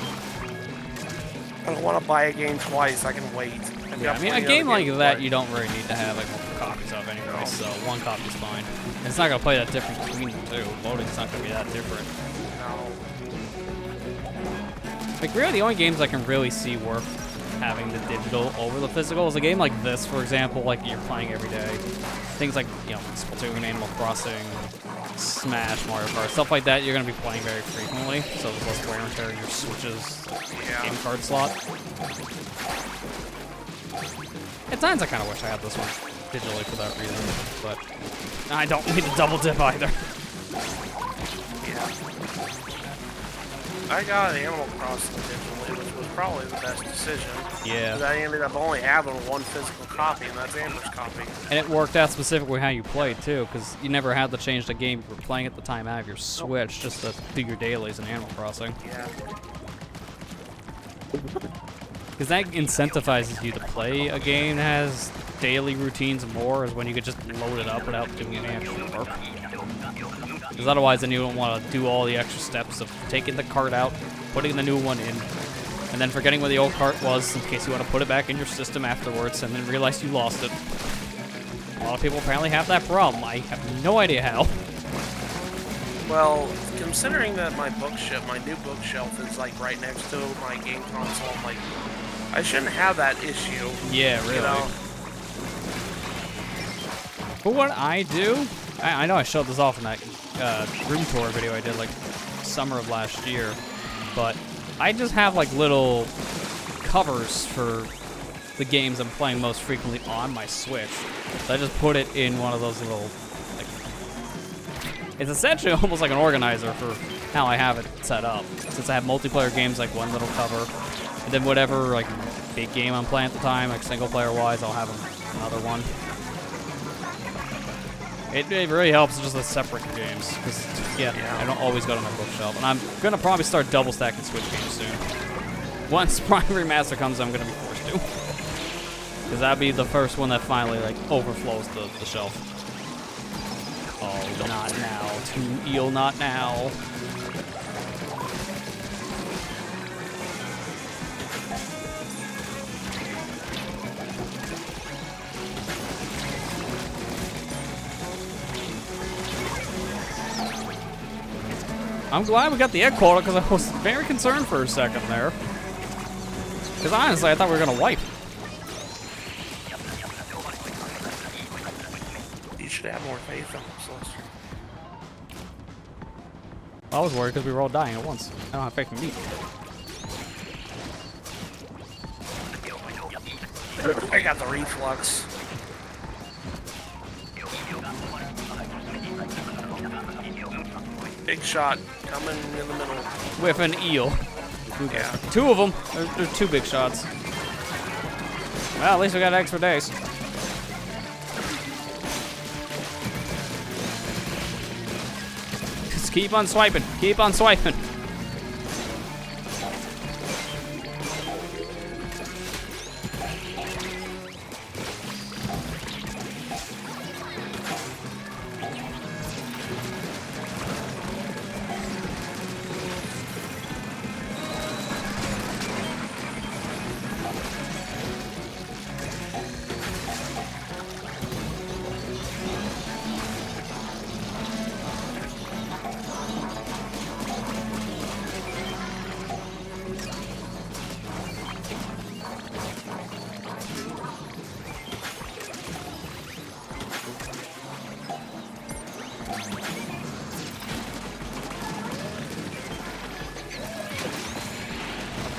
I don't want to buy a game twice. I can wait. Yeah, I mean, a game like that you don't really need to have like multiple copies of anyway, so one copy's fine. And it's not gonna play that different between the two. Loading's not gonna be that different. No. Like really, the only games I can really see worth having the digital over the physical is a game like this, for example, like you're playing every day. Things like, you know, Splatoon, Animal Crossing, Smash, Mario Kart, stuff like that, you're going to be playing very frequently, so there's less wear and tear in your Switch's game card slot. At times I kind of wish I had this one digitally for that reason, but I don't need to double dip either. Yeah. I got Animal Crossing digitally, which was probably the best decision. Yeah. Because I ended up only having one physical copy, and that's Amber's copy. And it worked out specifically how you played, too, because you never had to change the game you were playing at the time out of your Switch just to do your dailies in Animal Crossing. Yeah. Because that incentivizes you to play a game that has daily routines more, is when you could just load it up without doing any extra work. Because otherwise, then you don't want to do all the extra steps of taking the cart out, putting the new one in, and then forgetting where the old cart was in case you want to put it back in your system afterwards, and then realize you lost it. A lot of people apparently have that problem. I have no idea how. Well, considering that my new bookshelf is like right next to my game console, I'm like, I shouldn't have that issue. Yeah, really. You know? For what I do, I know I showed this off in that room tour video I did like summer of last year, but I just have like little covers for the games I'm playing most frequently on my Switch. So I just put it in one of those little, like, it's essentially almost like an organizer for how I have it set up. Since I have multiplayer games, like one little cover, and then whatever like big game I'm playing at the time, like single player wise, I'll have another one. It really helps just the separate games, because yeah, I don't always go to my bookshelf, and I'm gonna probably start double stacking Switch games soon. Once Primary Master comes, I'm gonna be forced to, because that'd be the first one that finally like overflows the shelf. Oh, not now, Too eel, not now. I'm glad we got the egg quota, because I was very concerned for a second there. Because honestly, I thought we were going to wipe. You should have more faith in themselves. I was worried because we were all dying at once. I don't have faith in me. I got the reflux. Big shot coming in the middle. With an eel. Yeah. Two of them. They're two big shots. Well, at least we got eggs for days. Just keep on swiping. Keep on swiping.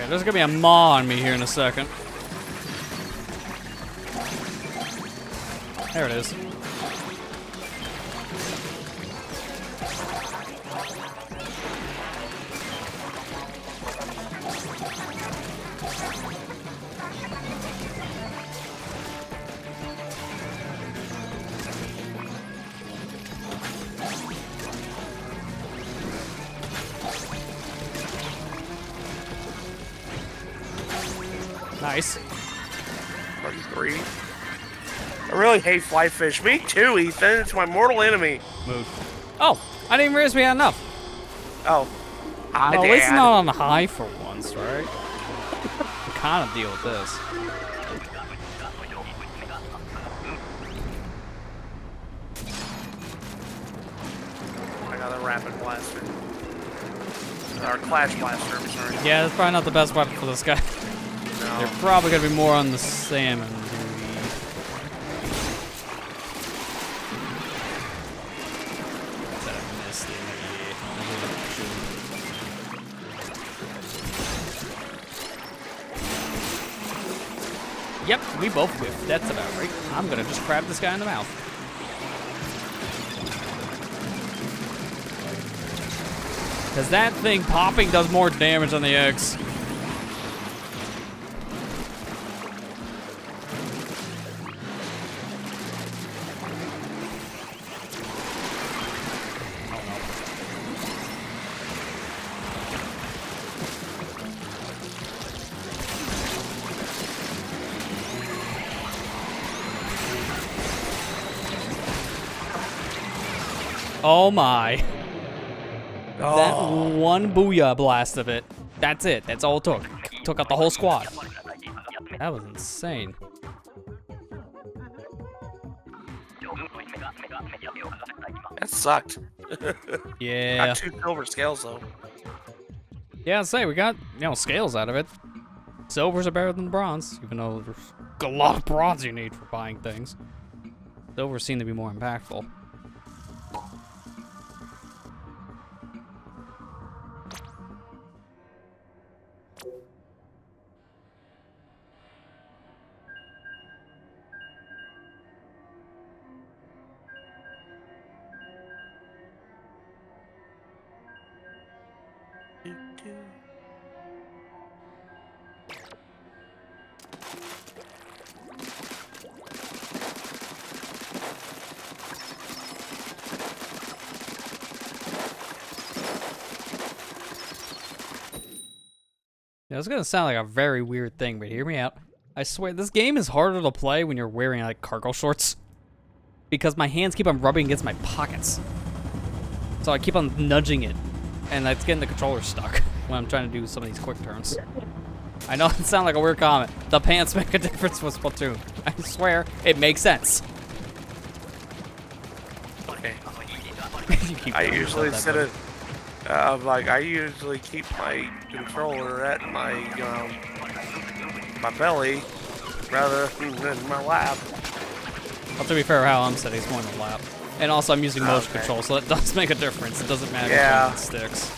There's gonna be a maw on me here in a second. There it is. Nice. 33. I really hate fly fish. Me too, Ethan. It's my mortal enemy. Move. Oh, I didn't even realize we had enough. Oh. At least it's not on high for once, right? We kind of deal with this. I got a rapid blaster. Or clash blaster, I'm sorry. Yeah, that's probably not the best weapon for this guy. No. They're probably gonna be more on the salmon. Yep, we both whiffed. That's about right. I'm gonna just crab this guy in the mouth. Because that thing popping does more damage than the eggs. Oh my. Oh. That one booyah blast of it. That's it. That's all it took. Took out the whole squad. That was insane. That sucked. Yeah. Got 2 silver scales though. Yeah, I'd say we got, scales out of it. Silvers are better than bronze, even though there's a lot of bronze you need for buying things. Silver seemed to be more impactful. Yeah, it's gonna sound like a very weird thing, but hear me out. I swear, this game is harder to play when you're wearing like cargo shorts. Because my hands keep on rubbing against my pockets. So I keep on nudging it. And that's getting the controller stuck when I'm trying to do some of these quick turns. I know it sounds like a weird comment. The pants make a difference with Splatoon. I swear, it makes sense. Okay. I usually set it... like, I usually keep my controller at my, my belly rather than my lap. Well, to be fair, how I'm setting is more in the lap. And also, I'm using motion control, so that does make a difference. It doesn't matter if it sticks.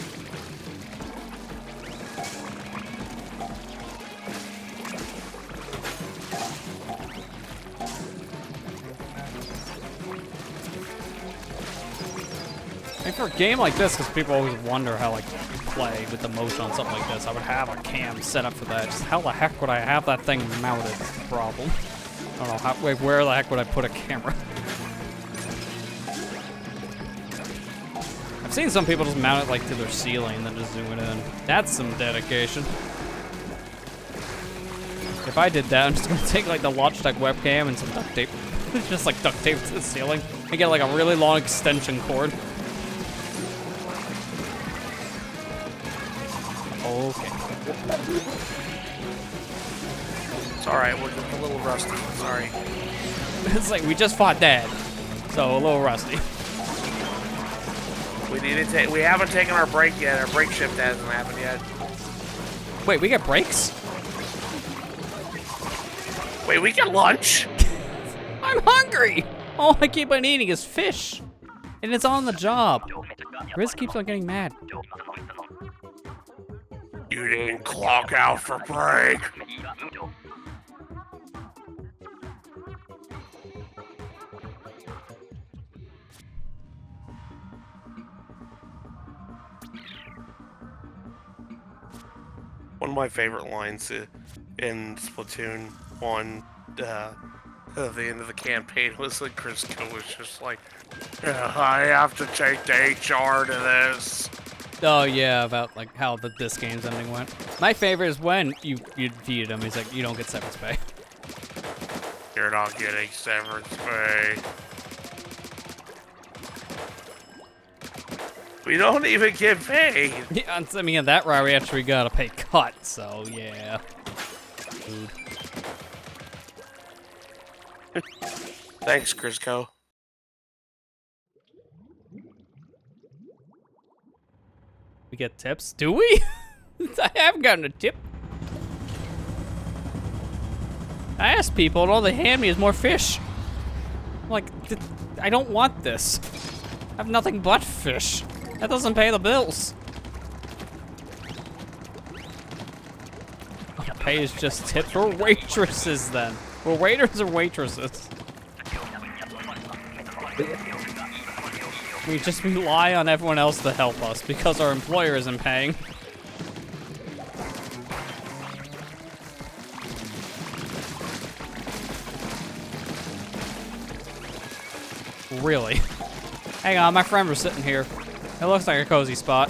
And for a game like this, because people always wonder how like you play with the motion on something like this, I would have a cam set up for that. Just how the heck would I have that thing mounted? Is the problem. I don't know, wait, where the heck would I put a camera? I've seen some people just mount it like to their ceiling and then just zoom it in. That's some dedication. If I did that, I'm just gonna take like the Logitech webcam and some duct tape. Just like duct tape to the ceiling and get like a really long extension cord. Okay. It's alright, we're just a little rusty. Sorry. It's like we just fought Dad, so a little rusty. We need to take. We haven't taken our break yet. Our break shift hasn't happened yet. Wait, we get breaks? Wait, we get lunch? I'm hungry! All I keep on eating is fish. And it's on the job. Riz keeps on getting mad. You didn't clock out for break. One of my favorite lines in Splatoon 1, at the end of the campaign was like Crisco was just like, I have to take the HR to this. Oh yeah, about like how this game's ending went. My favorite is when you defeated him. He's like, you don't get severance pay. You're not getting severance pay. We don't even get paid. Yeah, I mean, at that route, we actually got a pay cut, so yeah. Food. Thanks, Crisco. We get tips? Do we? I haven't gotten a tip. I asked people, and all they hand me is more fish. I'm like, I don't want this. I have nothing but fish. That doesn't pay the bills. Pay is just tips. We're waitresses then. We're waiters or waitresses. We just rely on everyone else to help us because our employer isn't paying. Really? Hang on, my friend was sitting here. It looks like a cozy spot.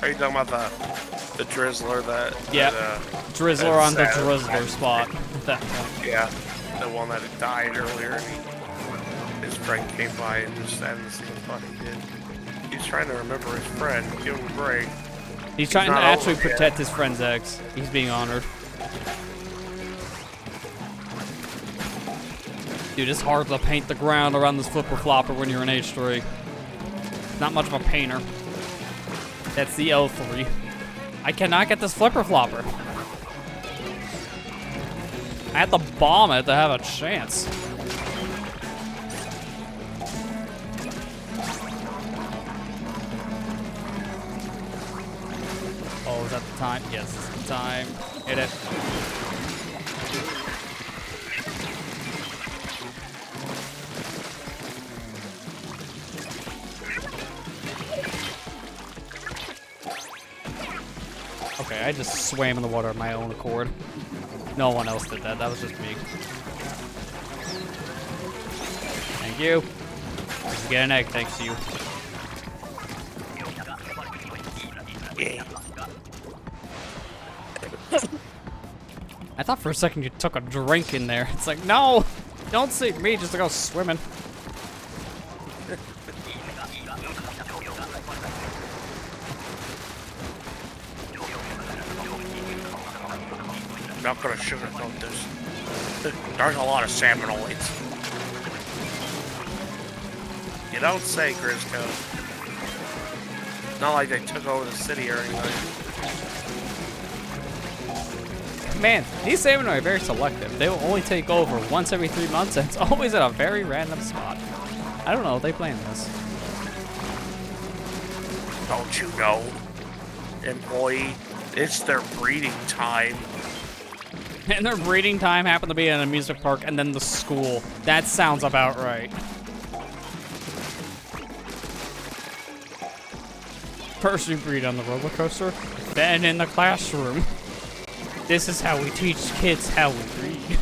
Are you talking about the Drizzler that? Yeah, Drizzler on the sad. Drizzler spot. At that point. Yeah, the one that had died earlier. And his friend came by and just hadn't seen what he did. He's trying to remember his friend, give him a break. He's trying to actually protect his friend's eggs. He's being honored. Dude, it's hard to paint the ground around this flipper flopper when you're in H3. Not much of a painter. That's the L3. I cannot get this flipper flopper. I had to bomb it to have a chance. Oh, is that the time? Yes, it's the time. Hit it. Okay, I just swam in the water of my own accord. No one else did that. That was just me. Thank you. Just get an egg, thanks to you. Yeah. I thought for a second you took a drink in there. It's like, no! Don't see me just to go swimming. I'm not gonna sugarcoat this. There's a lot of salmonoids. You don't say, Grisco. Not like they took over the city or anything. Man, these salmon are very selective. They will only take over once every 3 months, and it's always at a very random spot. I don't know if they plan this. Don't you know, employee? It's their breeding time. And their breeding time happened to be in an amusement park and then the school. That sounds about right. First you breed on the roller coaster, then in the classroom. This is how we teach kids how we breed.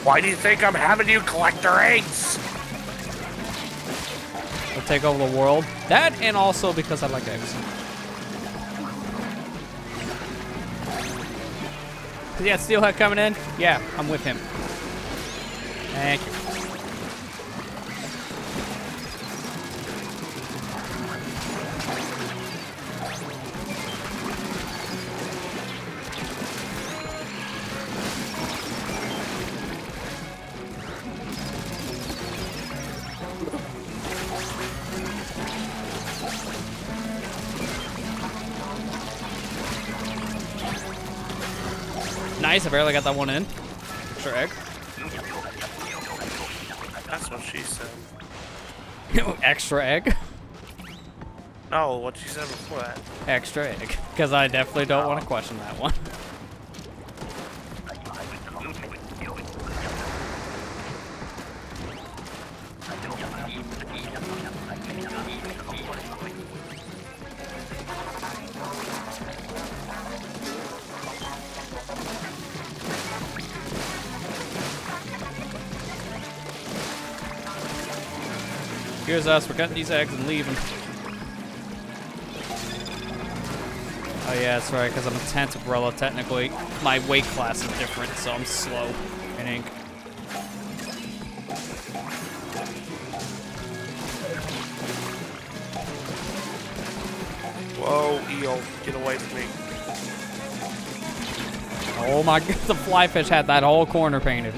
Why do you think I'm having you collect their eggs? We'll take over the world. That and also because I like eggs. Yeah, Steelhead coming in? Yeah, I'm with him. Thank you. Nice, I barely got that one in. Extra egg. That's what she said. Extra egg? No, what she said before that. Extra egg. Because I definitely don't want to question that one. Here's us, we're getting these eggs and leaving. Oh yeah, that's right, because I'm a 10th umbrella technically. My weight class is different, so I'm slow in ink. Whoa, eel, get away from me. Oh my god, the fly fish had that whole corner painted.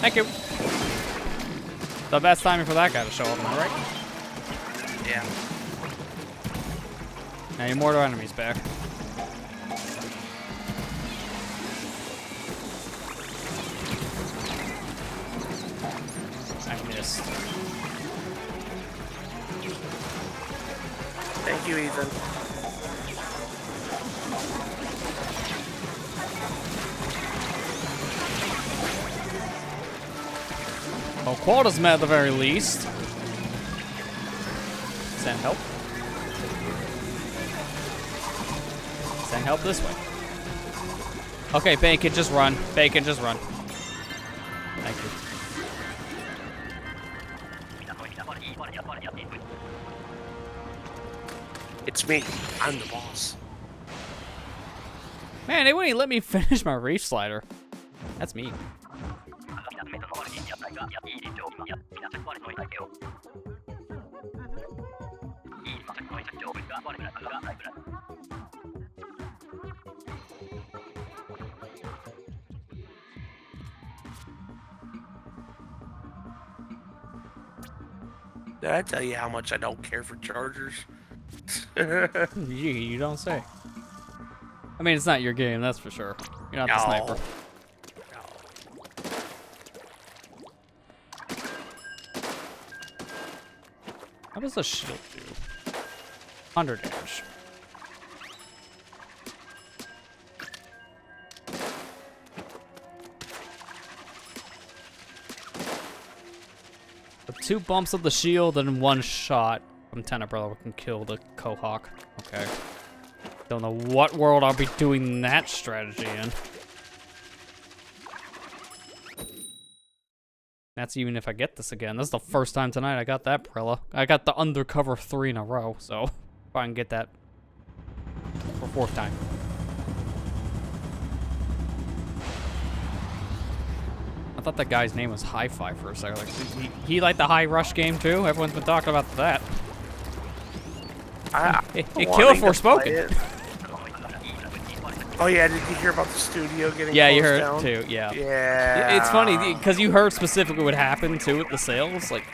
Thank you. The best timing for that guy to show up, am I right? Yeah. Now your mortar enemy's back. I missed. Thank you, Ethan. Well, quota's met at the very least. Send help. Send help this way. Okay, Bacon, just run. Bacon, just run. Thank you. It's me. I'm the boss. Man, they wouldn't even let me finish my reef slider. That's mean. Did I tell you how much I don't care for chargers? You don't say. I mean, it's not your game, that's for sure. You're not the sniper. How does a shield do? 100 damage. The 2 bumps of the shield and 1 shot from Tenebrella can kill the Cohawk. Okay. Don't know what world I'll be doing that strategy in. That's even if I get this again. This is the first time tonight I got that Prella. I got the undercover 3 in a row, so if I can get that for 4th time. I thought that guy's name was Hi-Fi for a second. Like, he liked the High Rush game too. Everyone's been talking about that. It killed Forspoken. Oh yeah, did you hear about the studio getting Yeah, you closed heard down? it too, yeah. Yeah. It's funny, because you heard specifically what happened too with the sales. Like,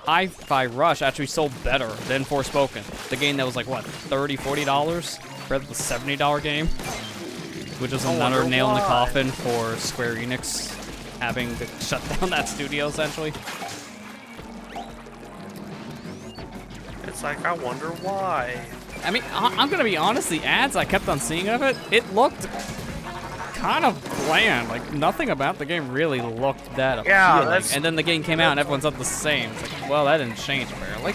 Hi-Fi Rush actually sold better than Forspoken. The game that was like, what, $30, $40? Rather than the $70 game. Which was another nail in the coffin for Square Enix having to shut down that studio, essentially. It's like, I wonder why. I mean, I'm gonna be honest, the ads I kept on seeing of it, it looked kind of bland. Like, nothing about the game really looked that appealing. Yeah, and then the game came out and everyone's up the same. It's like, well, that didn't change apparently.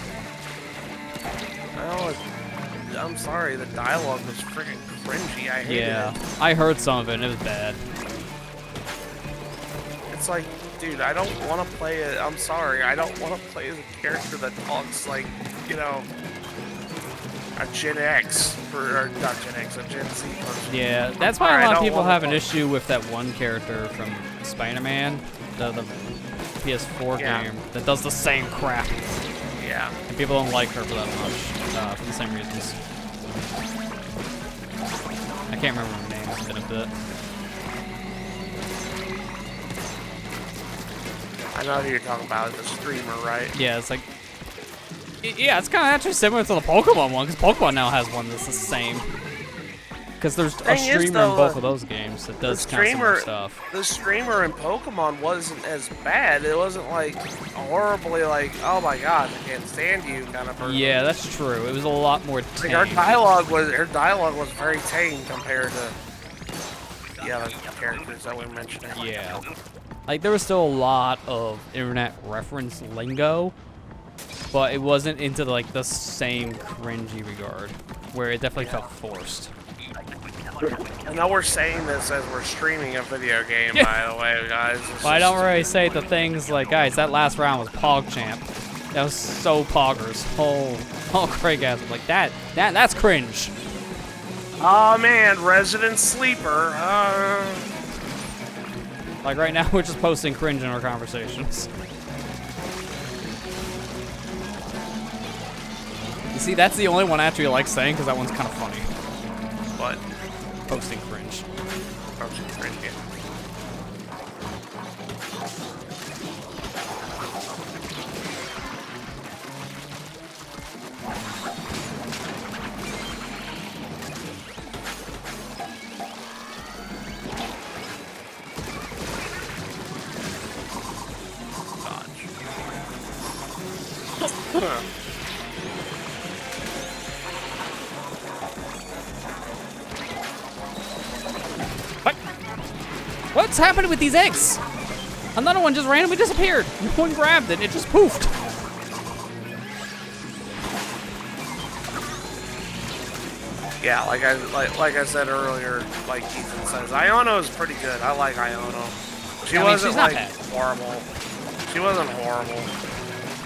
Well, I'm sorry, the dialogue was freaking cringy. I hated it. I heard some of it and it was bad. It's like, dude, I don't want to play it. I'm sorry, I don't want to play as a character that talks like, you know, a Gen X, or not Gen X, a Gen Z person. Yeah, that's why a lot of people have an issue with that one character from Spider-Man, the PS4 game, that does the same crap. Yeah. And people don't like her for that much, for the same reasons. I can't remember her name, it's been a bit. I know who you're talking about, the streamer, right? Yeah, it's like... Yeah, it's kind of actually similar to the Pokemon one, because Pokemon now has one that's the same. Because there's a streamer in both of those games that does kind of similar stuff. The streamer in Pokemon wasn't as bad. It wasn't like horribly like, oh my god, I can't stand you kind of person. Yeah, that's true. It was a lot more tame. Like her dialogue was very tame compared to the other characters that we're mentioning. Yeah. Like, there was still a lot of internet reference lingo, but it wasn't into like the same cringy regard, where it definitely felt forced. I know we're saying this as we're streaming a video game, by the way, guys. Well, I don't really say the things like, guys, that last round was PogChamp. That was so poggers. Oh, Craig ass like that's cringe. Oh man, Resident Sleeper. Like right now, we're just posting cringe in our conversations. You see, that's the only one I actually like saying, because that one's kind of funny. What? Posting cringe. Posting cringe, yeah. What's happening with these eggs? Another one just randomly disappeared. No one grabbed it. It just poofed. Yeah, like I said earlier, like Ethan says, Iono is pretty good. I like Iono. She wasn't like horrible. She wasn't horrible.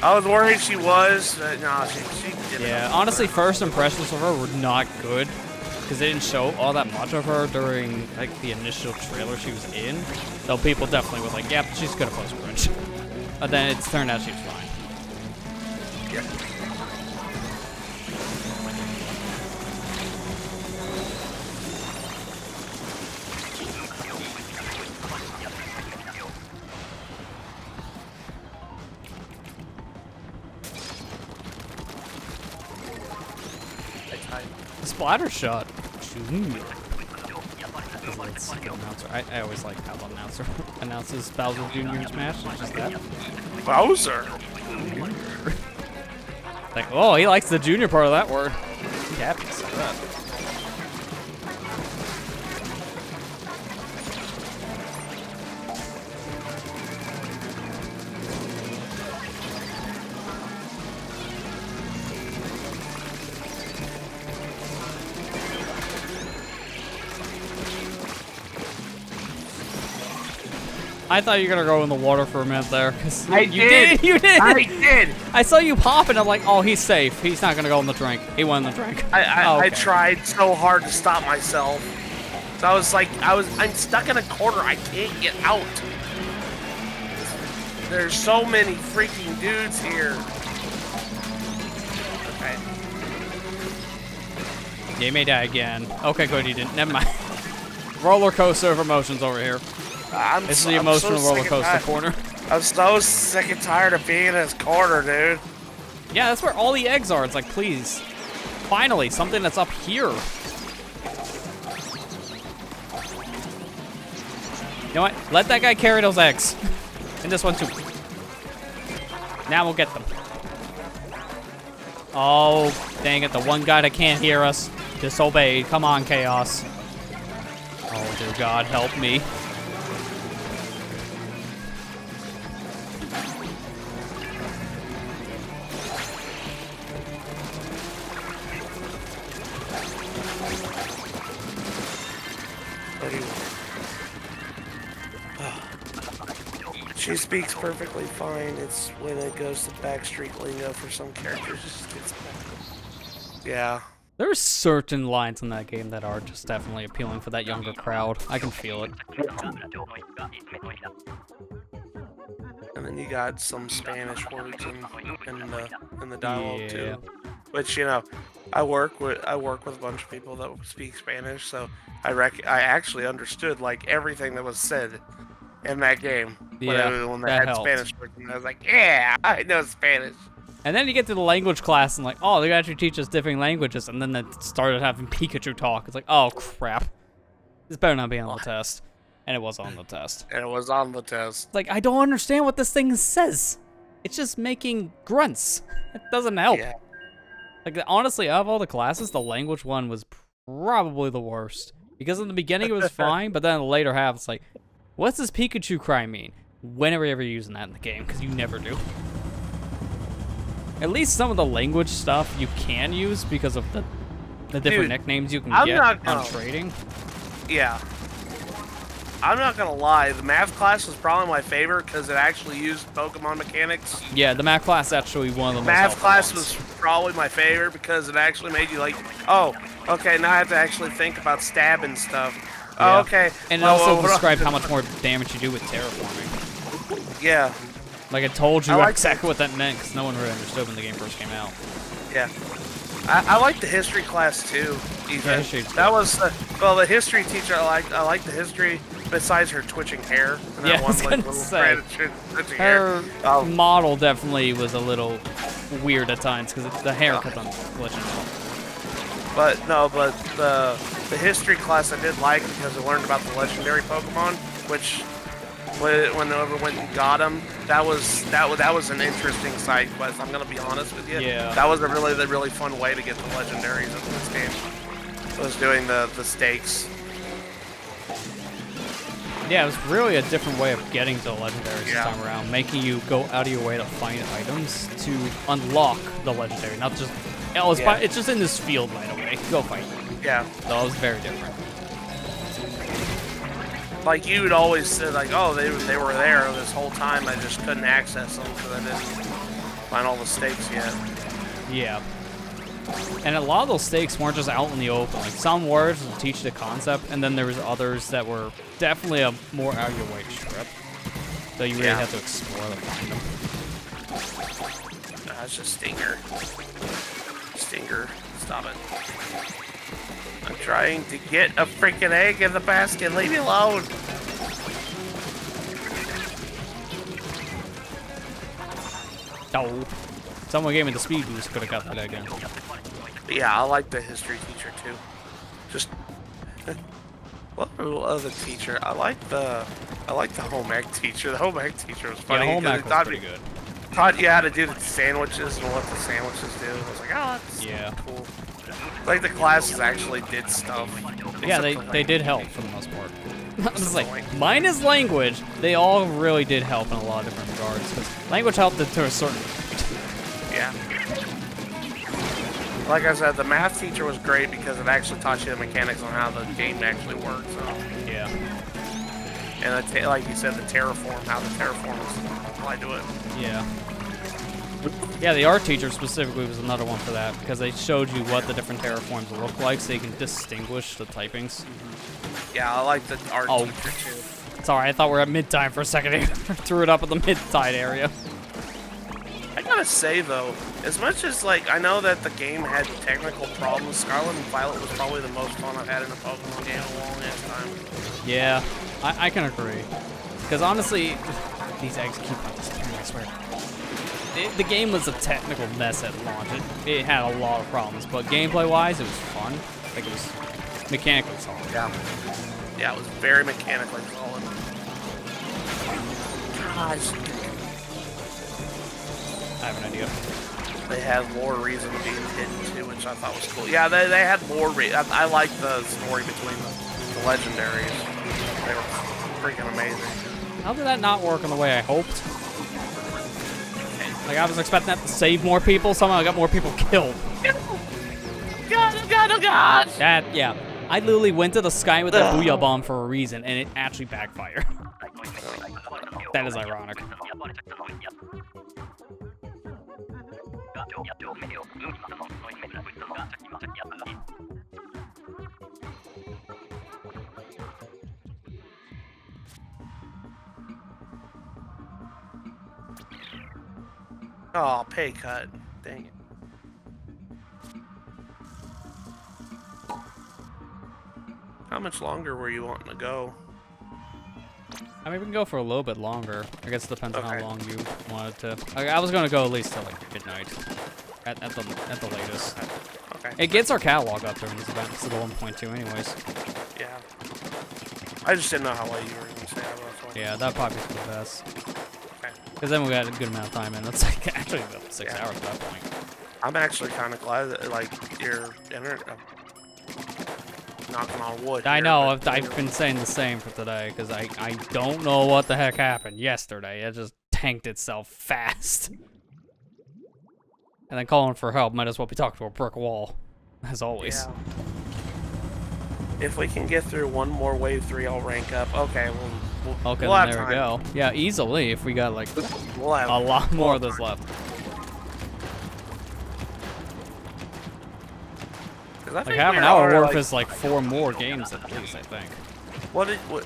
I was worried she was, but no, she did. Yeah, honestly, first impressions of her were not good, because they didn't show all that much of her during like the initial trailer she was in. Though people definitely were like, "Yep, she's gonna post cringe." But then it's turned out she was fine. Yeah. Splatter shot. I always like how the announcer announces Bowser Jr. in Smash. It's just that. Bowser. Like, oh, he likes the junior part of that word. I'm happy to say that. I thought you were gonna go in the water for a minute there. You did. You did. I did. I saw you pop, and I'm like, oh, he's safe. He's not gonna go in the drink. He went in the drink. I tried so hard to stop myself. So I was like, I'm stuck in a corner. I can't get out. There's so many freaking dudes here. Okay. Yeah, he may die again. Okay, good, he didn't. Never mind. Roller coaster of emotions over here. This is the emotional roller coaster corner. I'm so sick and tired of being in this corner, dude. Yeah, that's where all the eggs are. It's like, please. Finally, something that's up here. You know what? Let that guy carry those eggs. And this one too. Now we'll get them. Oh, dang it. The one guy that can't hear us disobeyed. Come on, Chaos. Oh, dear God, help me. She speaks perfectly fine. It's when it goes to backstreet lingo for some characters. It just gets bad. Yeah. There are certain lines in that game that are just definitely appealing for that younger crowd. I can feel it. And then you got some Spanish words in the dialogue too. Which, you know, I work with a bunch of people that speak Spanish, so I actually understood like everything that was said in that game. When they had helped. Spanish words, and I was like, yeah, I know Spanish. And then you get to the language class and like, oh, they actually teach us different languages, and then they started having Pikachu talk. It's like, oh crap, this better not be on the test. And it was on the test. And it was on the test. Like, I don't understand what this thing says. It's just making grunts. It doesn't help. Yeah. Like, honestly, out of all the classes, the language one was probably the worst. Because in the beginning it was fine, but then in the later half, it's like, what's this Pikachu cry mean? When are we ever using that in the game? Because you never do. At least some of the language stuff you can use because of the different nicknames you can get on trading. Yeah. I'm not gonna lie, the math class was probably my favorite because it actually used Pokemon mechanics. Yeah, the math class actually one of the most math class was probably my favorite because it actually made you like, oh, okay, now I have to actually think about stabbing stuff. Yeah. Oh, okay. And it also described how much more damage you do with terraforming. Yeah. Like, it told you exactly what that meant because no one really understood when the game first came out. Yeah. I like the history class too. Even. Yeah, that was well, the history teacher. I like the history. Besides her twitching hair, and that one like little twitching her model definitely was a little weird at times because the hair kept on glitching out. But no, the history class I did like because I learned about the legendary Pokemon, which whenever went and got them, that was an interesting side quest. I'm gonna be honest with you. Yeah. That was a really fun way to get the legendaries in this game. Was doing the stakes. Yeah, it was really a different way of getting to the legendaries this time around, making you go out of your way to find items to unlock the legendary, not just it's just in this field right away. Go fight. Yeah. So it was very different. Like you'd always say, like, oh, they were there this whole time. I just couldn't access them because I didn't find all the stakes yet. Yeah. And a lot of those stakes weren't just out in the open. Like, some words would teach the concept, and then there was others that were definitely a more out of your way trip. So you really have to explore to find them. That's just Stinger. Stinger, stop it. I'm trying to get a freaking egg in the basket. Leave me alone. Oh. Someone gave me the speed boost, could have got that again. Yeah, I like the history teacher too. Just what other teacher? I like the home ec teacher. The home ec teacher was funny. Yeah, home ec was pretty good. Taught you how to do the sandwiches and what the sandwiches do. I was like, oh, that's cool. Like the classes actually did stuff. Yeah, they did help for the most part. It's like, minus language, they all really did help in a lot of different regards. Because language helped it to a certain Yeah. Like I said, the math teacher was great because it actually taught you the mechanics on how the game actually works. So. Yeah. And like you said, the terraform, how the terraform is applied to it. Yeah. Yeah, the art teacher specifically was another one for that because they showed you what the different terraforms look like so you can distinguish the typings. Yeah, I like the art teacher too. Sorry, I thought we were at mid-time for a second. Threw it up at the mid-tide area. I gotta say though, as much as like I know that the game had technical problems, Scarlet and Violet was probably the most fun I've had in a Pokemon game in a long ass time. Yeah, I can agree. Because honestly, these eggs keep on disappearing, I swear. The game was a technical mess at launch. It had a lot of problems, but gameplay-wise, it was fun. Like, it was mechanically solid. Yeah, it was very mechanically solid. Gosh. I have an idea. They had lore reason being hidden too, which I thought was cool. Yeah, they had lore I like the story between the legendaries. They were freaking amazing. How did that not work in the way I hoped? Like, I was expecting that to save more people. Somehow I got more people killed. God. Yeah. I literally went to the sky with that Booyah Bomb for a reason, and it actually backfired. That is ironic. Oh, pay cut. Dang it. How much longer were you wanting to go? I mean, we can go for a little bit longer. I guess it depends on how long you wanted to. I was gonna go at least till like midnight, at the latest. Okay. It gets our catalog up during this event. It's the 1.2, anyways. Yeah. I just didn't know how late you were gonna say that. Yeah, that'd probably be for the best. Okay. Because then we got a good amount of time in. That's like actually about 6 hours at that point. I'm actually kind of glad that like you're knocking on wood. I know. I've been saying the same for today because I don't know what the heck happened yesterday. It just tanked itself fast. And then calling for help might as well be talking to a brick wall, as always. Yeah. If we can get through one more wave 3, I'll rank up. Okay, we'll have there time. we go. Yeah, easily if we got like we'll have a lot more of this left. Like half an hour worth is like 4 more games at least, I think.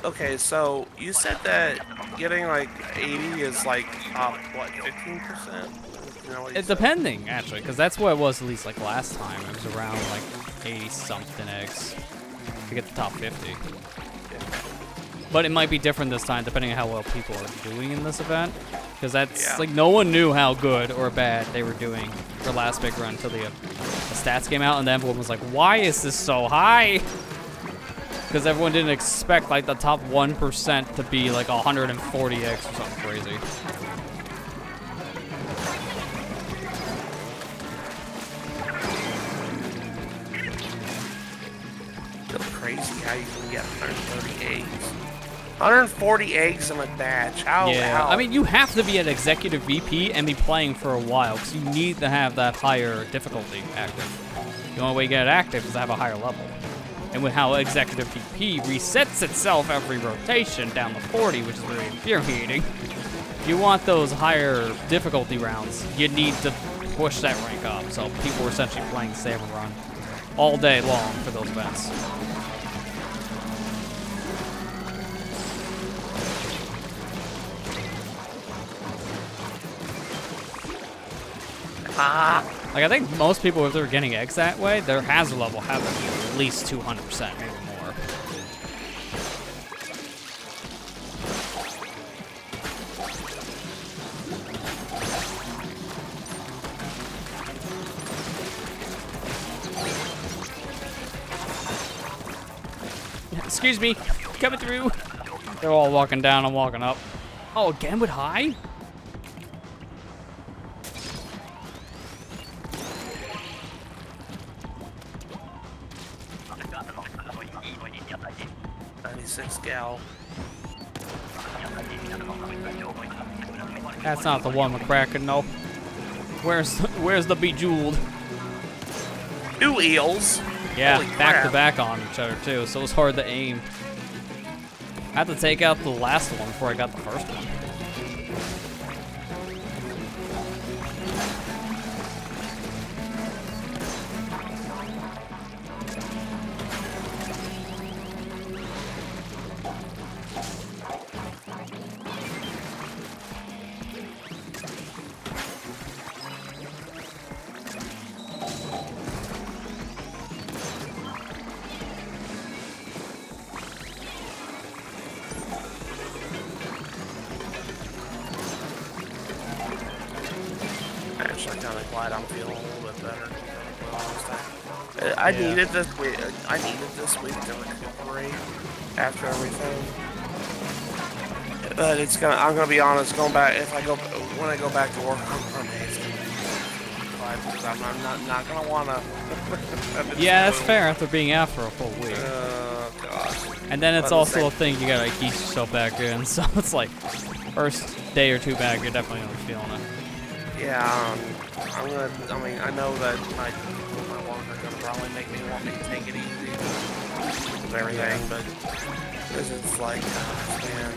Okay, so you said that getting like 80 is like what, 15%? You know what you said? Depending actually, because that's what it was at least like last time. It was around like 80 something eggs to get the top 50. But it might be different this time depending on how well people are doing in this event. Because that's like no one knew how good or bad they were doing for last big run until the stats came out, and then everyone was like, why is this so high? Because everyone didn't expect like the top 1% to be like 140 eggs or something crazy. Still crazy how you can get 130 eggs. 140 eggs in a batch. How? I mean, you have to be an executive VP and be playing for a while because you need to have that higher difficulty active. The only way you get it active is to have a higher level. And with how executive VP resets itself every rotation down to 40, which is really infuriating. If you want those higher difficulty rounds, you need to push that rank up. So people were essentially playing Save and Run all day long for those events. Like, I think most people, if they're getting eggs that way, their hazard level have to be at least 200%, maybe more. Excuse me, coming through. They're all walking down, I'm walking up. Oh, again with high? Gal. That's not the one McCracken, no. Where's the Bejeweled? 2 eels. Yeah, back to back on each other too, so it was hard to aim. I had to take out the last one before I got the first one. Actually, kind of glad I'm feeling a little bit better. I needed this week. I needed this week to recuperate after everything. But it's gonna. I'm gonna be honest. Going back, when I go back to work on Monday, it's gonna be because I'm not gonna wanna. Yeah, that's fair after being out for a full week. Oh gosh. And then it's also a thing you gotta ease yourself back in. So it's like first day or two back, you're definitely gonna be feeling it. Yeah, I'm gonna. I mean, I know that my work are gonna probably make me want me to take it easy with everything, but because it's like, man,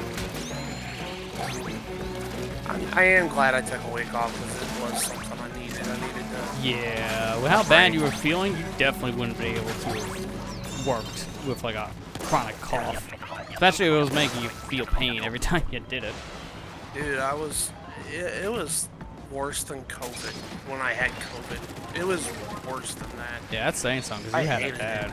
I am glad I took a week off because it was something I needed. I needed to. Yeah, with how bad you were feeling, you definitely wouldn't be able to have worked with like a chronic cough, especially if it was making you feel pain every time you did it. Dude, it was worse than COVID when I had COVID. It was worse than that. Yeah, that's saying something because you had it bad.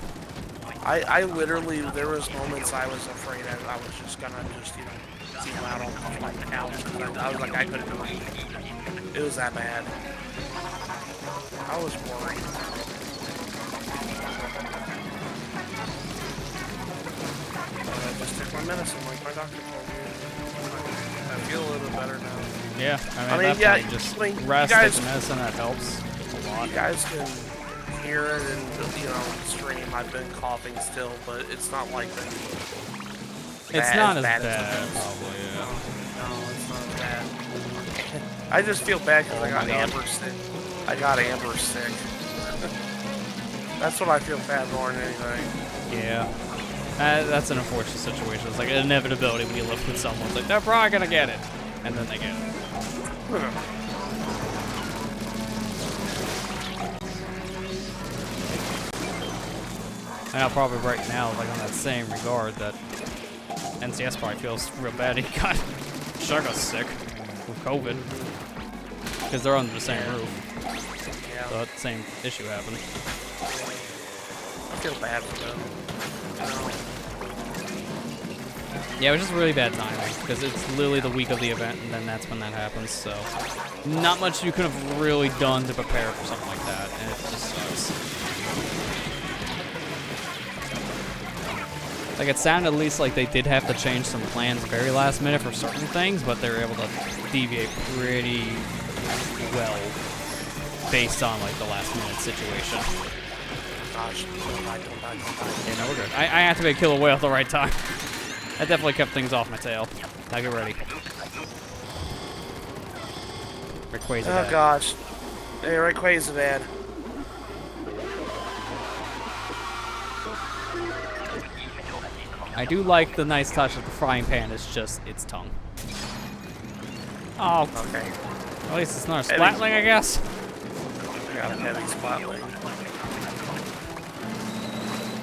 I literally, there was moments I was afraid I was just gonna seal out on my couch. I was like, I couldn't do it. It was that bad. I was worried. But I just took my medicine like my doctor told me. I feel a little bit better now. Yeah, I mean at that point, just rest, take medicine, that helps a lot. You guys can hear it in the stream. I've been coughing still, but it's not like that. It's not as bad, probably, yeah. No, it's not as bad. I just feel bad because I got Amber sick. I got Amber sick. That's what I feel bad more than anything. Yeah. That's an unfortunate situation. It's like an inevitability when you live with someone. It's like, they're probably gonna get it. And then they get it. And I'll probably right now, like on that same regard, that NCS probably feels real bad. He got Sugar sick with COVID. Because they're under the same roof. Yeah. So that same issue happened. I feel bad for them. Yeah, it was just really bad timing, because it's literally the week of the event, and then that's when that happens, so not much you could have really done to prepare for something like that, and it just sucks. Like, it sounded at least like they did have to change some plans very last minute for certain things, but they were able to deviate pretty well based on, like, the last minute situation. Gosh, don't die. Yeah, no, we're good. I had to make kill a whale at the right time. That definitely kept things off my tail. Now get ready. Rayquaza Oh bad. gosh. Hey, Rayquaza bad. I do like the nice touch of the frying pan. It's just its tongue. Oh, okay. At least it's not a splatling, I guess. I got a heavy splatling.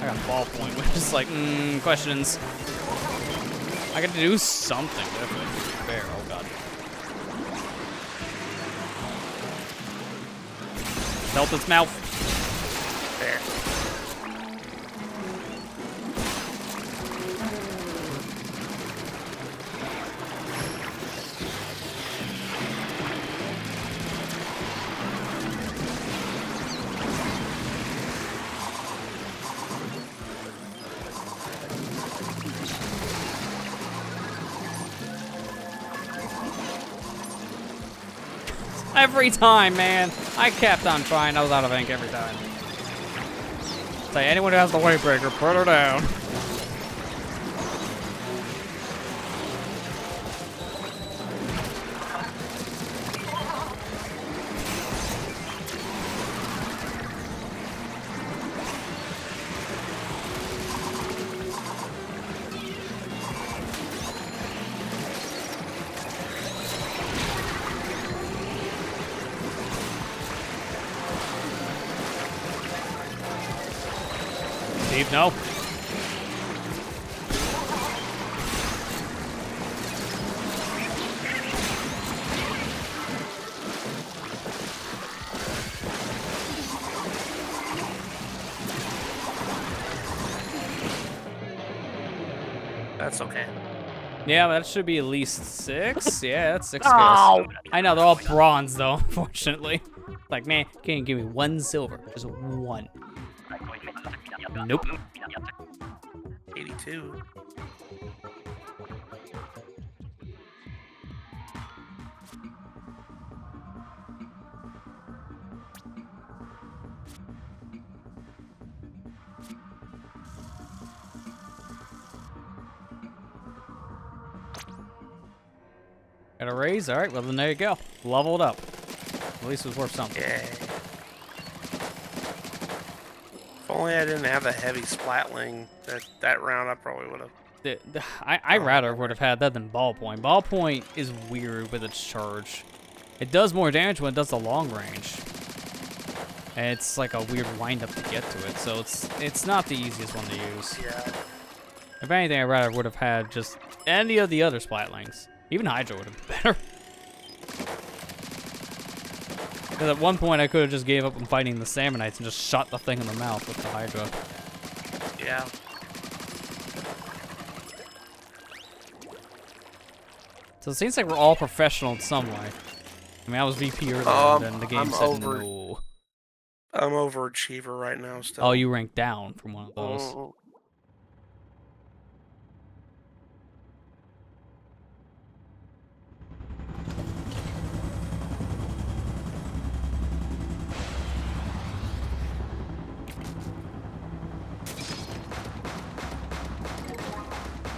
I got a ballpoint, which is like, questions. I got to do something different. Fair, oh god. Melt its mouth. There. Every time, man. I kept on trying. I was out of ink every time. Say, anyone who has the weight breaker, put her down. Steve, no. That's okay. Yeah, that should be at least 6. Yeah, that's 6 Oh. kills. I know, they're all bronze, though, unfortunately. Like, man, can't give me 1 silver. Just 1. Nope. 82. Got a raise? Alright, well then there you go. Leveled up. At least it was worth something. Yeah. If only I didn't have a heavy splatling that round, I probably would have. I rather would have had that than ballpoint. Ballpoint is weird with its charge. It does more damage when it does the long range. And it's like a weird wind-up to get to it, so it's not the easiest one to use. Yeah. If anything, I rather would have had just any of the other splatlings. Even Hydra would have been better. Because at one point I could have just gave up on fighting the Salmonites and just shot the thing in the mouth with the Hydra. Yeah. So it seems like we're all professional in some way. I mean, I was VP earlier, and then the game I'm said over. no. I'm overachiever right now still. Oh, you ranked down from one of those. Oh.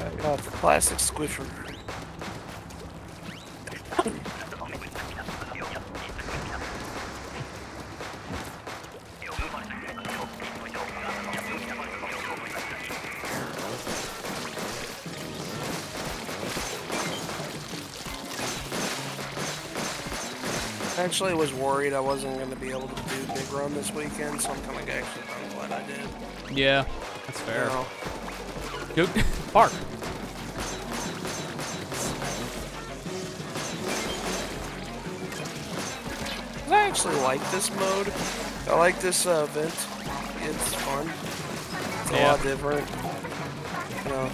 I got the plastic squisher. Actually, I was worried I wasn't going to be able to do Big Run this weekend, so I'm kind of actually kind of glad I did. Yeah, that's fair. You know? Dude, park. I actually like this mode. I like this event. It's fun. It's a lot different. You know.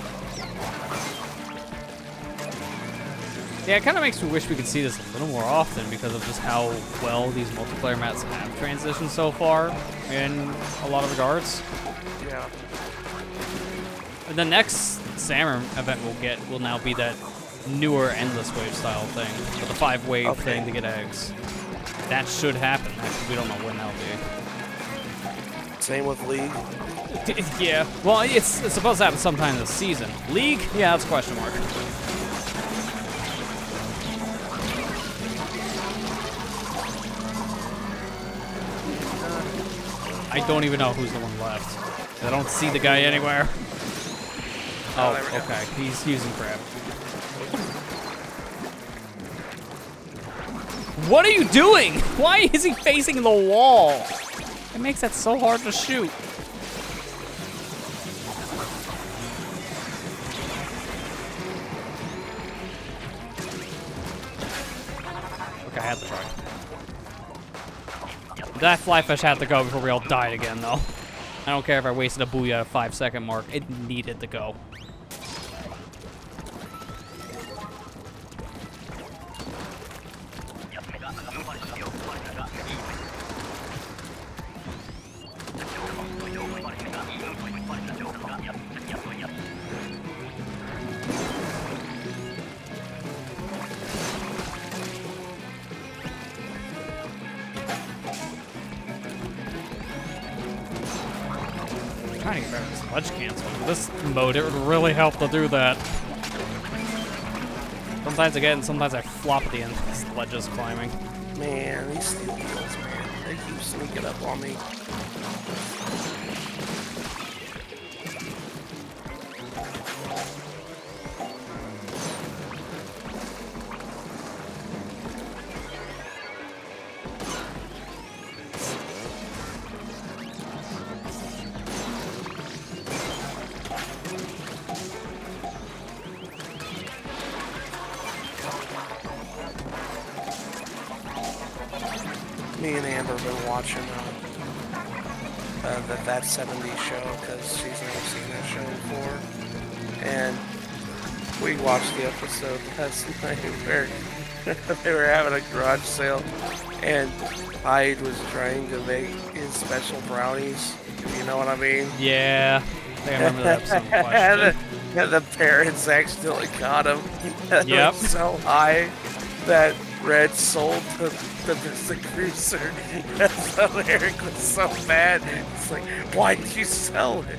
Yeah, it kind of makes me wish we could see this a little more often because of just how well these multiplayer maps have transitioned so far in a lot of regards. Yeah. And the next Salmon event we'll get will now be that newer endless wave style thing, with the 5-wave thing to get eggs. That should happen. Actually, we don't know when that'll be. Same with League. Yeah. Well, it's supposed to happen sometime this season. League? Yeah, that's a question mark. I don't even know who's the one left. I don't see the guy anywhere. Oh, okay. He's using crab. What are you doing? Why is he facing the wall? It makes that so hard to shoot. Okay, I have to try. That flyfish had to go before we all died again, though. I don't care if I wasted a booyah at a 5-second mark. It needed to go. Trying to get better at sludge cancel. This mode, it would really help to do that. Sometimes I get it, and sometimes I flop at the end. Sledges climbing. Man, these steel wheels, man. They keep sneaking up on me. Me and Amber have been watching that 70s show because she's never seen that show before. And we watched the episode last night where they were having a garage sale and Hyde was trying to make his special brownies. You know what I mean? Yeah. I think I remember that episode in question. And the parents accidentally caught him. It Yep. was so high that Red sold the cruiser. So Eric was so mad. It's like, why did you sell it?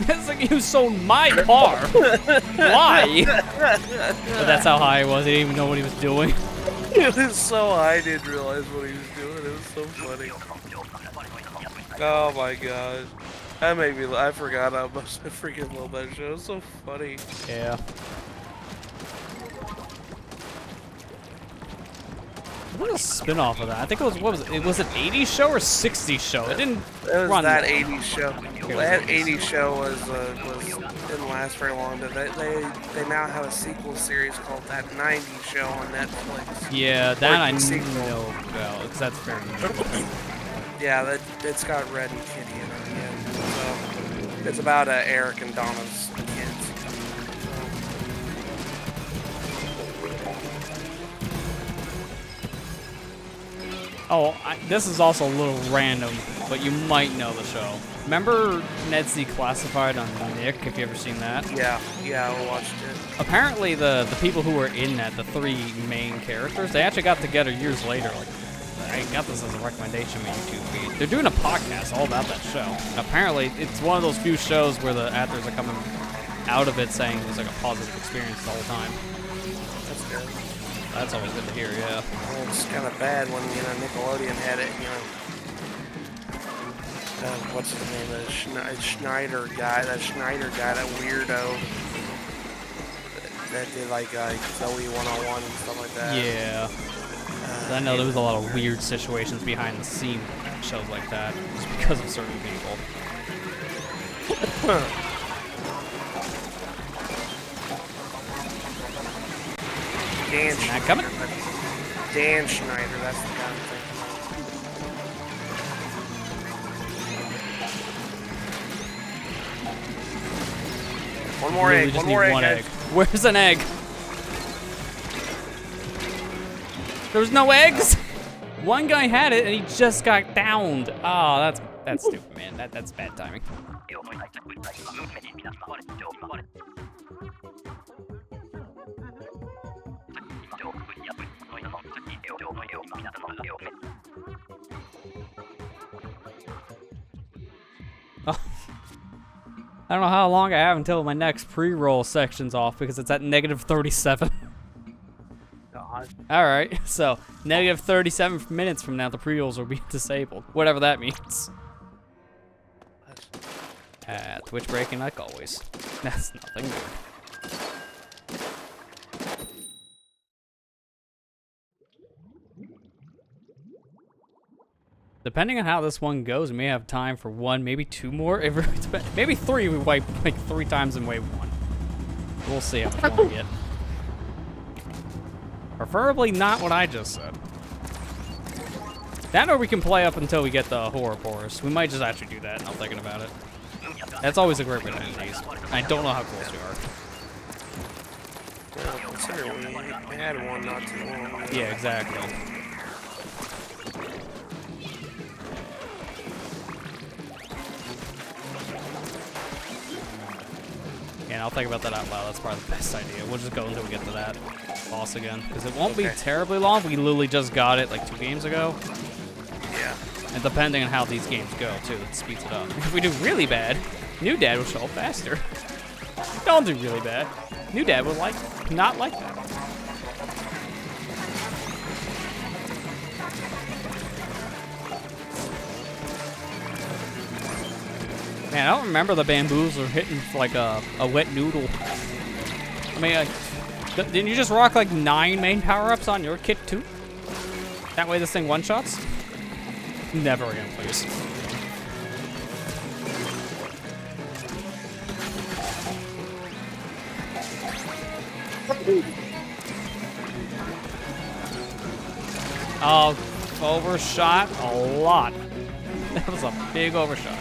It's like you sold my car. Why? But that's how high it was. He didn't even know what he was doing. It was so high, I didn't realize what he was doing. It was so funny. Oh my gosh. That made me, I forgot how much I freaking love that show. It was so funny. Yeah. What was a spin-off of that? I think it was, what was it? Was it 80s show or 60s show? It didn't It was run that long. 80s show. That 80s show was didn't last very long. But they now have a sequel series called That 90s Show on Netflix. Yeah, that I sequel. know about, because that's very new. Yeah, it's got Red and Kitty in it again. So it's about Eric and Donna's kids. Oh, this is also a little random, but you might know the show. Remember Ned's Declassified on Nick, if you ever seen that? Yeah, I watched it. Apparently the people who were in that, the 3 main characters, they actually got together years later. Like, I got this as a recommendation on my YouTube feed. They're doing a podcast all about that show. And apparently, it's one of those few shows where the actors are coming out of it saying it was like a positive experience the whole time. That's good. That's always good to hear, yeah. Well, it's kind of bad when, Nickelodeon had it, what's the name of the Schneider guy, that weirdo that did like Zoe 101 and stuff like that. Yeah. I know there was a lot of weird situations behind the scenes in shows like that, just because of certain people. Dan Isn't that coming? Dan Schneider, that's the guy I'm thinking of. One more Really egg, just one more need egg, one guys. egg. Where's an egg? There's no eggs? One guy had it and he just got downed. Oh, that's stupid, man. That's bad timing. Oh. I don't know how long I have until my next pre-roll section's off because it's at -37. God. Alright, so -37 minutes from now the pre-rolls will be disabled. Whatever that means. Twitch breaking like always. That's nothing good. Depending on how this one goes, we may have time for 1, maybe 2 more. Maybe 3, we wipe like 3 times in wave 1. We'll see how much more we get. Preferably not what I just said. That or we can play up until we get the horror forest. We might just actually do that, now thinking about it. That's always a great way to end these. I don't know how close we are. Well, considering we had one not too long ago. Yeah, exactly. And I'll think about that out loud. That's probably the best idea. We'll just go until we get to that boss again. Because it won't be terribly long. We literally just got it like 2 games ago. Yeah. And depending on how these games go, too, it speeds it up. If we do really bad, New Dad will show up faster. Don't do really bad. New Dad will not like that. Man, I don't remember the bamboos are hitting like a wet noodle. I mean, didn't you just rock like 9 main power-ups on your kit too? That way this thing one-shots? Never again, please. Oh, overshot a lot. That was a big overshot.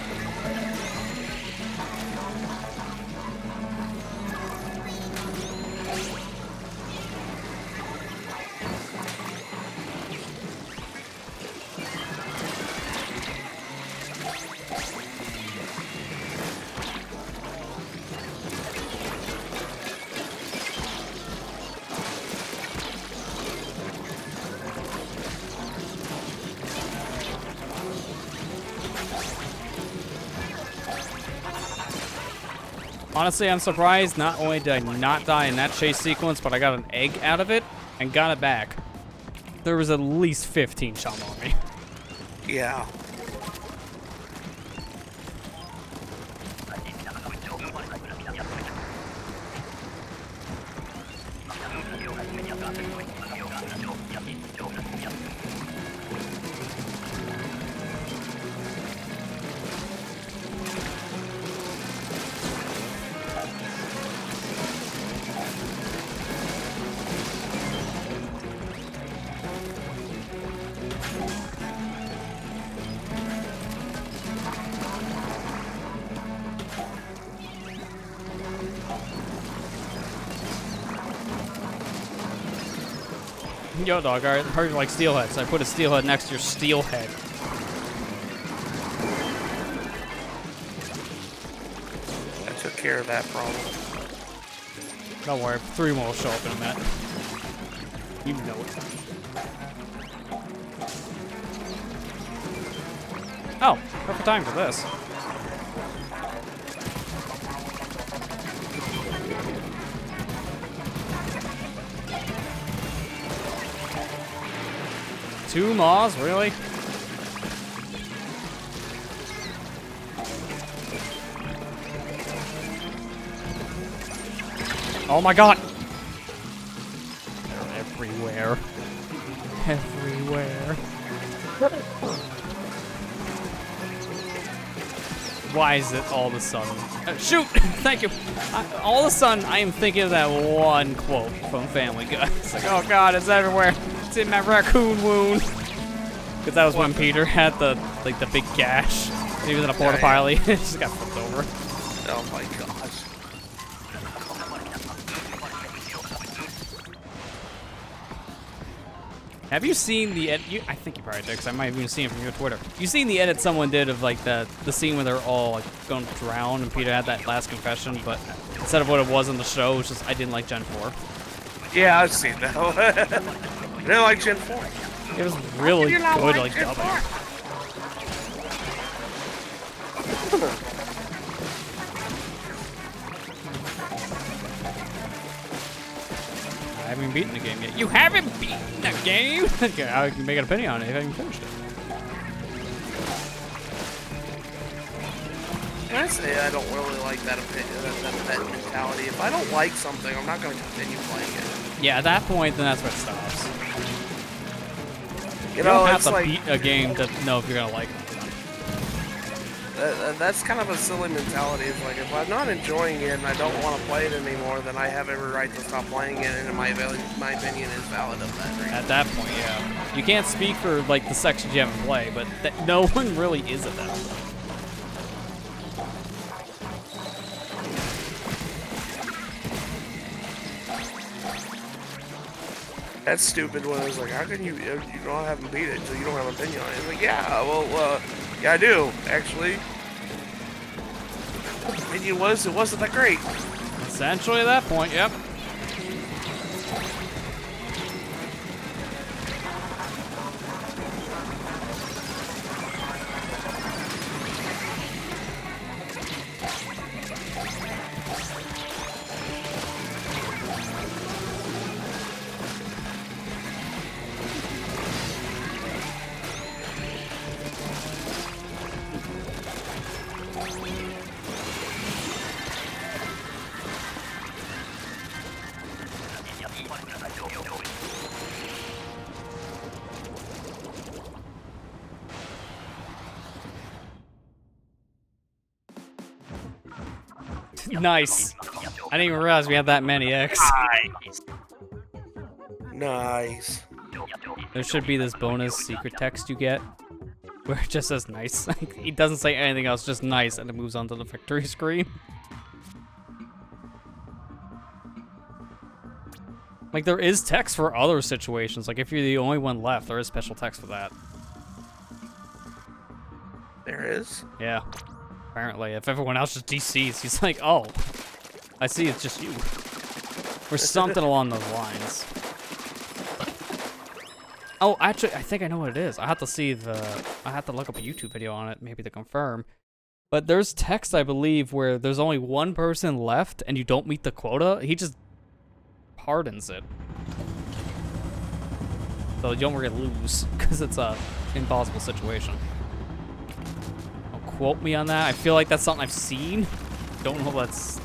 Honestly, I'm surprised not only did I not die in that chase sequence, but I got an egg out of it and got it back. There was at least 15 shot on me. Yeah. Yo, dog, I heard you like steelhead, so I put a steelhead next to your steelhead. I took care of that problem. Don't worry, 3 more will show up in a minute. You know it. Oh, perfect time for this. Two maws, really? Oh my god! They're everywhere. Everywhere. Why is it all of a sudden? Shoot! Thank you! All of a sudden, I am thinking of that one quote from Family Guy. It's like, oh god, it's everywhere. It's in my raccoon wound. Because that was when Peter had the big gash. He was in a porta potty. It just got flipped over. Oh my gosh. Have you seen the edit? I think you probably did, because I might have even seen it from your Twitter. You seen the edit someone did of like the scene where they're all like going to drown and Peter had that last confession, but instead of what it was in the show, it was just I didn't like Gen 4. Yeah, I've seen that. I didn't like Gen 4. It was really good, like dubbing. I haven't beaten the game yet. You haven't beaten the game? Okay, I can make an opinion on it if I haven't finished it. Honestly, I don't really like that that mentality. If I don't like something, I'm not going to continue playing it. Yeah, at that point, then that's where it stops. You You know, don't have it's to like beat a game to know if you're gonna like it or not. that's kind of a silly mentality. It's like, if I'm not enjoying it and I don't want to play it anymore, then I have every right to stop playing it, and my opinion is valid of that reason. At that point, yeah. You can't speak for, like, the sections you haven't played, but no one really is at that point. That's stupid when it's like, how can you not haven't beat it, so you don't have an opinion on it? It's like, yeah, well, yeah, I do, actually. Opinion was, it wasn't that great. Essentially at that point, yep. Nice. I didn't even realize we had that many X. Nice. There should be this bonus secret text you get where it just says nice. He doesn't say anything else, just nice, and it moves on to the victory screen. Like, there is text for other situations. Like, if you're the only one left, there is special text for that. There is? Yeah. Apparently, if everyone else just DCs, he's like, oh, I see it's just you. Or something along those lines. Oh, actually, I think I know what it is. I have to see I have to look up a YouTube video on it, maybe to confirm. But there's text, I believe, where there's only one person left and you don't meet the quota. He just pardons it. So you don't really lose, because it's a impossible situation. Quote me on that. I feel like that's something I've seen. Don't know if that's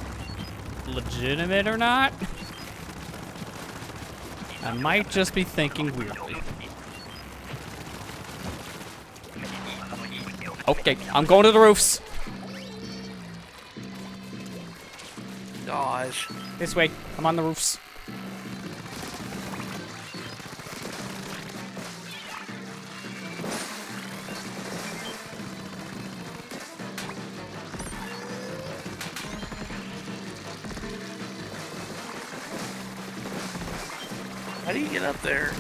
legitimate or not. I might just be thinking weirdly. Okay, I'm going to the roofs. Gosh. This way. I'm on the roofs. How do you get up there?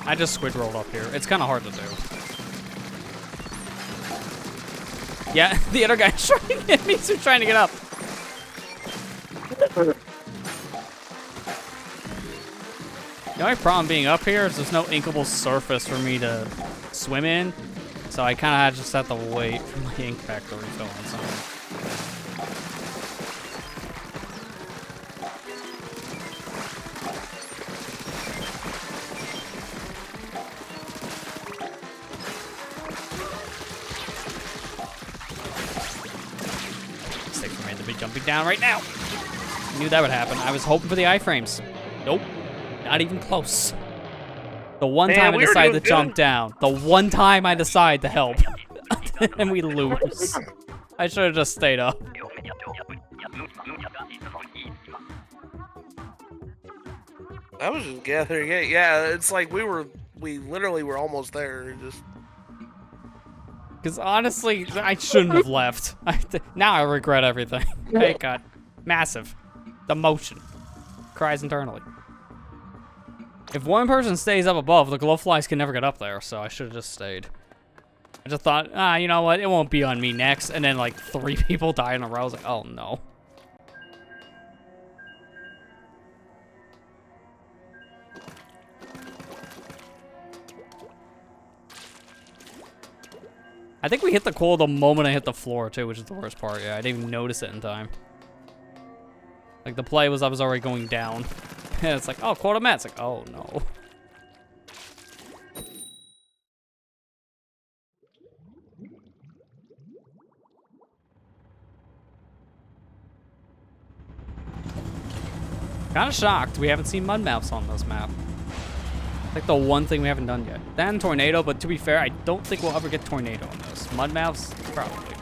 I just squid rolled up here. It's kind of hard to do. Yeah, the other guy's trying to get me, so he's trying to get up. The only problem being up here is there's no inkable surface for me to swim in, so I kind of just have to wait for my ink pack to refill on something. Jumping down right now. Knew that would happen. I was hoping for the iframes. Nope. Not even close. The one time I decide to jump down. The one time I decide to help. And we lose. I should have just stayed up. I was just gathering it. Yeah, it's like we literally were almost there. Just. Because honestly, I shouldn't have left. Now I regret everything. Thank God. Massive. Demotion. Cries internally. If one person stays up above, the glowflies can never get up there, so I should have just stayed. I just thought, you know what? It won't be on me next. And then like 3 people die in a row. I was like, oh no. I think we hit the coal the moment I hit the floor, too, which is the worst part. Yeah, I didn't even notice it in time. Like, the play was I was already going down. And it's like, oh, quota met. It's like, oh, no. Kind of shocked we haven't seen mud maps on this map. Like the one thing we haven't done yet. Then tornado, but to be fair, I don't think we'll ever get tornado on this. Mud maps, probably.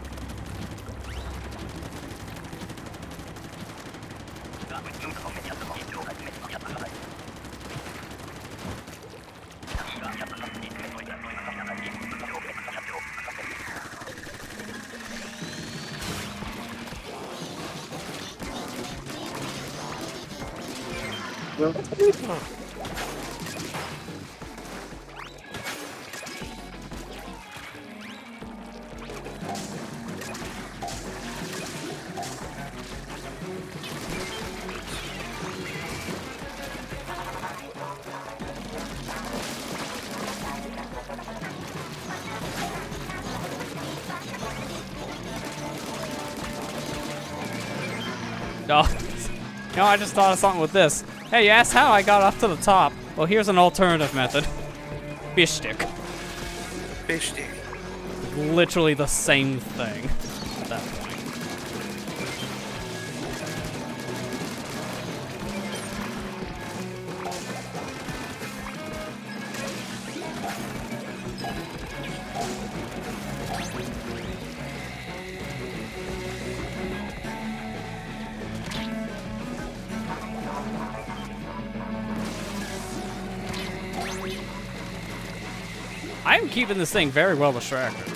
Oh, no, I just thought of something with this. Hey, you asked how I got up to the top. Well, here's an alternative method. Fish stick. Fish stick. Literally the same thing at that point. I'm keeping this thing very well distracted.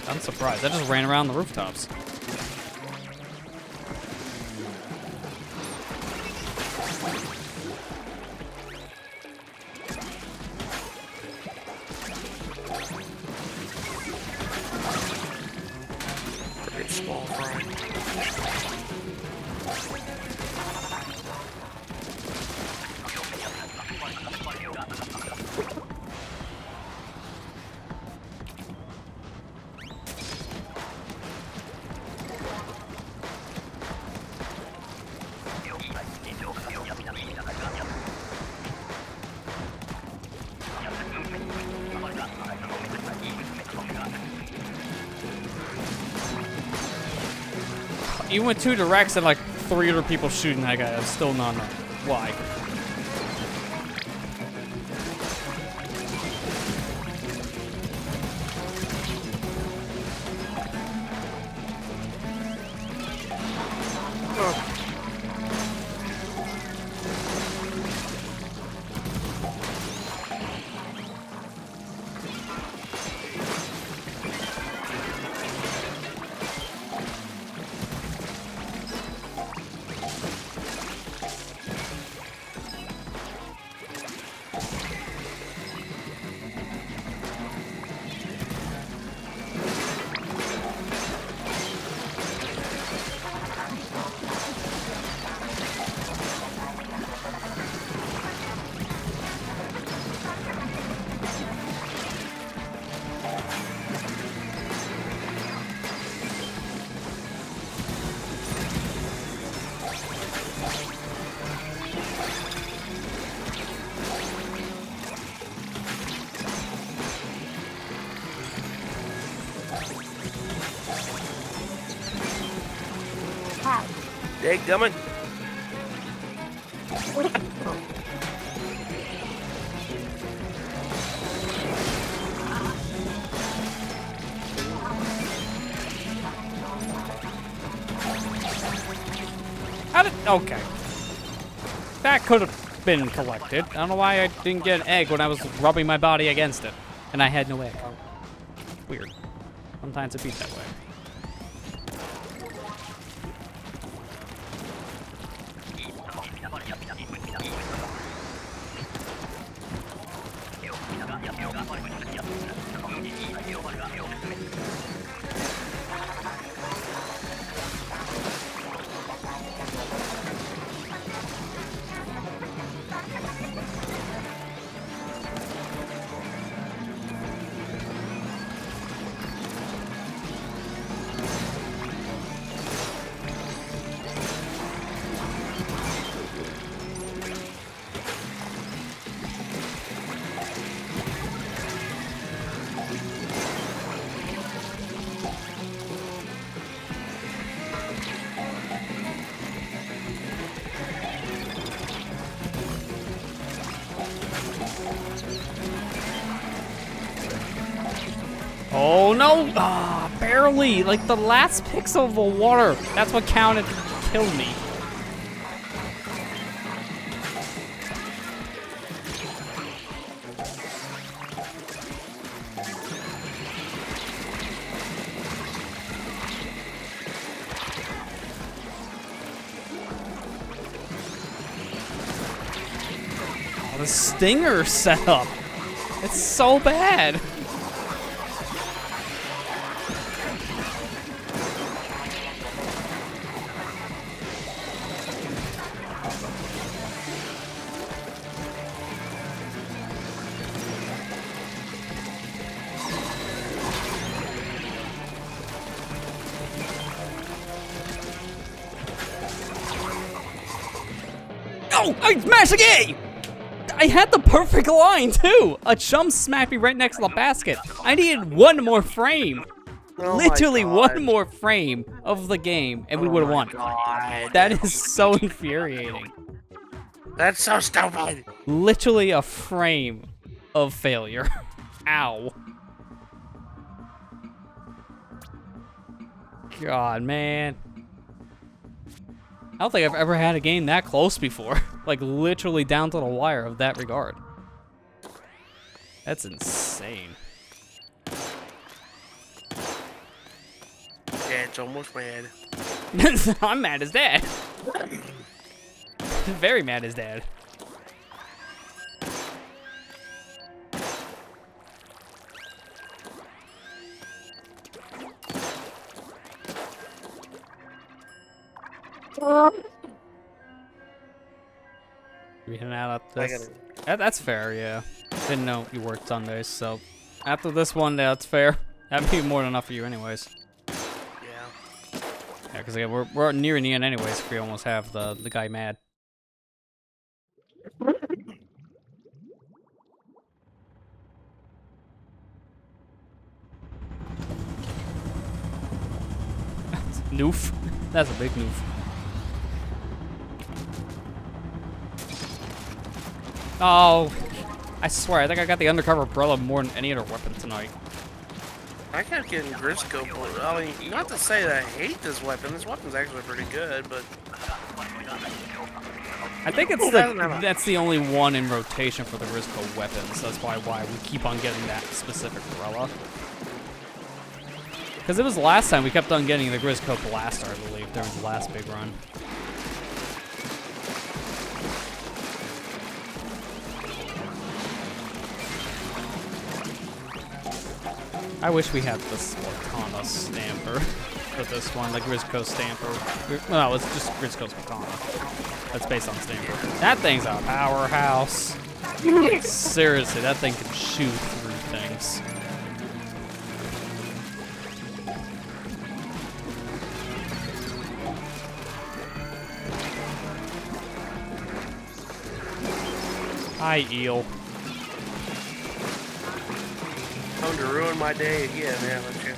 I'm surprised. I just ran around the rooftops. Pretty small fry. Even with 2 directs and like 300 people shooting that guy, I'm still not knowing why. Dadgummit. How did... Okay. That could have been collected. I don't know why I didn't get an egg when I was rubbing my body against it. And I had no egg. Weird. Sometimes it beats that way. Oh no! Ah, barely! Like the last pixel of the water. That's what counted to kill me. Oh, the stinger setup. It's so bad. Oh, I smashed A! I had the perfect line, too! A chum smacked me right next to the basket. I needed one more frame. Oh Literally my one God. more frame of the game, and we Oh would have my won. God. That is so infuriating. That's so stupid. Literally a frame of failure. Ow. God, man. I don't think I've ever had a game that close before. Like, literally down to the wire of that regard. That's insane. Dad's almost mad. I'm mad as dad. Very mad as dad. We heading out up this? That's fair, yeah. Didn't know you worked Sundays, so after this one, that's fair. That'd be more than enough for you, anyways. Yeah. Yeah, because again, we're nearing the end, anyways. If we almost have the guy mad. Noof. That's a big noof. Oh, I swear, I think I got the undercover umbrella more than any other weapon tonight. I kept getting Grisco. I mean, not to say that I hate this weapon. This weapon's actually pretty good, but I think it's that's the only one in rotation for the Grisco weapons. That's why we keep on getting that specific umbrella. Because it was last time we kept on getting the Grisco Blaster, I believe, during the last big run. I wish we had the Splatoon stamper for this one, the Grisco stamper. Well, no, it's just Grisco's Splatoon. That's based on stamper. That thing's a powerhouse. Seriously, that thing can shoot through things. Hi, eel. come to ruin my day again, haven't you?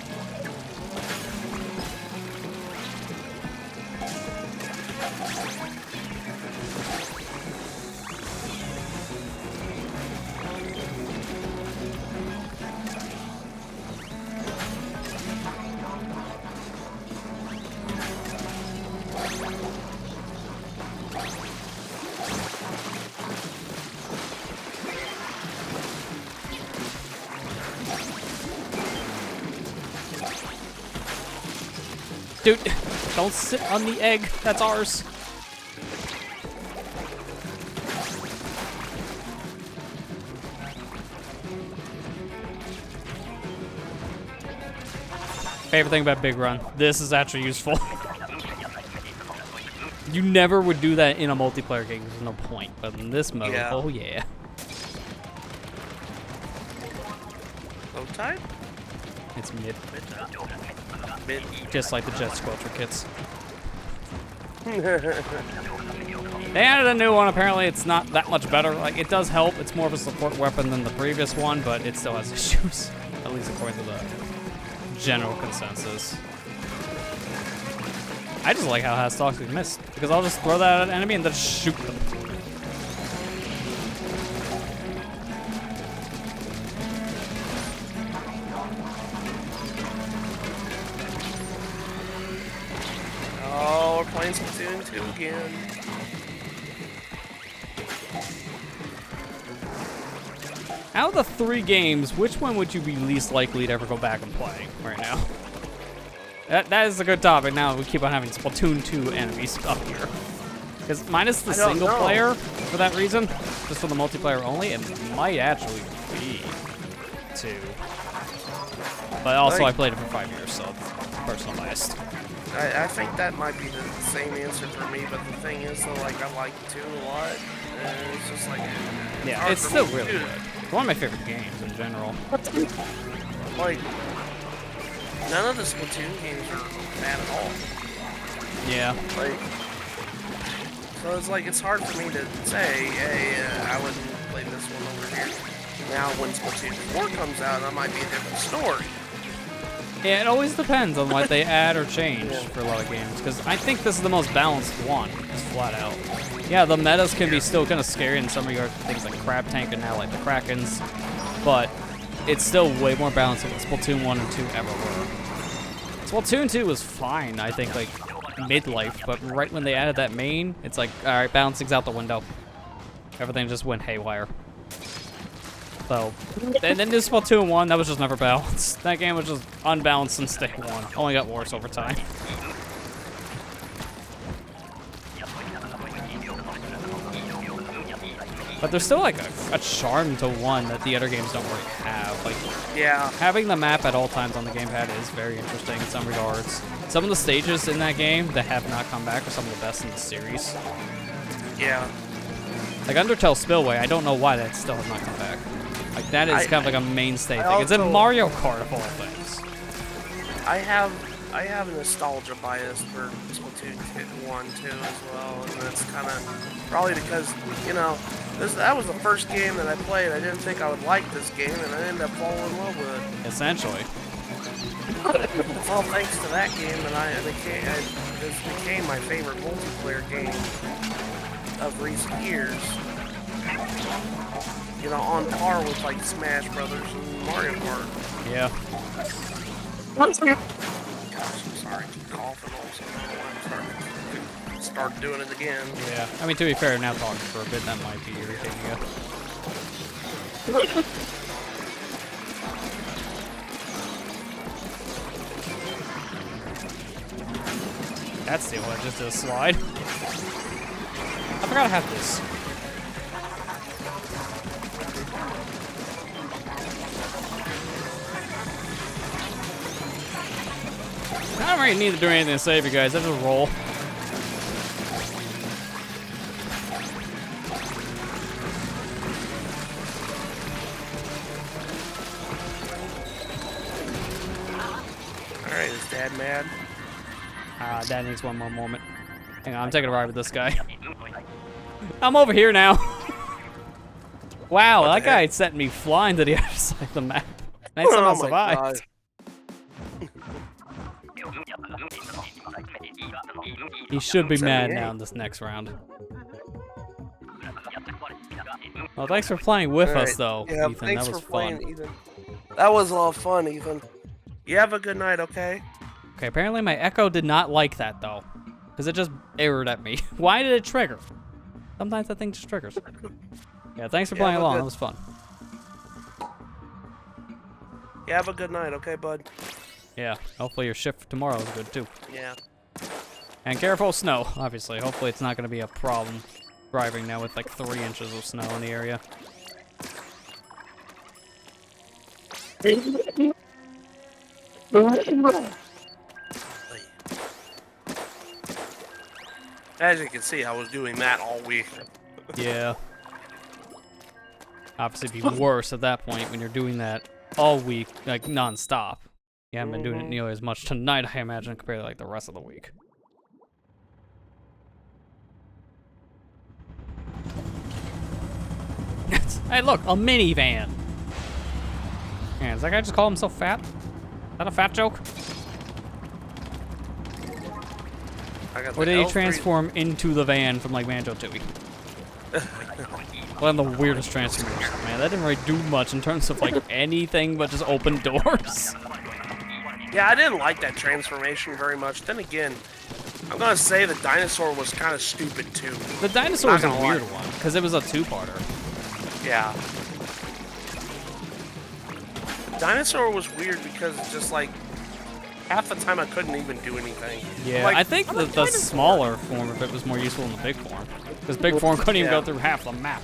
Dude, don't sit on the egg. That's ours. Favorite thing about Big Run. This is actually useful. You never would do that in a multiplayer game. There's no point. But in this mode, Yeah. oh yeah. Low tide? It's mid. Mid. Just like the Jet Squelcher kits. They added a new one. Apparently, it's not that much better. Like, it does help. It's more of a support weapon than the previous one, but it still has issues. At least according to the general consensus. I just like how it has toxic mist, because I'll just throw that at an enemy and then shoot them. Oh, we're playing Splatoon 2 again. Out of the 3 games, which one would you be least likely to ever go back and play right now? That is a good topic. Now we keep on having Splatoon 2 enemies up here. Because minus the I don't single know. player, for that reason, just for the multiplayer only, it might actually be 2. But also, I played it for 5 years, so it's personal bias. I think that might be the same answer for me, but the thing is, though, like, I like 2 a lot, and it's just like... Yeah, hard it's for still me to really do. good. It's one of my favorite games in general. Like, none of the Splatoon games are bad at all. Yeah. Like, so it's like, it's hard for me to say, hey, I wouldn't play this one over here. Now, when Splatoon 4 comes out, that might be a different story. Yeah, it always depends on what they add or change for a lot of games, because I think this is the most balanced one, just flat out. Yeah, the metas can be still kind of scary in some regard, things like Crab Tank and now like the Krakens, but it's still way more balanced than what Splatoon 1 and 2 ever were. Splatoon 2 was fine, I think, like, midlife, but right when they added that main, it's like, alright, balancing's out the window. Everything just went haywire. So, and then this Splatoon 1, that was just never balanced. That game was just unbalanced since day one. Only got worse over time. But there's still like a charm to 1 that the other games don't really have. Like, Yeah. having the map at all times on the gamepad is very interesting in some regards. Some of the stages in that game that have not come back are some of the best in the series. Yeah. Like Undertale Spillway, I don't know why that still has not come back. Like, that is kind of like a mainstay thing. It's in also- Mario Kart of all things. I have a nostalgia bias for Splatoon 1, 2 as well, and that's kind of probably because, you know, that was the first game that I played. I didn't think I would like this game, and I ended up falling in love with it. Essentially. It's all thanks to that game, and this became my favorite multiplayer game of recent years. You know, on par with like Smash Brothers and Mario Kart. Yeah. Gosh, I'm sorry, I keep coughing also. I start doing it again. Yeah. I mean, to be fair, now talking for a bit, that might be irritating you. That's the one, just a slide. I forgot I have this. I don't really need to do anything to save you guys. I just roll. Alright, is Dad mad? Dad needs one more moment. Hang on, I'm taking a ride with this guy. I'm over here now. Wow, that guy sent me flying to the other side of the map. And I somehow survived. He should be mad now in this next round. Well, thanks for playing with us, though, yeah, Ethan. Thanks That was for fun. playing, Ethan. That was a lot of fun, Ethan. You have a good night, okay? Okay, apparently my Echo did not like that, though. Because it just errored at me. Why did it trigger? Sometimes that thing just triggers. Yeah, thanks for playing along. That was fun. You have a good night, okay, bud? Yeah, hopefully your shift for tomorrow is good, too. Yeah. And careful snow, obviously. Hopefully it's not going to be a problem driving now with like 3 inches of snow in the area. As you can see, I was doing that all week. Yeah. Obviously it'd be worse at that point when you're doing that all week, like non-stop. You haven't been doing it nearly as much tonight, I imagine, compared to like the rest of the week. Hey, look, a minivan. Man, does that guy just call himself fat? Is that a fat joke? Or did he transform into the van from like Banjo-Tooie? One of the weirdest transformations, man. That didn't really do much in terms of like anything but just open doors. Yeah, I didn't like that transformation very much. Then again, I'm gonna say the dinosaur was kind of stupid too. The dinosaur was a weird one because it was a 2-parter. Yeah. Dinosaur was weird because it's just like half the time I couldn't even do anything. Yeah, Like, I think the smaller form of it was more useful than the big form. Because big form couldn't even go through half the map.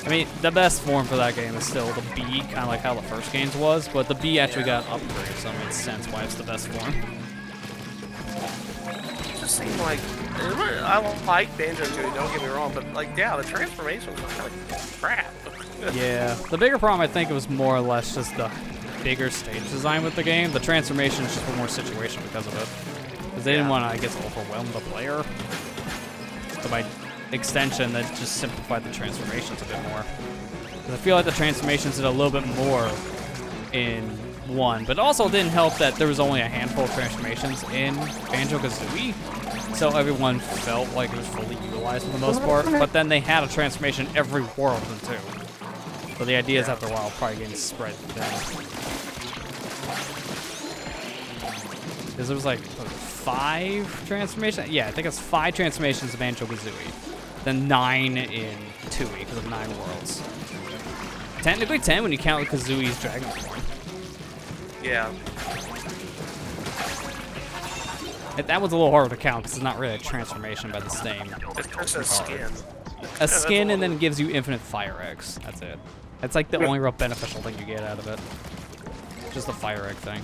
I mean, the best form for that game is still the B, kind of like how the first games was, but the B actually got upgraded, so it makes sense why it's the best form. It just seemed like, I like Banjo-Tooie, don't get me wrong, but like, yeah, the transformations were kind of crap. Yeah, the bigger problem, I think, it was more or less just the bigger stage design with the game. The transformations just were more situational because of it. Because they didn't want to, I guess, overwhelm the player. So by extension, that just simplified the transformations a bit more. Because I feel like the transformations did a little bit more in 1, but also didn't help that there was only a handful of transformations in Banjo-Kazooie. So everyone felt like it was fully utilized for the most part, but then they had a transformation every world in 2. So the idea is after a while probably getting spread thin. Because there was like, what, 5 transformations? Yeah, I think it's 5 transformations of Banjo-Kazooie. Then 9 in Tooie, because of 9 worlds. Technically 10 when you count Kazooie's Dragon form. Yeah. That was a little harder to count because it's not really a transformation by the same. It's just a skin. A skin and then it gives you infinite fire eggs. That's it. That's like the only real beneficial thing you get out of it. Just the fire egg thing.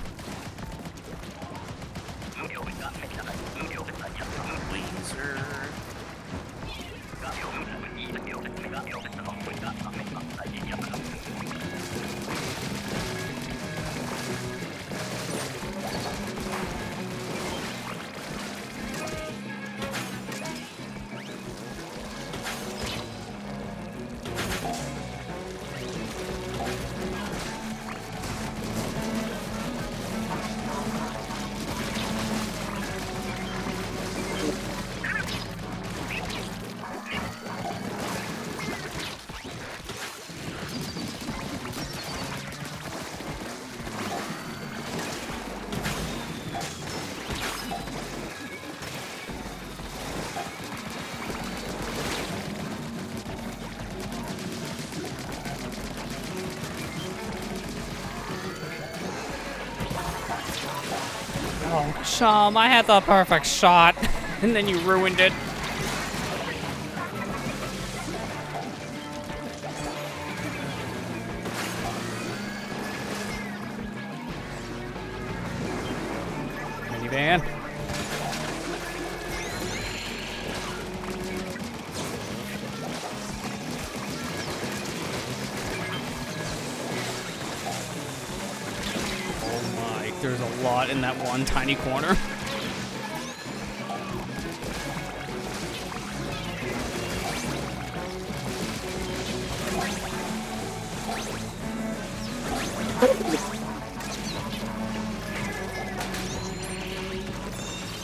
Oh, Chum, I had the perfect shot, and then you ruined it. Minivan. There's a lot in that one tiny corner.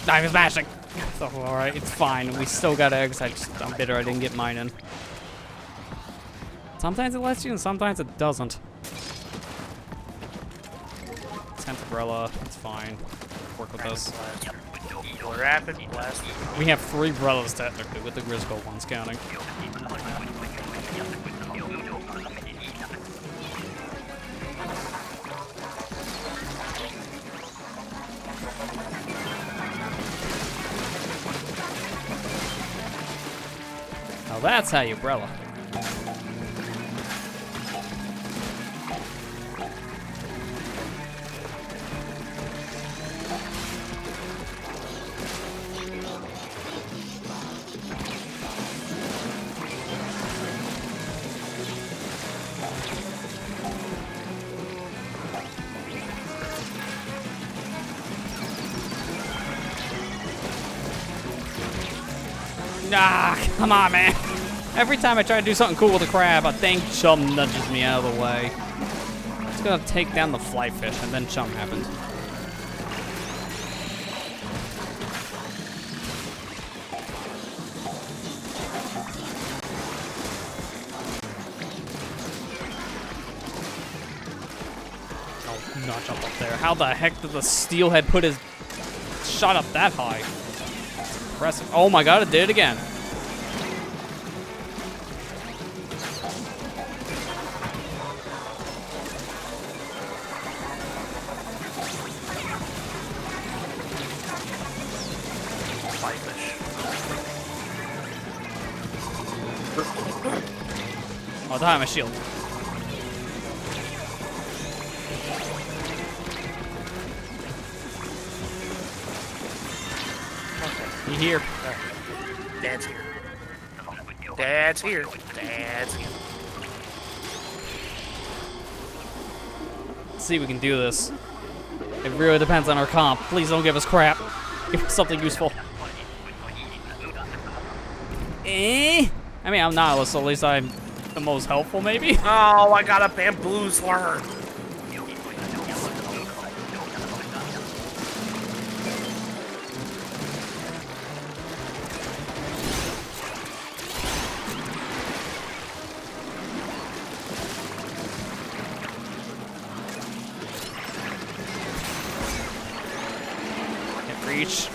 I'm smashing. So, alright, it's fine. We still got eggs. I'm bitter I didn't get mine in. Sometimes it lets you and sometimes it doesn't. Umbrella, it's fine. Work with us. Rapid blast. We have 3 brothers technically, with the Grisco ones counting. Now that's how you umbrella. Ah, come on, man. Every time I try to do something cool with a crab, I think Chum nudges me out of the way. It's gonna take down the fly fish, and then Chum happens. Oh, not jump up there. How the heck did the steelhead put his shot up that high? Impressive. Oh my god, it did it again. Oh, don't have my shield. Okay. You here? Dad's here. Dad's here. Dad's here. Let's see if we can do this. It really depends on our comp. Please don't give us crap. Give us something useful. I mean, I'm Nautilus, so at least I'm the most helpful, maybe? Oh, I got a bamboozler. Can't reach.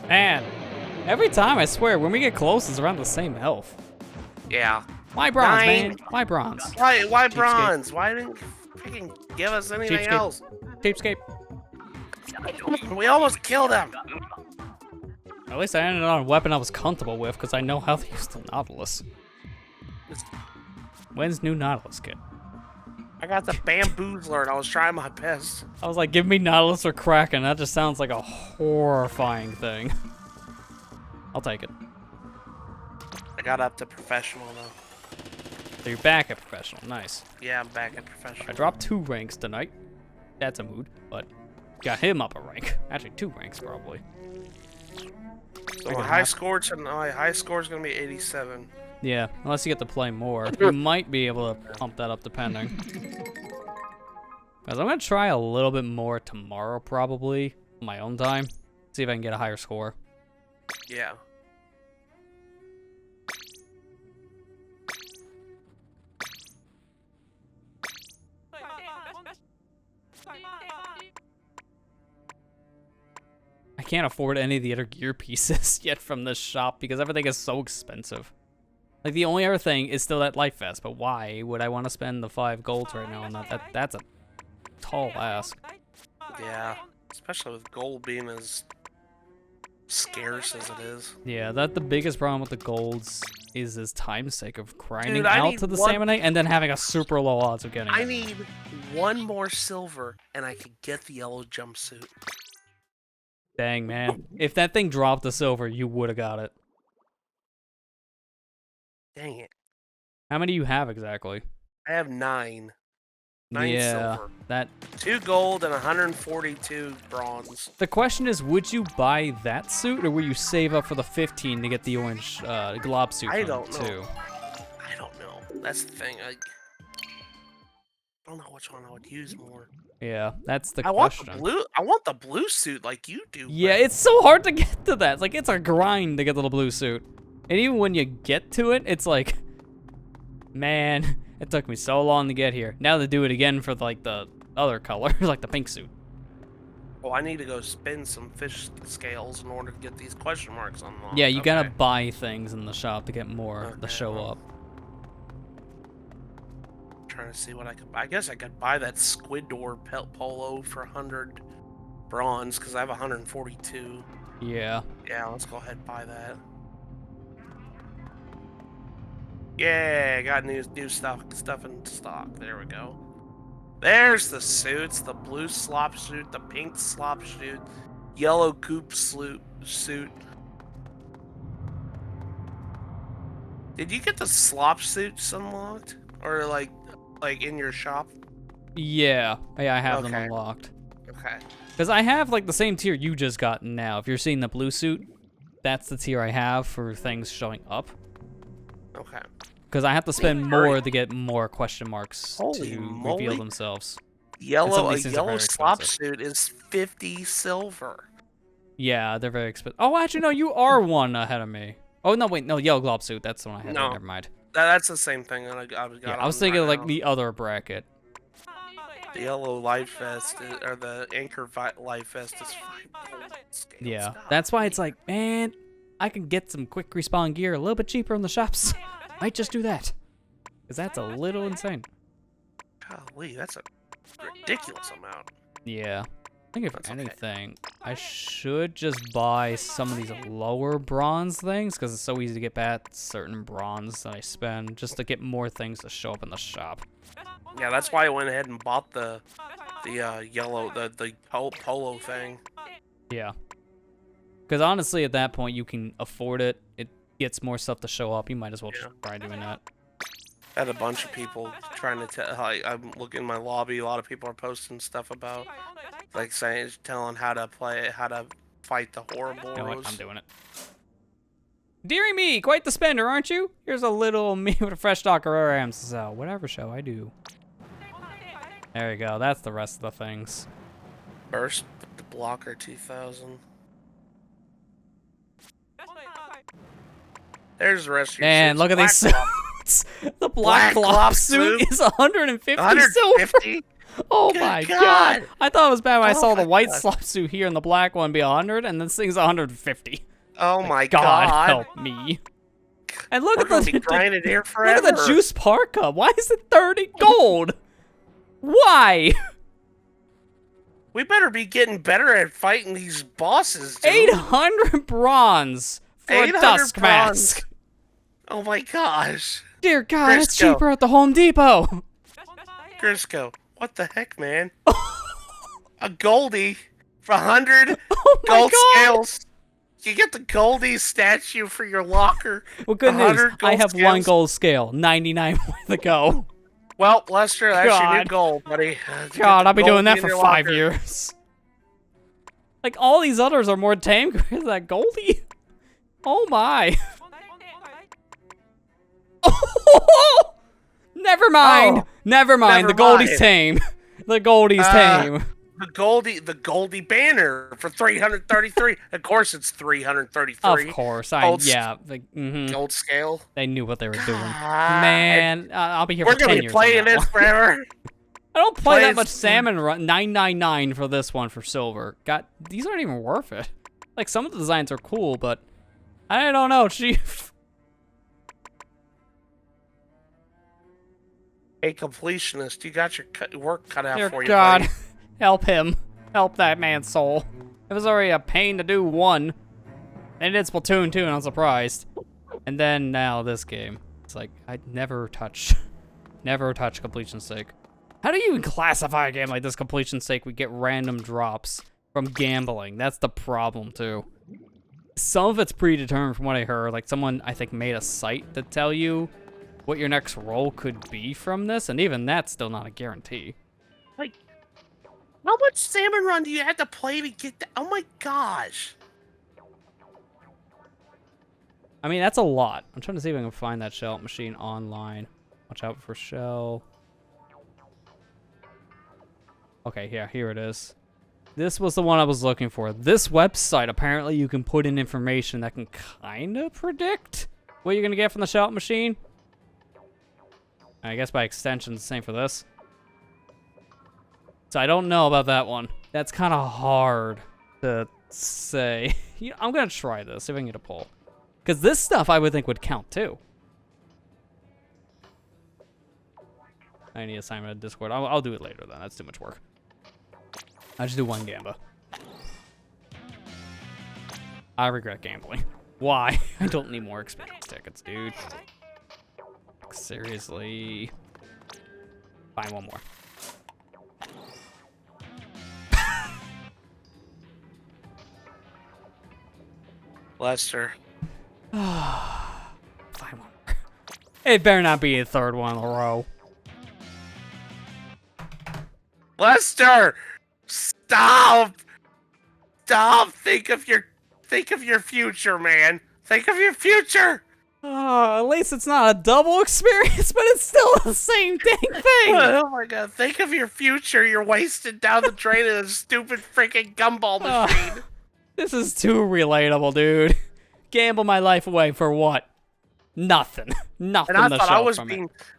Man, every time, I swear, when we get close, it's around the same health. Yeah. Why bronze, 9. man? Why bronze? Why bronze? Why didn't you freaking give us anything Cheapskate. else? Cheapskate. We almost killed him. At least I ended on a weapon I was comfortable with, because I know how to use the Nautilus. When's new Nautilus kit? I got the bamboozler and I was trying my best. I was like, give me Nautilus or Kraken. That just sounds like a horrifying thing. I'll take it. I got up to professional though. So you're back at professional. Nice. Yeah, I'm back at professional. I dropped 2 ranks tonight. That's a mood, but got him up a rank. Actually, 2 ranks probably. So my high score is gonna be 87. Yeah, unless you get to play more. You might be able to pump that up depending. Because I'm going to try a little bit more tomorrow probably, on my own time. See if I can get a higher score. Yeah. I can't afford any of the other gear pieces yet from this shop because everything is so expensive. Like, the only other thing is still that life vest, but why would I want to spend the 5 golds right now on that? That's a tall ask. Yeah, especially with gold being as scarce as it is. Yeah, the biggest problem with the golds is this time's sake of grinding Dude, out to the Salmonite and then having a super low odds of getting I it. need 1 more silver and I could get the yellow jumpsuit. Dang, man. If that thing dropped the silver, you would have got it. Dang it. How many do you have exactly? I have 9. 9 yeah, silver. that. 2 gold and 142 bronze. The question is, would you buy that suit or will you save up for the 15 to get the orange glob suit? I from don't it, know. too? I don't know. That's the thing. I don't know which one I would use more. Yeah, that's the I want question. the blue. I want the blue suit like you do. Yeah, but it's so hard to get to that. It's like, it's a grind to get to the blue suit. And even when you get to it, it's like, man, it took me so long to get here. Now to do it again for like the other color, like the pink suit. Well, I need to go spin some fish scales in order to get these question marks unlocked. Yeah, you gotta buy things in the shop to get more to show well, up. Trying to see what I could. I guess I could buy that squid door polo for 100 bronze because I have 142. Yeah. Yeah, let's go ahead and buy that. Yeah, got new stuff in stock. There we go. There's the suits: the blue slop suit, the pink slop suit, yellow goop suit. Did you get the slop suits unlocked, or like in your shop? Yeah, I have them unlocked. Okay. Because I have like the same tier you just got now. If you're seeing the blue suit, that's the tier I have for things showing up. Okay. Because I have to spend more to get more question marks Holy to moly. reveal themselves. A yellow slop suit is 50 silver. Yeah, they're very expensive. Oh, actually, no, you are one ahead of me. Oh, no, wait, no, yellow glob suit. That's the one I had. No. Never mind. That's the same thing that I was thinking like the other bracket. The yellow life vest, or the anchor life vest is 5 gold scales. Yeah, God. that's why it's like, man, I can get some quick respawn gear a little bit cheaper in the shops. Might just do that. Because that's a little insane. Golly, that's a ridiculous amount. Yeah. I think if anything, I should just buy some of these lower bronze things, because it's so easy to get back certain bronze that I spend, just to get more things to show up in the shop. Yeah, that's why I went ahead and bought the yellow, the polo thing. Yeah. Because honestly, at that point, you can afford it. It gets more stuff to show up. You might as well try doing that. I had a bunch of people trying to tell. I'm looking in my lobby. A lot of people are posting stuff about, like, telling how to fight the Horrible. You know what? I'm doing it. Deary me, quite the spender, aren't you? Here's a little me with a fresh stock of rare items. So, whatever shall I do? There you go. That's the rest of the things. First, the blocker 2000. There's the rest of your Man, suits. look at these suits. The black glop suit is 150 silver. Oh my god. I thought it was bad when I saw the white slop suit here and the black one be 100, and this thing's 150. Oh my god. Help me. And look at grinding here forever. Look at the juice parka. Why is it 30 gold? Why? We better be getting better at fighting these bosses, dude. 800 bronze for a dusk mask. Oh my gosh. Dear God, it's cheaper at the Home Depot. Grisco, what the heck, man? A Goldie for 100 gold scales. You get the Goldie statue for your locker. Well, good news. I have scales. 1 gold scale. 99 more to go. Well, Lester, that's your new goal, buddy. God, I'll be doing that for 5 years. Like, all these others are more tame compared to that Goldie. Oh, my. Never mind. Never mind. The Goldie's tame. The Goldie's tame. The Goldie banner for 333. Of course, it's 333. Of course, gold scale. They knew what they were doing. Man, I'll be here for 10 years. We're gonna be playing this forever. I don't play that much salmon run. 999 for this one for silver. God, these aren't even worth it. Like, some of the designs are cool, but I don't know, Chief. Hey, completionist, you got your work cut out for you, God. buddy. Help him. Help that man's soul. It was already a pain to do one. And it's Splatoon 2, and I'm surprised. And then now this game. It's like, I'd never touch completion sake. How do you even classify a game like this completion sake? We get random drops from gambling. That's the problem, too. Some of it's predetermined from what I heard. Like, someone, I think, made a site to tell you what your next roll could be from this, and even that's still not a guarantee. Like, how much salmon run do you have to play to get that? Oh my gosh. I mean, that's a lot. I'm trying to see if I can find that shell machine online. Watch out for shell. Okay, yeah, here it is. This was the one I was looking for. This website, apparently you can put in information that can kind of predict what you're going to get from the shell machine. I guess by extension, the same for this. So I don't know about that one. That's kind of hard to say. You know, I'm going to try this, see if I can get a poll. Because this stuff I would think would count too. I need assignment of Discord. I'll do it later then. That's too much work. I'll just do one gamba. I regret gambling. Why? I don't need more experience tickets, dude. Like, seriously. Fine, one more. Lester. Fine, one more. It better not be a third one in a row. Lester! Stop! Stop! Think of your future, man. Think of your future. At least it's not a double experience, but it's still the same dang thing. Oh my god! Think of your future. You're wasted down the drain in a stupid freaking gumball machine. This is too relatable, dude. Gamble my life away for what? Nothing. Nothing. And I thought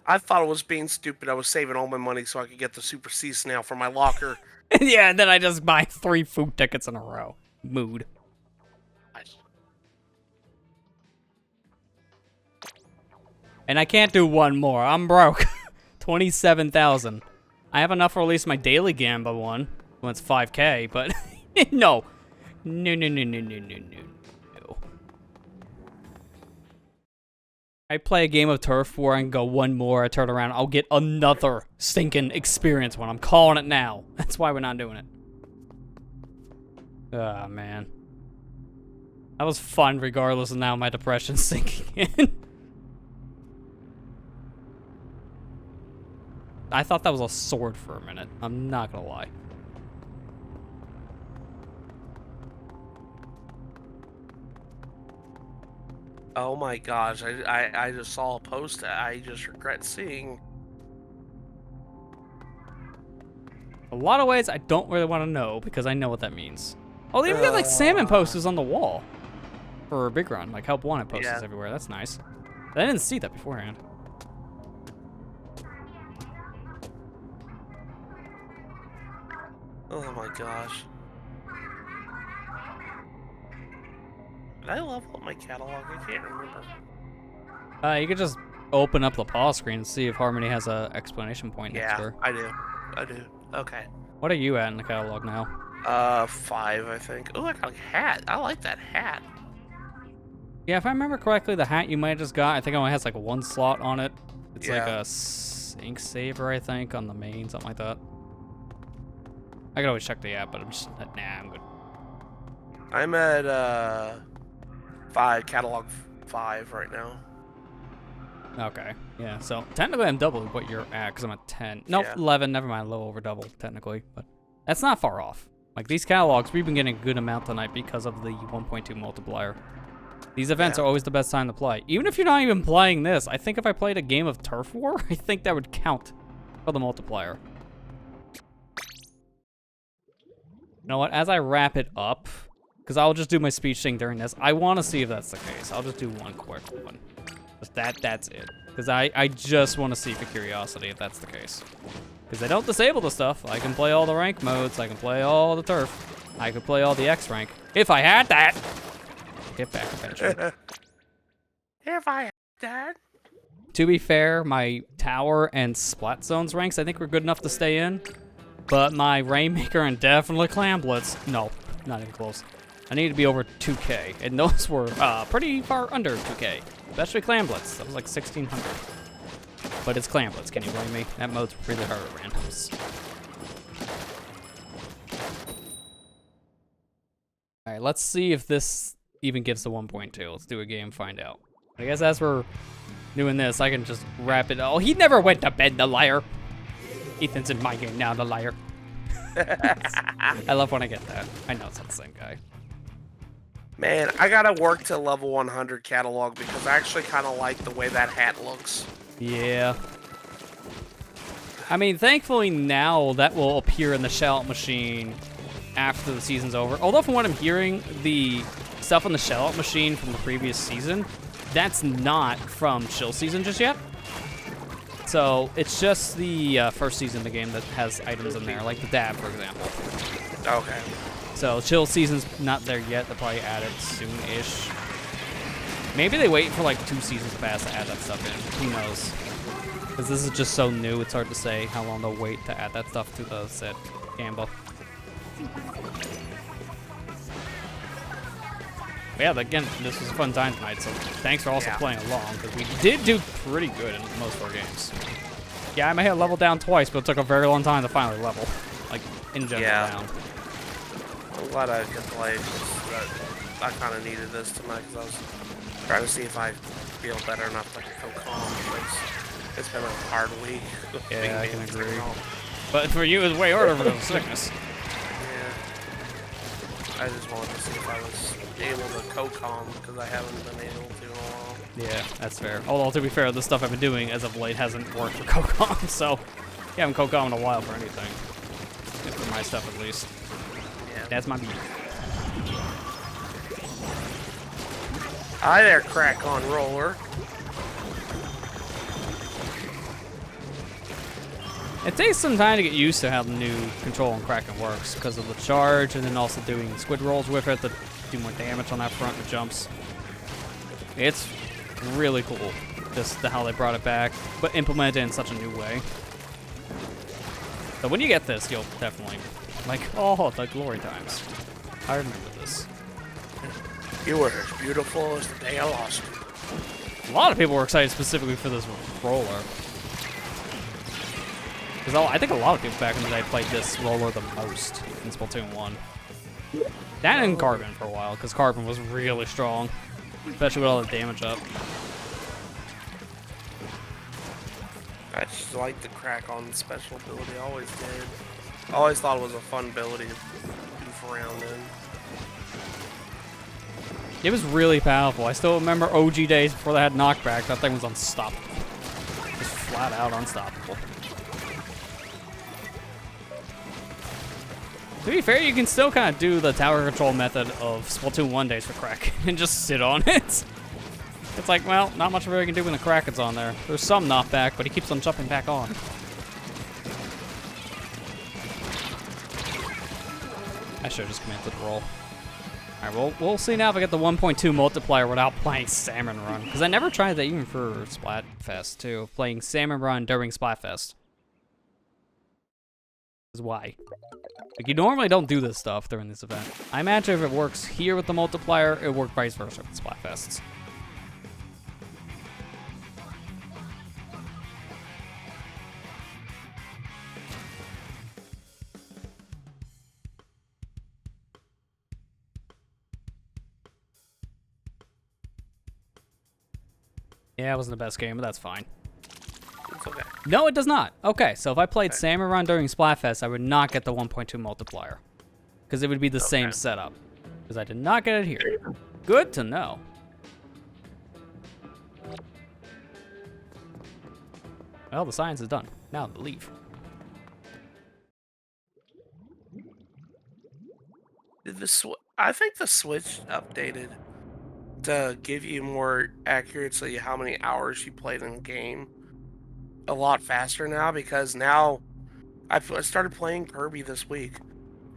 I thought it was being stupid. I was saving all my money so I could get the Super C snail for my locker. Yeah, and then I just buy 3 food tickets in a row. Mood. And I can't do one more. I'm broke. 27,000. I have enough for at least my daily Gamba one. Well, it's 5K, but no. No. I play a game of Turf War and go one more, I turn around, I'll get another stinking experience one. I'm calling it now. That's why we're not doing it. Ah, man. That was fun regardless of now my depression's sinking in. I thought that was a sword for a minute. I'm not gonna lie. Oh my gosh, I just saw a post I just regret seeing. A lot of ways I don't really want to know because I know what that means. Oh, they even got like salmon posters on the wall for a big run, like help wanted posters everywhere. That's nice. I didn't see that beforehand. Oh my gosh. Did I level up my catalog? I can't remember. You could just open up the pause screen and see if Harmony has a explanation point next to her. I do. Okay. What are you at in the catalog now? 5, I think. Oh, I got a hat. I like that hat. Yeah, if I remember correctly, the hat you might have just got, I think it only has like 1 slot on it. It's like a ink saver, I think, on the main, something like that. I could always check the app, but I'm just, nah, I'm good. I'm at, 5, catalog 5 right now. Okay, yeah, so technically I'm double what you're at, because I'm at 10. Nope, 11, never mind, a little over double, technically, but that's not far off. Like, these catalogs, we've been getting a good amount tonight because of the 1.2 multiplier. These events are always the best time to play. Even if you're not even playing this, I think if I played a game of Turf War, I think that would count for the multiplier. You know what, as I wrap it up, because I'll just do my speech thing during this, I want to see if that's the case. I'll just do one quick one. Just that's it. Because I just want to see for curiosity if that's the case. Because they don't disable the stuff. I can play all the rank modes. I can play all the turf. I could play all the X rank. If I had that. Get back eventually. If I had that. To be fair, my tower and Splat Zones ranks I think were good enough to stay in. But my Rainmaker and definitely Clam Blitz, no, not even close. I need to be over 2K, and those were pretty far under 2K. Especially Clam Blitz, that was like 1600. But it's Clam Blitz, can you blame me? That mode's really hard at randoms. Alright, let's see if this even gets to 1.2. Let's do a game, find out. I guess as we're doing this, I can just wrap it. Oh, he never went to bed, the liar. Ethan's in my game now, the liar. I love when I get that. I know it's not the same guy. Man, I gotta work to level 100 catalog because I actually kind of like the way that hat looks. Yeah. I mean, thankfully now that will appear in the shell-out machine after the season's over. Although from what I'm hearing, the stuff on the shell-out machine from the previous season, that's not from chill season just yet. So it's just the first season of the game that has items in there, like the dab, for example. Okay. So chill season's not there yet. They'll probably add it soon-ish. Maybe they wait for like 2 seasons past to add that stuff in. Who knows? Because this is just so new, it's hard to say how long they'll wait to add that stuff to the set Gamba. Yeah, again, this was a fun time tonight, so thanks for also playing along, because we did do pretty good in most of our games. Yeah, I may have leveled down twice, but it took a very long time to finally level. Like, in general down. I'm glad I could play, because I kind of needed this tonight, because I was trying to see if I feel better enough to go calm, because it's been a hard week. Yeah, I can agree. But for you, it was way harder for the sickness. I just wanted to see if I was able to co-calm, because I haven't been able to in a while. Yeah, that's fair. Although, to be fair, the stuff I've been doing as of late hasn't worked for co-calm, so you haven't co-calm in a while for anything. For my stuff, at least. Yeah. That's my beat. Hi there, crack on roller. It takes some time to get used to how the new control on Kraken works, because of the charge, and then also doing squid rolls with it to do more damage on that front with jumps. It's really cool, just how they brought it back, but implemented it in such a new way. So when you get this, you'll definitely, like, oh, the glory times. I remember this. You were as beautiful as the day I lost you. A lot of people were excited specifically for this roller. Because I think a lot of people back in the day played this roller the most in Splatoon 1. That and Carbon for a while, because Carbon was really strong, especially with all the damage up. I just like the crack on special ability, I always did. I always thought it was a fun ability to goof around in. It was really powerful. I still remember OG days before they had knockback. That thing was unstoppable. Just flat out unstoppable. To be fair, you can still kind of do the tower control method of Splatoon 1 days for Kraken and just sit on it. It's like, well, not much really you can do when the Kraken's on there. There's some knockback, but he keeps on jumping back on. I should have just commanded the roll. Alright, well, we'll see now if I get the 1.2 multiplier without playing Salmon Run. Because I never tried that even for Splatfest, too. Playing Salmon Run during Splatfest. Is why. Like, you normally don't do this stuff during this event. I imagine if it works here with the multiplier, it would work vice versa with Splatfests. Yeah, it wasn't the best game, but that's fine. It's okay. No, it does not. Okay, so if I played Salmon Run during Splatfest, I would not get the 1.2 multiplier. Because it would be the same setup. Because I did not get it here. Good to know. Well, the science is done. Now to leave. I think the Switch updated to give you more accuracy how many hours you played in the game a lot faster now, because now I started playing Kirby this week.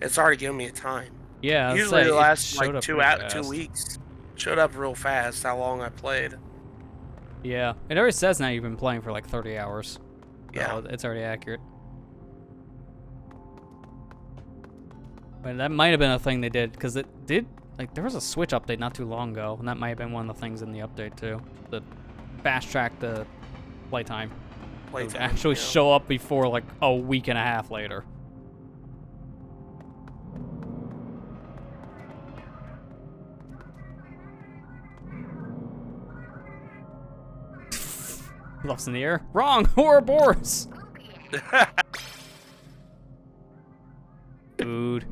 It's already giving me a time. Yeah, usually it lasts like 2 fast. weeks. Showed up real fast how long I played. Yeah, it already says now you've been playing for like 30 hours. Yeah, so it's already accurate. But that might have been a thing they did, because it did, like, there was a Switch update not too long ago, and that might have been one of the things in the update too. To fast track the playtime. It would actually show up before like a week and a half later. Love's in the air. Wrong! Ouroboros! Food.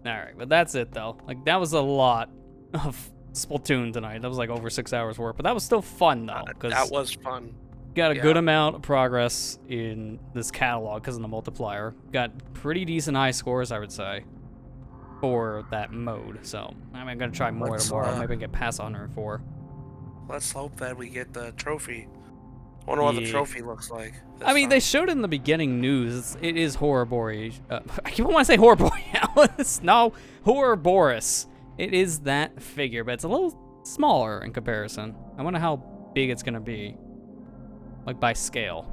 Alright, but that's it though. Like, that was a lot of Splatoon tonight. That was like over 6 hours work, but that was still fun though. That was fun. Got a good amount of progress in this catalog because of the multiplier. Got pretty decent high scores, I would say, for that mode. So I'm gonna try more tomorrow. Maybe I can get past 104. Let's hope that we get the trophy. I wonder what the trophy looks like. I mean, they showed it in the beginning news. It is Ouroboros. I keep wanting to say Ouroboros. No, Ouroboros. It is that figure, but it's a little smaller in comparison. I wonder how big it's gonna be, like by scale.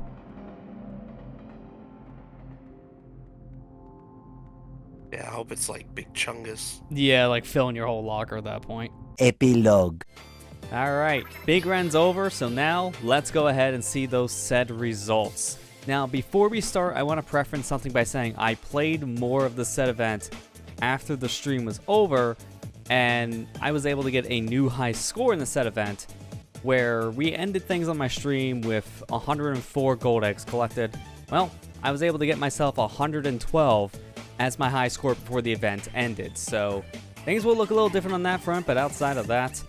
Yeah, I hope it's like Big Chungus. Yeah, like filling your whole locker at that point. Epilogue. Alright, Big Ren's over, so now let's go ahead and see those said results. Now, before we start, I want to preference something by saying I played more of the said event after the stream was over, and I was able to get a new high score in the said event, where we ended things on my stream with 104 gold eggs collected. Well, I was able to get myself 112 as my high score before the event ended, so things will look a little different on that front, but outside of that,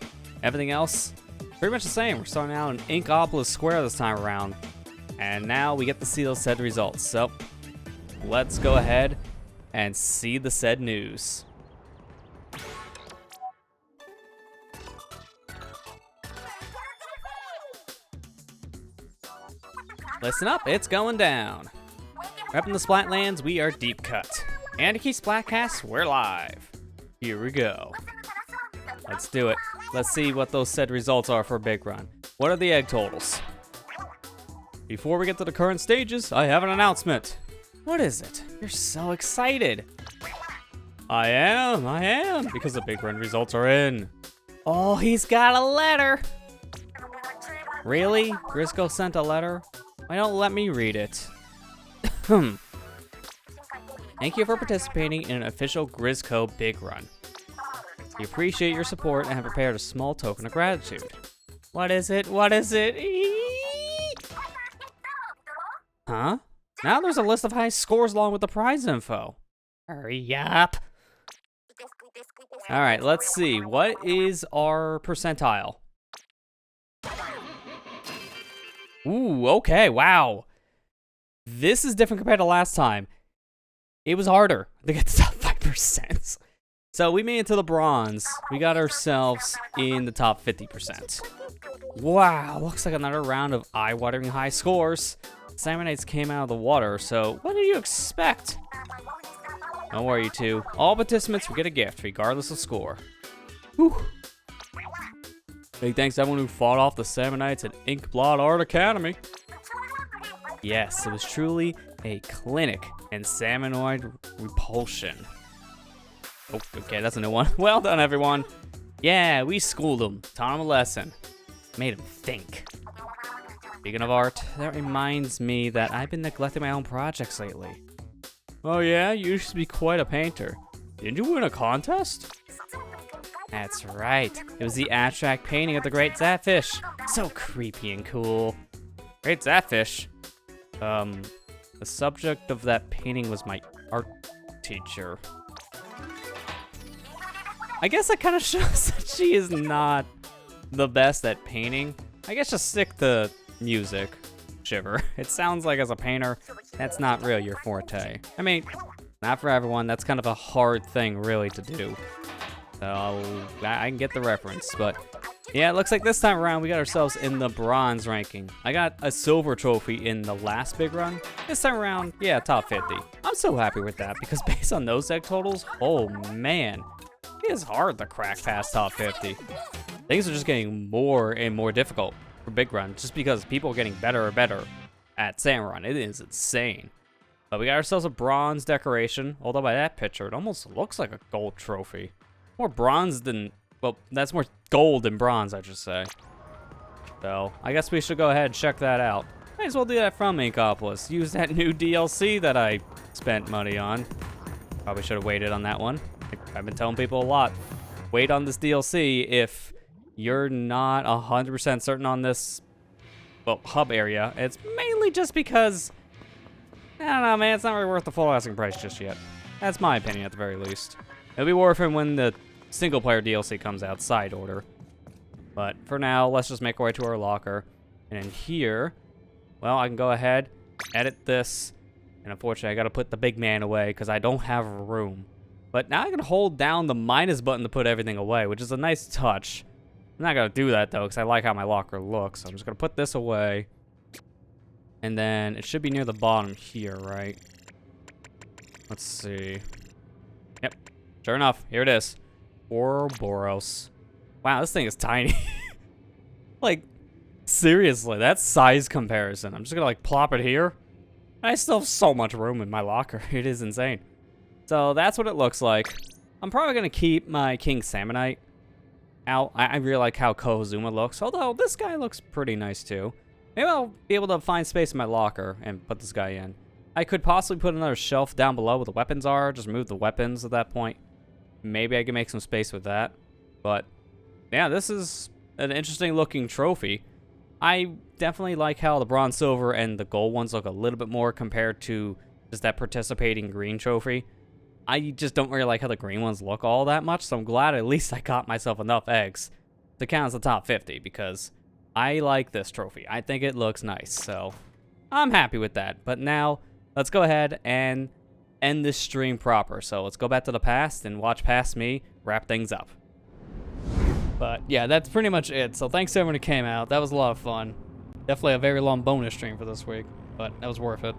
everything else, pretty much the same. We're starting out in Inkblot Square this time around, and now we get to see those said results. So, let's go ahead and see the said news. Listen up, it's going down. Repping the Splatlands, we are deep cut. And to keep Splatcast, we're live. Here we go. Let's do it. Let's see what those said results are for Big Run. What are the egg totals? Before we get to the current stages, I have an announcement. What is it? You're so excited. I am, because the Big Run results are in. Oh, he's got a letter. Really? Grisco sent a letter? Why don't let me read it? Thank you for participating in an official Grisco Big Run. We appreciate your support and have prepared a small token of gratitude. What is it? What is it? Huh? Now there's a list of high scores along with the prize info. Hurry up. Alright, let's see. What is our percentile? Ooh, okay, wow. This is different compared to last time. It was harder to get the top 5%. So we made it to the bronze. We got ourselves in the top 50%. Wow, looks like another round of eye-watering high scores. Salmonites came out of the water, so what did you expect? Don't worry, you two. All participants will get a gift, regardless of score. Whew. Big thanks to everyone who fought off the Salmonites at Inkblot Art Academy. Yes, it was truly a clinic in salmonoid repulsion. Oh, okay, that's a new one. Well done, everyone. Yeah, we schooled them, taught them a lesson, made them think. Speaking of art, that reminds me that I've been neglecting my own projects lately. Oh yeah, you used to be quite a painter. Didn't you win a contest? That's right. It was the abstract painting of the Great Zatfish. So creepy and cool. Great Zatfish? The subject of that painting was my art teacher. I guess that kind of shows that she is not the best at painting. I guess just stick to music, Shiver. It sounds like as a painter, that's not really your forte. I mean, not for everyone. That's kind of a hard thing really to do. So I can get the reference, but yeah, it looks like this time around we got ourselves in the bronze ranking. I got a silver trophy in the last Big Run. This time around, yeah, top 50. I'm so happy with that because based on those egg totals, oh man, it is hard to crack past top 50. Things are just getting more and more difficult for Big Run just because people are getting better and better at Sand Run. It is insane. But we got ourselves a bronze decoration, although by that picture, it almost looks like a gold trophy. More bronze than, well, that's more gold than bronze, I should say. So, I guess we should go ahead and check that out. Might as well do that from Inkblot. Use that new DLC that I spent money on. Probably should have waited on that one. I've been telling people a lot. Wait on this DLC if you're not 100% certain on this, well, hub area. It's mainly just because, I don't know, man, it's not really worth the full asking price just yet. That's my opinion at the very least. It'll be worth it when the single-player DLC comes out, side order. But for now, let's just make our way to our locker. And in here, well, I can go ahead, edit this. And unfortunately, I gotta put the big man away because I don't have room. But now I can hold down the minus button to put everything away, which is a nice touch. I'm not gonna do that though, because I like how my locker looks. So I'm just gonna put this away. And then it should be near the bottom here, right? Let's see. Yep. Sure enough, here it is. Ouroboros. Wow, this thing is tiny. Like, seriously, that's size comparison. I'm just gonna like plop it here. I still have so much room in my locker. It is insane. So that's what it looks like. I'm probably going to keep my King Salmonite out. I really like how Kohazuma looks, although this guy looks pretty nice too. Maybe I'll be able to find space in my locker and put this guy in. I could possibly put another shelf down below where the weapons are, just move the weapons at that point. Maybe I can make some space with that. But yeah, this is an interesting looking trophy. I definitely like how the bronze, silver, and the gold ones look a little bit more compared to just that participating green trophy. I just don't really like how the green ones look all that much, so I'm glad at least I got myself enough eggs to count as the top 50, because I like this trophy. I think it looks nice, so I'm happy with that. But now, let's go ahead and end this stream proper. So let's go back to the past and watch past me wrap things up. But yeah, that's pretty much it. So thanks to everyone who came out. That was a lot of fun. Definitely a very long bonus stream for this week, but that was worth it.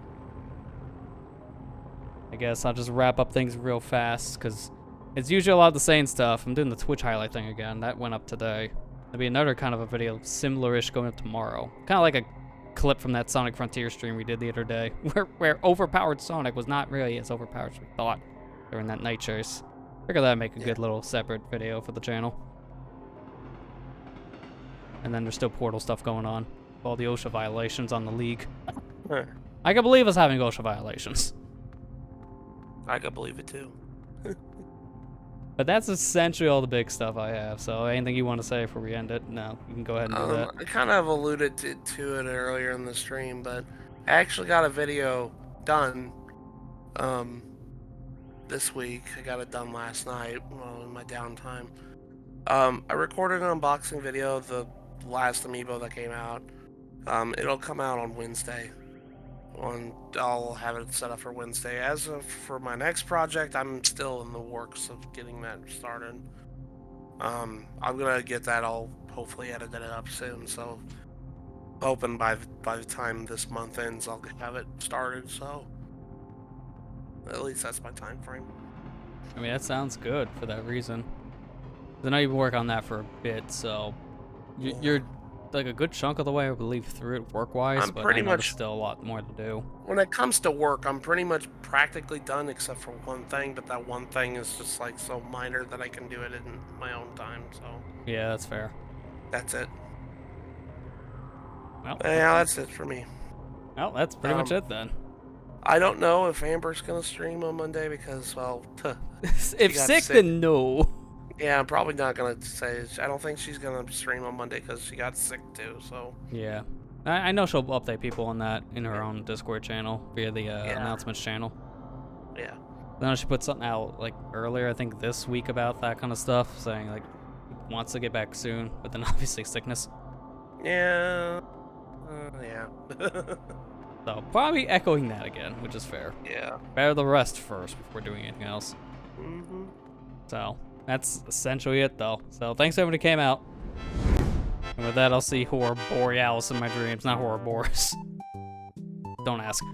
I guess I'll just wrap up things real fast, because it's usually a lot of the same stuff. I'm doing the Twitch highlight thing again. That went up today. There'll be another kind of a video similar-ish going up tomorrow. Kind of like a clip from that Sonic Frontier stream we did the other day, where overpowered Sonic was not really as overpowered as we thought during that night chase. Figure that'd make a good little separate video for the channel. And then there's still Portal stuff going on. All the OSHA violations on the League. I can believe us having OSHA violations. I can believe it too. But that's essentially all the big stuff I have. So anything you want to say before we end it? No, you can go ahead and do that. I kind of alluded to it earlier in the stream, but I actually got a video done this week. I got it done last night in my downtime. I recorded an unboxing video of the last amiibo that came out. It'll come out on Wednesday. I'll have it set up for Wednesday. As of for my next project, I'm still in the works of getting that started. I'm gonna get that all hopefully edited up soon. So hoping by the time this month ends, I'll have it started. So at least that's my time frame. I mean, that sounds good for that reason. I know you've been working on that for a bit, so you're like a good chunk of the way, I believe, through it work-wise, but I know there's still a lot more to do. When it comes to work, I'm pretty much practically done except for one thing, but that one thing is just like so minor that I can do it in my own time, so. Yeah, that's fair. That's it. Well, yeah, that's it for me. Well, that's pretty much it then. I don't know if Amber's gonna stream on Monday because, well, if sick, then no. Yeah, I'm probably not gonna say. I don't think she's gonna stream on Monday because she got sick too. So yeah, I know she'll update people on that in her own Discord channel via the announcements channel. Yeah. I know she put something out like earlier, I think this week, about that kind of stuff, saying like wants to get back soon, but then obviously sickness. Yeah. Yeah. So probably echoing that again, which is fair. Yeah. Better the rest first before doing anything else. Mm-hmm. So that's essentially it, though. So thanks everyone who came out. And with that, I'll see Horror Borealis in my dreams, not Horror Boris. Don't ask.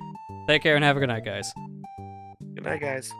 Take care and have a good night, guys. Good night, guys.